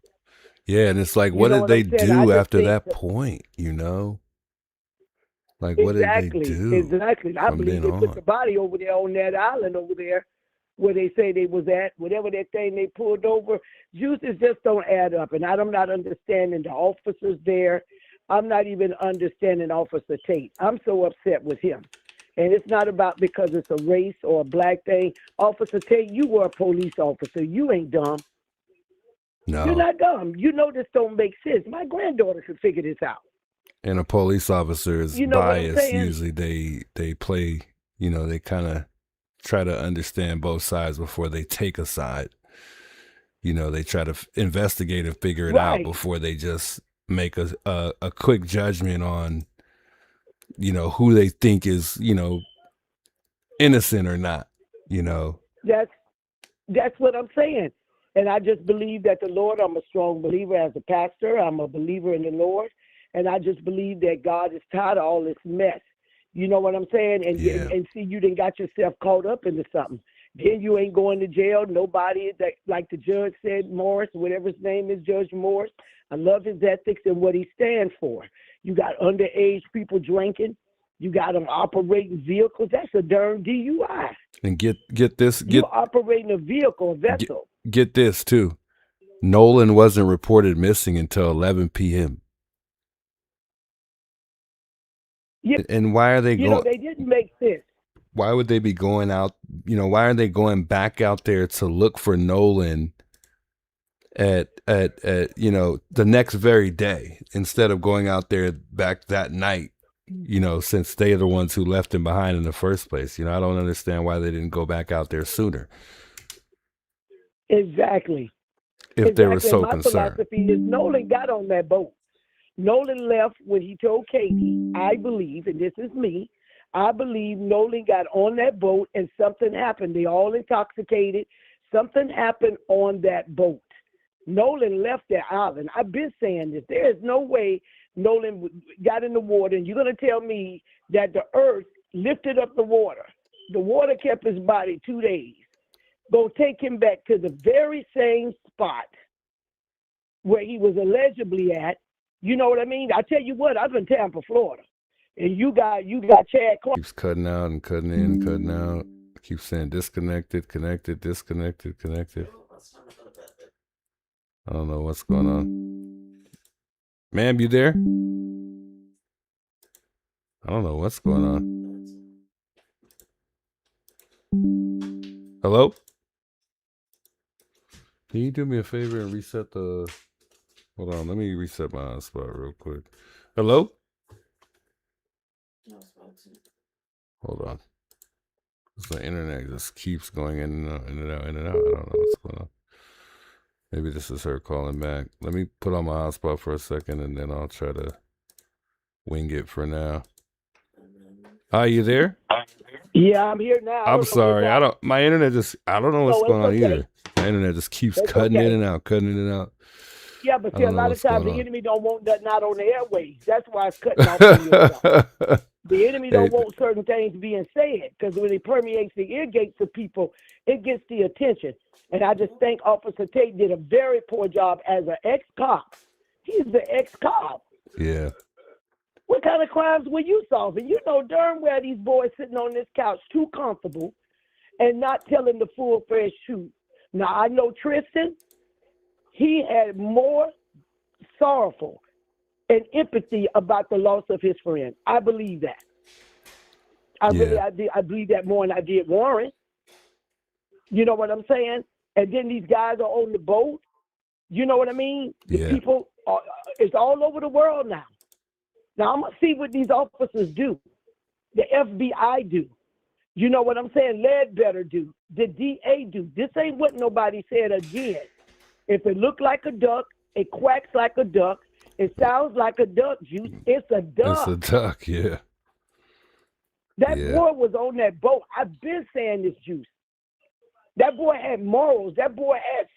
Yeah, and it's like, You what know did what they I'm saying? I do just after think that that- point, you know? Like, what did they do? Exactly. I from believe then they put on? the body over there on that island over there where they say they was at, whatever that thing they pulled over. Juices just don't add up. And I'm not understanding the officers there. I'm not even understanding Officer Tate. I'm so upset with him. And it's not about because it's a race or a black thing. Officer Tate, you were a police officer. You ain't dumb. No. You're not dumb. You know this don't make sense. My granddaughter could figure this out. And a police officer is You know what I'm biased. saying? Usually they play, you know, they kind of try to understand both sides before they take a side. You know, they try to investigate and figure it out before they just make a quick judgment on, you know, who they think is, you know, innocent or not, you know. That's what I'm saying. And I just believe that the Lord, I'm a strong believer as a pastor. I'm a believer in the Lord. And I just believe that God is tired of all this mess. You know what I'm saying? And see, you done got yourself caught up into something. Then you ain't going to jail. Nobody, that, like the judge said, Morris, whatever his name is, Judge Morris, I love his ethics and what he stands for. You got underage people drinking. You got them operating vehicles. That's a darn DUI. And get this, You're operating a vehicle, a vessel. Get this too. Nolan wasn't reported missing until 11 p.m. Yeah. And why are they You know, they didn't make sense. Why would they be going out? You know, why are they going back out there to look for Nolan at you know, the next very day instead of going out there back that night? You know, since they are the ones who left him behind in the first place. You know, I don't understand why they didn't go back out there sooner. Exactly. If they were so My concerned. philosophy is Nolan got on that boat. Nolan left when he told Katie, I believe, and this is me, I believe Nolan got on that boat and something happened. They all intoxicated. Something happened on that boat. Nolan left that island. I've been saying this. There is no way Nolan got in the water, and you're going to tell me that the earth lifted up the water. The water kept his body 2 days. Go take him back to the very same spot where he was allegedly at. You know what I mean? I tell you what, I'm in Tampa, Florida, and you got Chad Clark. Keeps cutting out and cutting in, cutting out. Keeps saying disconnected, connected, disconnected, connected. I don't know what's going on. Ma'am, you there? I don't know what's going on. Hello? Can you do me a favor and reset the... Hold on, let me reset my hotspot real quick. Hello? Hold on. The internet just keeps going in and out, in and out, in and out. I don't know what's going on. Maybe this is her calling back. Let me put on my hotspot for a second and then I'll try to wing it for now. Are you there? Yeah, I'm here now. I'm sorry. My internet just, I don't know what's going on either. My internet just keeps cutting in and out, cutting in and out. Yeah, but see, a lot of times the enemy don't want that not on the airways. That's why it's cutting off on your The enemy don't want certain things being said, because when it permeates the ear gates of people, it gets the attention. And I just think Officer Tate did a very poor job as an ex-cop. He's the ex-cop. Yeah. What kind of crimes were you solving? You know darn well these boys sitting on this couch too comfortable and not telling the full fresh truth. Now, I know Tristan, he had more sorrowful and empathy about the loss of his friend. I believe that. I believe that more than I did Warren. You know what I'm saying? And then these guys are on the boat. You know what I mean? The people, it's all over the world now. Now, I'm going to see what these officers do. The FBI do. You know what I'm saying? Ledbetter do. The DA do. This ain't what nobody said again. If it look like a duck, it quacks like a duck, it sounds like a duck, Juice. It's a duck. It's a duck, yeah. That boy was on that boat. I've been saying this, Juice. That boy had morals. That boy had,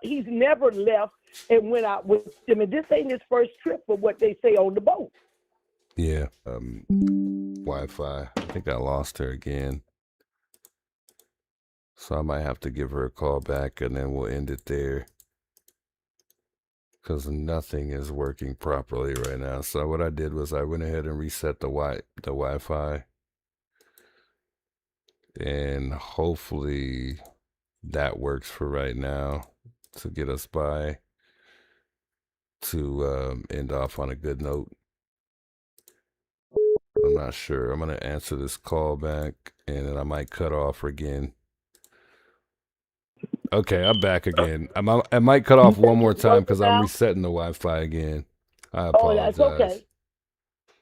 he's never left and went out with them. And this ain't his first trip for what they say on the boat. Yeah. Wi-Fi. I think I lost her again. So I might have to give her a call back and then we'll end it there. Because nothing is working properly right now. So what I did was I went ahead and reset the Wi-Fi. And hopefully that works for right now to get us by to end off on a good note. I'm not sure. I'm going to answer this call back and then I might cut off again. Okay, I'm back again. I might cut off one more time because I'm resetting the Wi-Fi again. I apologize. Oh, that's okay.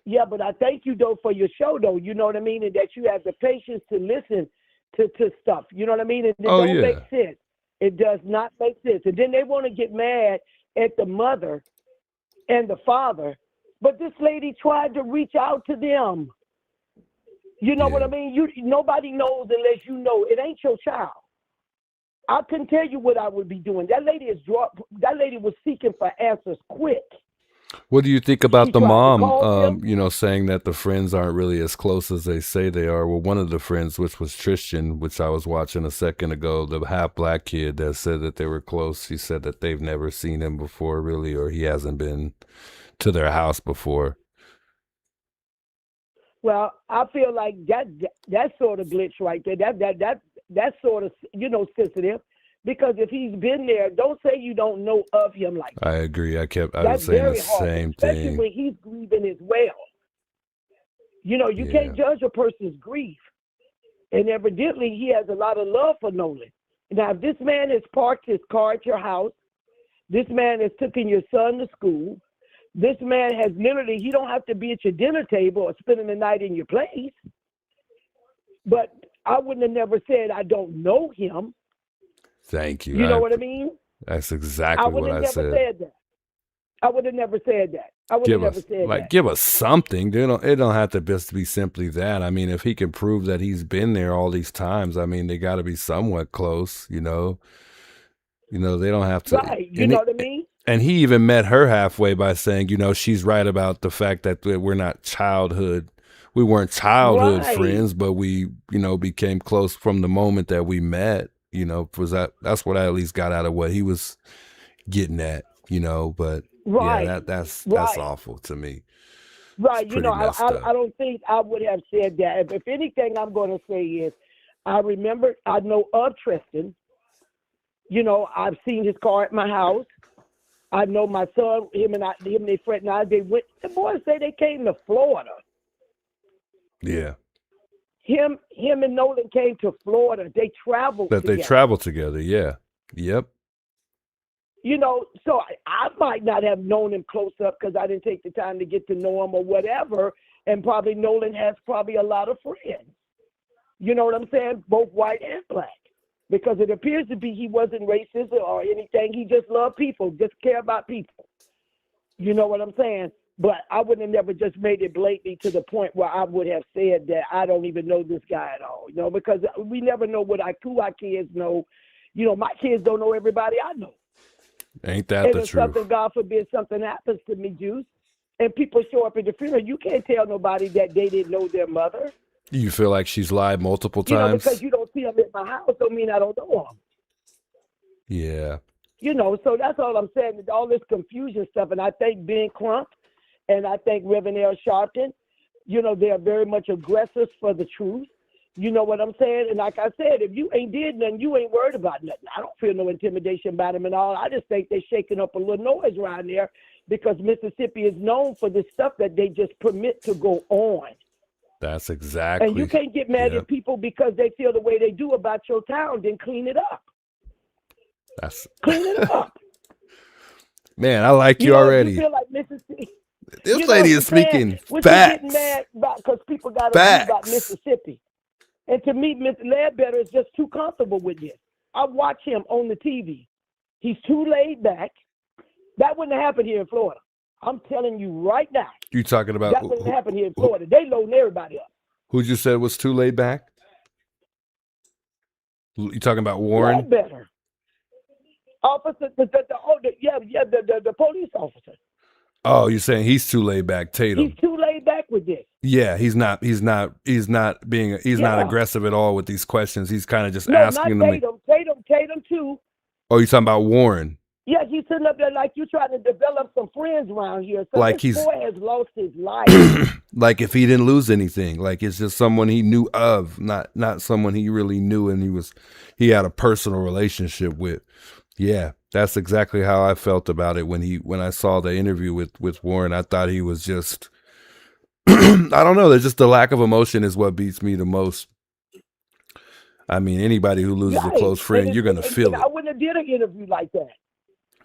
Yeah, but I thank you, though, for your show, though. You know what I mean? And that you have the patience to listen to stuff. You know what I mean? And it don't make sense. It does not make sense. And then they want to get mad at the mother and the father. But this lady tried to reach out to them. You know what I mean? Nobody knows unless you know. It ain't your child. I couldn't tell you what I would be doing. That lady was seeking for answers quick. What do you think about the mom, you know, saying that the friends aren't really as close as they say they are? Well, one of the friends, which was Tristan, which I was watching a second ago, the half-black kid that said that they were close, she said that they've never seen him before, really, or he hasn't been to their house before. Well, I feel like that sort of glitch right there, that's sort of, you know, sensitive. Because if he's been there, don't say you don't know of him like that. I agree. I was saying the same thing. Especially when he's grieving as well. You know, you can't judge a person's grief. And evidently, he has a lot of love for Nolan. Now, if this man has parked his car at your house, this man has taken your son to school, this man has literally, he don't have to be at your dinner table or spending the night in your place. But I wouldn't have never said I don't know him. Thank you. You know what I mean? That's exactly what I said. I would have never said that. I would have never said that. Give us something. It don't have to just be simply that. I mean, if he can prove that he's been there all these times, I mean, they got to be somewhat close, you know. You know, they don't have to. Right. You know what I mean? And he even met her halfway by saying, you know, she's right about the fact that we're not childhood. we weren't childhood Right. friends, but we, became close from the moment that we met. That's what I at least got out of what he was getting at. But Right. yeah, that's Right. awful to me. Right. It's pretty messed up. I don't think I would have said that. If anything, I'm going to say is, I know of Tristan. I've seen his car at my house. I know my son, him and their friend and I, the boys say they came to Florida. Yeah. Him and Nolan came to Florida. They traveled together. They traveled together, yeah. Yep. So I might not have known him close up because I didn't take the time to get to know him or whatever. And probably Nolan has probably a lot of friends. You know what I'm saying? Both white and black. Because it appears to be he wasn't racist or anything. He just loved people, just care about people. You know what I'm saying? But I would have never just made it blatantly to the point where I would have said that I don't even know this guy at all. Because we never know who our kids know. My kids don't know everybody I know. Ain't that and the if truth? something, God forbid, something happens to me, Juice, and people show up at the funeral, you can't tell nobody that they didn't know their mother. You feel like she's lied multiple times? Because you don't see them at my house don't mean I don't know them. Yeah. So that's all I'm saying. All this confusion stuff, and I think Ben Crump and I think Reverend L. Sharpton, they are very much aggressors for the truth. You know what I'm saying? And like I said, if you ain't did nothing, you ain't worried about nothing. I don't feel no intimidation about them at all. I just think they're shaking up a little noise around there because Mississippi is known for the stuff that they just permit to go on. That's exactly. And you can't get mad at people because they feel the way they do about your town, then clean it up. Clean it up. Man, I like you already. You feel like Mississippi. This lady is speaking what facts. You getting mad about because people got to be about Mississippi. And to me, Mr. Ledbetter is just too comfortable with this. I watch him on the TV. He's too laid back. That wouldn't have happened here in Florida. I'm telling you right now. You talking about that wouldn't happen here in Florida. They loading everybody up. Who'd you say was too laid back? You talking about Warren? Ledbetter. Officer, the police officer. Oh, you're saying he's too laid back, Tatum? He's too laid back with this. Yeah, he's not aggressive at all with these questions. He's kind of just asking them. Tatum too. Oh, you talking about Warren? Yeah, he's sitting up there like you trying to develop some friends around here. So like this boy has lost his life. Like if he didn't lose anything, like it's just someone he knew of, not someone he really knew and he had a personal relationship with. Yeah, that's exactly how I felt about it when I saw the interview with Warren. I thought he was just, I don't know. There's just the lack of emotion is what beats me the most. I mean, anybody who loses a close friend, you're gonna feel it. I wouldn't have did an interview like that.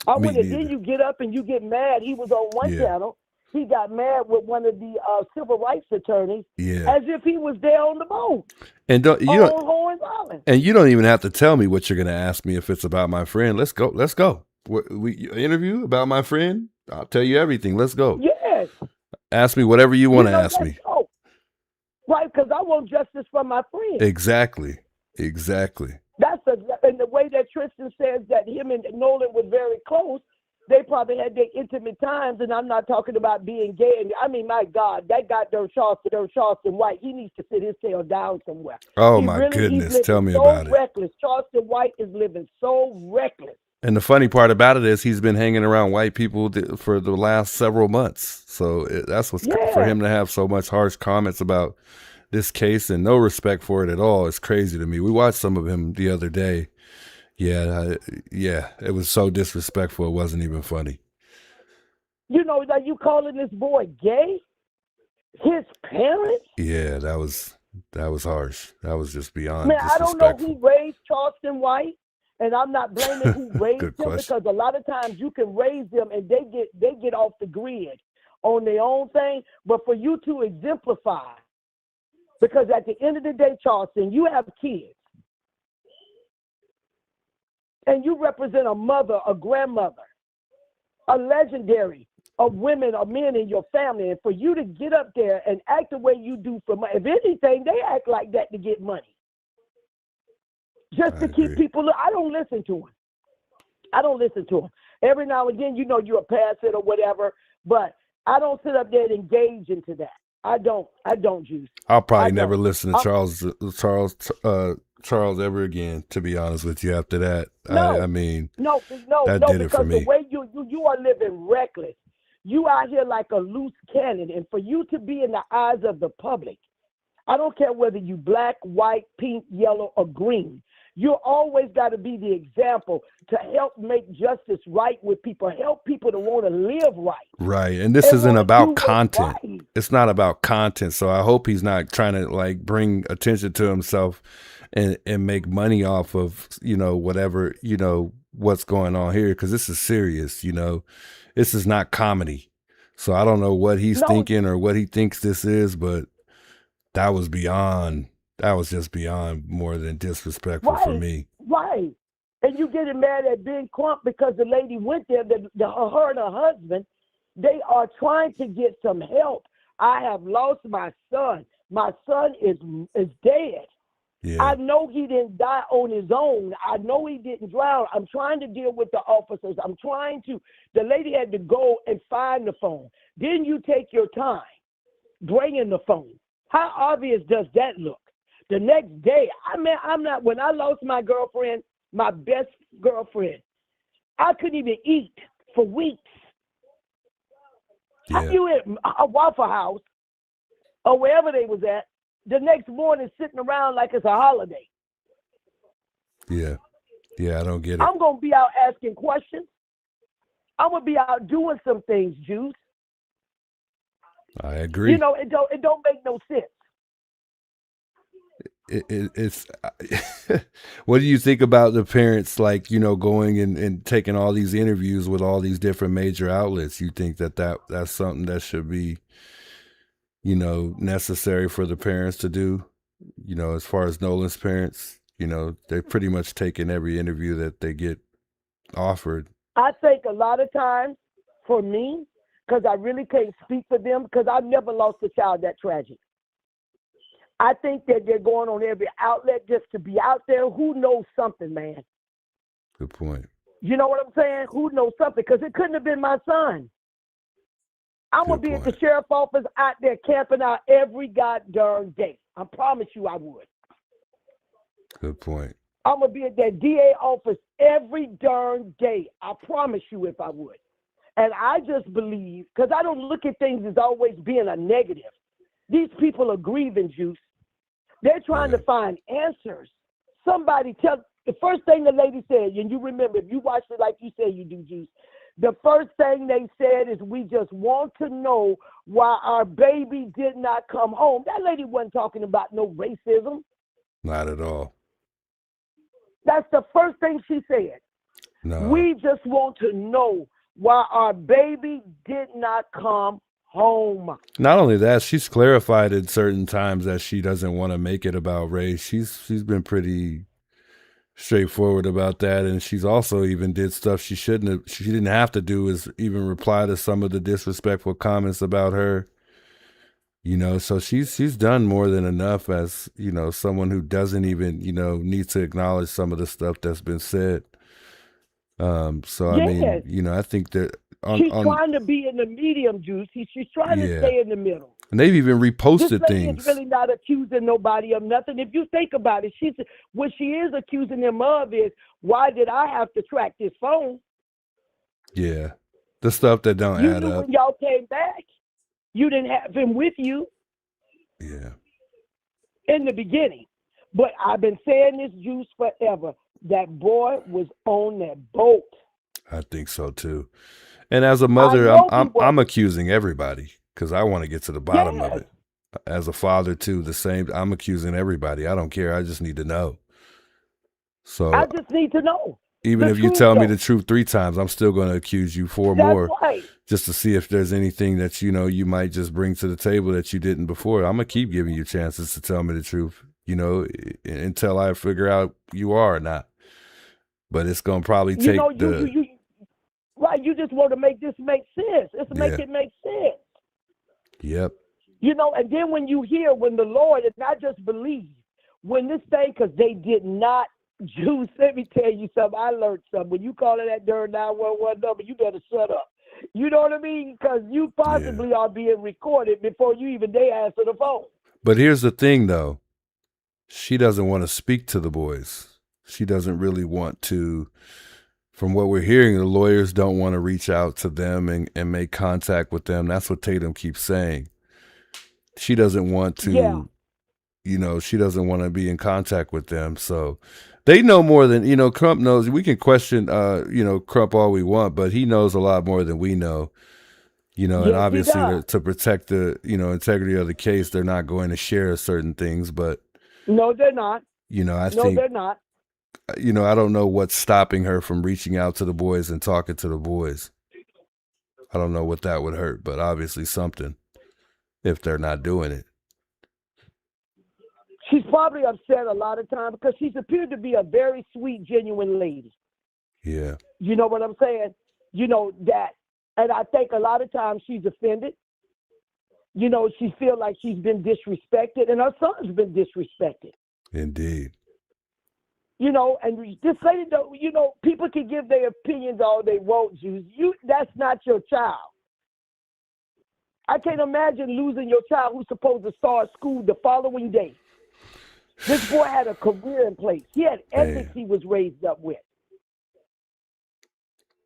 I wouldn't have. Then you get up and you get mad. He was on one channel. He got mad with one of the civil rights attorneys, as if he was there on the boat. And you don't even have to tell me what you're going to ask me if it's about my friend. Let's go. We interview about my friend. I'll tell you everything. Let's go. Yes. Ask me whatever you want to ask me. Go. Right, because I want justice for my friend. Exactly. And the way that Tristan says that him and Nolan were very close. They probably had their intimate times, and I'm not talking about being gay. I mean, my God, that goddamn Charleston White, he needs to sit his tail down somewhere. Oh, my goodness. Tell me about it. Reckless. Charleston White is living so reckless. And the funny part about it is he's been hanging around white people for the last several months. So that's what's for him to have so much harsh comments about this case and no respect for it at all. It's crazy to me. We watched some of him the other day. Yeah, it was so disrespectful. It wasn't even funny. You know that you calling this boy gay? His parents? Yeah, that was harsh. That was just beyond disrespectful. I don't know who raised Charleston White, and I'm not blaming who raised him because a lot of times you can raise them and they get off the grid on their own thing. But for you to exemplify, because at the end of the day, Charleston, you have kids. And you represent a mother, a grandmother, a legendary of women or men in your family. And for you to get up there and act the way you do for money, if anything, they act like that to get money. Just to keep people, I don't listen to them. Every now and then, you're a pastor or whatever, but I don't sit up there and engage into that. I don't, Juice. I'll probably I never don't. listen to Charles ever again, to be honest with you, after that. No, I mean, no, that did it for because the me. way you are living reckless. You out here like a loose cannon, and for you to be in the eyes of the public, I don't care whether you black, white, pink, yellow, or green. You always got to be the example to help make justice right with people, help people to want to live right. Right. And this and isn't wanna do about what's content. right. It's not about content. So I hope he's not trying to like bring attention to himself and make money off of, whatever, what's going on here. Cause this is serious, this is not comedy. So I don't know what he's No, thinking or what he thinks this is, but that was just beyond more than disrespectful for right, me. right. And you getting mad at Ben Crump because the lady went there, her and her husband, they are trying to get some help. I have lost my son. My son is dead. Yeah. I know he didn't die on his own. I know he didn't drown. I'm trying to deal with the officers. The lady had to go and find the phone. Then you take your time bringing the phone. How obvious does that look? The next day, when I lost my girlfriend, my best girlfriend, I couldn't even eat for weeks. Yeah. You at a Waffle House or wherever they was at, the next morning sitting around like it's a holiday. Yeah. Yeah, I don't get it. I'm going to be out asking questions. I'm going to be out doing some things, Juice. I agree. It don't make no sense. It's what do you think about the parents, like, going and taking all these interviews with all these different major outlets? You think that's something that should be, necessary for the parents to do? As far as Nolan's parents, they're pretty much taking every interview that they get offered. I think a lot of times for me, because I really can't speak for them, because I've never lost a child that tragic. I think that they're going on every outlet just to be out there. Who knows something, man? Good point. You know what I'm saying? Who knows something? Because it couldn't have been my son. I'm going to be at the sheriff's office out there camping out every goddamn day. I promise you I would. Good point. I'm going to be at that DA office every darn day. I promise you if I would. And I just believe, because I don't look at things as always being a negative. These people are grieving, Juice. They're trying to find answers. The first thing the lady said, and you remember, if you watched it like you said you do, Juice, the first thing they said is, we just want to know why our baby did not come home. That lady wasn't talking about no racism. Not at all. That's the first thing she said. No. We just want to know why our baby did not come home. Not only that, she's clarified at certain times that she doesn't want to make it about race. She's been pretty straightforward about that, and she's also even did stuff she didn't have to do, is even reply to some of the disrespectful comments about her. So she's done more than enough as, someone who doesn't even, need to acknowledge some of the stuff that's been said. So I mean, I think that she's trying to be in the medium, Juice. She's trying to stay in the middle. And they've even reposted this lady things. is really not accusing nobody of nothing. If you think about it, what she is accusing them of is, why did I have to track this phone? Yeah, the stuff that don't add You knew up. when y'all came back, you didn't have him with you. Yeah. In the beginning. But I've been saying this, Juice, forever. That boy was on that boat. I think so too. And as a mother, I'm accusing everybody because I want to get to the bottom of it. As a father too, the same. I'm accusing everybody. I don't care. I just need to know. So I just need to know. Even if you tell me the truth 3 times, I'm still going to accuse you 4 more, right. Just to see if there's anything that you might just bring to the table that you didn't before. I'm gonna keep giving you chances to tell me the truth, until I figure out you are or not. But it's gonna probably take right. You just want to make this make sense. Make it make sense. Yep. And then when the Lord, and I just believe, when this thing, because they did not, Juice, let me tell you something. I learned something. When you call it that darn 911 number, you better shut up. You know what I mean? Because you possibly are being recorded before you even dare answer the phone. But here's the thing, though. She doesn't want to speak to the boys. She doesn't really want to. From what we're hearing, the lawyers don't want to reach out to them and make contact with them. That's what Tatum keeps saying. She doesn't want to, she doesn't want to be in contact with them. So they know more than, Crump knows. We can question, Crump all we want, but he knows a lot more than we know. And obviously to protect the, integrity of the case, they're not going to share certain things, but. No, they're not. I think. They're not. I don't know what's stopping her from reaching out to the boys and talking to the boys. I don't know what that would hurt, but obviously something if they're not doing it. She's probably upset a lot of times because she's appeared to be a very sweet, genuine lady. Yeah. You know what I'm saying? That, and I think a lot of times she's offended. She feels like she's been disrespected, and her son's been disrespected. Indeed. And this lady, people can give their opinions all they want, Juice. That's not your child. I can't imagine losing your child who's supposed to start school the following day. This boy had a career in place. He had ethics he was raised up with.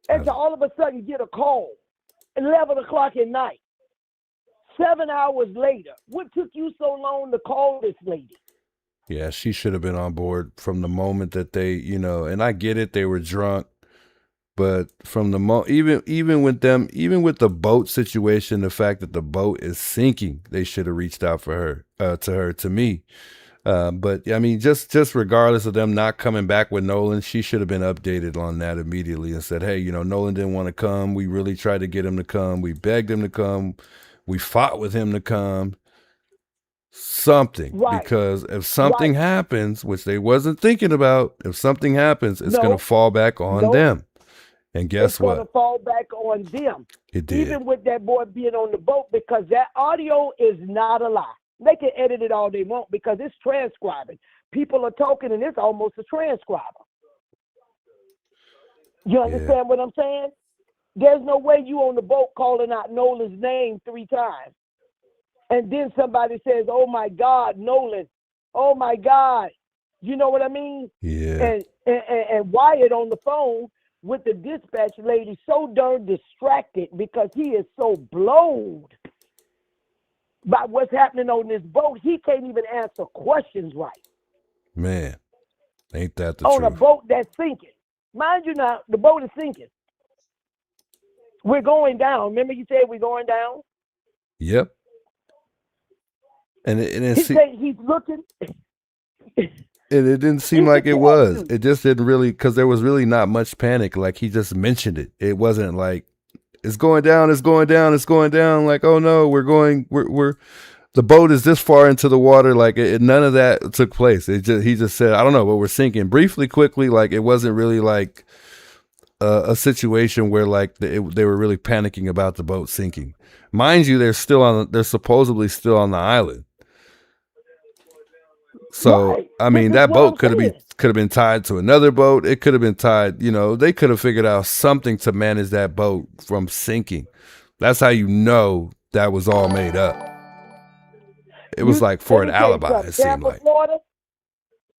And to all of a sudden get a call at 11 o'clock at night, 7 hours later. What took you so long to call this lady? Yeah, she should have been on board from the moment that they, and I get it, they were drunk, but from the even with the boat situation, the fact that the boat is sinking, they should have reached out for her, to me. But I mean, just regardless of them not coming back with Nolan, she should have been updated on that immediately and said, hey, Nolan didn't want to come. We really tried to get him to come. We begged him to come. We fought with him to come. Something, because if something happens, which they wasn't thinking about, if something happens, it's going to fall back on them. And guess what? It's going to fall back on them. It did. Even with that boy being on the boat, because that audio is not a lie. They can edit it all they want because it's transcribing. People are talking and it's almost a transcriber. You understand what I'm saying? There's no way you on the boat calling out Nolan's name 3 times. And then somebody says, oh, my God, Nolan. Oh, my God. You know what I mean? Yeah. And Wyatt on the phone with the dispatch lady so darn distracted because he is so blown by what's happening on this boat. He can't even answer questions right. Man, ain't that the truth? On a boat that's sinking. Mind you now, the boat is sinking. We're going down. Remember you said we're going down? Yep. And he's looking. And it didn't seem like it was. It just didn't really, because there was really not much panic. Like he just mentioned it. It wasn't like it's going down, it's going down, it's going down. Like, oh no, we're the boat is this far into the water. Like none of that took place. He just said, I don't know, but we're sinking briefly, quickly. Like it wasn't really like a situation where like they were really panicking about the boat sinking. Mind you, they're supposedly still on the island. So I mean, that boat could have been tied to another boat. It could have been tied. They could have figured out something to manage that boat from sinking. That's how that was all made up. It was like for an alibi. It seemed like. Florida,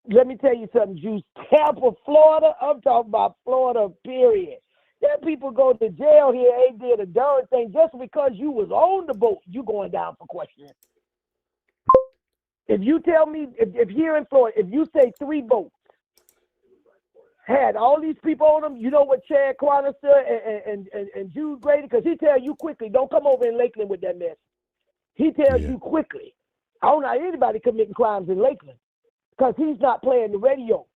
let me tell you something, Juice. Tampa, Florida. I'm talking about Florida. Period. There people go to jail here. They did a darn thing just because you was on the boat. You going down for questioning. If you tell me, if here in Florida, if you say 3 boats had all these people on them, you know what Chad Chronister and Jude Grady, because he tell you quickly, don't come over in Lakeland with that mess. He tells you quickly. I don't know anybody committing crimes in Lakeland because he's not playing the radio.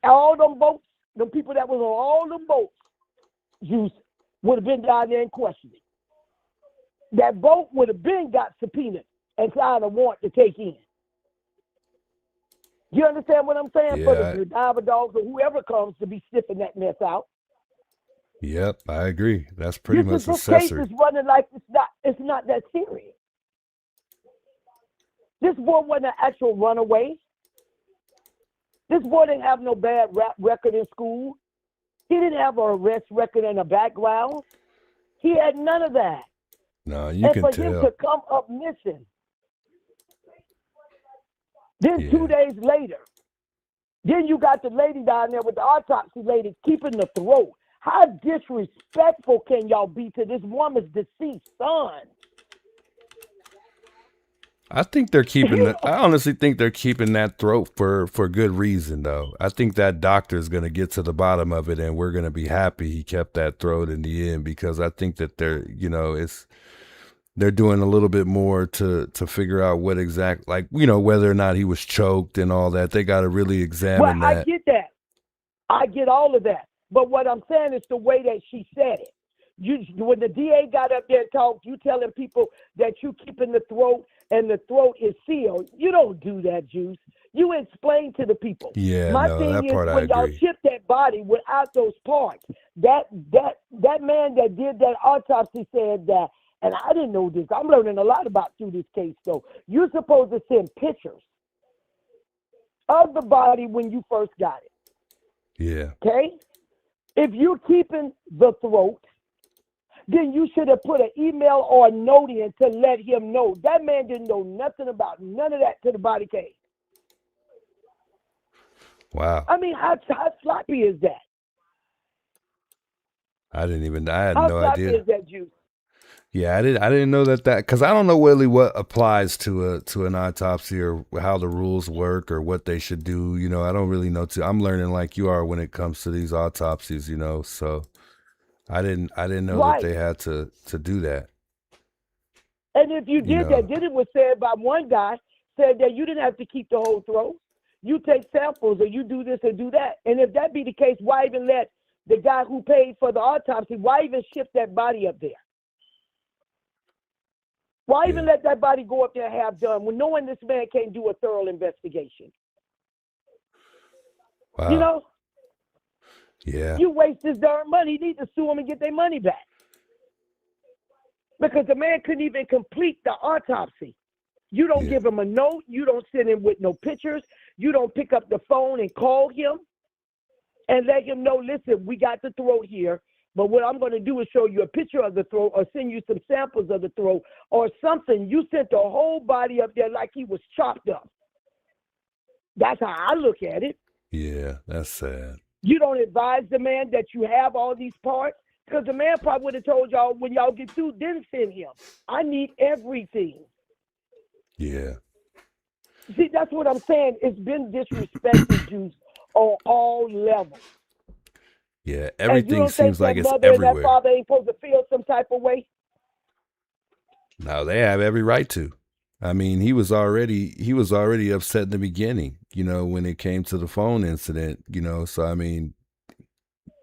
All them boats, the people that was on all them boats, Juice, would have been down there in questioning. That boat would have been got subpoenaed and signed a warrant to take in. You understand what I'm saying? Yeah. For the diver dogs or whoever comes to be sniffing that mess out. Yep, I agree. That's pretty much this accessory. case is running like it's not that serious. This boy wasn't an actual runaway. This boy didn't have no bad rap record in school. He didn't have an arrest record in the background. He had none of that. No, you And can for him tell. to come up missing, then 2 days later, then you got the lady down there with the autopsy lady keeping the throat. How disrespectful can y'all be to this woman's deceased son? I think they're keeping I honestly think they're keeping that throat for good reason, though. I think that doctor's going to get to the bottom of it, and we're going to be happy he kept that throat in the end, because I think that they're doing a little bit more to figure out what exact, like, whether or not he was choked and all that. They got to really examine Well, that. I get that. I get all of that. But what I'm saying is the way that she said it. When the DA got up there and talked, you telling people that you keeping the throat and the throat is sealed. You don't do that, Juice. You explain to the people. Yeah, My no, thing that is part I when y'all agree. ship that body without those parts, that man that did that autopsy said that, and I didn't know this. I'm learning a lot about through this case, though. You're supposed to send pictures of the body when you first got it. Yeah. Okay? If you're keeping the throat, then you should have put an email or a note in to let him know. That man didn't know nothing about none of that till the body came. Wow. I mean, how sloppy is that? I had How no sloppy idea. is that, Juice? Yeah, I didn't know that because I don't know really what applies to an autopsy or how the rules work or what they should do. I don't really know. I'm learning like you are when it comes to these autopsies. So I didn't know that Right. they had to do that. And if you did that, then it was said by one guy, said that you didn't have to keep the whole throat. You take samples or you do this or do that. And if that be the case, why even let the guy who paid for the autopsy, why even ship that body up there? Why even let that body go up there and have done when knowing this man can't do a thorough investigation? Wow. Yeah. You waste his darn money. You need to sue him and get their money back. Because the man couldn't even complete the autopsy. You don't give him a note. You don't send him with no pictures. You don't pick up the phone and call him and let him know, listen, we got the throat here, but what I'm going to do is show you a picture of the throat or send you some samples of the throat or something. You sent the whole body up there like he was chopped up. That's how I look at it. Yeah, that's sad. You don't advise the man that you have all these parts because the man probably would have told y'all when y'all get through, then send him. I need everything. Yeah. See, that's what I'm saying. It's been disrespected, Juice, on all levels. Yeah, And you everything don't seems think like that it's mother and that everywhere. father ain't supposed to feel some type of way? No, they have every right to. I mean, he was already upset in the beginning, when it came to the phone incident, so I mean,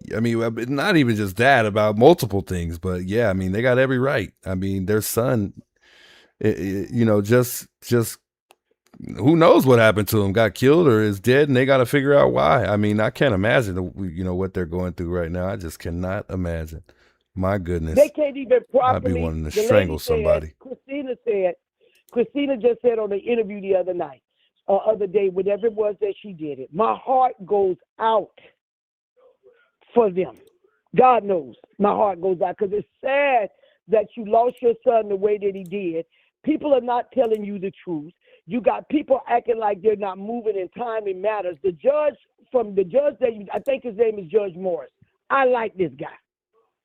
not even just that, about multiple things, but yeah, I mean, they got every right. I mean, their son, just who knows what happened to him, got killed or is dead, and they got to figure out why. I mean, I can't imagine, what they're going through right now. I just cannot imagine. My goodness. They can't even properly. I'd be wanting to The strangle lady said, somebody. Christina just said on the interview the other night, other day, whatever it was that she did it. My heart goes out for them. God knows my heart goes out because it's sad that you lost your son the way that he did. People are not telling you the truth. You got people acting like they're not moving in timing matters. The judge that I think his name is Judge Morris. I like this guy.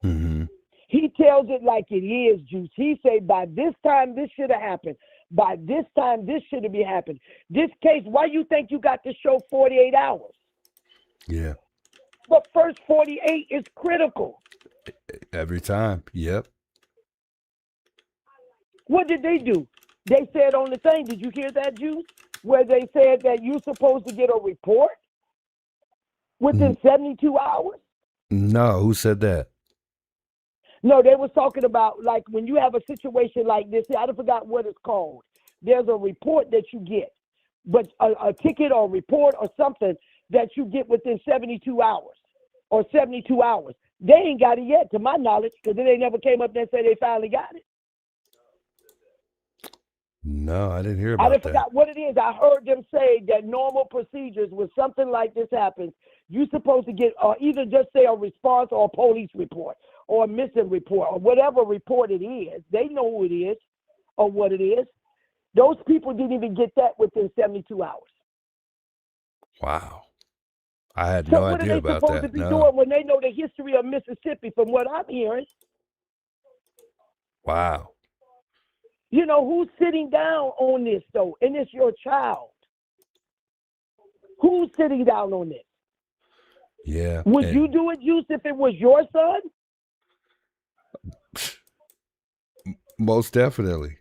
Mm-hmm. He tells it like it is, Juice. He say, by this time, this should have happened. By this time, this should have been happened. This case, why you think you got to show 48 hours? Yeah. The first 48 is critical. Every time. Yep. What did they do? They said on the thing, did you hear that, Juice? Where they said that you're supposed to get a report within 72 hours? No, who said that? No, they was talking about like when you have a situation like this, I forgot what it's called. There's a report that you get, but a ticket or report or something that you get within 72 hours or 72 hours. They ain't got it yet, to my knowledge, because they never came up there and said they finally got it. No, I didn't hear I about that. forgot what it is. I heard them say that normal procedures when something like this happens, You're supposed to get either just say a response or a police report or a missing report or whatever report it is. They know who it is or what it is. Those people didn't even get that within 72 hours. Wow. I had So no what are idea they about supposed to that. be No. doing when they know the history of Mississippi from what I'm hearing? Wow. You know, who's sitting down on this, though? And it's your child. Who's sitting down on this? Yeah. Would you do it, Juice, if it was your son? Most definitely.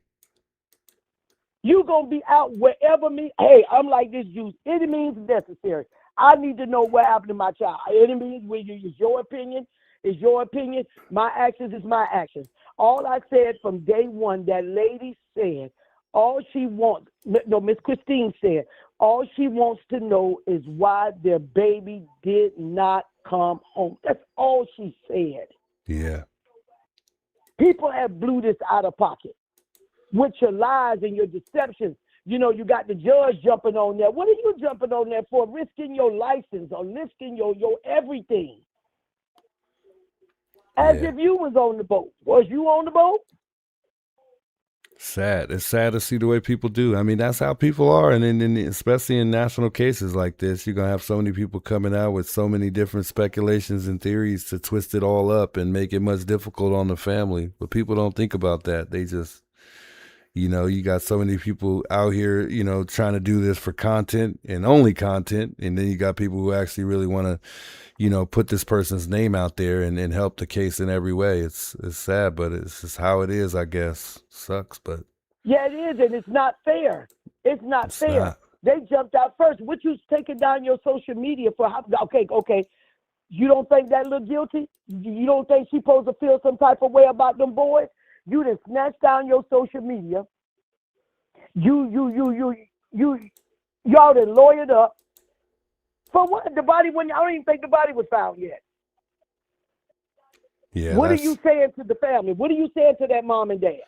You going to be out wherever me. Hey, I'm like this, Juice. Any means necessary. I need to know what happened to my child. Any means, it's your opinion. It's your opinion. My actions is my actions. All I said from day one, that lady said, all she wants, no, Miss Christine said, all she wants to know is why their baby did not come home. That's all she said. Yeah. People have blew this out of pocket with your lies and your deceptions. You know, you got the judge jumping on there. What are you jumping on there for? Risking your license or risking your everything. As if you was on the boat. Was you on the boat? Sad. It's sad to see the way people do. I mean, that's how people are. And then especially in national cases like this, you're going to have so many people coming out with so many different speculations and theories to twist it all up and make it much difficult on the family. But people don't think about that. They just, you know, you got so many people out here, you know, trying to do this for content and only content. And then you got people who actually really want to, you know, put this person's name out there and help the case in every way. It's sad, but it's just how it is, I guess. Sucks, but. Yeah, it is, and it's not fair. It's not fair. Not. They jumped out first. What you taking down your social media for? Okay. You don't think that look guilty? You don't think she supposed to feel some type of way about them boys? You done snatched down your social media. Y'all done lawyered up. For what? The body, I don't even think the body was found yet. Yeah. What are you saying to the family? What are you saying to that mom and dad?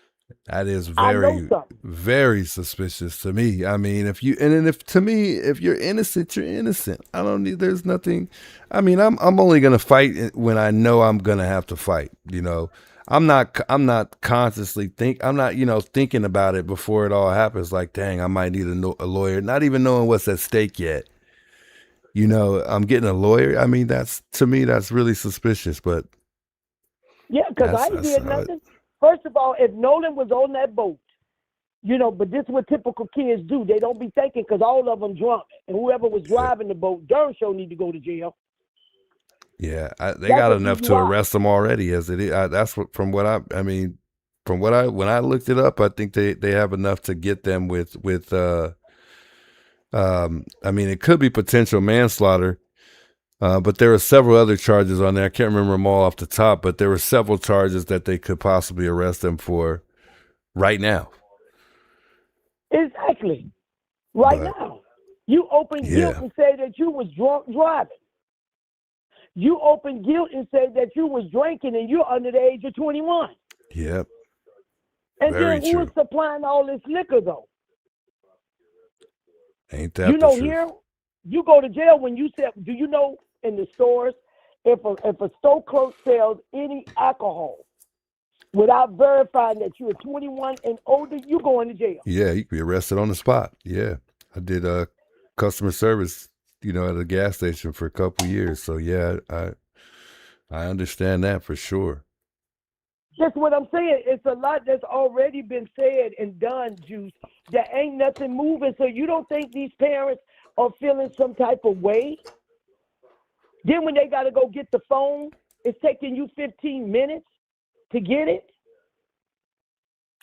That is very, very suspicious to me. I mean, if you're innocent, you're innocent. I don't need, there's nothing. I mean, I'm only going to fight when I know I'm going to have to fight, you know. I'm not consciously thinking about it before it all happens. Like, dang, I might need a lawyer, not even knowing what's at stake yet. You know, I'm getting a lawyer. I mean, to me, that's really suspicious, but. Yeah, because I ain't did nothing. First of all, if Nolan was on that boat, you know, but this is what typical kids do. They don't be thinking because all of them drunk. And whoever was driving the boat, darn sure need to go to jail. Yeah, they got enough to arrest them already as it is. That's what, when I looked it up, I think they have enough to get them with I mean, it could be potential manslaughter. But there were several other charges on there. I can't remember them all off the top, but there were several charges that they could possibly arrest them for right now. Exactly. Now. You open guilt and say that you was drunk driving. You open guilt and say that you was drinking and you're under the age of 21. Yep. And then who is supplying all this liquor, though? Ain't that you know, here, you go to jail when you said, do you know in the stores, if a store clerk sells any alcohol without verifying that you are 21 and older, you go into jail. Yeah, you can be arrested on the spot. Yeah. I did customer service, you know, at a gas station for a couple of years. So yeah, I understand that for sure. That's what I'm saying. It's a lot that's already been said and done, Juice. There ain't nothing moving. So you don't think these parents are feeling some type of way? Then when they got to go get the phone, it's taking you 15 minutes to get it.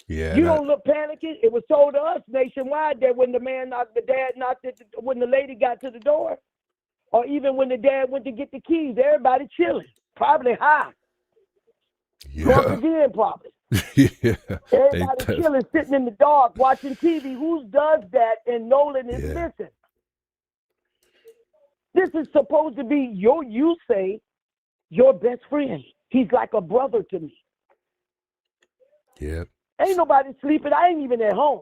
Yeah. You don't look panicking. It was told to us nationwide that when the lady got to the door, or even when the dad went to get the keys, everybody chilling, probably high. Drunk again, probably. Yeah. Everybody chilling, sitting in the dark, watching TV. Who does that? And Nolan is missing. This is supposed to be you say, your best friend. He's like a brother to me. Yep. Ain't nobody sleeping. I ain't even at home.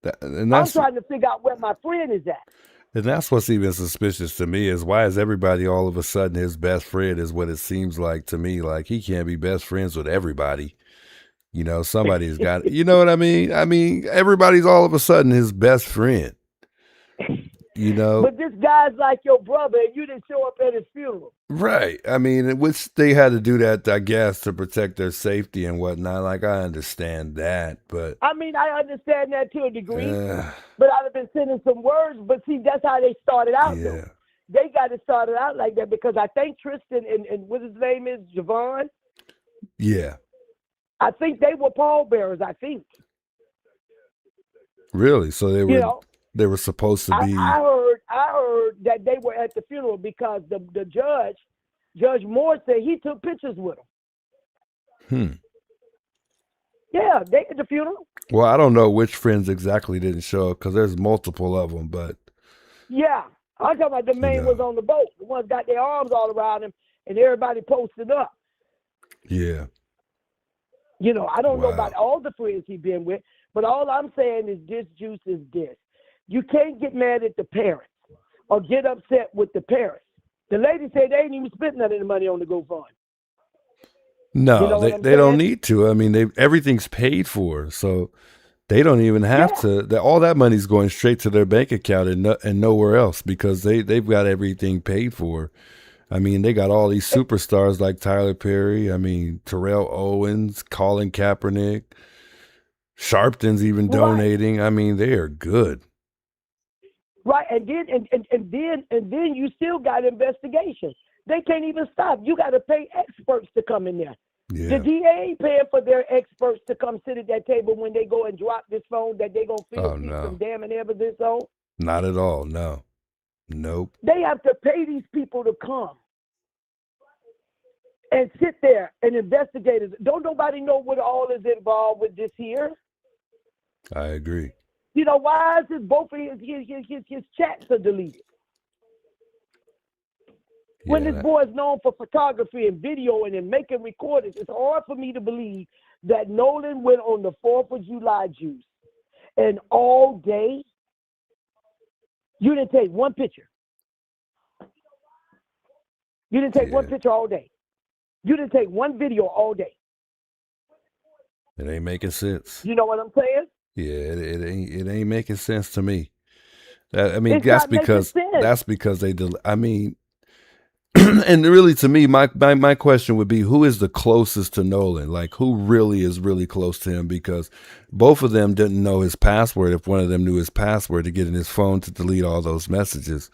I'm trying to figure out where my friend is at. And that's what's even suspicious to me is why is everybody all of a sudden his best friend is what it seems like to me. Like he can't be best friends with everybody. You know, somebody's got, you know what I mean? I mean, everybody's all of a sudden his best friend, you know? But this guy's like your brother, and you didn't show up at his funeral. Right. I mean, which they had to do that, I guess, to protect their safety and whatnot. Like, I understand that, but. I mean, I understand that to a degree, but I'd have been sending some words. But see, that's how they started out, though. They got it started out like that because I think Tristan and what his name is, Javon? Yeah. I think they were pallbearers, I think. Really? So they were, they were supposed to be. I heard that they were at the funeral because the Judge Moore said he took pictures with them. Yeah, they at the funeral. Well, I don't know which friends exactly didn't show up because there's multiple of them, but. Yeah, I'm talking about the main was on the boat. The ones got their arms all around him and everybody posted up. Yeah. You know, I don't know about all the friends he's been with, but all I'm saying is this juice is this. You can't get mad at the parents or get upset with the parents. The lady said they ain't even spent none of the money on the GoFund. No, You know they don't need to. I mean, everything's paid for, so they don't even have to. All that money's going straight to their bank account and nowhere else because they've got everything paid for. I mean, they got all these superstars like Tyler Perry. I mean, Terrell Owens, Colin Kaepernick, Sharpton's even donating. I mean, they are good. Right, and then you still got investigations. They can't even stop. You got to pay experts to come in there. Yeah. The DA ain't paying for their experts to come sit at that table when they go and drop this phone that they gonna feel some damning evidence on. Not at all. No. Nope. They have to pay these people to come and sit there and investigate it. Don't nobody know what all is involved with this here. I agree. You know, why is it both of his chats are deleted? When this boy is known for photography and videoing and making recordings, it's hard for me to believe that Nolan went on the 4th of July juice and all day you didn't take one picture. You didn't take one picture all day. You didn't take one video all day. It ain't making sense. You know what I'm saying? Yeah, it ain't making sense to me. I mean, that's because they. I mean, and really, to me, my question would be, who is the closest to Nolan? Like, who really is really close to him? Because both of them didn't know his password. If one of them knew his password to get in his phone to delete all those messages.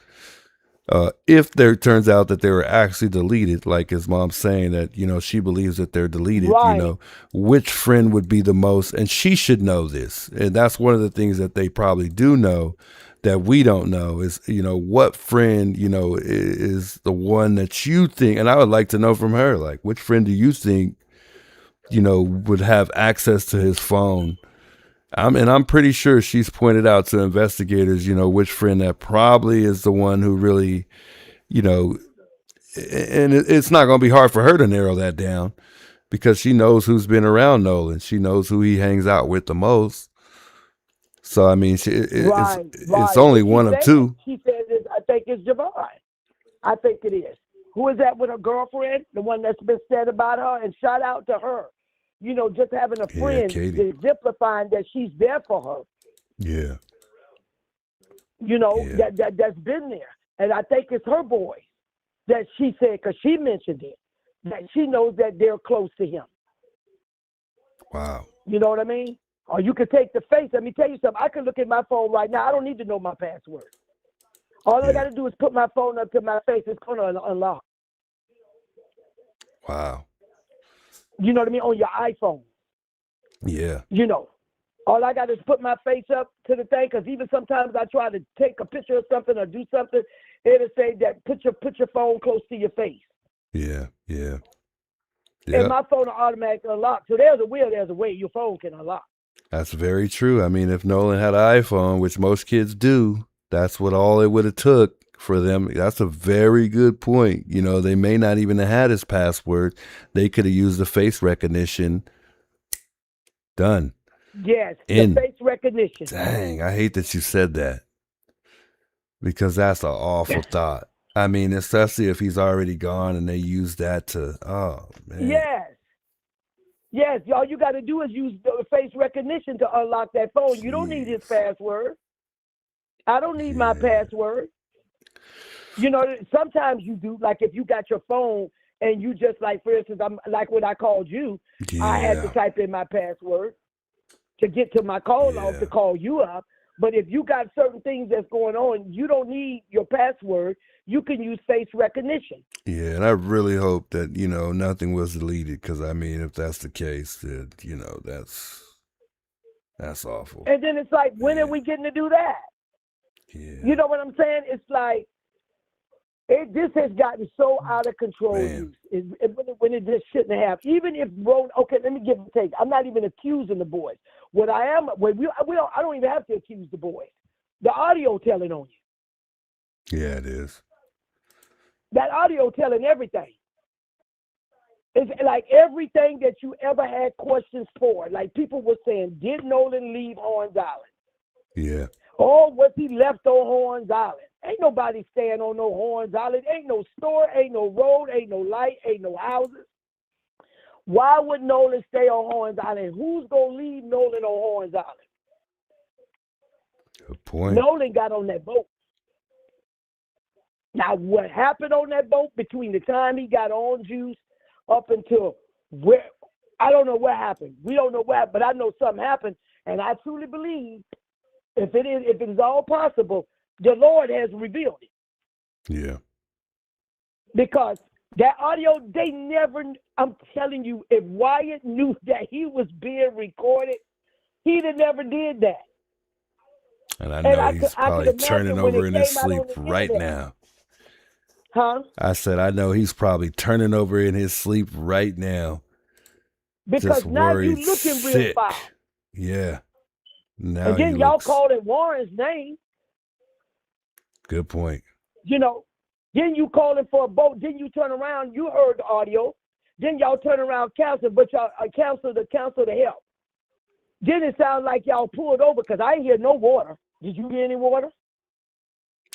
If there turns out that they were actually deleted, like his mom's saying that, you know, she believes that they're deleted, you know, which friend would be the most, and she should know this. And that's one of the things that they probably do know that we don't know is, you know, what friend, you know, is the one that you think, and I would like to know from her, like, which friend do you think, you know, would have access to his phone? I'm pretty sure she's pointed out to investigators, you know, which friend that probably is the one who really, you know, and it's not going to be hard for her to narrow that down because she knows who's been around Nolan. She knows who he hangs out with the most. So, I mean, it's only one of two. She said, I think it's Javon. I think it is. Who is that with her girlfriend? The one that's been said about her, and shout out to her. You know, just having a friend exemplifying that she's there for her. Yeah. You know, that's been there. And I think it's her boy that she said, because she mentioned it, that she knows that they're close to him. Wow. You know what I mean? Or you could take the face. Let me tell you something. I can look at my phone right now. I don't need to know my password. All I got to do is put my phone up to my face. It's going to unlock. Wow. You know what I mean? On your iPhone. Yeah. You know, all I got is put my face up to the thing, because even sometimes I try to take a picture of something or do something, it'll say that put your phone close to your face. Yeah. And my phone will automatically unlock. So there's a will, there's a way your phone can unlock. That's very true. I mean, if Nolan had an iPhone, which most kids do, that's what all it would have took for them. That's a very good point. You know, they may not even have had his password. They could have used the face recognition. Done. Yes, the face recognition. Dang, I hate that you said that. because that's an awful thought. I mean, especially if he's already gone and they use that to, oh man. Yes. Yes, all you got to do is use the face recognition to unlock that phone. You don't need his password. I don't need my password. You know, sometimes you do, like if you got your phone and you just like, for instance, I'm like when I called you, I had to type in my password to get to my call log to call you up. But if you got certain things that's going on, you don't need your password. You can use face recognition. Yeah, and I really hope that, you know, nothing was deleted, because I mean, if that's the case, then, you know, that's awful. And then it's like, when are we getting to do that? Yeah. You know what I'm saying? It's like, this has gotten so out of control when it just shouldn't have. Even if okay, let me give a take. I'm not even accusing the boys. What I am, I don't even have to accuse the boys. The audio telling on you. Yeah, it is. That audio telling everything. It's like everything that you ever had questions for. Like people were saying, did Nolan leave Horns Island? Yeah. Or was he left on Horns Island? Ain't nobody staying on no Horns Island. Ain't no store, ain't no road, ain't no light, ain't no houses. Why would Nolan stay on Horns Island? Who's going to leave Nolan on Horns Island? Good point. Nolan got on that boat. Now, what happened on that boat between the time he got on Juice up until where, I don't know what happened. We don't know what happened, but I know something happened. And I truly believe if it is all possible, the Lord has revealed it. Yeah. Because that audio, they never, I'm telling you, if Wyatt knew that he was being recorded, he'd have never did that. And I know he's probably turning over in his sleep right now. Huh? I said, I know he's probably turning over in his sleep right now. Because just now worried, you looking real sick. foul. Yeah. Now And then he y'all looks... called it Warren's name. Good point. You know, then you calling for a boat. Then you turn around, you heard the audio. Then y'all turn around counsel, but y'all counsel to help. Then it sounds like y'all pulled over because I ain't hear no water. Did you hear any water?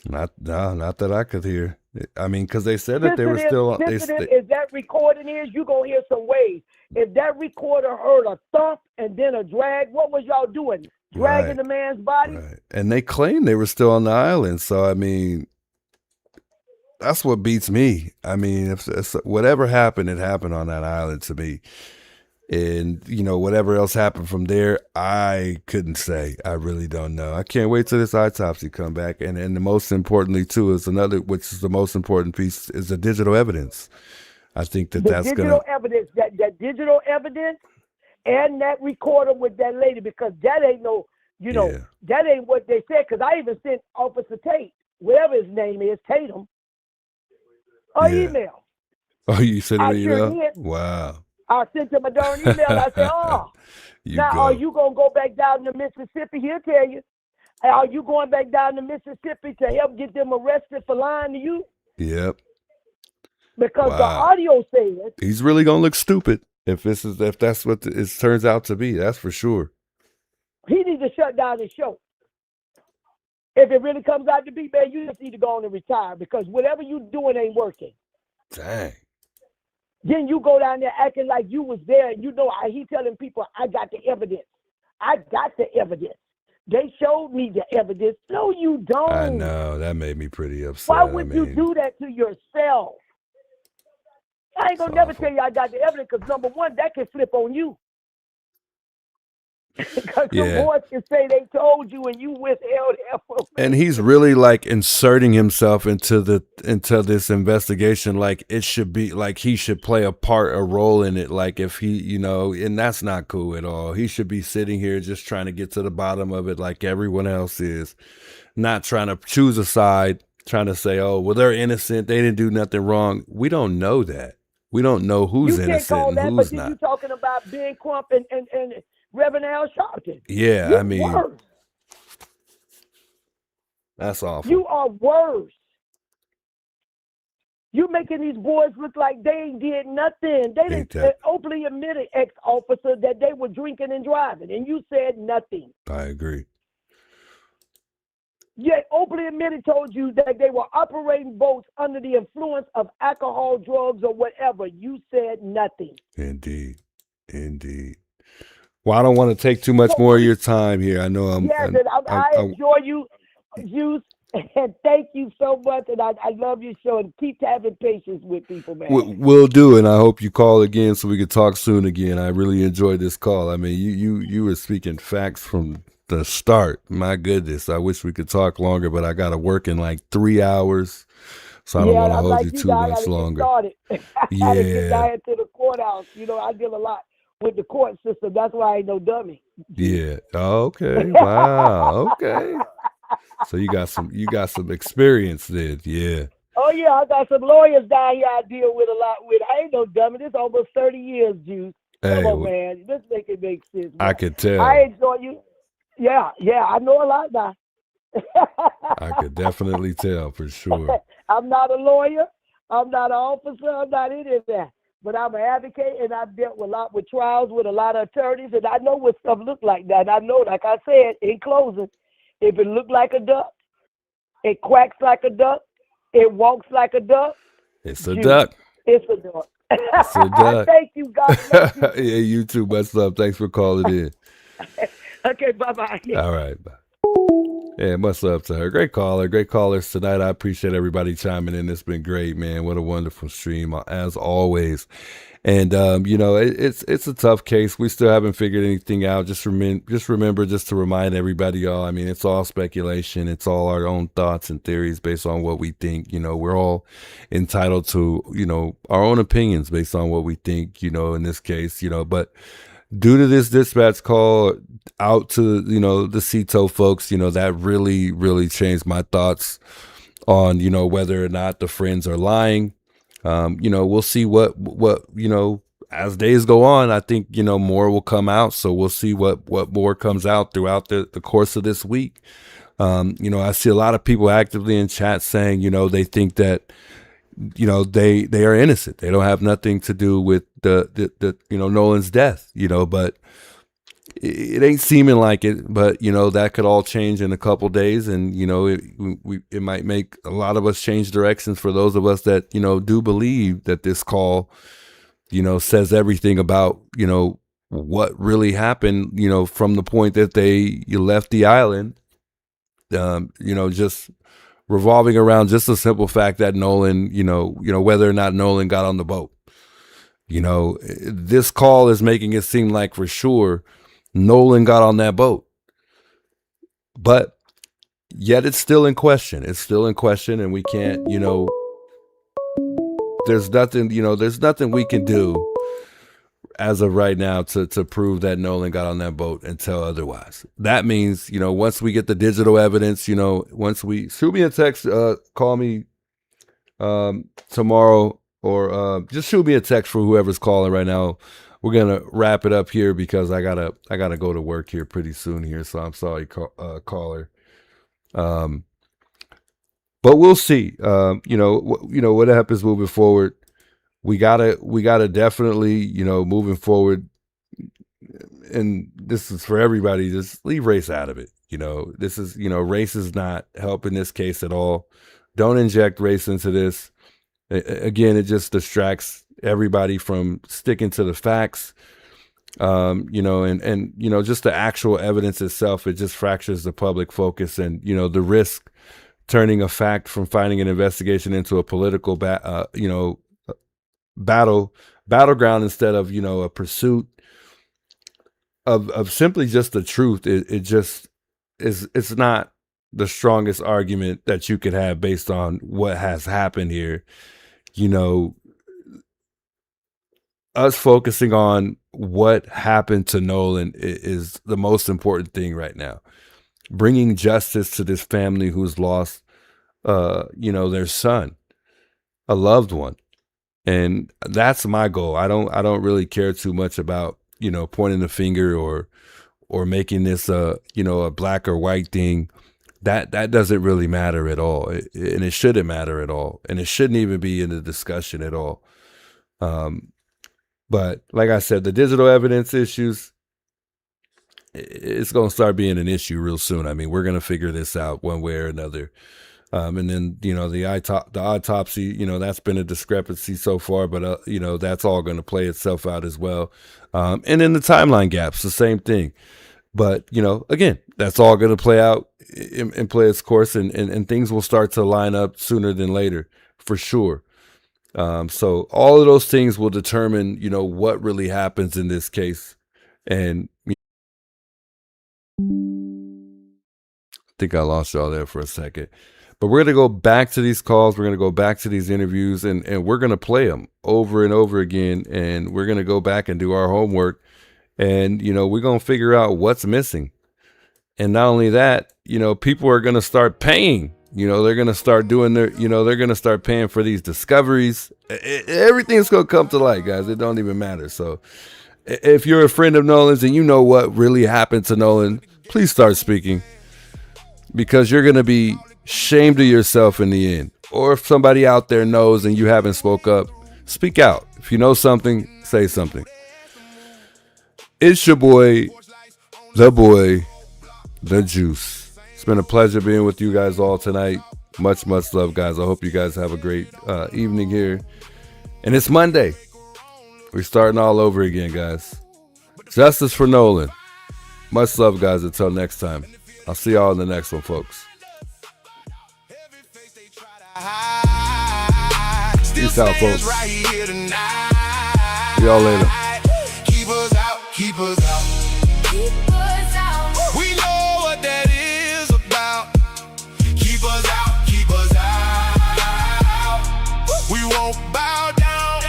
Not that I could hear. I mean, because they said that they were still... If that recording is, you going to hear some waves. If that recorder heard a thump and then a drag, what was y'all doing? Dragging the man's body? Right. And they claimed they were still on the island. So, I mean, that's what beats me. I mean, if whatever happened, it happened on that island to me. And, you know, whatever else happened from there, I couldn't say. I really don't know. I can't wait till this autopsy come back. And the most importantly, too, is which is the most important piece, is the digital evidence. I think that's going to... That digital evidence and that recorder with that lady, because that ain't no, that ain't what they said. Because I even sent Officer Tate, whatever his name is, Tatum, an email. Oh, you sent an email? Sure did. Wow. I sent him a darn email. I said, are you going to go back down to Mississippi? He'll tell you. Are you going back down to Mississippi to help get them arrested for lying to you? Yep. Because the audio says... He's really going to look stupid if that's what it turns out to be. That's for sure. He needs to shut down his show. If it really comes out to be, man, you just need to go on and retire because whatever you doing ain't working. Dang. Then you go down there acting like you was there and he telling people, I got the evidence. I got the evidence. They showed me the evidence. No, you don't. I know. That made me pretty upset. Why would you do that to yourself? I ain't gonna never tell you I got the evidence because number one, that can flip on you. Because the boys can say they told you and you withheld information. And he's really like inserting himself into this investigation like it should be, like he should play a role in it. Like if he, and that's not cool at all. He should be sitting here just trying to get to the bottom of it like everyone else is, not trying to choose a side, trying to say, oh, well, they're innocent. They didn't do nothing wrong. We don't know that. We don't know who's innocent and who's not. You talking about Ben Crump and Reverend Al Sharpton. Yeah, You're I mean, worse. That's awful. You are worse. You making these boys look like they ain't did nothing. They didn't openly admitted, ex-officer, that they were drinking and driving, and you said nothing. I agree. openly admitted, told you that they were operating boats under the influence of alcohol, drugs, or whatever. You said nothing. Indeed. Well, I don't want to take too much more of your time here. I know I enjoy you, Juice, and thank you so much. And I love your show, and keep having patience with people, man. We'll do, and I hope you call again so we can talk soon again. I really enjoyed this call. I mean, you were speaking facts from the start. My goodness, I wish we could talk longer, but I got to work in like 3 hours, so I don't want to hold you too much longer. I gotta get down to the courthouse. You know, I deal a lot with the court system. That's why I ain't no dummy. Yeah. Okay. Wow. Okay. So you got some experience then. Yeah. Oh yeah, I got some lawyers down here I deal with a lot with. I ain't no dummy. This almost 30 years, Juice. Come on, man. Let's make it make sense. Man. I could tell. I enjoy you. Yeah, I know a lot now. I could definitely tell for sure. I'm not a lawyer. I'm not an officer. I'm not any of that. But I'm an advocate, and I've dealt with a lot with trials with a lot of attorneys, and I know what stuff look like that. And I know, like I said in closing, if it look like a duck, it quacks like a duck, it walks like a duck. It's a duck. It's a duck. It's a duck. Thank you, God bless you. Yeah, you too. Much love. Thanks for calling in. Okay, bye-bye. All right, bye. Yeah, much love to her. Great caller. Great callers tonight. I appreciate everybody chiming in. It's been great, man. What a wonderful stream, as always. And it's a tough case. We still haven't figured anything out. Just remember to remind everybody, y'all. I mean, it's all speculation. It's all our own thoughts and theories based on what we think. You know, we're all entitled to, our own opinions based on what we think, in this case, but due to this dispatch call out to, the CETO folks, that really, really changed my thoughts on, whether or not the friends are lying. We'll see what, as days go on, I think, more will come out. So we'll see what more comes out throughout the course of this week. I see a lot of people actively in chat saying, they think that, they are innocent. They don't have nothing to do with the Nolan's death, but it ain't seeming like it, but that could all change in a couple days. And, it might make a lot of us change directions for those of us that, do believe that this call, says everything about, what really happened, from the point that you left the island, just revolving around just the simple fact that Nolan, whether or not Nolan got on the boat. This call is making it seem like for sure Nolan got on that boat. But yet it's still in question. It's still in question, and we can't, there's nothing we can do as of right now to prove that Nolan got on that boat until otherwise. That means, once we get the digital evidence, once we shoot me a text, call me tomorrow, or just shoot me a text for whoever's calling right now. We're gonna wrap it up here because I gotta go to work here pretty soon here. So I'm sorry, caller. But we'll see. What happens moving forward. We gotta definitely, moving forward, and this is for everybody, just leave race out of it. This is, race is not helping this case at all. Don't inject race into this. Again, it just distracts everybody from sticking to the facts. And just the actual evidence itself, it just fractures the public focus, and, the risk turning a fact from finding an investigation into a political battleground instead of, a pursuit of simply just the truth. It just it's not the strongest argument that you could have based on what has happened here. Us focusing on what happened to Nolan is the most important thing right now. Bringing justice to this family who's lost, their son, a loved one. And that's my goal. I don't really care too much about, pointing the finger or making this a black or white thing. That doesn't really matter at all. And it shouldn't matter at all. And it shouldn't even be in the discussion at all. But like I said, the digital evidence issues, it's going to start being an issue real soon. I mean, we're going to figure this out one way or another. And then, you know, the autopsy, you know, that's been a discrepancy so far, but, you know, that's all going to play itself out as well. And then the timeline gaps, the same thing. But, you know, again, that's all going to play out and play its course, and things will start to line up sooner than later, for sure. So all of those things will determine, you know, what really happens in this case. And I think I lost y'all there for a second. But we're going to go back to these calls. We're going to go back to these interviews, and we're going to play them over and over again. And we're going to go back and do our homework. And, you know, we're going to figure out what's missing. And not only that, you know, people are going to start paying. You know, they're going to start doing their, you know, they're going to start paying for these discoveries. Everything's going to come to light, guys. It don't even matter. So if you're a friend of Nolan's and you know what really happened to Nolan, please start speaking, because you're going to be ashamed of yourself in the end. Or if somebody out there knows and you haven't spoke up, speak out. If you know something, say something. It's your boy, the Juice. It's been a pleasure being with you guys all tonight. Much love, guys. I hope you guys have a great evening here. And it's Monday. We're starting all over again, guys. Justice for Nolan. Much love, guys. Until next time. I'll see y'all in the next one, folks. Peace out, folks. See y'all later. Keep us out, keep us out. We know what that is about. Keep us out, keep us out. We won't bow down.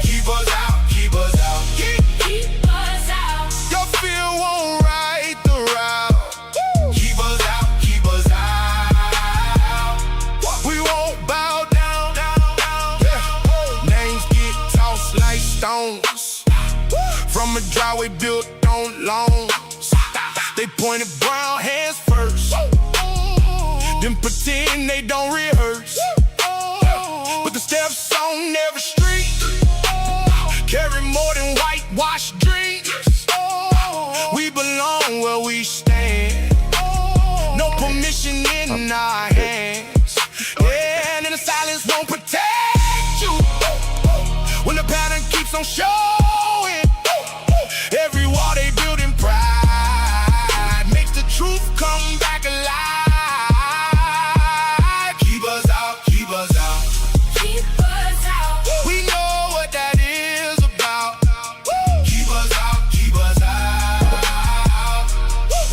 Keep us out, keep us out. Keep us out. Your fear won't right the route. Keep us out, keep us out. We won't bow down. Names get tossed like stones from a driveway built on loans. They pointed brown hands first, then pretend they don't rehearse. But the steps on every street carry more than whitewashed dreams. We belong where we stand, no permission in our hands. Yeah, and the silence won't protect you when the pattern keeps on showing. Every wall they build in pride makes the truth come back alive. Keep us out, keep us out. Keep us out. We know what that is about. Keep us out, keep us out.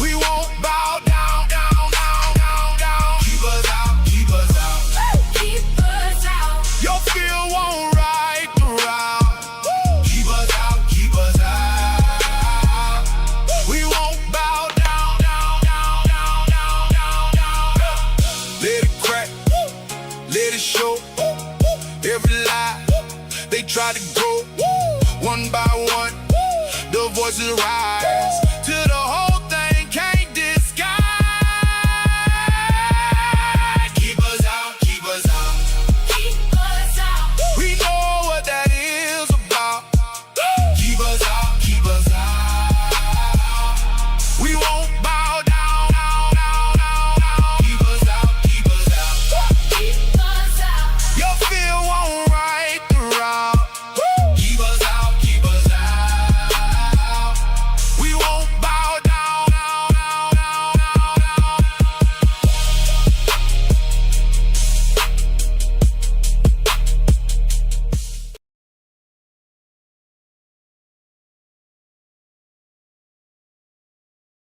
We won't bow down. Keep us out, keep us out. Keep us out. Your fear won't right the route. Keep us out, keep us out. We won't bow down. Let it crack, let it show. Every lie they try to grow, one by one, the voices rise.